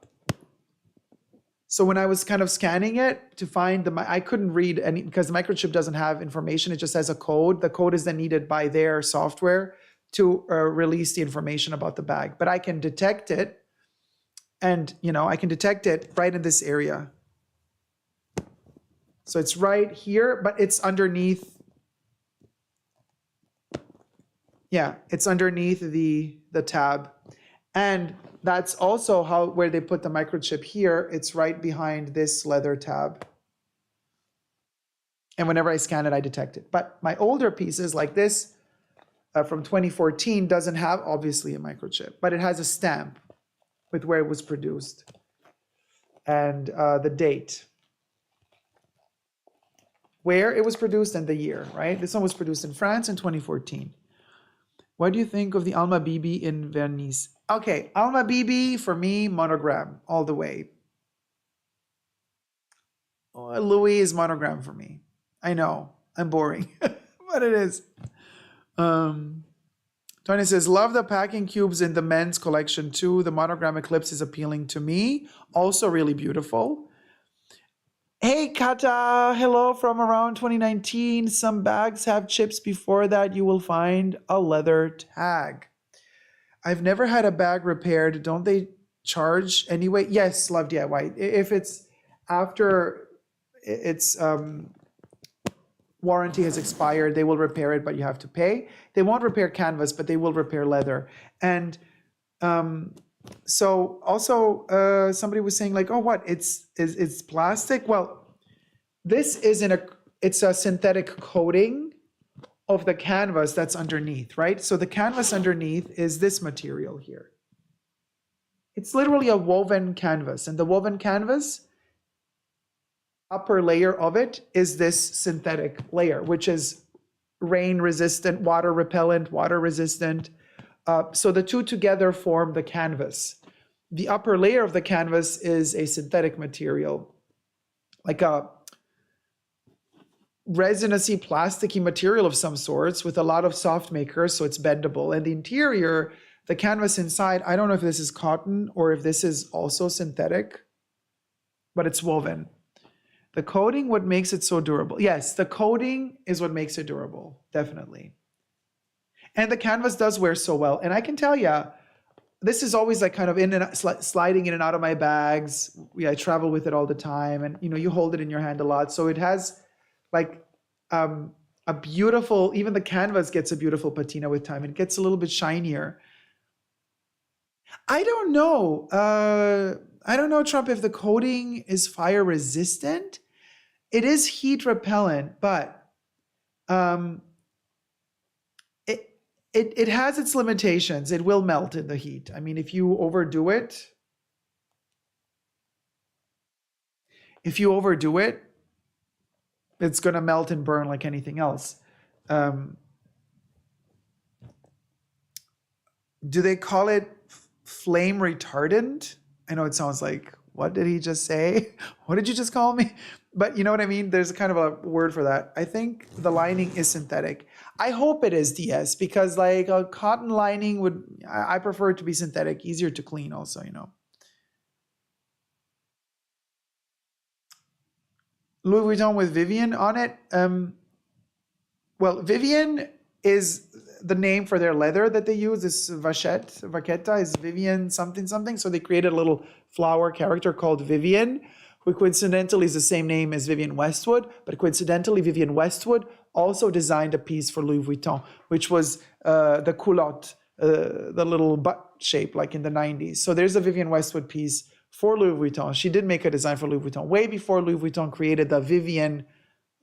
So when I was kind of scanning it to find I couldn't read any, because the microchip doesn't have information. It just has a code. The code is then needed by their software to release the information about the bag. But I can detect it, and I can detect it right in this area. So it's right here, but it's underneath. Yeah, it's underneath the tab. And that's also where they put the microchip here. It's right behind this leather tab. And whenever I scan it, I detect it. But my older pieces like this from 2014 doesn't have, obviously, a microchip, but it has a stamp with where it was produced and the date, where it was produced and the year, right? This one was produced in France in 2014. What do you think of the Alma Bibi in Venice? Okay, Alma Bibi, for me, monogram all the way. Louis is monogram for me. I know, I'm boring, but it is. Tony says, love the packing cubes in the men's collection too. The monogram Eclipse is appealing to me. Also really beautiful. Hey, Kata, hello from around 2019. Some bags have chips. Before that, you will find a leather tag. I've never had a bag repaired. Don't they charge anyway? Yes, Love DIY. If it's after its warranty has expired, they will repair it, but you have to pay. They won't repair canvas, but they will repair leather. And so also somebody was saying like, oh, what? It's plastic? Well, this is it's a synthetic coating of the canvas that's underneath, right? So the canvas underneath is this material here. It's literally a woven canvas, and the woven canvas, upper layer of it is this synthetic layer, which is rain resistant, water repellent, water resistant. So the two together form the canvas. The upper layer of the canvas is a synthetic material, like a resinous-y, plasticky material of some sorts with a lot of soft makers, so it's bendable. And the interior, the canvas inside, I don't know if this is cotton or if this is also synthetic, but it's woven. The coating, what makes it so durable? Yes, the coating is what makes it durable, definitely. And the canvas does wear so well. And I can tell you, this is always like kind of in and sliding in and out of my bags. I travel with it all the time, and you hold it in your hand a lot. So it has like a beautiful, even the canvas gets a beautiful patina with time. It gets a little bit shinier. I don't know. I don't know, Trump, if the coating is fire resistant. It is heat repellent, but it has its limitations. It will melt in the heat. I mean, if you overdo it, If you overdo it, it's going to melt and burn like anything else. Do they call it flame retardant? I know it sounds like, what did he just say? What did you just call me? But you know what I mean? There's kind of a word for that. I think the lining is synthetic. I hope it is, DS, because like a cotton lining would, I prefer it to be synthetic, easier to clean also, you know. Louis Vuitton with Vivian on it. Well, Vivian is the name for their leather that they use. This Vachetta is Vivian something something. So they created a little flower character called Vivian, who coincidentally is the same name as Vivian Westwood. But coincidentally, Vivian Westwood also designed a piece for Louis Vuitton, which was the culotte, the little butt shape, like in the 90s. So there's a Vivian Westwood piece for Louis Vuitton. She did make a design for Louis Vuitton way before Louis Vuitton created the Vivian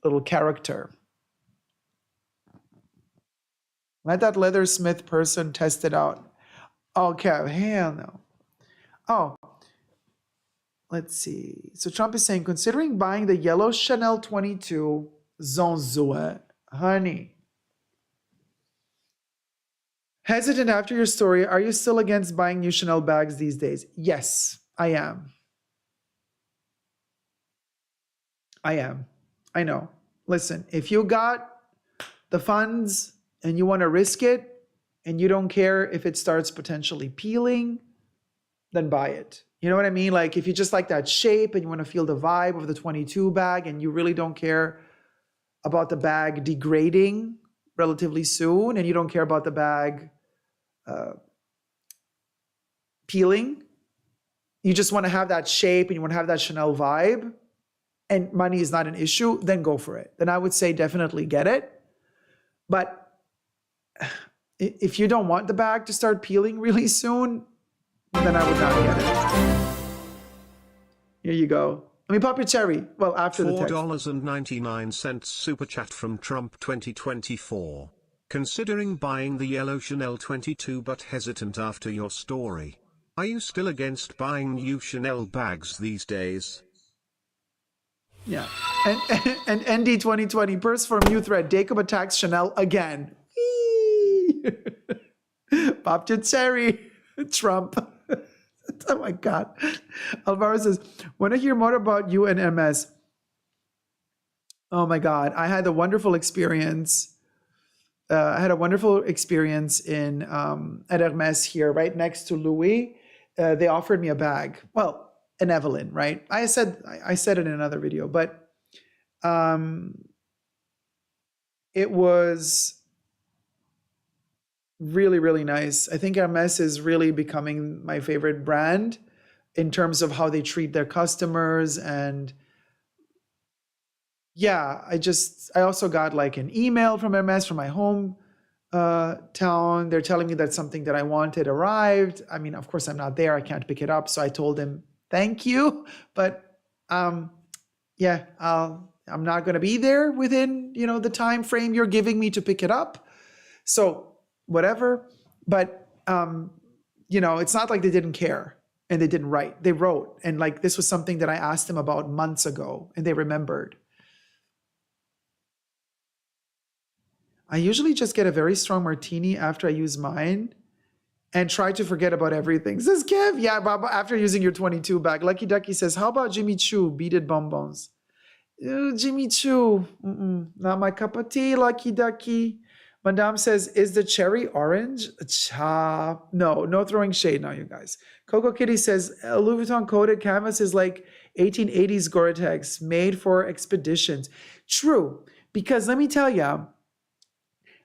little character. Let that leathersmith person test it out. Okay, hell no. Oh, let's see. So Trump is saying, considering buying the yellow Chanel 22 Zonzue, honey. Hesitant after your story, are you still against buying new Chanel bags these days? Yes, I am. I know. Listen, if you got the funds and you want to risk it and you don't care if it starts potentially peeling, then buy it. You know what I mean? Like if you just like that shape and you want to feel the vibe of the 22 bag and you really don't care about the bag degrading relatively soon and you don't care about the bag peeling, you just want to have that shape and you want to have that Chanel vibe and money is not an issue, then go for it. Then I would say definitely get it. But if you don't want the bag to start peeling really soon, then I would not get it. Here you go. Let me pop your cherry. Well, after the text. $4.99 super chat from Trump 2024. Considering buying the yellow Chanel 22 but hesitant after your story. Are you still against buying new Chanel bags these days? Yeah. And ND 2020, purse for new thread. Dacob attacks Chanel again. Popped your cherry, Trump. Oh my God. Alvaro says, want to hear more about you and MS. Oh my God. I had a wonderful experience. In at Hermes here, right next to Louis. They offered me a bag. Well, an Evelyn, right? I said it in another video, but it was really, really nice. I think Hermes is really becoming my favorite brand in terms of how they treat their customers. And yeah, I also got like an email from Hermes from my home town. They're telling me that something that I wanted arrived. I mean, of course I'm not there. I can't pick it up. So I told him, thank you. But yeah, I'm not going to be there within, the time frame you're giving me to pick it up. So whatever. But, it's not like they didn't care and they didn't write. They wrote. And like, this was something that I asked them about months ago and they remembered. I usually just get a very strong martini after I use mine and try to forget about everything. Says Kev, yeah, Bob, after using your 22 bag. Lucky Ducky says, how about Jimmy Choo, beaded bonbons? Jimmy Choo, not my cup of tea, Lucky Ducky. Madame says, is the cherry orange? No throwing shade now, you guys. Coco Kitty says, Louis Vuitton coated canvas is like 1880s Gore-Tex, made for expeditions. True, because let me tell you,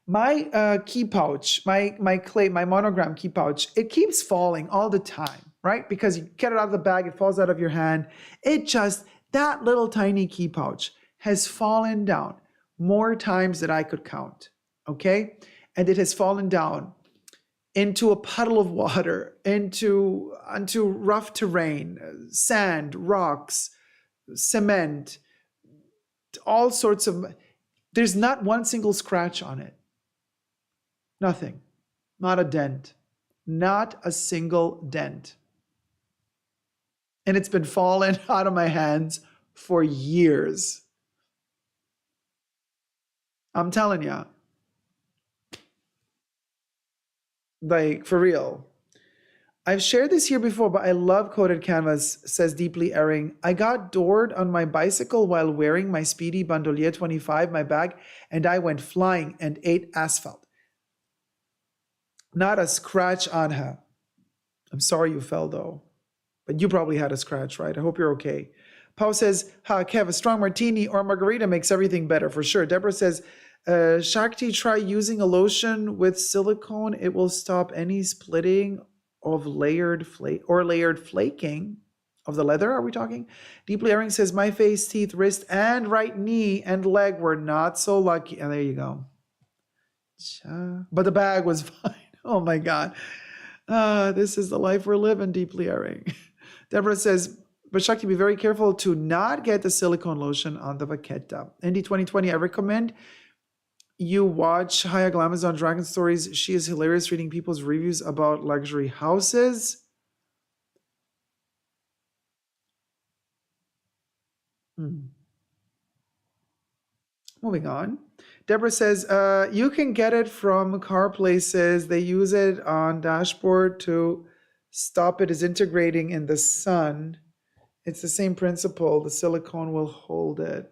my key pouch, my monogram key pouch, it keeps falling all the time, right? Because you get it out of the bag, it falls out of your hand. That little tiny key pouch has fallen down more times than I could count, okay? And it has fallen down into a puddle of water, onto rough terrain, sand, rocks, cement, all sorts of, there's not one single scratch on it. Nothing. Not a dent. Not a single dent. And it's been falling out of my hands for years. I'm telling you. Like, for real. I've shared this here before, but I love coated canvas, says Deeply Erring. I got doored on my bicycle while wearing my Speedy Bandolier 25, my bag, and I went flying and ate asphalt. Not a scratch on her. I'm sorry you fell, though. But you probably had a scratch, right? I hope you're okay. Pau says, Kev, a strong martini or margarita makes everything better, for sure. Deborah says, Shakti, try using a lotion with silicone. It will stop any splitting of layered flaking of the leather. Are we talking? Deeply Erring says, my face, teeth, wrist, and right knee and leg were not so lucky. And there you go. But the bag was fine. Oh my God. This is the life we're living, Deeply Erring. Deborah says, but Shakti, be very careful to not get the silicone lotion on the vaqueta. Indy 2020, I recommend you watch Haya Glamazon Dragon Stories. She is hilarious reading people's reviews about luxury houses. Moving on. Deborah says, you can get it from car places. They use it on dashboard to stop it disintegrating in the sun. It's the same principle. The silicone will hold it.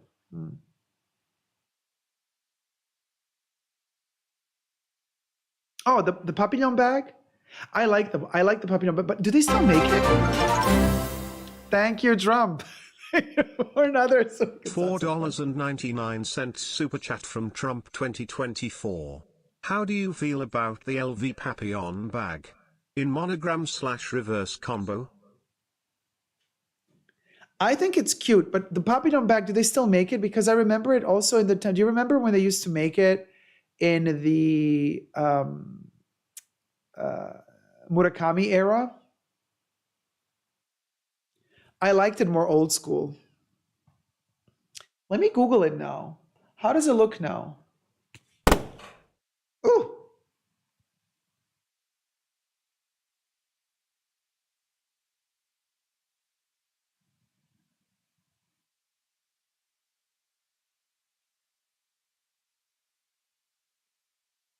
Oh, the papillon bag? I like the papillon bag, but do they still make it? Thank you, Trump. Or another $4.99 super chat from Trump 2024. How do you feel about the LV Papillon bag? In monogram/reverse combo? I think it's cute, but the Papillon bag, do they still make it? Because I remember it also in the time. Do you remember when they used to make it in the Murakami era? I liked it more old school. Let me Google it now. How does it look now? Ooh.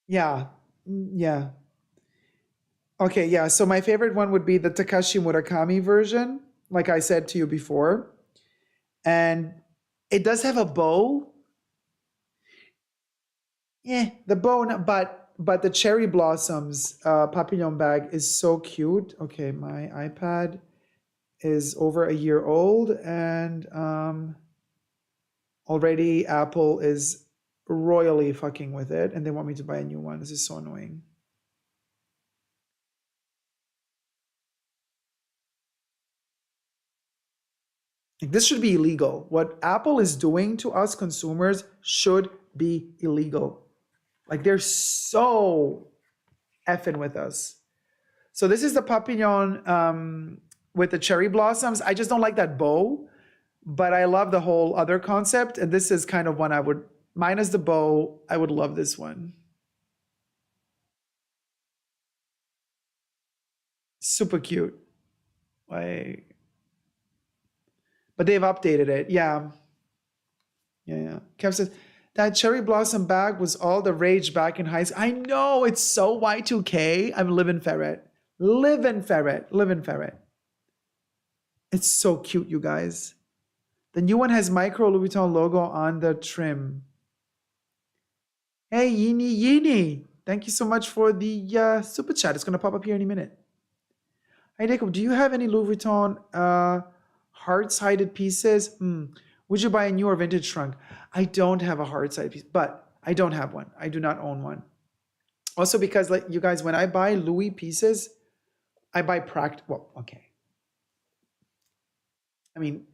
Yeah. Yeah. Okay, yeah. So my favorite one would be the Takashi Murakami version, like I said to you before. And it does have a bow. Yeah, the bow, but the cherry blossoms papillon bag is so cute. Okay, my iPad is over a year old, and already Apple is royally fucking with it, and they want me to buy a new one. This is so annoying. This should be illegal. What Apple is doing to us consumers should be illegal. Like, they're so effing with us. So this is the papillon with the cherry blossoms. I just don't like that bow, but I love the whole other concept. And this is kind of one I would, minus the bow, I would love this one. Super cute. Like, but they've updated it. Yeah. Yeah. Kev says, that cherry blossom bag was all the rage back in high school. I know, it's so Y2K. I'm living ferret. Living ferret. It's so cute, you guys. The new one has micro Louis Vuitton logo on the trim. Hey, Yini. Thank you so much for the super chat. It's going to pop up here any minute. Hey, Dacob, do you have any Louis Vuitton heart-sided pieces? Would you buy a new or vintage trunk? I don't have a heart-sided piece, but I don't have one. I do not own one. Also because, like, you guys, when I buy Louis pieces, I buy well, okay. I mean,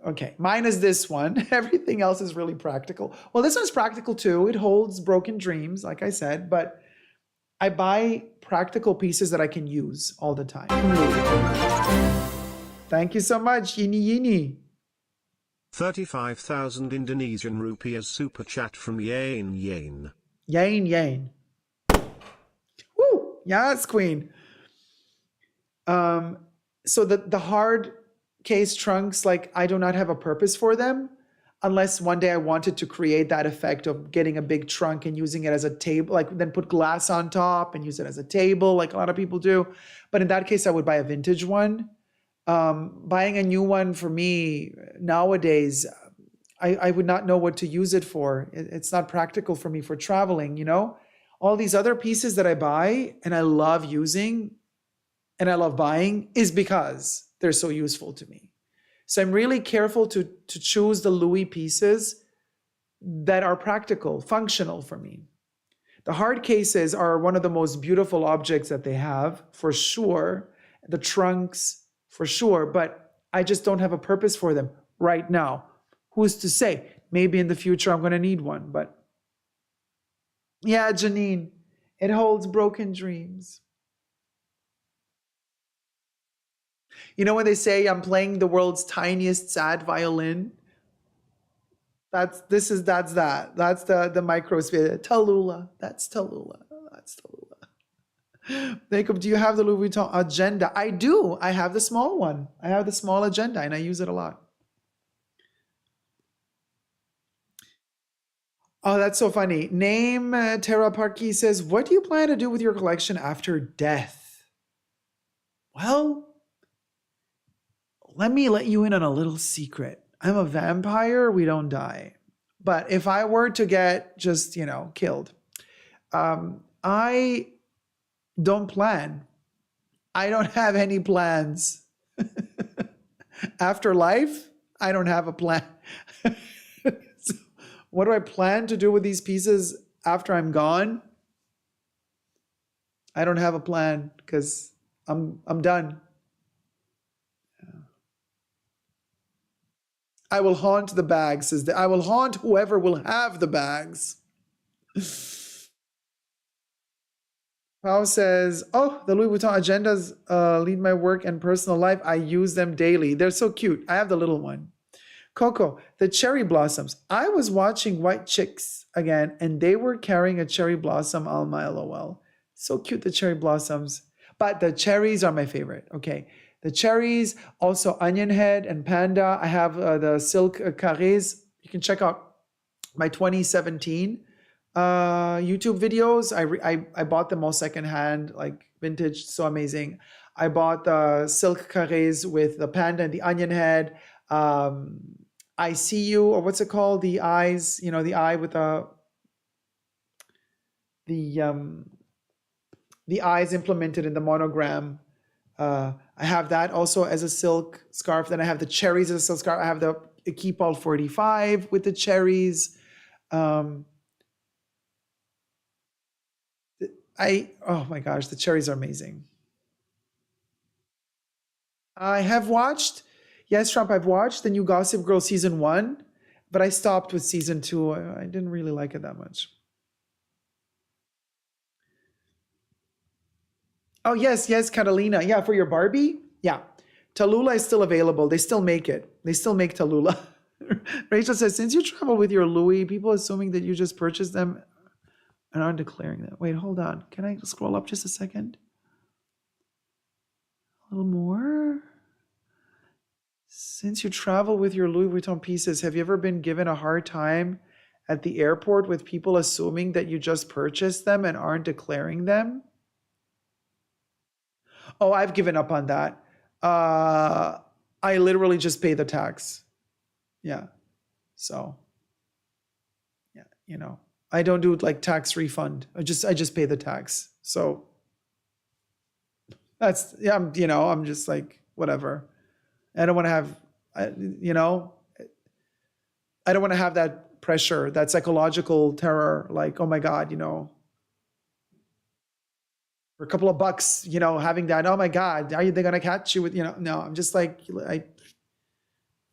okay, mine is this one. Everything else is really practical. Well, this one's practical too. It holds broken dreams, like I said, but I buy practical pieces that I can use all the time. Thank you so much, Yini. 35,000 Indonesian rupiah super chat from Yain. Yain. Woo! Yes, queen. So the hard case trunks, like I do not have a purpose for them unless one day I wanted to create that effect of getting a big trunk and using it as a table, like then put glass on top and use it as a table, like a lot of people do. But in that case, I would buy a vintage one. Buying a new one for me nowadays, I would not know what to use it for. It's not practical for me for traveling, you know? All these other pieces that I buy and I love using and I love buying is because they're so useful to me. So I'm really careful to choose the Louis pieces that are practical, functional for me. The hard cases are one of the most beautiful objects that they have, for sure. The trunks, for sure, but I just don't have a purpose for them right now. Who's to say? Maybe in the future I'm going to need one, but yeah, Janine, it holds broken dreams. You know when they say I'm playing the world's tiniest sad violin? That's the microsphere. Tallulah. That's Tallulah. That's Tallulah. Dacob, do you have the Louis Vuitton agenda? I do. I have the small one. I have the small agenda and I use it a lot. Oh, that's so funny. Name Tara Parkey says, what do you plan to do with your collection after death? Well, let me let you in on a little secret. I'm a vampire. We don't die. But if I were to get just, killed, I don't plan. I don't have any plans. After life, I don't have a plan. So what do I plan to do with these pieces after I'm gone? I don't have a plan because I'm done. I will haunt the bags. I will haunt whoever will have the bags. Pao says, oh, the Louis Vuitton agendas lead my work and personal life. I use them daily. They're so cute. I have the little one. Coco, the cherry blossoms. I was watching White Chicks again, and they were carrying a cherry blossom Alma LOL. So cute, the cherry blossoms. But the cherries are my favorite. Okay. The cherries, also onion head and panda. I have the silk carrés. You can check out my 2017 YouTube videos. I bought them all secondhand, like vintage, so amazing. I bought the silk carrés with the panda and the onion head. I see you, or what's it called? The eyes, the eye with the eyes implemented in the monogram. I have that also as a silk scarf. Then I have the cherries as a silk scarf. I have the Keepall 45 with the cherries. Oh my gosh, the cherries are amazing. I have watched, yes, Trump, I've watched the new Gossip Girl season 1, but I stopped with season 2. I didn't really like it that much. Oh, yes, Catalina. Yeah, for your Barbie? Yeah. Tallulah is still available. They still make it. They still make Tallulah. Rachel says, since you travel with your Louis, people assuming that you just purchased them and aren't declaring them. Wait, hold on. Can I scroll up just a second? A little more. Since you travel with your Louis Vuitton pieces, have you ever been given a hard time at the airport with people assuming that you just purchased them and aren't declaring them? Oh, I've given up on that. I literally just pay the tax. Yeah. So, yeah, I don't do like tax refund. I just pay the tax. So that's, yeah, I'm just like, whatever. I don't want to have, I don't want to have that pressure, that psychological terror, like, oh my God, for a couple of bucks, having that, oh my God, are they going to catch you with, no, I'm just like,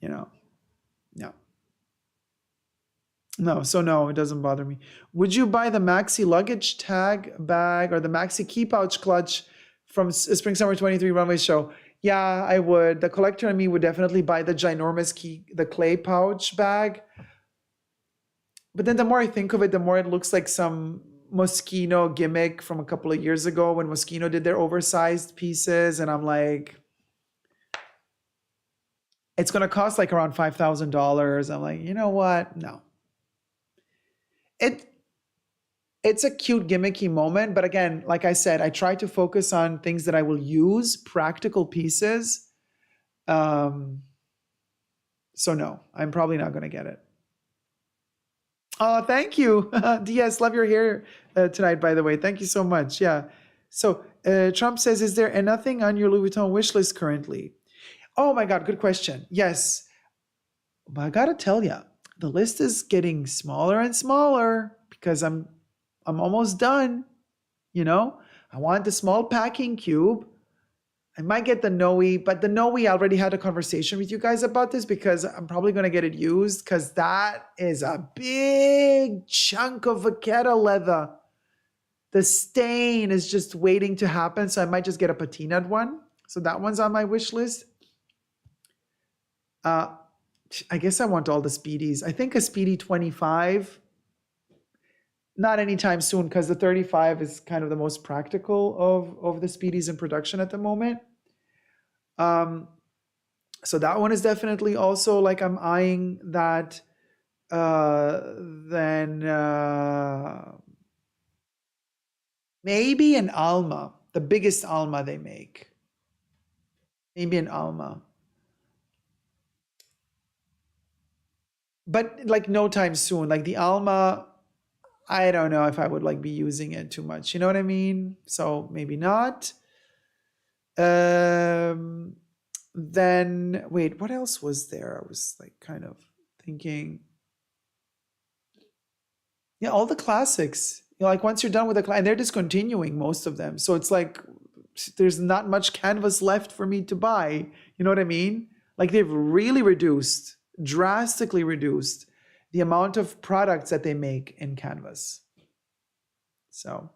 no. No, so no, it doesn't bother me. Would you buy the Maxi luggage tag bag or the Maxi key pouch clutch from Spring Summer 23 runway show? Yeah, I would. The collector and me would definitely buy the ginormous the clay pouch bag. But then the more I think of it, the more it looks like some Moschino gimmick from a couple of years ago when Moschino did their oversized pieces. And I'm like, it's going to cost like around $5,000. I'm like, you know what? No. It's a cute gimmicky moment, but again, like I said, I try to focus on things that I will use, practical pieces. So no, I'm probably not going to get it. Oh, thank you. DS, love your hair tonight, by the way. Thank you so much. Yeah. So Trump says, is there nothing on your Louis Vuitton wish list currently? Oh my God, good question. Yes. But I got to tell you, the list is getting smaller and smaller because I'm almost done. You know, I want the small packing cube. I might get the Noe, but the Noe, I already had a conversation with you guys about this because I'm probably going to get it used because that is a big chunk of vaquero leather. The stain is just waiting to happen, so I might just get a patinaed one. So that one's on my wish list. I guess I want all the Speedies. I think a Speedy 25. Not anytime soon because the 35 is kind of the most practical of the Speedies in production at the moment. So that one is definitely also like I'm eyeing that. Then maybe an Alma, the biggest Alma they make. Maybe an Alma. But like no time soon. Like the Alma, I don't know if I would like be using it too much. You know what I mean? So maybe not. Then wait, what else was there? I was like kind of thinking. Yeah, all the classics. You know, like once you're done with the and they're discontinuing most of them. So it's like there's not much canvas left for me to buy. You know what I mean? Like they've really reduced, drastically reduced the amount of products that they make in canvas. So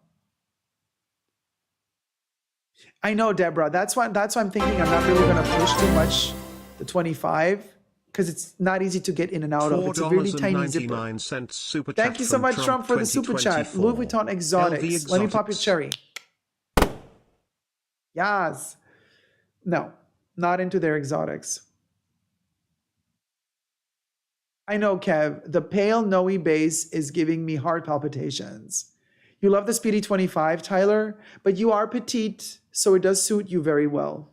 I know, Deborah. That's why I'm thinking I'm not really going to push too much the 25 because it's not easy to get in and out of. It's a really tiny zipper. Super Thank you so much, Trump, for the super chat. Louis Vuitton Exotics. Let me pop your cherry. Yes. No, not into their exotics. I know, Kev. The pale Noe base is giving me heart palpitations. You love the Speedy 25, Tyler, but you are petite, so it does suit you very well.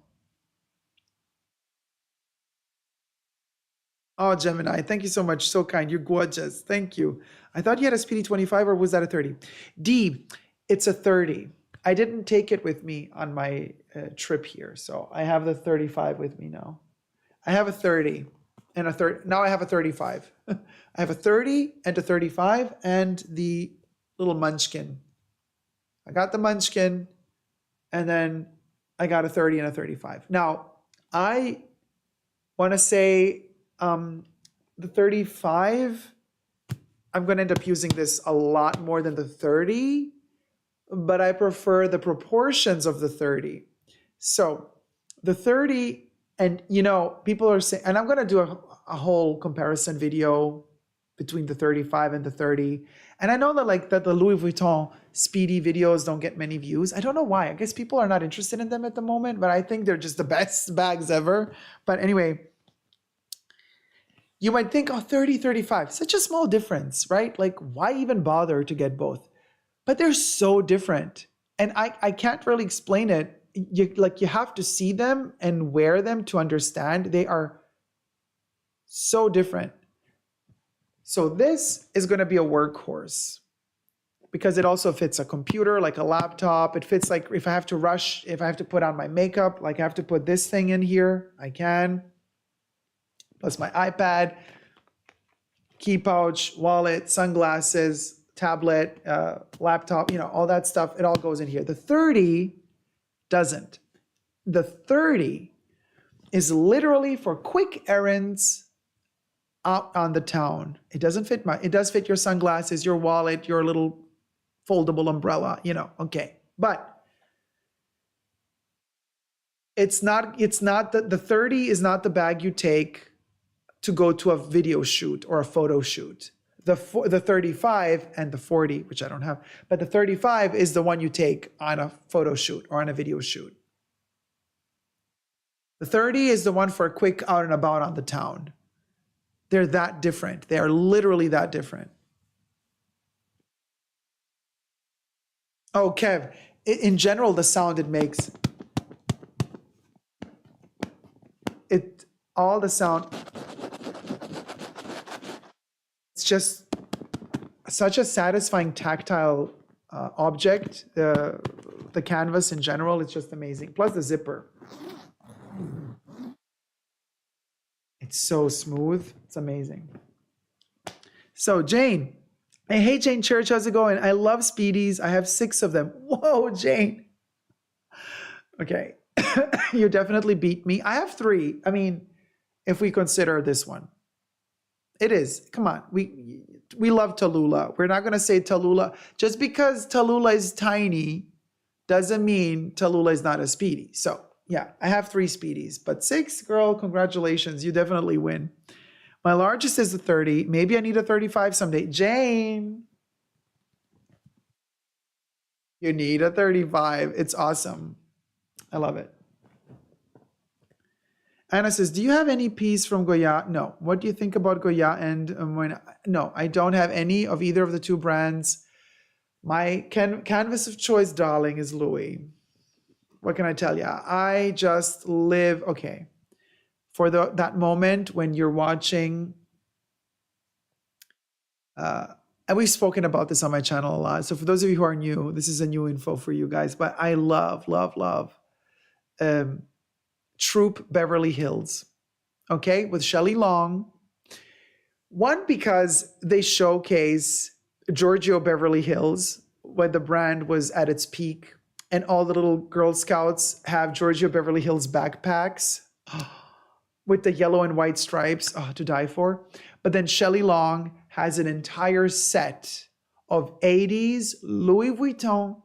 Oh, Gemini, thank you so much. So kind. You're gorgeous. Thank you. I thought you had a Speedy 25, or was that a 30? D, it's a 30. I didn't take it with me on my trip here, so I have the 35 with me now. I have a 30 and a 30. Now I have a 35. I have a 30 and a 35 and the little munchkin. I got the munchkin and then I got a 30 and a 35. Now, I want to say the 35, I'm going to end up using this a lot more than the 30, but I prefer the proportions of the 30. So the 30, and you know, people are saying, and I'm going to do a whole comparison video between the 35 and the 30. And I know that the Louis Vuitton Speedy videos don't get many views. I don't know why. I guess people are not interested in them at the moment, but I think they're just the best bags ever. But anyway, you might think, oh, 30, 35, such a small difference, right? Like, why even bother to get both? But they're so different. And I can't really explain it. You have to see them and wear them to understand. They are so different. So this is going to be a workhorse because it also fits a computer, like a laptop. It fits like if I have to rush, if I have to put on my makeup, like I have to put this thing in here, I can. Plus my iPad, key pouch, wallet, sunglasses, tablet, laptop, you know, all that stuff. It all goes in here. The 30 doesn't. The 30 is literally for quick errands out on the town. It doesn't fit it does fit your sunglasses, your wallet, your little foldable umbrella, you know, okay. But it's not the 30 is not the bag you take to go to a video shoot or a photo shoot. The 35 and the 40, which I don't have, but the 35 is the one you take on a photo shoot or on a video shoot. The 30 is the one for a quick out and about on the town. They're that different. They are literally that different. Oh, Kev, in general, the sound it makes, all the sound, it's just such a satisfying tactile object. The canvas in general, it's just amazing. Plus the zipper. It's so smooth. It's amazing. So Jane, hey Jane Church, how's it going? I love Speedies. I have 6 of them. Whoa, Jane. Okay, you definitely beat me. I have 3. I mean, if we consider this one, it is. Come on, we love Tallulah. We're not gonna say Tallulah just because Tallulah is tiny doesn't mean Tallulah is not a Speedy. So yeah, I have 3 Speedies, but 6, girl, congratulations, you definitely win. My largest is a 30. Maybe I need a 35 someday. Jane, you need a 35. It's awesome. I love it. Anna says, do you have any piece from Goya? No. What do you think about Goya and no, I don't have any of either of the 2 brands. My canvas of choice, darling, is Louis. What can I tell you? I just live, okay, for that moment when you're watching, and we've spoken about this on my channel a lot. So for those of you who are new, this is a new info for you guys, but I love Troop Beverly Hills, okay, with Shelley Long. One, because they showcase Giorgio Beverly Hills when the brand was at its peak, and all the little Girl Scouts have Giorgio Beverly Hills backpacks with the yellow and white stripes, to die for. But then Shelley Long has an entire set of 80s Louis Vuitton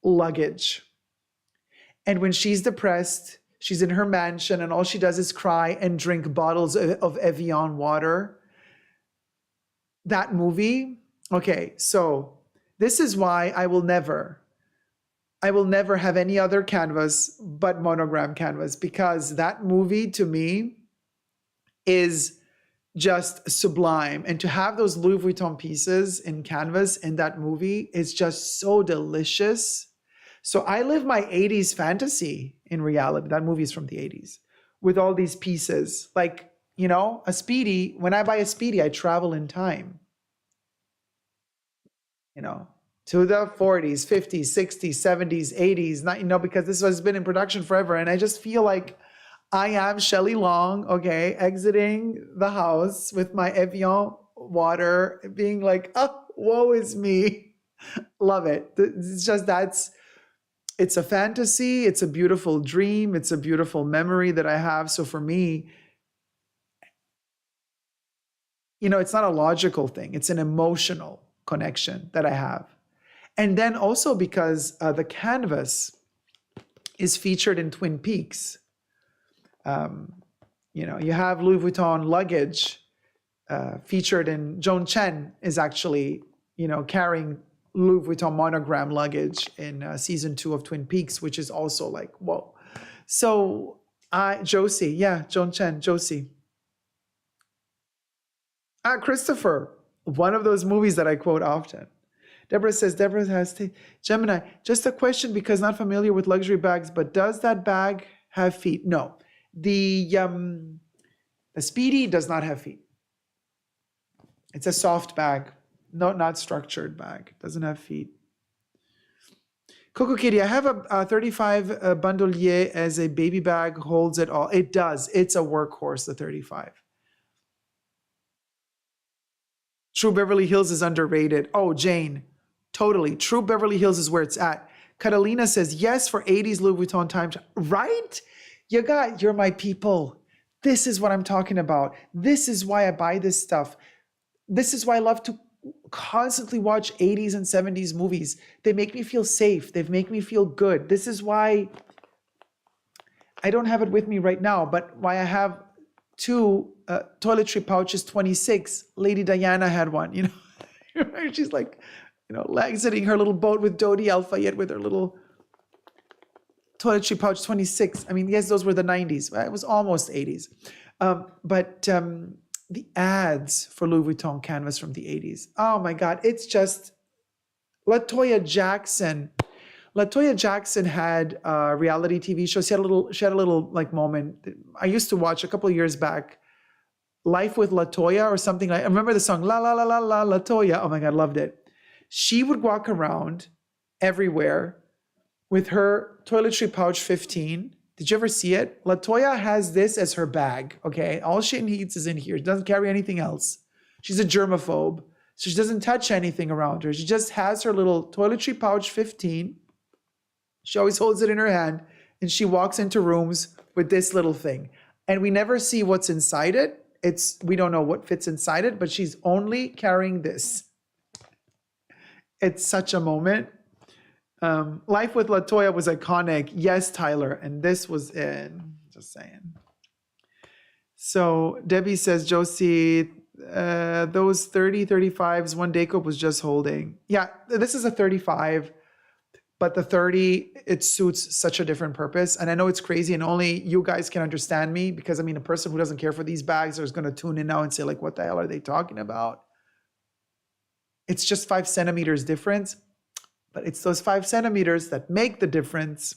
luggage. And when she's depressed, she's in her mansion and all she does is cry and drink bottles of Evian water. That movie, okay, so this is why I will never have any other canvas but monogram canvas, because that movie to me is just sublime. And to have those Louis Vuitton pieces in canvas in that movie is just so delicious. So I live my 80s fantasy in reality. That movie is from the 80s with all these pieces. Like, you know, a Speedy, when I buy a Speedy, I travel in time, you know, to the 40s, 50s, 60s, 70s, 80s, not, you know, because this has been in production forever. And I just feel like I am Shelley Long, okay, exiting the house with my Evian water, being like, oh, woe is me. Love it. It's just, it's a fantasy. It's a beautiful dream. It's a beautiful memory that I have. So for me, you know, it's not a logical thing. It's an emotional connection that I have. And then also because the canvas is featured in Twin Peaks. You know, you have Louis Vuitton luggage featured in, Joan Chen is actually, you know, carrying Louis Vuitton monogram luggage in season 2 of Twin Peaks, which is also like, whoa. So Josie, yeah, Joan Chen, Josie. Christopher, one of those movies that I quote often. Deborah says, Deborah has Gemini, just a question because not familiar with luxury bags, but does that bag have feet? No. The Speedy does not have feet. It's a soft bag, not structured bag. Doesn't have feet. Coco Kitty, I have a 35 bandolier as a baby bag, holds it all. It does. It's a workhorse, the 35. True Beverly Hills is underrated. Oh, Jane, totally. True Beverly Hills is where it's at. Catalina says, yes, for 80s Louis Vuitton time. Right? You're my people. This is what I'm talking about. This is why I buy this stuff. This is why I love to constantly watch 80s and 70s movies. They make me feel safe. They make me feel good. This is why I don't have it with me right now, but why I have 2 toiletry pouches, 26. Lady Diana had one, you know. She's like, you know, exiting her little boat with Dodi Al-Fayed with her little toiletry pouch 26. I mean, yes, those were the 90s. It was almost 80s. But the ads for Louis Vuitton canvas from the 80s. Oh my God, it's just LaToya Jackson. LaToya Jackson had a reality TV show. She had a little like moment. I used to watch a couple of years back, Life with LaToya or something like. I remember the song La La La La La LaToya. Oh my God, loved it. She would walk around everywhere with her toiletry pouch 15. Did you ever see it? LaToya has this as her bag. Okay, all she needs is in here. She doesn't carry anything else. She's a germaphobe, so she doesn't touch anything around her. She just has her little toiletry pouch 15. She always holds it in her hand, and she walks into rooms with this little thing. And we never see what's inside it. We don't know what fits inside it, but she's only carrying this. It's such a moment. Life with LaToya was iconic. Yes, Tyler. And this was in. Just saying. So Debbie says, Josie, those 35s, one Dacob was just holding. Yeah, this is a 35. But the 30, it suits such a different purpose. And I know it's crazy and only you guys can understand me because, I mean, a person who doesn't care for these bags is going to tune in now and say, like, what the hell are they talking about? It's just 5 centimeters difference, but it's those 5 centimeters that make the difference.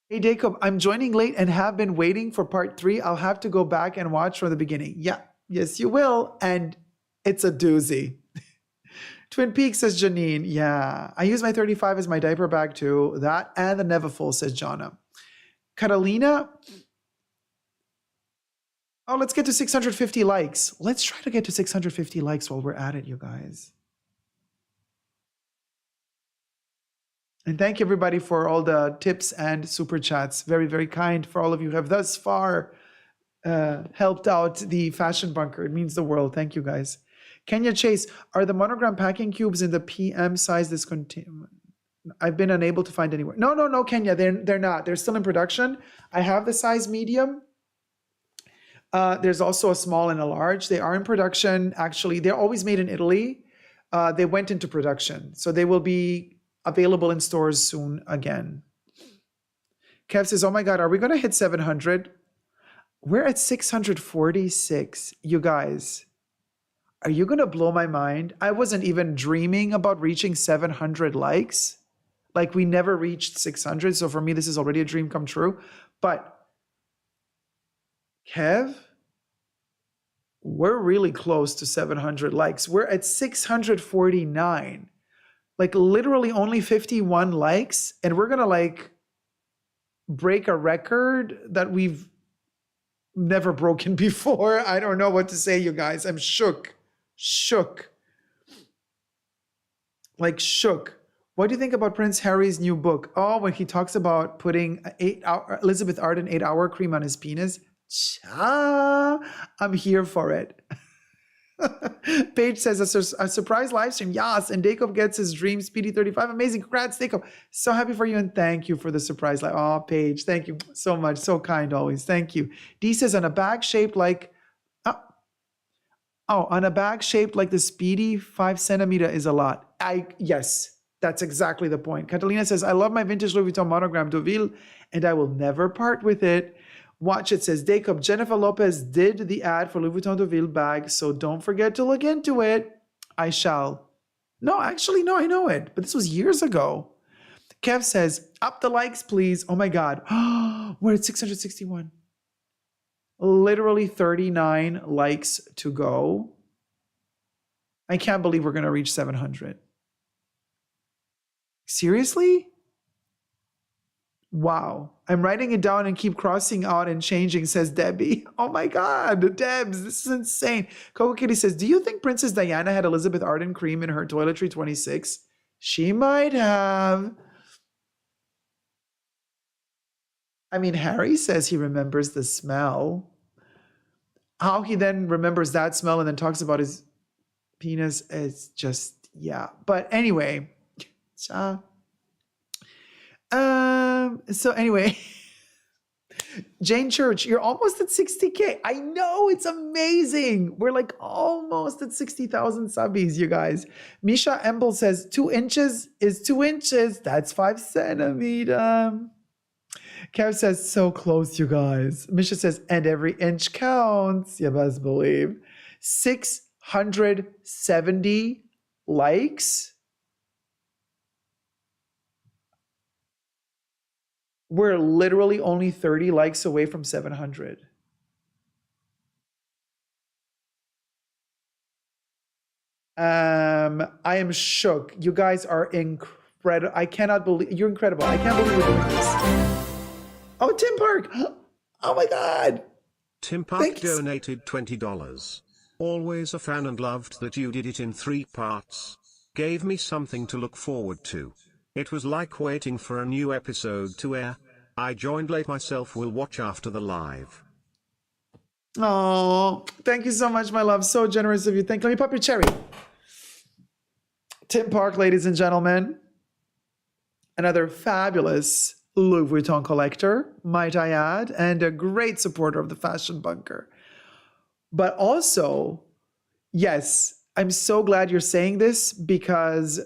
Hey, Dacob, I'm joining late and have been waiting for part 3. I'll have to go back and watch from the beginning. Yeah, yes, you will. And it's a doozy. Twin Peaks, says Janine. Yeah, I use my 35 as my diaper bag too. That and the Neverfull, says Jonna. Catalina. Oh, let's get to 650 likes. Let's try to get to 650 likes while we're at it, you guys. And thank you, everybody, for all the tips and super chats. Very, very kind for all of you who have thus far helped out the Fashion Bunker. It means the world. Thank you, guys. Kenya Chase, are the monogram packing cubes in the PM size discontinued? I've been unable to find anywhere. No, Kenya, they're not. They're still in production. I have the size medium. There's also a small and a large. They are in production. Actually, they're always made in Italy. They went into production. So they will be available in stores soon again. Kev says, oh my God, are we going to hit 700? We're at 646. You guys, are you going to blow my mind? I wasn't even dreaming about reaching 700 likes. Like, we never reached 600. So for me, this is already a dream come true. But Kev, we're really close to 700 likes. We're at 649. Like, literally only 51 likes. And we're going to, like, break a record that we've never broken before. I don't know what to say, you guys. I'm shook. Like, shook. What do you think about Prince Harry's new book? Oh, when he talks about putting Elizabeth Arden 8-hour cream on his penis. I'm here for it. Paige says a surprise live stream. Yes, and Dacob gets his dream Speedy 35. Amazing. Congrats, Dacob. So happy for you and thank you for the surprise live. Oh, Paige, thank you so much. So kind always. Thank you. Dee says on a bag shaped like on a bag shaped like the Speedy, 5 centimeter is a lot. Yes, that's exactly the point. Catalina says, I love my vintage Louis Vuitton monogram Deauville and I will never part with it. Watch it, says Dacob. Jennifer Lopez did the ad for Louis Vuitton Deauville bag, so don't forget to look into it. I shall. No, actually, no, I know it, but this was years ago. Kev says, up the likes, please. Oh my God. We're at 661. Literally 39 likes to go. I can't believe we're going to reach 700. Seriously? Wow. I'm writing it down and keep crossing out and changing, says Debbie. Oh my God, Debs, this is insane. Coco Kitty says, do you think Princess Diana had Elizabeth Arden cream in her toiletry 26? She might have. I mean, Harry says he remembers the smell. How he then remembers that smell and then talks about his penis is just, yeah. But anyway, so anyway, Jane Church, you're almost at 60K. I know, it's amazing. We're like almost at 60,000 subbies, you guys. Misha Emble says 2 inches is 2 inches. That's 5 centimeters. Kev says, so close, you guys. Misha says, and every inch counts. You best believe. 670 likes. We're literally only 30 likes away from 700. I am shook. You guys are incredible. I cannot believe you're incredible. I can't believe we're doing this. Oh, Tim Park. Oh my God. Tim Park donated $20. Always a fan and loved that you did it in 3 parts. Gave me something to look forward to. It was like waiting for a new episode to air. I joined late myself, will watch after the live. Oh, thank you so much, my love. So generous of you. Let me pop your cherry. Tim Park, ladies and gentlemen. Another fabulous Louis Vuitton collector, might I add, and a great supporter of the Fashion Bunker. But also, yes, I'm so glad you're saying this because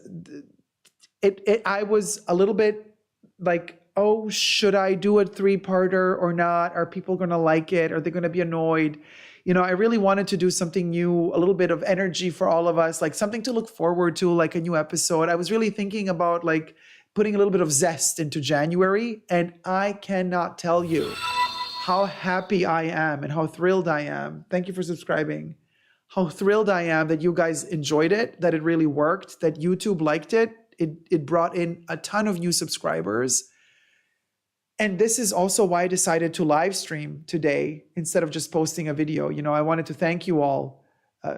I was a little bit like, oh, should I do a 3-parter or not? Are people going to like it? Are they going to be annoyed? You know, I really wanted to do something new, a little bit of energy for all of us, like something to look forward to, like a new episode. I was really thinking about like putting a little bit of zest into January, and I cannot tell you how happy I am and how thrilled I am. Thank you for subscribing. How thrilled I am that you guys enjoyed it, that it really worked, that YouTube liked it. It brought in a ton of new subscribers. And this is also why I decided to live stream today instead of just posting a video. You know, I wanted to thank you all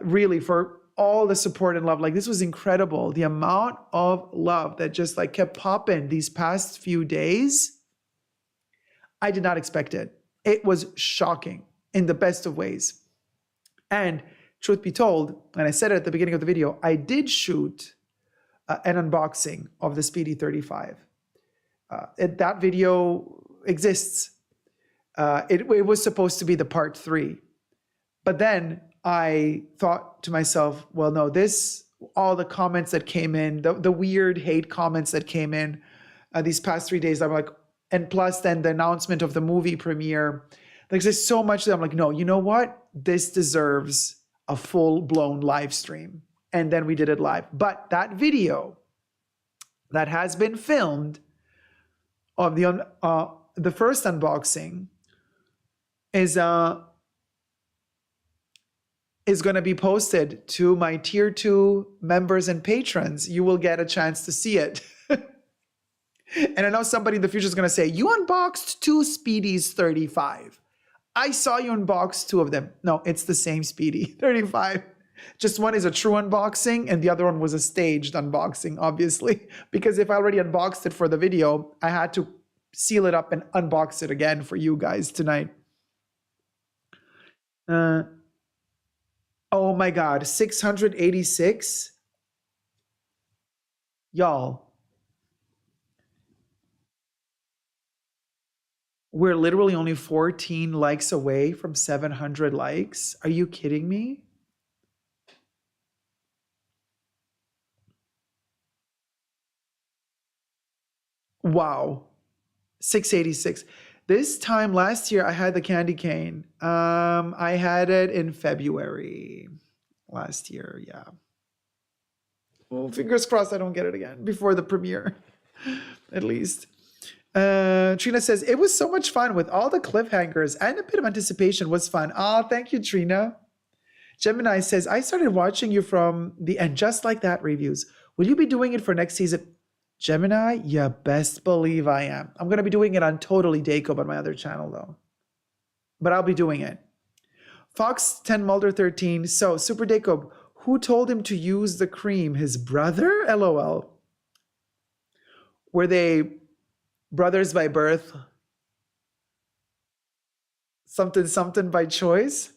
really for all the support and love. Like, this was incredible. The amount of love that just like kept popping these past few days. I did not expect it. It was shocking in the best of ways. And truth be told, and I said it at the beginning of the video, I did shoot an unboxing of the Speedy 35. That video exists. It was supposed to be the part 3. But then I thought to myself, well, no, all the comments that came in, the weird hate comments that came in these past 3 days, I'm like, and plus then the announcement of the movie premiere, like there's so much that I'm like, no, you know what? This deserves a full-blown live stream. And then we did it live. But that video that has been filmed of the first unboxing is going to be posted to my tier 2 members and patrons. You will get a chance to see it. And I know somebody in the future is going to say, you unboxed 2 Speedies 35. I saw you unbox 2 of them. No, it's the same Speedy 35. Just one is a true unboxing and the other one was a staged unboxing, obviously. Because if I already unboxed it for the video, I had to seal it up and unbox it again for you guys tonight. Oh my God, 686? Y'all. We're literally only 14 likes away from 700 likes. Are you kidding me? Wow. 686. This time last year, I had the candy cane. I had it in February last year. Yeah. Well, fingers crossed I don't get it again before the premiere, at least. Trina says, it was so much fun with all the cliffhangers and a bit of anticipation was fun. Thank you, Trina. Gemini says, I started watching you from the And Just Like That reviews. Will you be doing it for next season? Gemini, you best believe I am. I'm going to be doing it on Totally Dacob on my other channel, though. But I'll be doing it. Fox 10 Mulder 13. So, Super Dacob, who told him to use the cream? His brother? LOL. Were they brothers by birth? Something, something by choice?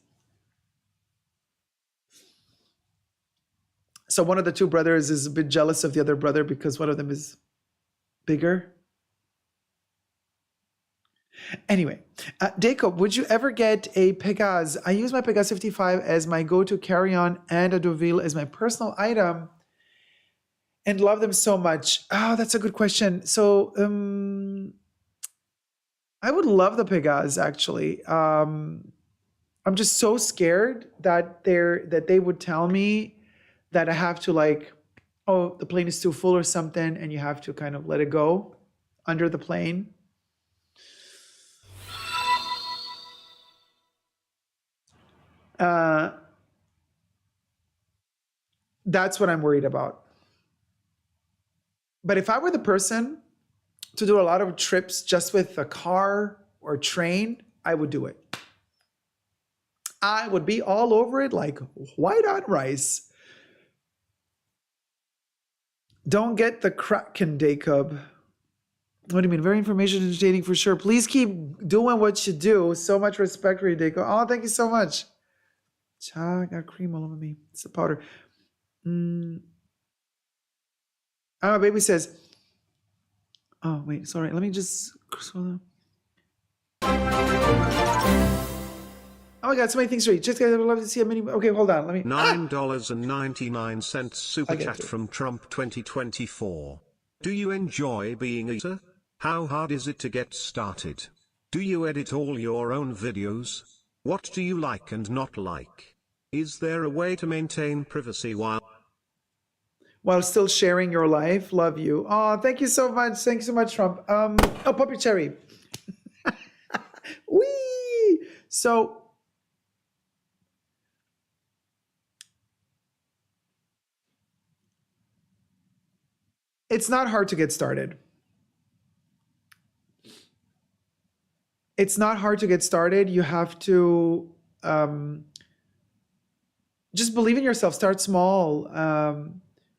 So one of the 2 brothers is a bit jealous of the other brother because one of them is bigger. Anyway, Dacob, would you ever get a Pegase? I use my Pegase 55 as my go-to carry-on and a Deauville as my personal item and love them so much. Oh, that's a good question. So I would love the Pegase actually. I'm just so scared that they would tell me that I have to like, oh, the plane is too full or something, and you have to kind of let it go under the plane. That's what I'm worried about. But if I were the person to do a lot of trips just with a car or train, I would do it. I would be all over it like white on rice. Don't get the Kraken, Dacob. What do you mean? Very information entertaining for sure. Please keep doing what you do. So much respect for you, Dacob. Oh, thank you so much. I got cream all over me. It's the powder. Oh, baby says, oh, wait, sorry. Let me just scroll down. Oh my God, so many things to read. Just guys, I would love to see a mini. Okay, hold on. Let me. $9.99 super chat from Trump 2024. Do you enjoy being a user? How hard is it to get started? Do you edit all your own videos? What do you like and not like? Is there a way to maintain privacy while still sharing your life? Love you. Oh, thank you so much. Thank you so much, Trump. Oh, Puppy Cherry. Wee! So, it's not hard to get started. It's not hard to get started. You have to just believe in yourself. Start small.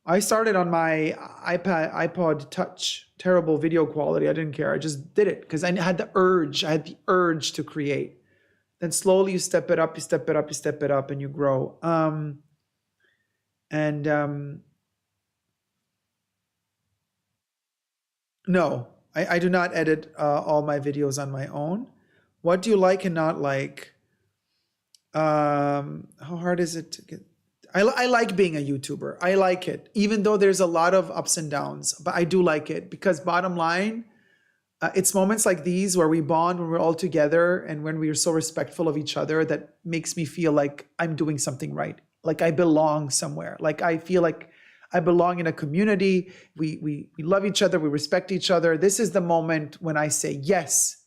I started on my iPod Touch, terrible video quality. I didn't care. I just did it because I had the urge. I had the urge to create. Then slowly you step it up, you step it up, you step it up, and you grow. No, I do not edit all my videos on my own. What do you like and not like? How hard is it to get? I like being a YouTuber. I like it, even though there's a lot of ups and downs, but I do like it because bottom line, it's moments like these where we bond when we're all together and when we are so respectful of each other that makes me feel like I'm doing something right. Like I belong somewhere. Like I feel like I belong in a community. We love each other. We respect each other. This is the moment when I say, yes,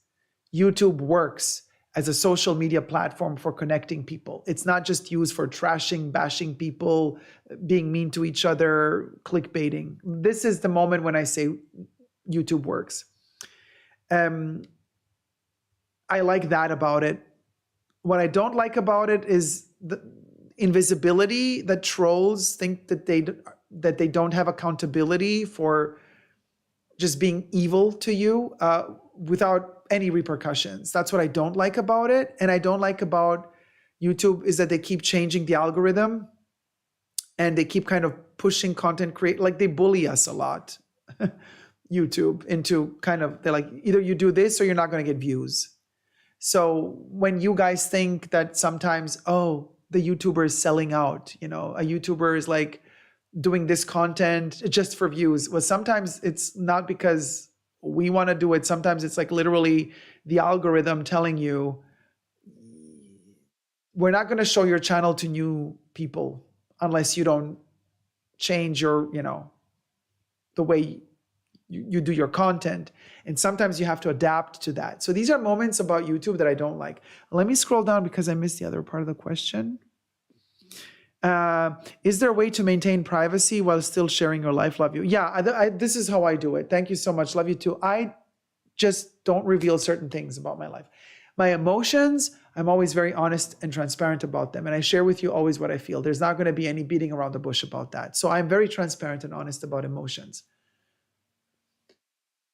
YouTube works as a social media platform for connecting people. It's not just used for trashing, bashing people, being mean to each other, clickbaiting. This is the moment when I say YouTube works. I like that about it. What I don't like about it is the invisibility that trolls think that they don't have accountability for just being evil to you without any repercussions. That's what I don't like about it. And I don't like about YouTube is that they keep changing the algorithm and they keep kind of pushing content like they bully us a lot. YouTube into kind of, they're like, either you do this or you're not going to get views. So when you guys think that sometimes, oh, the YouTuber is selling out, a YouTuber is like doing this content just for views. Well, sometimes it's not because we want to do it. Sometimes it's like literally the algorithm telling you, we're not going to show your channel to new people unless you don't change your, the way you do your content. And sometimes you have to adapt to that. So these are moments about YouTube that I don't like. Let me scroll down because I missed the other part of the question. Is there a way to maintain privacy while still sharing your life? Love you. Yeah, this is how I do it. Thank you so much. Love you too. I just don't reveal certain things about my life. My emotions, I'm always very honest and transparent about them. And I share with you always what I feel. There's not going to be any beating around the bush about that. So I'm very transparent and honest about emotions.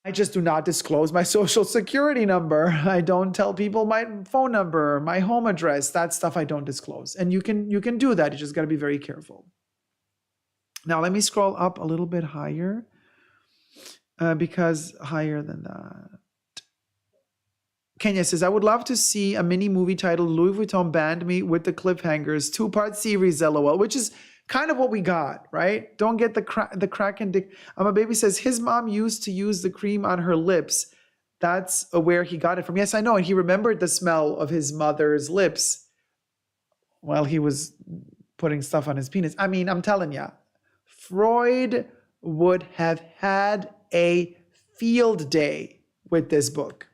I just do not disclose my social security number. I don't tell people my phone number, my home address. That stuff I don't disclose. And you can do that. You just got to be very careful. Now let me scroll up a little bit higher because higher than that. Kenya says, I would love to see a mini movie titled Louis Vuitton Banned Me with the Cliffhangers, 2-part series, LOL, which is kind of what we got, right? Don't get the crack and dick. My baby says his mom used to use the cream on her lips. That's where he got it from. Yes, I know. And he remembered the smell of his mother's lips while he was putting stuff on his penis. I mean, I'm telling you, Freud would have had a field day with this book.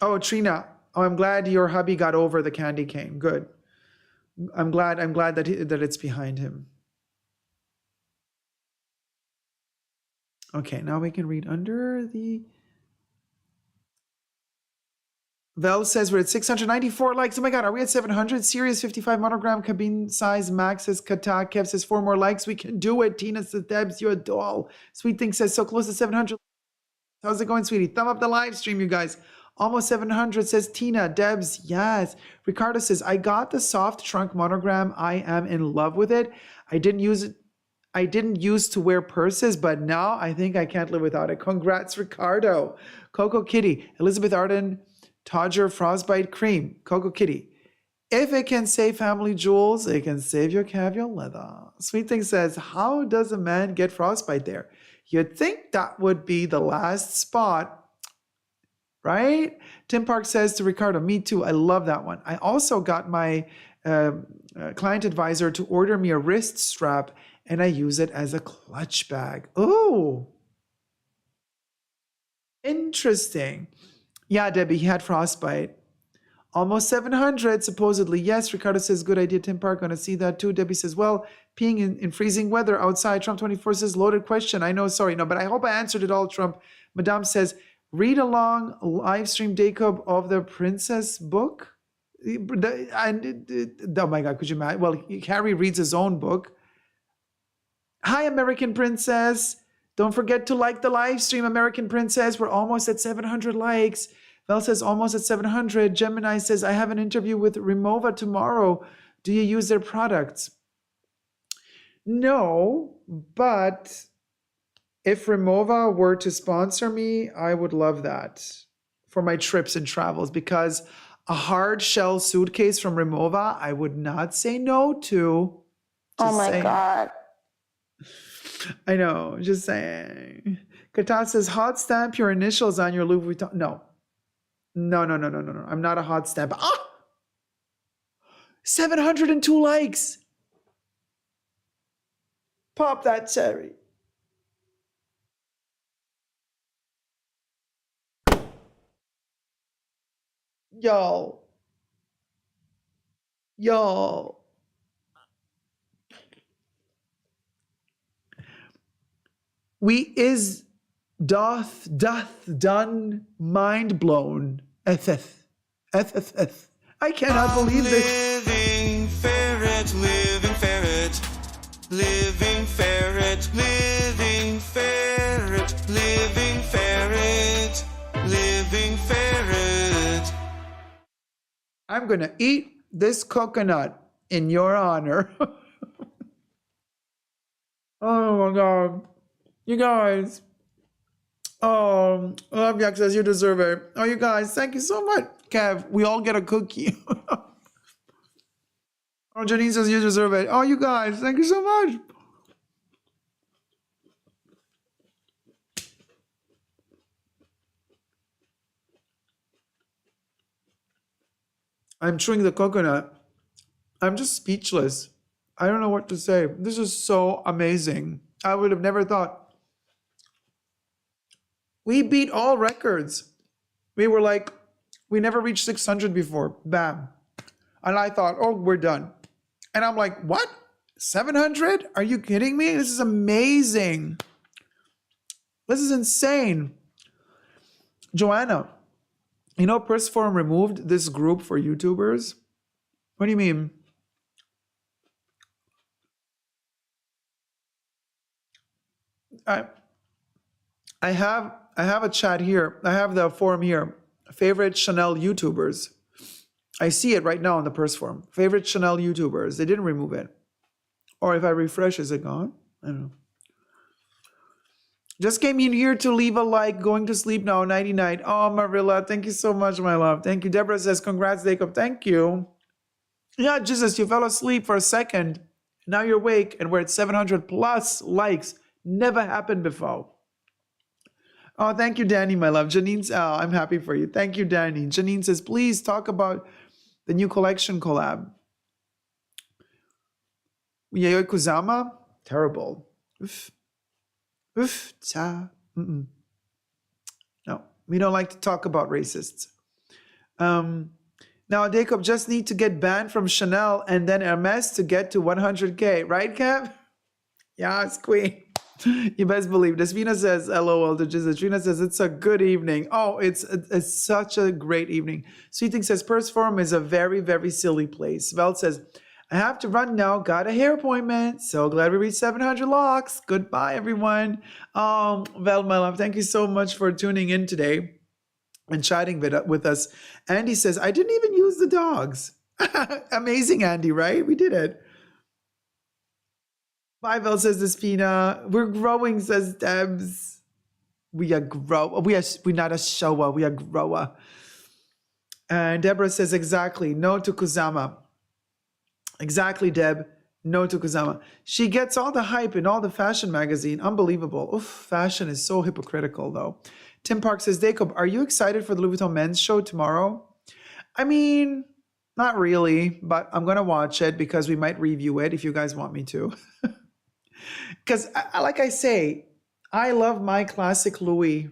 Oh, Trina. Oh, I'm glad your hubby got over the candy cane. Good. I'm glad that it's behind him. Okay, now we can read under the... Vel says we're at 694 likes. Oh my God, are we at 700? Serious 55 monogram cabine size. Max says Kata. Kev says 4 more likes. We can do it. Tina says Debs, you're a doll. Sweet Thing says so close to 700. How's it going, sweetie? Thumb up the live stream, you guys. Almost 700 says Tina. Debs, yes. Ricardo says, I got the soft trunk monogram. I am in love with it. I didn't use to wear purses, but now I think I can't live without it. Congrats, Ricardo. Coco Kitty. Elizabeth Arden. Todger Frostbite Cream. Coco Kitty. If it can save family jewels, it can save your caviar leather. Sweet Thing says, how does a man get frostbite there? You'd think that would be the last spot, right? Tim Park says to Ricardo, me too. I love that one. I also got my client advisor to order me a wrist strap, and I use it as a clutch bag. Oh, interesting. Yeah, Debbie, he had frostbite. Almost 700, supposedly. Yes, Ricardo says, good idea, Tim Park. Gonna see that too. Debbie says, well, peeing in freezing weather outside. Trump 24 says, loaded question. I know, sorry. No, but I hope I answered it all, Trump. Madame says, read along live stream Dacob of the Princess book. Oh my God, could you imagine? Well, Harry reads his own book. Hi, American Princess. Don't forget to like the live stream, American Princess. We're almost at 700 likes. Val says almost at 700. Gemini says, I have an interview with Remova tomorrow. Do you use their products? No, but if Remova were to sponsor me, I would love that for my trips and travels, because a hard shell suitcase from Remova, I would not say no to. Just oh my saying. God. I know, just saying. Kata says, hot stamp your initials on your Louis Vuitton. No. No. I'm not a hot stamp. 702 likes. Pop that cherry. Y'all. We is doth done mind blown. Ff. I cannot believe this. Living ferret, living ferret, living ferret, living ferret, living ferret, living ferret. I'm gonna eat this coconut in your honor. Oh my God. You guys. Oh, love Yak says you deserve it. Oh, you guys, thank you so much. Kev, we all get a cookie. Oh, Janine says you deserve it. Oh, you guys, thank you so much. I'm chewing the coconut. I'm just speechless. I don't know what to say. This is so amazing. I would have never thought. We beat all records. We were like, we never reached 600 before. Bam. And I thought, oh, we're done. And I'm like, what? 700? Are you kidding me? This is amazing. This is insane. Joanna, you know, Press Forum removed this group for YouTubers. What do you mean? I have a chat here. I have the forum here. Favorite Chanel YouTubers. I see it right now on the Purse forum. Favorite Chanel YouTubers. They didn't remove it. Or if I refresh, is it gone? I don't know. Just came in here to leave a like. Going to sleep now, 99. Oh, Marilla, thank you so much, my love. Thank you. Deborah says, congrats, Dacob. Thank you. Yeah, Jesus, you fell asleep for a second. Now you're awake, and we're at 700 plus likes. Never happened before. Oh, thank you, Danny, my love. Janine's, I'm happy for you. Thank you, Danny. Janine says, please talk about the new collection collab. Yayoi Kusama? Terrible. Oof. Oof. Ta. Mm-mm. No, we don't like to talk about racists. Now, Dacob just need to get banned from Chanel and then Hermes to get to 100K. Right, Kev? Yes, queen. You best believe. Desvina says, LOL to Jesus. Trina says, it's a good evening. Oh, it's such a great evening. Sweeting says, Purse Forum is a very, very silly place. Vel says, I have to run now. Got a hair appointment. So glad we reached 700 locks. Goodbye, everyone. Vel, my love, thank you so much for tuning in today and chatting with us. Andy says, I didn't even use the dogs. Amazing, Andy, right? We did it. Bivel says Despina. We're growing, says Debs. We are we're not a shower, we are grower. And Deborah says, exactly. No to Kusama. Exactly, Deb. No to Kusama. She gets all the hype in all the fashion magazine. Unbelievable. Oof, fashion is so hypocritical, though. Tim Park says, Dacob, are you excited for the Louis Vuitton men's show tomorrow? I mean, not really, but I'm going to watch it because we might review it if you guys want me to. Because, like I say, I love my classic Louis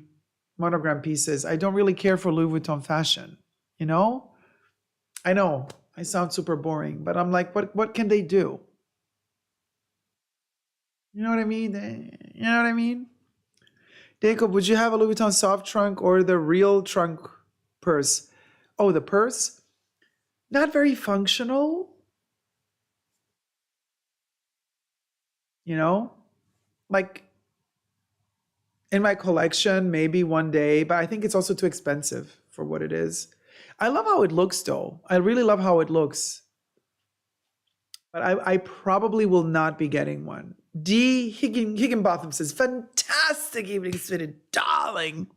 monogram pieces. I don't really care for Louis Vuitton fashion, you know? I know, I sound super boring, but I'm like, what can they do? You know what I mean? You know what I mean? Dacob, would you have a Louis Vuitton soft trunk or the real trunk purse? Oh, the purse? Not very functional. You know? Like, in my collection, maybe one day, but I think it's also too expensive for what it is. I love how it looks, though. I really love how it looks. But I probably will not be getting one. D. Higginbotham says, fantastic evening, Smitty, darling.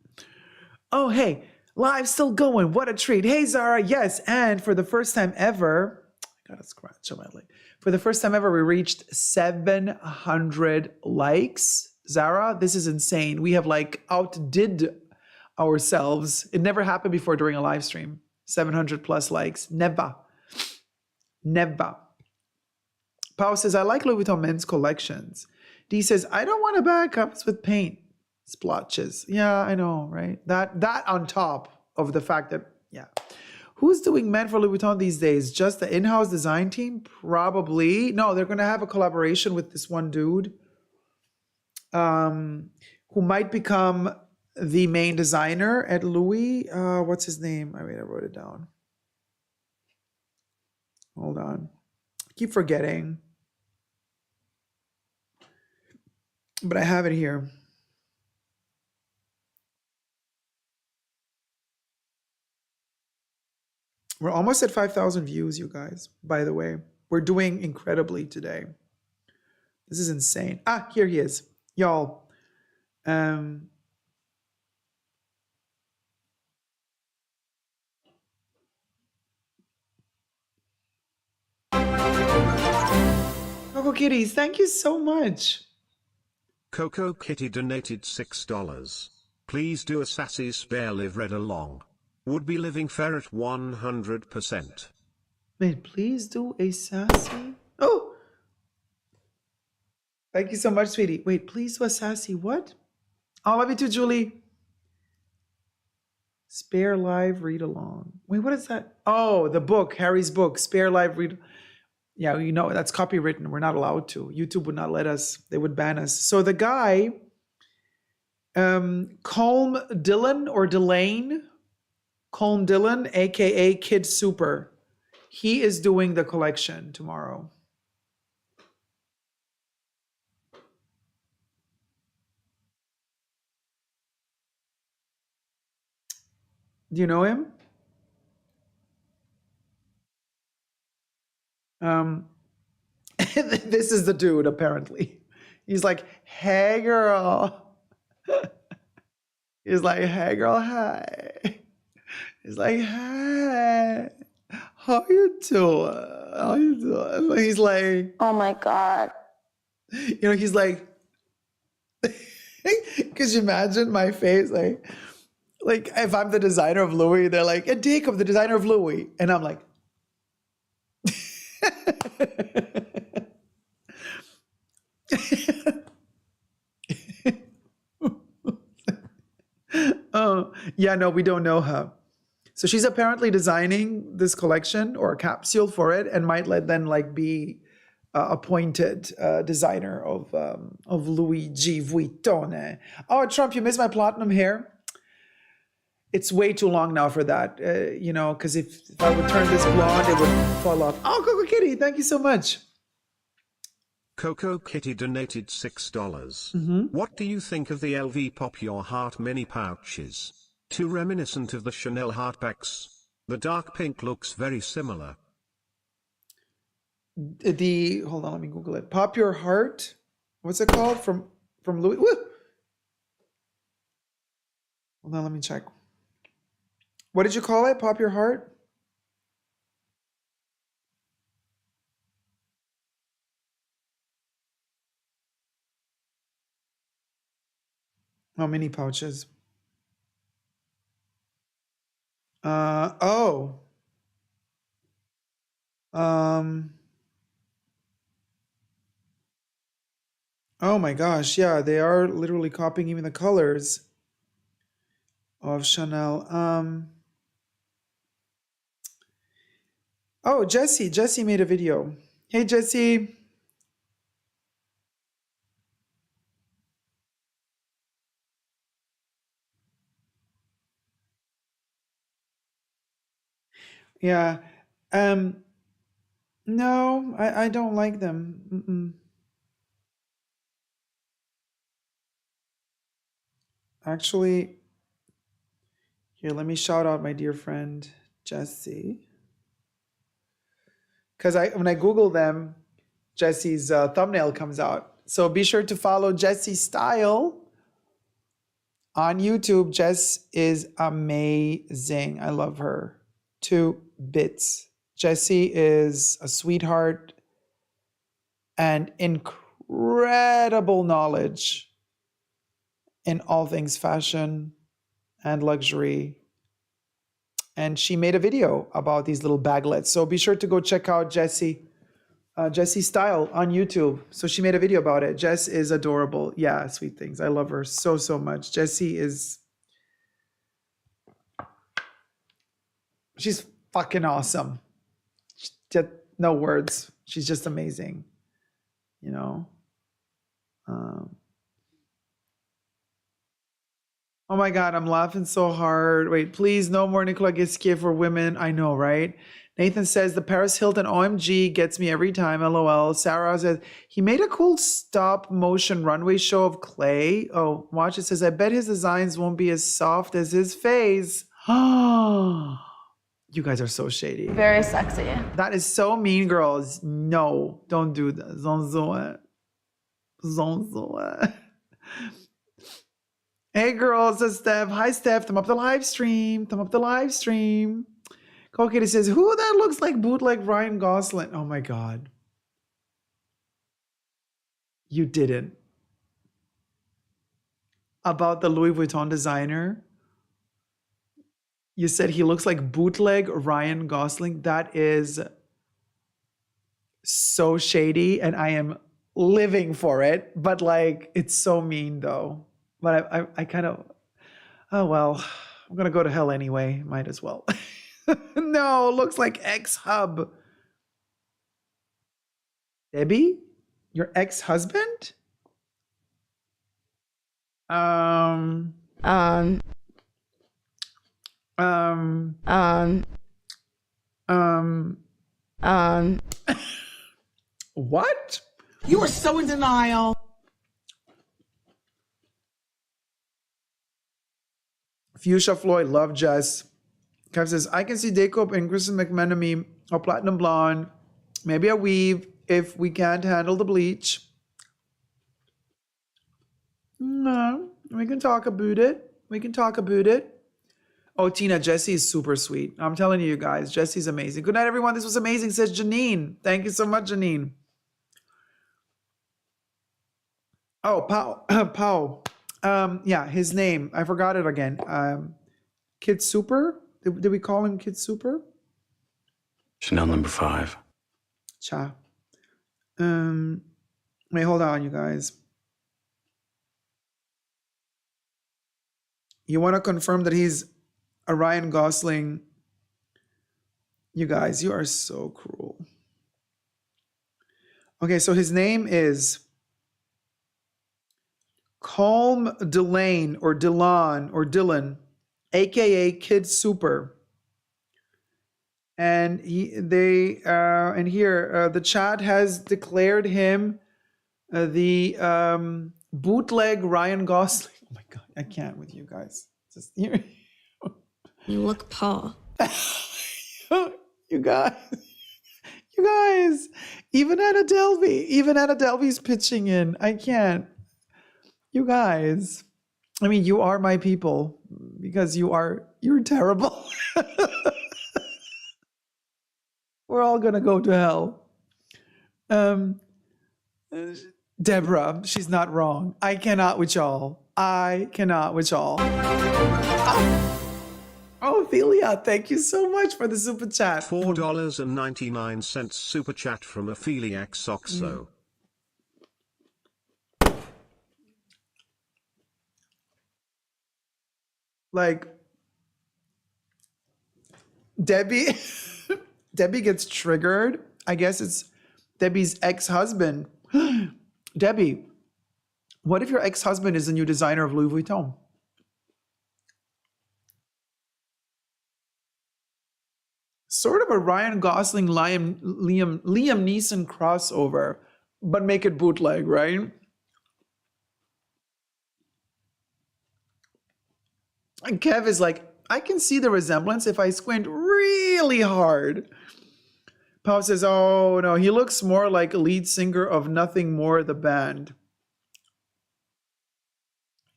Oh, hey, live still going. What a treat. Hey, Zara, yes. And for the first time ever, I got a scratch on my leg. For the first time ever, we reached 700 likes. Zara, this is insane. We have like outdid ourselves. It never happened before during a live stream. 700 plus likes. Never. Never. Pao says, I like Louis Vuitton men's collections. D says, I don't want to buy cups with paint splotches. Yeah, I know, right? That on top of the fact that, yeah. Who's doing men for Louis Vuitton these days? Just the in-house design team? Probably. No, they're going to have a collaboration with this one dude who might become the main designer at Louis. What's his name? I wrote it down. Hold on. I keep forgetting. But I have it here. We're almost at 5,000 views, you guys, by the way. We're doing incredibly today. This is insane. Ah, here he is. Y'all. Coco Kitties, thank you so much. Coco Kitty donated $6. Please do a sassy spare live read along. Would be living ferret 100%. Wait, please do a sassy. Oh! Thank you so much, sweetie. Wait, please do a sassy what? I love you too, Julie. Spare live read along. Wait, what is that? Oh, the book, Harry's book, Spare Live Read. Yeah, you know, that's copywritten. We're not allowed to. YouTube would not let us. They would ban us. So the guy, Colm Dillon or Delane, Colm Dillon, aka Kid Super. He is doing the collection tomorrow. Do you know him? This is the dude, apparently. He's like, hey, girl. He's like, hey girl, hi. He's like, hey, how you doing? How you doing? And he's like, Oh my God. you know, he's like, could you imagine my face? Like if I'm the designer of Louis, they're like, and Dacob, the designer of Louis. And I'm like, oh, yeah, no, we don't know her. So she's apparently designing this collection or a capsule for it, and might then like be appointed designer of Luigi Vuitton. Oh, Trump, you missed my platinum hair. It's way too long now for that, you know, because if I would turn this blonde, it would fall off. Oh, Coco Kitty, thank you so much. Coco Kitty donated $6. Mm-hmm. What do you think of the LV Pop Your Heart mini pouches? Too reminiscent of the Chanel heartbacks. The dark pink looks very similar. Hold on, let me Google it. Pop Your Heart. What's it called? From Louis. Woo! Hold on, let me check. What did you call it? Pop Your Heart? Oh, mini pouches. Oh. Oh my gosh, yeah, they are literally copying even the colors of Chanel. Oh, Jesse made a video. Hey, Jesse. Yeah. No, I don't like them. Mm-mm. Actually, here, let me shout out my dear friend Jesse. Because when I Google them, Jesse's thumbnail comes out. So be sure to follow Jesse Style on YouTube. Jess is amazing. I love her. 2 bits. Jessie is a sweetheart and incredible knowledge in all things fashion and luxury. And she made a video about these little baglets. So be sure to go check out Jessie Style on YouTube. So she made a video about it. Jess is adorable. Yeah, sweet things. I love her so, so much. She's fucking awesome. Just no words. She's just amazing. You know? Oh my God, I'm laughing so hard. Wait, please, no more Nicolas Ghesquier for women. I know, right? Nathan says, the Paris Hilton OMG gets me every time, LOL. Sarah says, he made a cool stop motion runway show of clay. Oh, watch, it says, I bet his designs won't be as soft as his face. Oh, you guys are so shady. Very sexy. That is so mean, girls. No, don't do that. Don't do it. Don't do it. Hey girls, it's Steph. Hi Steph, thumb up the live stream. Thumb up the live stream. Coco Kitty says, who that looks like bootleg Ryan Gosling? Oh my God. You didn't. About the Louis Vuitton designer? You said he looks like bootleg Ryan Gosling. That is so shady and I am living for it. But like, it's so mean though. But I kind of, oh well, I'm going to go to hell anyway. Might as well. No, looks like ex-hub. Debbie? Your ex-husband? What? You are so in denial. Fuchsia Floyd, love Jess. Kev says, I can see Dacob and Kristen McMenamy, a platinum blonde, maybe a weave if we can't handle the bleach. No, We can talk about it. We can talk about it. Oh, Tina, Jessie is super sweet. I'm telling you guys, Jessie's amazing. Good night, everyone. This was amazing, says Janine. Thank you so much, Janine. Oh, Pau. Pau. Yeah, his name. I forgot it again. Kid Super? Did we call him Kid Super? Chanel number 5. Cha. Wait, hold on, you guys. You want to confirm that he's a Ryan Gosling? You guys, you are so cruel. Okay, so his name is Calm Delane or Dylan, aka Kid Super. And the chat has declared him the bootleg Ryan Gosling. Oh my god, I can't with you guys. Just you look Paul. You guys, even Anna Delvey's pitching in. I can't. You guys, I mean, you are my people because you're terrible. We're all gonna go to hell. Deborah, she's not wrong. I cannot with y'all. Oh, Ophelia, thank you so much for the super chat. $4.99 super chat from Opheliac Soxo. Like, Debbie gets triggered. I guess it's Debbie's ex-husband. Debbie, what if your ex-husband is the new designer of Louis Vuitton? Sort of a Ryan Gosling, Liam Neeson crossover, but make it bootleg, right? And Kev is like, I can see the resemblance if I squint really hard. Pop says, oh no, he looks more like a lead singer of Nothing More, the band.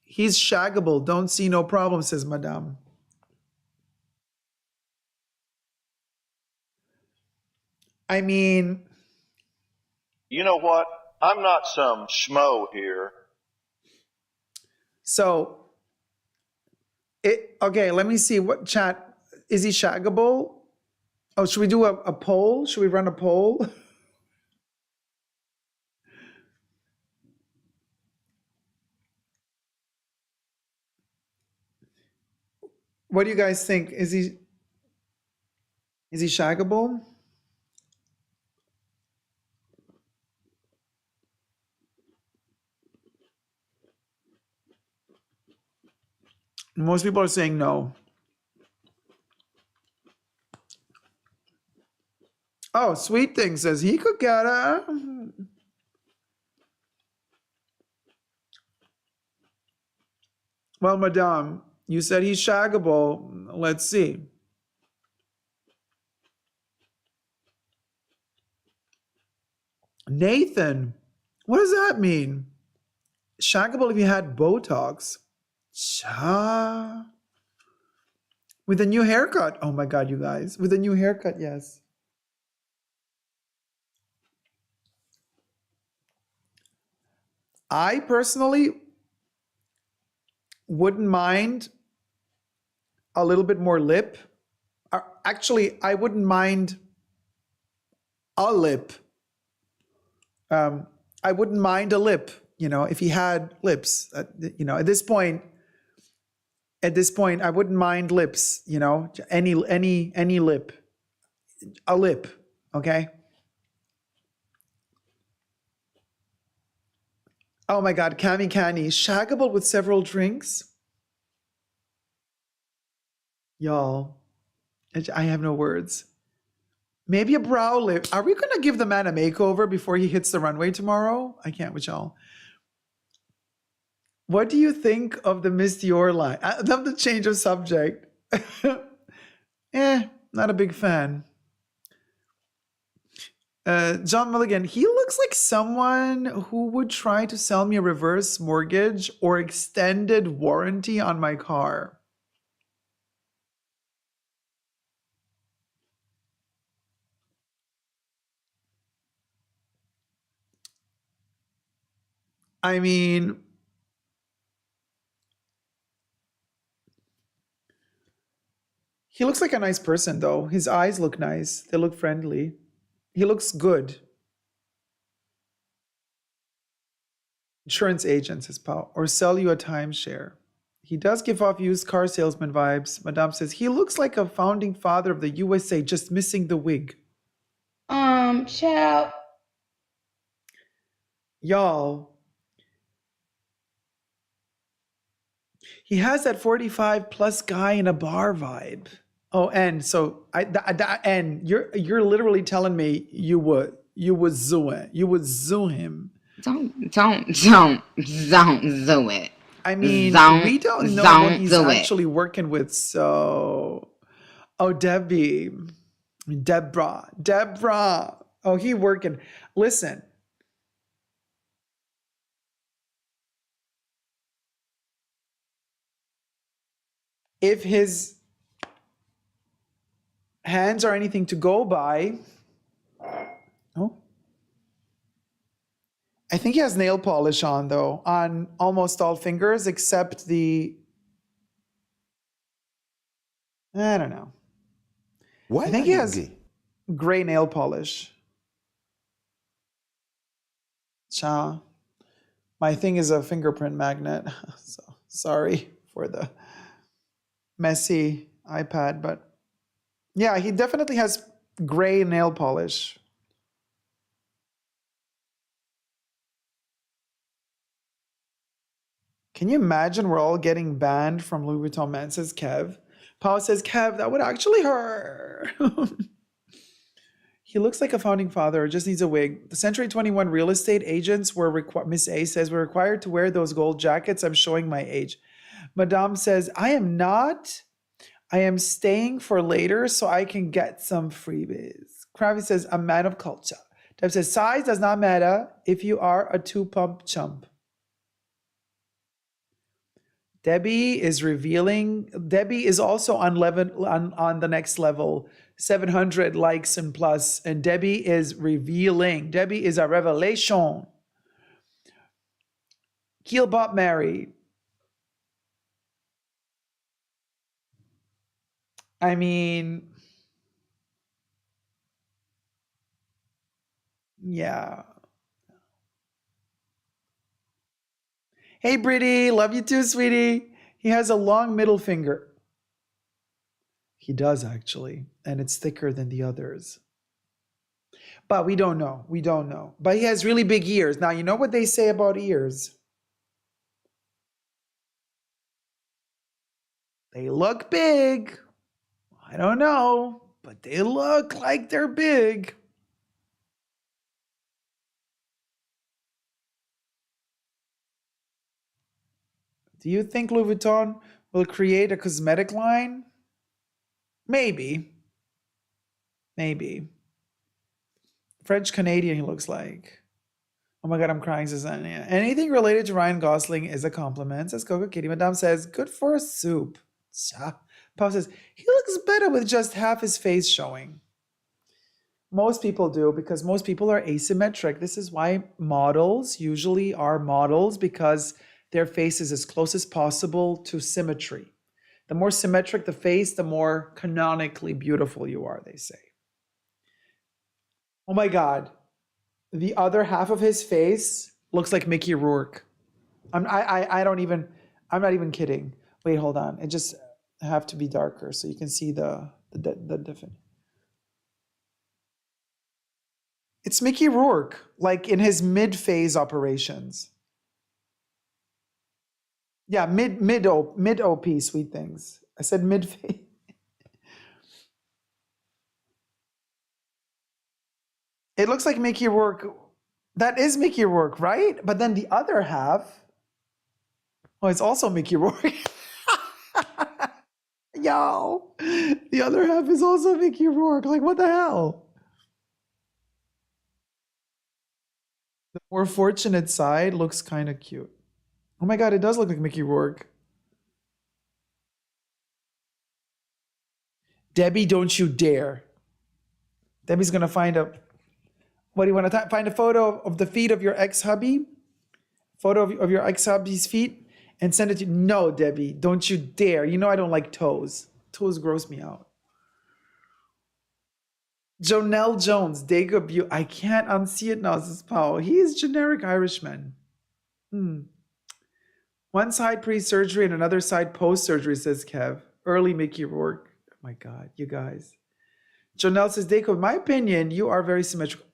He's shaggable, don't see no problem, says Madame. I mean... You know what? I'm not some schmo here. So, okay, let me see what chat. Is he shaggable? Oh, should we do a poll? Should we run a poll? What do you guys think? Is he shaggable? Most people are saying no. Oh, Sweet Thing says he could get her. Well, Madame, you said he's shaggable. Let's see. Nathan, what does that mean? Shaggable if you had Botox. Cha. With a new haircut. Oh my God, you guys. With a new haircut, yes. I personally wouldn't mind a little bit more lip. Actually, I wouldn't mind a lip. I wouldn't mind a lip, you know, if he had lips. You know, at this point, I wouldn't mind lips, you know, any lip. A lip, okay? Oh my God, Cami Canny, shaggable with several drinks? Y'all, I have no words. Maybe a brow lift. Are we gonna give the man a makeover before he hits the runway tomorrow? I can't with y'all. What do you think of the Miss Dior line? I love the change of subject. Not a big fan. John Mulligan, he looks like someone who would try to sell me a reverse mortgage or extended warranty on my car. I mean, he looks like a nice person, though. His eyes look nice. They look friendly. He looks good. Insurance agent, says Paul, or sell you a timeshare. He does give off used car salesman vibes. Madame says he looks like a founding father of the USA, just missing the wig. Child. Y'all, he has that 45 plus guy in a bar vibe. Oh, and so and you're literally telling me you would zoo him. Don't do it. I mean, we don't know what he's actually working with. So, oh, Deborah. Oh, he working. Listen. If his hands are anything to go by, oh, I think he has nail polish on, though, on almost all fingers except the, I don't know. I think he has gray nail polish. Cha. My thing is a fingerprint magnet. So sorry for the messy iPad, but yeah, he definitely has gray nail polish. Can you imagine we're all getting banned from Louis Vuitton Men, says Kev. Paul says, Kev, that would actually hurt. He looks like a founding father, just needs a wig. The Century 21 real estate agents were required, Miss A says, we're required to wear those gold jackets. I'm showing my age. Madame says, I am not. I am staying for later so I can get some freebies. Kravi says, a man of culture. Deb says, size does not matter if you are a two-pump chump. Debbie is revealing. Debbie is also on the next level, 700 likes and plus, and Debbie is revealing. Debbie is a revelation. Keelbop Mary. I mean, yeah. Hey, Brittany, love you too, sweetie. He has a long middle finger. He does, actually, and it's thicker than the others. But we don't know. We don't know. But he has really big ears. Now, you know what they say about ears? They look big. I don't know, but they look like they're big. Do you think Louis Vuitton will create a cosmetic line? Maybe. Maybe. French Canadian, he looks like. Oh my God, I'm crying, Susanna. Anything related to Ryan Gosling is a compliment, says Coco Kitty. Madame says, good for a soup. Pop says, he looks better with just half his face showing. Most people do, because most people are asymmetric. This is why models usually are models, because their face is as close as possible to symmetry. The more symmetric the face, the more canonically beautiful you are, they say. Oh my God. The other half of his face looks like Mickey Rourke. I'm not even kidding. Wait, hold on. It just have to be darker so you can see the different. It's Mickey Rourke, like in his mid-phase operations. Yeah, mid OP, sweet things. I said mid-phase. It looks like Mickey Rourke. That is Mickey Rourke, right? But then the other half, oh, it's also Mickey Rourke. Y'all, the other half is also Mickey Rourke. Like, what the hell? More fortunate side looks kind of cute. Oh my God, it does look like Mickey Rourke. Debbie, don't you dare. Debbie's going to find a, what do you want to find a photo of the feet of your ex-hubby? Photo of your ex-hubby's feet and send it to, no, Debbie, don't you dare. You know I don't like toes. Toes gross me out. Jonelle Jones, Dacob, I can't unsee it now, says Paul. He is generic Irishman. One side pre-surgery and another side post-surgery, says Kev. Early Mickey Rourke. Oh my God, you guys. Jonelle says, Dacob, in my opinion, you are very symmetrical.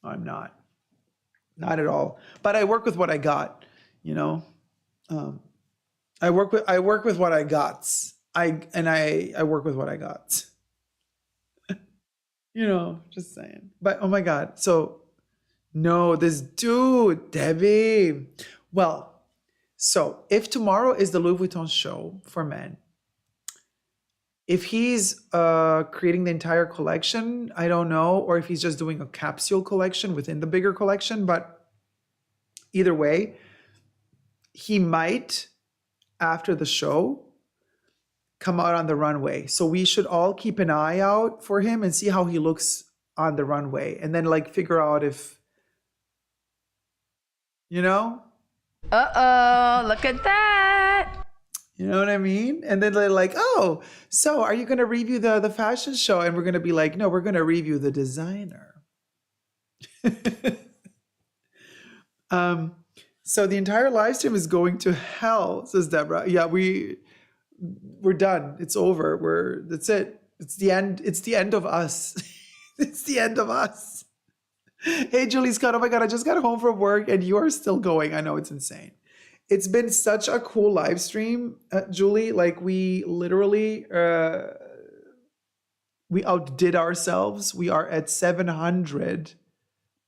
I'm not. Not at all. But I work with what I got, you know. I work with what I got. I work with what I got. You know, just saying. But oh my God. So no, this dude, Debbie. Well, so if tomorrow is the Louis Vuitton show for men, if he's creating the entire collection, I don't know, or if he's just doing a capsule collection within the bigger collection, but either way, he might, after the show, come out on the runway. So we should all keep an eye out for him and see how he looks on the runway, and then like figure out if, you know? Uh-oh, look at that. You know what I mean? And then they're like, oh, so are you going to review the fashion show? And we're going to be like, no, we're going to review the designer. So the entire live stream is going to hell, says Deborah. Yeah, we're done. It's over. That's it. It's the end. It's the end of us. It's the end of us. Hey, Julie Scott. Oh my God, I just got home from work and you are still going. I know, it's insane. It's been such a cool live stream, Julie. Like we literally, we outdid ourselves. We are at 700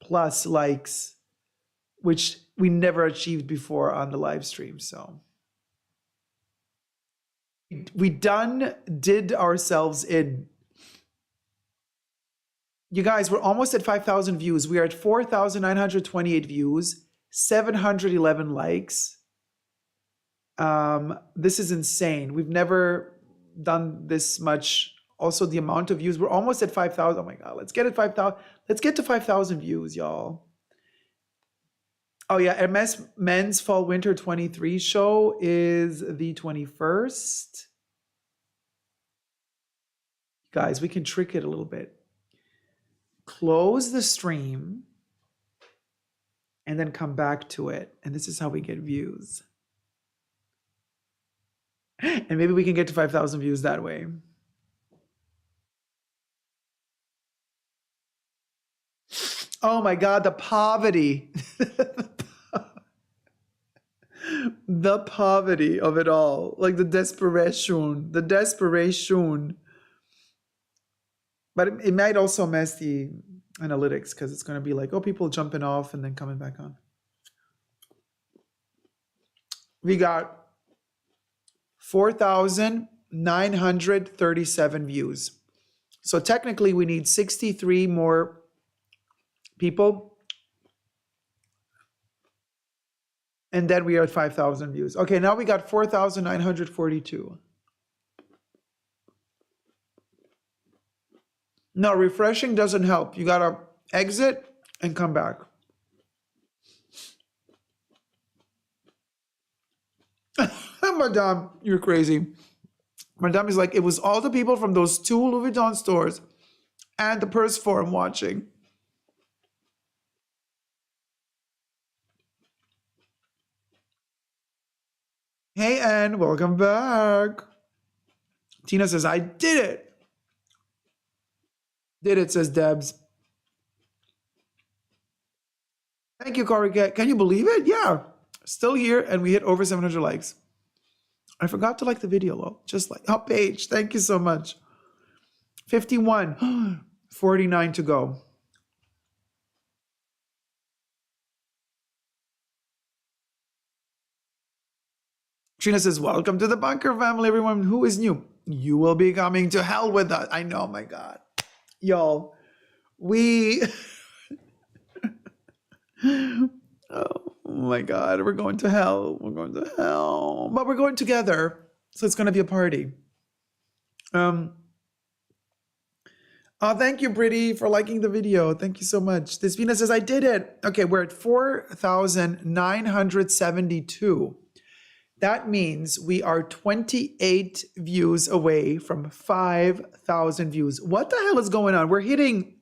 plus likes, which we never achieved before on the live stream. So we did ourselves in. You guys, we're almost at 5,000 views. We are at 4,928 views, 711 likes. This is insane. We've never done this much. Also, the amount of views, we're almost at 5,000. Oh my God, let's get at 5,000. Let's get to 5,000 views, y'all. Oh yeah, MS Men's Fall Winter 23 show is the 21st. Guys, we can trick it a little bit. Close the stream and then come back to it. And this is how we get views. And maybe we can get to 5,000 views that way. Oh my God, the poverty. The poverty of it all. Like the desperation. But it might also mess the analytics because it's going to be like, oh, people jumping off and then coming back on. We got 4,937 views. So technically we need 63 more people. And then we are at 5,000 views. Okay, now we got 4,942. No, refreshing doesn't help. You gotta exit and come back. Madame, you're crazy. Madame is like, it was all the people from those 2 Louis Vuitton stores and the purse forum watching. Hey, Anne, welcome back. Tina says, I did it. Did it, says Debs. Thank you, Corey. Can you believe it? Yeah. Still here, and we hit over 700 likes. I forgot to like the video, though. Just like, oh, Paige, thank you so much. 51. 49 to go. Trina says, welcome to the bunker family, everyone who is new. You will be coming to hell with us. I know, my God. Y'all, we Oh my God, we're going to hell. We're going to hell. But we're going together. So it's going to be a party. Thank you, Brittany, for liking the video. Thank you so much. Despina says, I did it. Okay, we're at 4,972. That means we are 28 views away from 5,000 views. What the hell is going on? We're hitting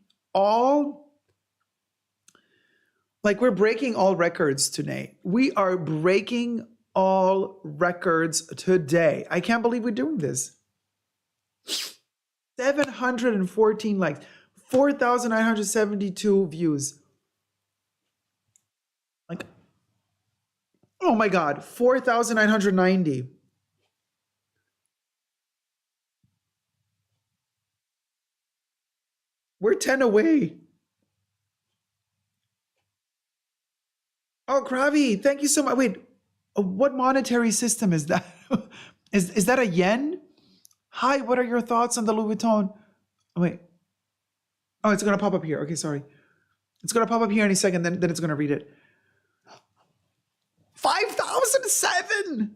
we're breaking all records today. We are breaking all records today. I can't believe we're doing this. 714 likes, 4,972 views. Like, oh my God, 4,990. We're 10 away. Oh, Kravi, thank you so much. Wait, what monetary system is that? Is that a yen? Hi, what are your thoughts on the Louis Vuitton? Oh, wait. Oh, it's going to pop up here. Okay, sorry. It's going to pop up here any second, then it's going to read it. 5,007!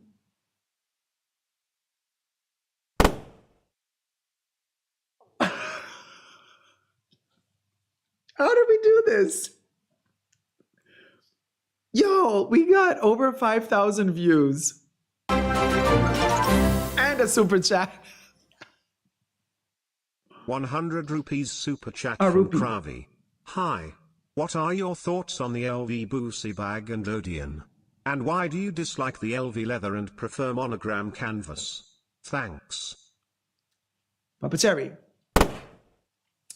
How did we do this? Yo, we got over 5,000 views. And a super chat. 100 rupees super chat from Kravi. Hi. What are your thoughts on the LV Boosie bag and Odeon? And why do you dislike the LV leather and prefer monogram canvas? Thanks. Papa Cherry.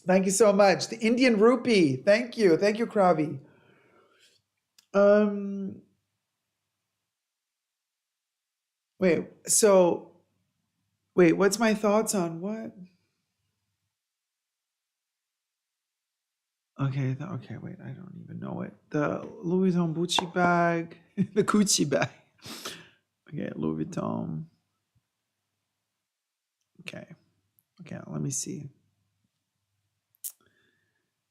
Thank you so much. The Indian rupee. Thank you. Thank you, Kravi. Wait, what's my thoughts on what? Okay, wait, I don't even know it. The Louis Vuitton Gucci bag, the Gucci bag. Okay, Louis Vuitton. Okay, let me see.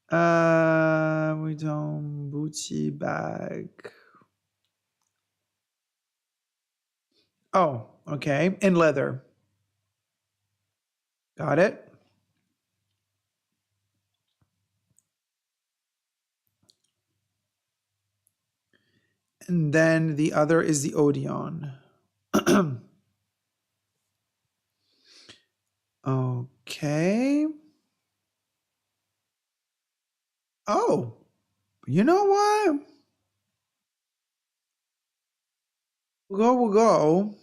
Louis Vuitton Gucci bag. Oh, okay, in leather. Got it. And then the other is the Odeon. Okay. Oh, you know what? We'll go.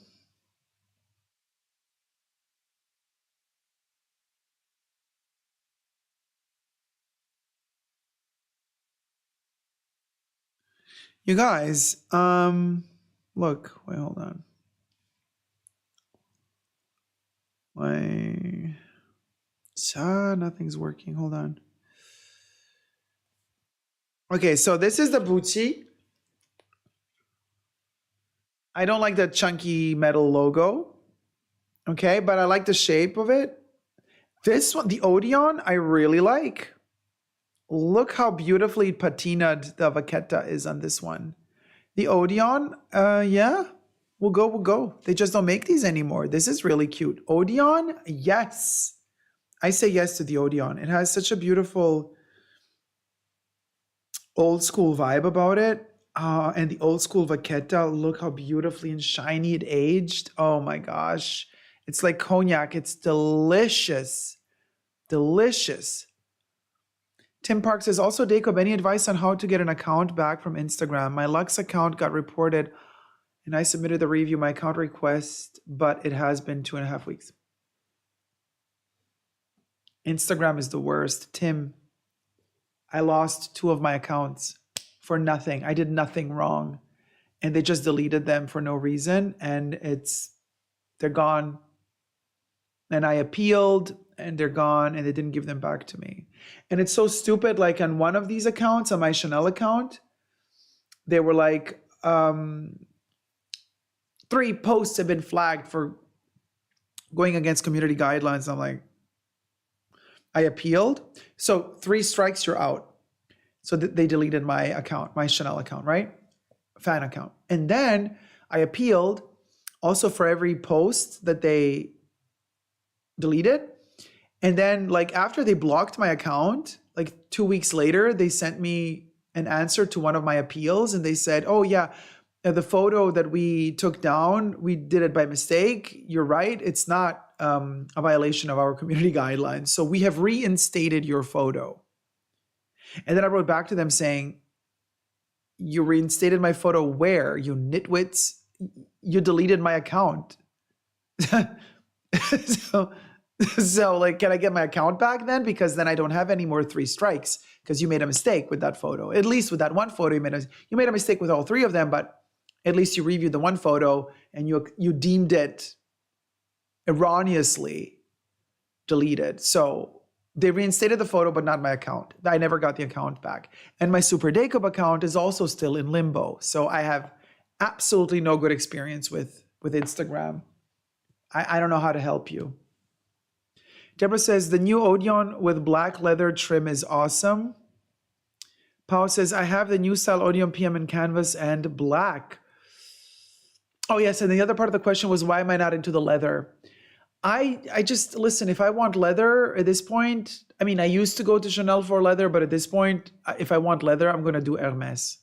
You guys, look, wait, hold on. Nothing's working. Hold on. Okay, so this is the Gucci. I don't like the chunky metal logo. Okay, but I like the shape of it. This one, the Odeon, I really like. Look how beautifully patinaed the vaqueta is on this one. The Odeon, yeah, we'll go. They just don't make these anymore. This is really cute. Odeon, yes. I say yes to the Odeon. It has such a beautiful old school vibe about it. And the old school vaqueta, look how beautifully and shiny it aged. Oh my gosh. It's like cognac. It's delicious. Delicious. Tim Park says, also, Dacob, any advice on how to get an account back from Instagram? My Lux account got reported and I submitted the review, my account request, but it has been 2.5 weeks. Instagram is the worst. Tim, I lost 2 of my accounts for nothing. I did nothing wrong. And they just deleted them for no reason. And they're gone. And I appealed and they're gone and they didn't give them back to me. And it's so stupid. Like on one of these accounts, on my Chanel account, they were like, 3 posts have been flagged for going against community guidelines. I'm like, I appealed. So 3 strikes, you're out. So they deleted my account, my Chanel account, right? Fan account. And then I appealed also for every post that they deleted. And then like after they blocked my account, like 2 weeks later, they sent me an answer to one of my appeals. And they said, oh yeah, the photo that we took down, we did it by mistake. You're right. It's not a violation of our community guidelines. So we have reinstated your photo. And then I wrote back to them saying, you reinstated my photo where? You nitwits. You deleted my account. So like, can I get my account back then? Because then I don't have any more 3 strikes because you made a mistake with that photo. At least with that one photo, you made a mistake with all 3 of them, but at least you reviewed the one photo and you deemed it erroneously deleted. So they reinstated the photo, but not my account. I never got the account back. And my Super Dacob account is also still in limbo. So I have absolutely no good experience with Instagram. I don't know how to help you. Deborah says, the new Odeon with black leather trim is awesome. Pao says, I have the new style Odeon PM in canvas and black. Oh, yes. And the other part of the question was, why am I not into the leather? I just, listen, if I want leather at this point, I mean, I used to go to Chanel for leather, but at this point, if I want leather, I'm going to do Hermes.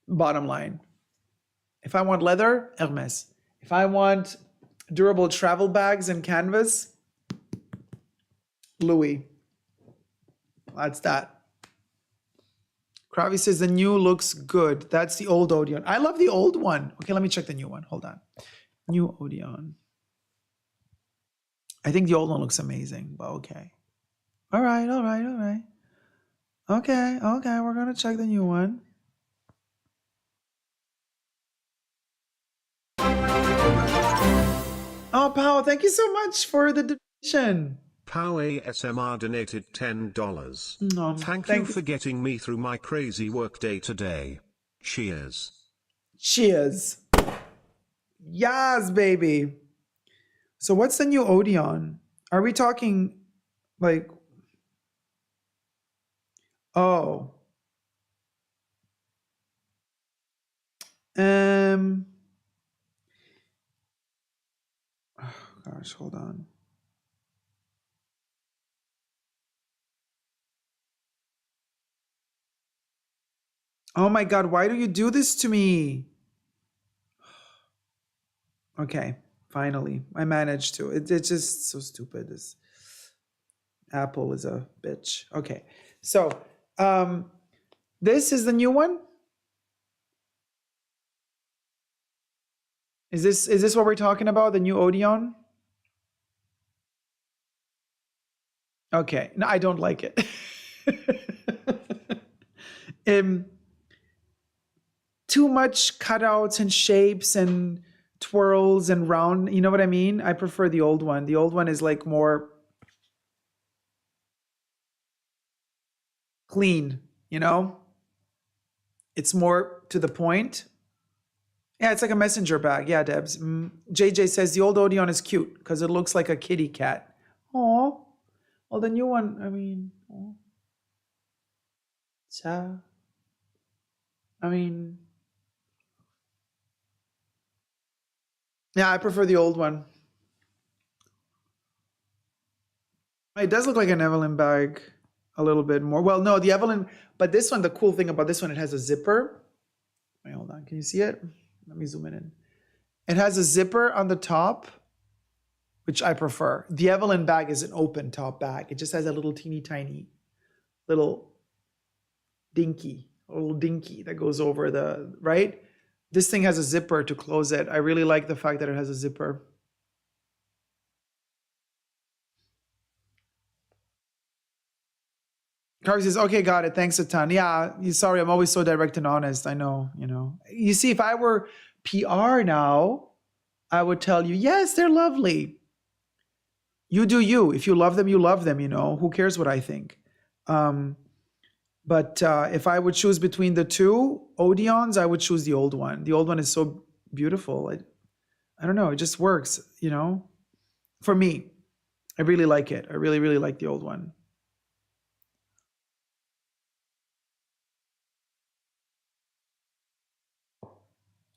Bottom line. If I want leather, Hermes. If I want durable travel bags and canvas, Louis. That's that. Kravi says the new looks good. That's the old Odeon. I love the old one. Okay, let me check the new one. Hold on. New Odeon. I think the old one looks amazing, but okay. All right. Okay, we're going to check the new one. Oh, Pao, thank you so much for the donation. Pow ASMR donated $10. No, Thank you for getting me through my crazy workday today. Cheers. Cheers. Yes, baby. So what's the new Odeon? Are we talking like, oh. Oh gosh, hold on. Oh my God, why do you do this to me? Okay, finally, I managed to. It's just so stupid. This Apple is a bitch. Okay, so this is the new one. Is this what we're talking about? The new Odeon? Okay, no, I don't like it. Too much cutouts and shapes and twirls and round, you know what I mean? I prefer the old one. The old one is like more clean, you know? It's more to the point. Yeah, it's like a messenger bag. Yeah, Debs. JJ says the old Odeon is cute because it looks like a kitty cat. Oh, well, the new one, I mean, yeah, I prefer the old one. It does look like an Evelyn bag a little bit more. Well, no, the Evelyn, but this one, the cool thing about this one, it has a zipper. Wait, hold on. Can you see it? Let me zoom in. It has a zipper on the top, which I prefer. The Evelyn bag is an open top bag. It just has a little teeny tiny little dinky that goes over the, right? This thing has a zipper to close it. I really like the fact that it has a zipper. Carly says, okay, got it. Thanks a ton. Yeah, sorry, I'm always so direct and honest. I know, you know. You see, if I were PR now, I would tell you, yes, they're lovely. You do you. If you love them, you love them, you know. Who cares what I think? But if I would choose between the two Odeons, I would choose the old one. The old one is so beautiful. I don't know. It just works, you know. For me, I really like it. I really, really like the old one.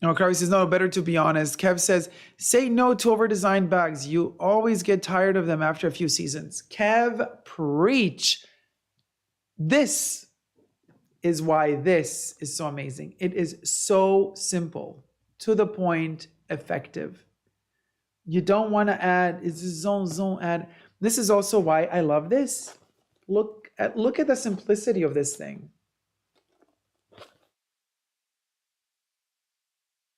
No, Carly says, no, better to be honest. Kev says, say no to over-designed bags. You always get tired of them after a few seasons. Kev, preach. This is why this is so amazing. It is so simple, to the point, effective. You don't want to add, it's a zone add. This is also why I love this. Look at the simplicity of this thing.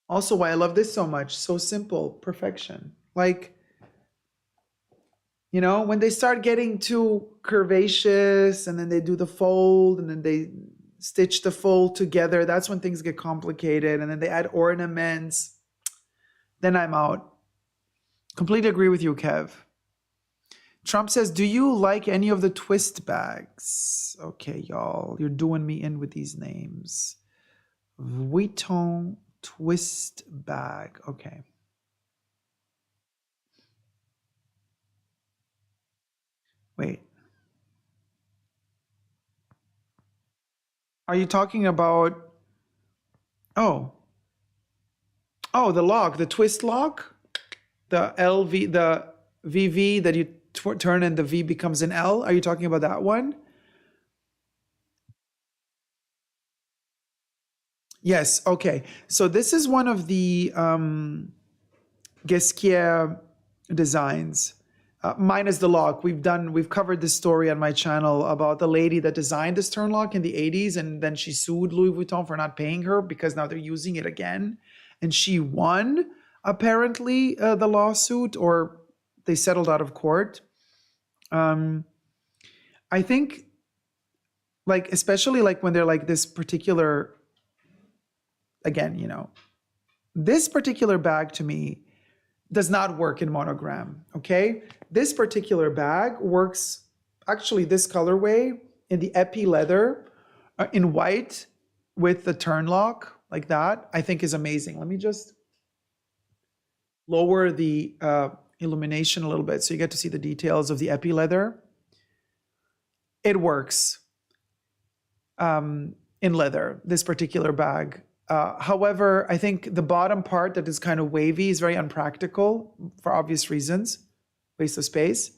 Also why I love this so much. So simple, perfection. Like, you know, when they start getting too curvaceous and then they do the fold and then they stitch the fold together, that's when things get complicated. And then they add ornaments. Then I'm out. Completely agree with you, Kev. Trump says, do you like any of the twist bags? Okay, y'all, you're doing me in with these names. Vuitton twist bag. Okay. Wait. Are you talking about... Oh, the lock, the twist lock? The LV, the VV that you turn and the V becomes an L? Are you talking about that one? Yes, okay. So this is one of the Gesquier designs, minus the lock. We've covered this story on my channel about the lady that designed this turn lock in the 80s, and then she sued Louis Vuitton for not paying her because now they're using it again. And she won, apparently, the lawsuit, or they settled out of court. I think, like, especially like when they're like this particular... Again, you know, this particular bag to me does not work in monogram, okay? This particular bag works, actually this colorway in the epi leather, in white with the turn lock like that, I think is amazing. Let me just lower the illumination a little bit so you get to see the details of the epi leather. It works in leather, this particular bag. However, I think the bottom part that is kind of wavy is very unpractical for obvious reasons, waste of space.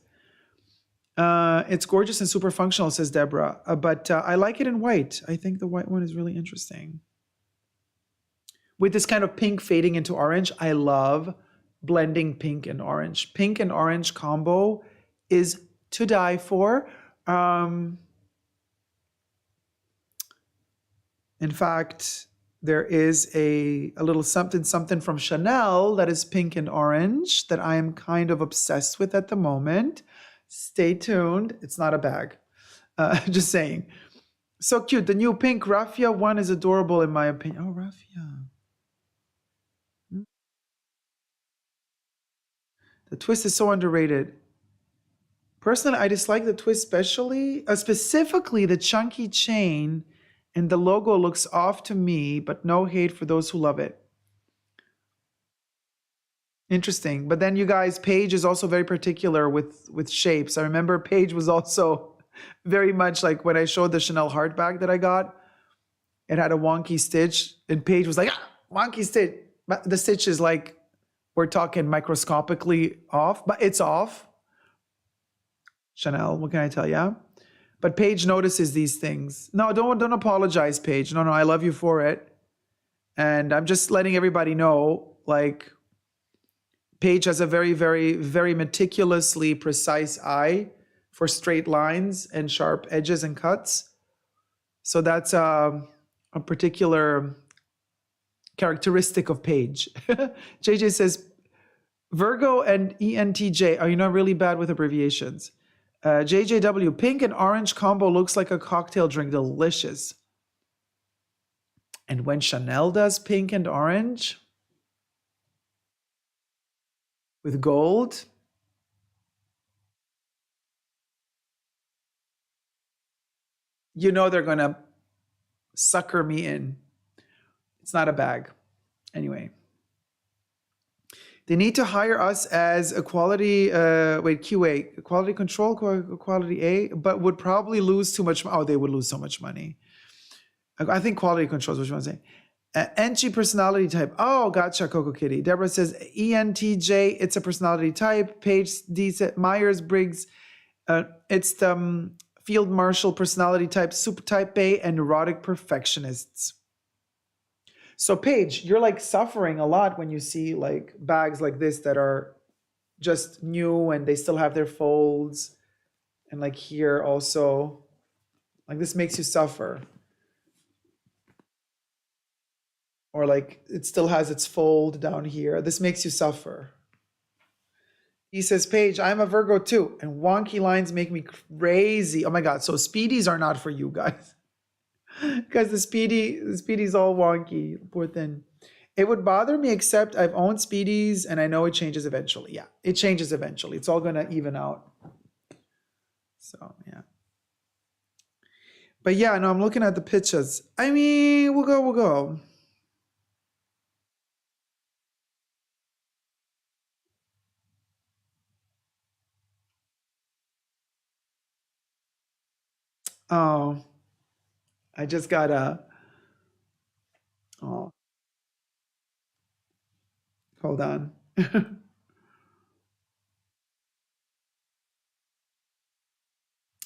It's gorgeous and super functional, says Deborah, but I like it in white. I think the white one is really interesting. With this kind of pink fading into orange, I love blending pink and orange. Pink and orange combo is to die for. In fact, there is a little something from Chanel that is pink and orange that I am kind of obsessed with at the moment. Stay tuned. It's not a bag. Just saying. So cute. The new pink raffia one is adorable in my opinion. Oh, raffia. The twist is so underrated. Personally, I dislike the twist specifically the chunky chain, and the logo looks off to me, but no hate for those who love it. Interesting. But then you guys, Paige is also very particular with shapes. I remember Paige was also very much like when I showed the Chanel heart bag that I got, it had a wonky stitch, and Paige was like, wonky stitch. But the stitch is like, we're talking microscopically off, but it's off. Chanel, what can I tell you? But Paige notices these things. No, don't apologize, Paige. No, I love you for it. And I'm just letting everybody know, like, Paige has a very, very, very meticulously precise eye for straight lines and sharp edges and cuts. So that's a particular characteristic of Paige. JJ says, Virgo and ENTJ, are you not really bad with abbreviations? JJW, pink and orange combo looks like a cocktail drink. Delicious. And when Chanel does pink and orange with gold, you know they're going to sucker me in. It's not a bag. Anyway. They need to hire us as a quality, QA, quality control, quality A, but would probably lose too much. Oh, they would lose so much money. I think quality control is what you want to say. NG personality type. Oh, gotcha, Coco Kitty. Deborah says ENTJ, it's a personality type. Paige D said Myers-Briggs, it's the Field Marshal personality type, super type A, and neurotic perfectionists. So Paige, you're like suffering a lot when you see like bags like this that are just new and they still have their folds. And like here also, like this makes you suffer. Or like it still has its fold down here. This makes you suffer. He says, Paige, I'm a Virgo too, and wonky lines make me crazy. Oh my God, so speedies are not for you guys. Because the speedy's all wonky, poor thing. It would bother me, except I've owned speedies and I know it changes eventually. Yeah, it changes eventually. It's all gonna even out. So yeah. But yeah, no, I'm looking at the pictures. I mean, we'll go. Oh, I just got oh, hold on.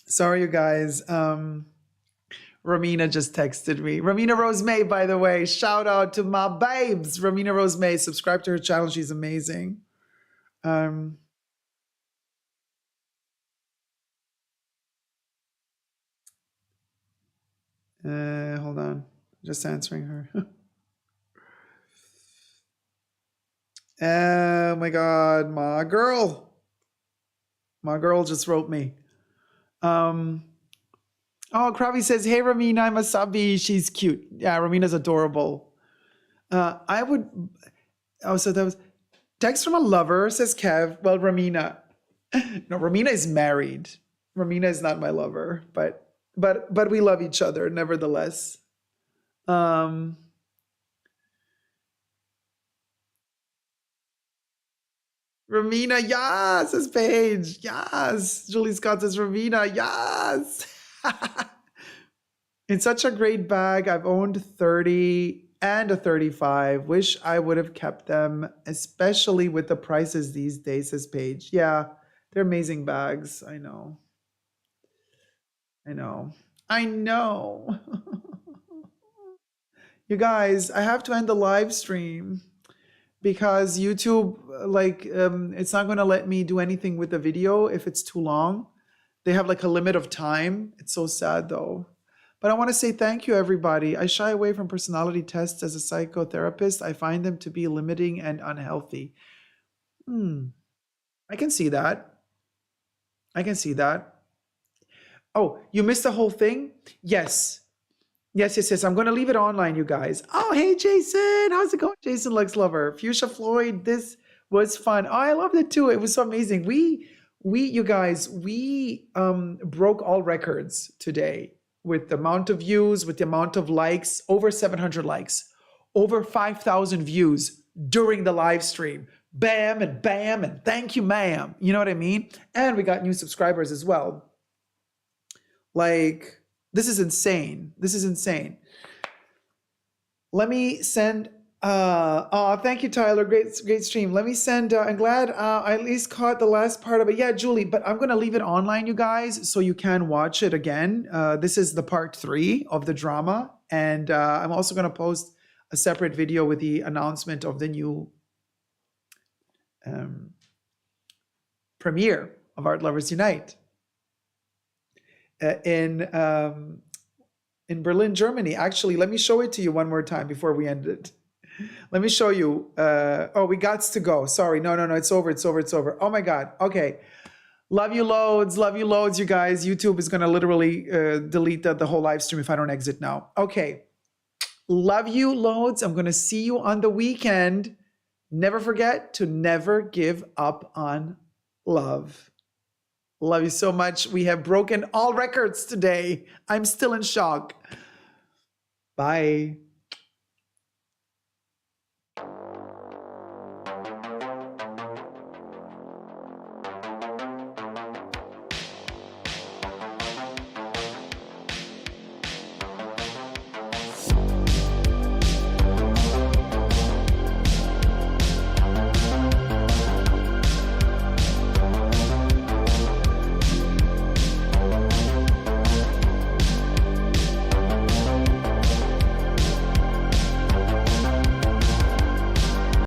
Sorry, you guys. Romina just texted me. Romina Rose May, by the way, shout out to my babes. Romina Rose May, subscribe to her channel. She's amazing. Hold on. Just answering her. Oh my God, my girl. My girl just wrote me. Oh, Kravi says, hey, Ramina, I'm a subby. She's cute. Yeah, Ramina's adorable. So that was text from a lover, says Kev. Well, Ramina. No, Ramina is married. Ramina is not my lover, but we love each other nevertheless. Ramina, yes, says Paige. Yes. Julie Scott says, Ramina, yes. It's such a great bag. I've owned 30 and a 35. Wish I would have kept them, especially with the prices these days, says Paige. Yeah, they're amazing bags. I know. You guys, I have to end the live stream because YouTube, it's not going to let me do anything with the video if it's too long. They have like a limit of time. It's so sad though. But I want to say thank you, everybody. I shy away from personality tests as a psychotherapist. I find them to be limiting and unhealthy. I can see that. Oh, you missed the whole thing? Yes. I'm going to leave it online, you guys. Oh, hey, Jason. How's it going? Jason Lux Lover. Fuchsia Floyd, this was fun. Oh, I loved it too. It was so amazing. We broke all records today with the amount of views, with the amount of likes, over 700 likes, over 5,000 views during the live stream. Bam and bam and thank you, ma'am. You know what I mean? And we got new subscribers as well. Like, this is insane. Let me send, thank you, Tyler. Great stream. Let me send, I'm glad I at least caught the last part of it. Yeah, Julie, but I'm going to leave it online, you guys, so you can watch it again. This is the part 3 of the drama. And I'm also going to post a separate video with the announcement of the new premiere of Art Lovers Unite in Berlin, Germany. Actually, let me show it to you one more time before we end it. Let me show you. We got to go. Sorry. No. It's over. Oh my God. Okay. Love you loads, you guys. YouTube is going to literally delete the whole live stream if I don't exit now. Okay. Love you loads. I'm going to see you on the weekend. Never forget to never give up on love. Love you so much. We have broken all records today. I'm still in shock. Bye.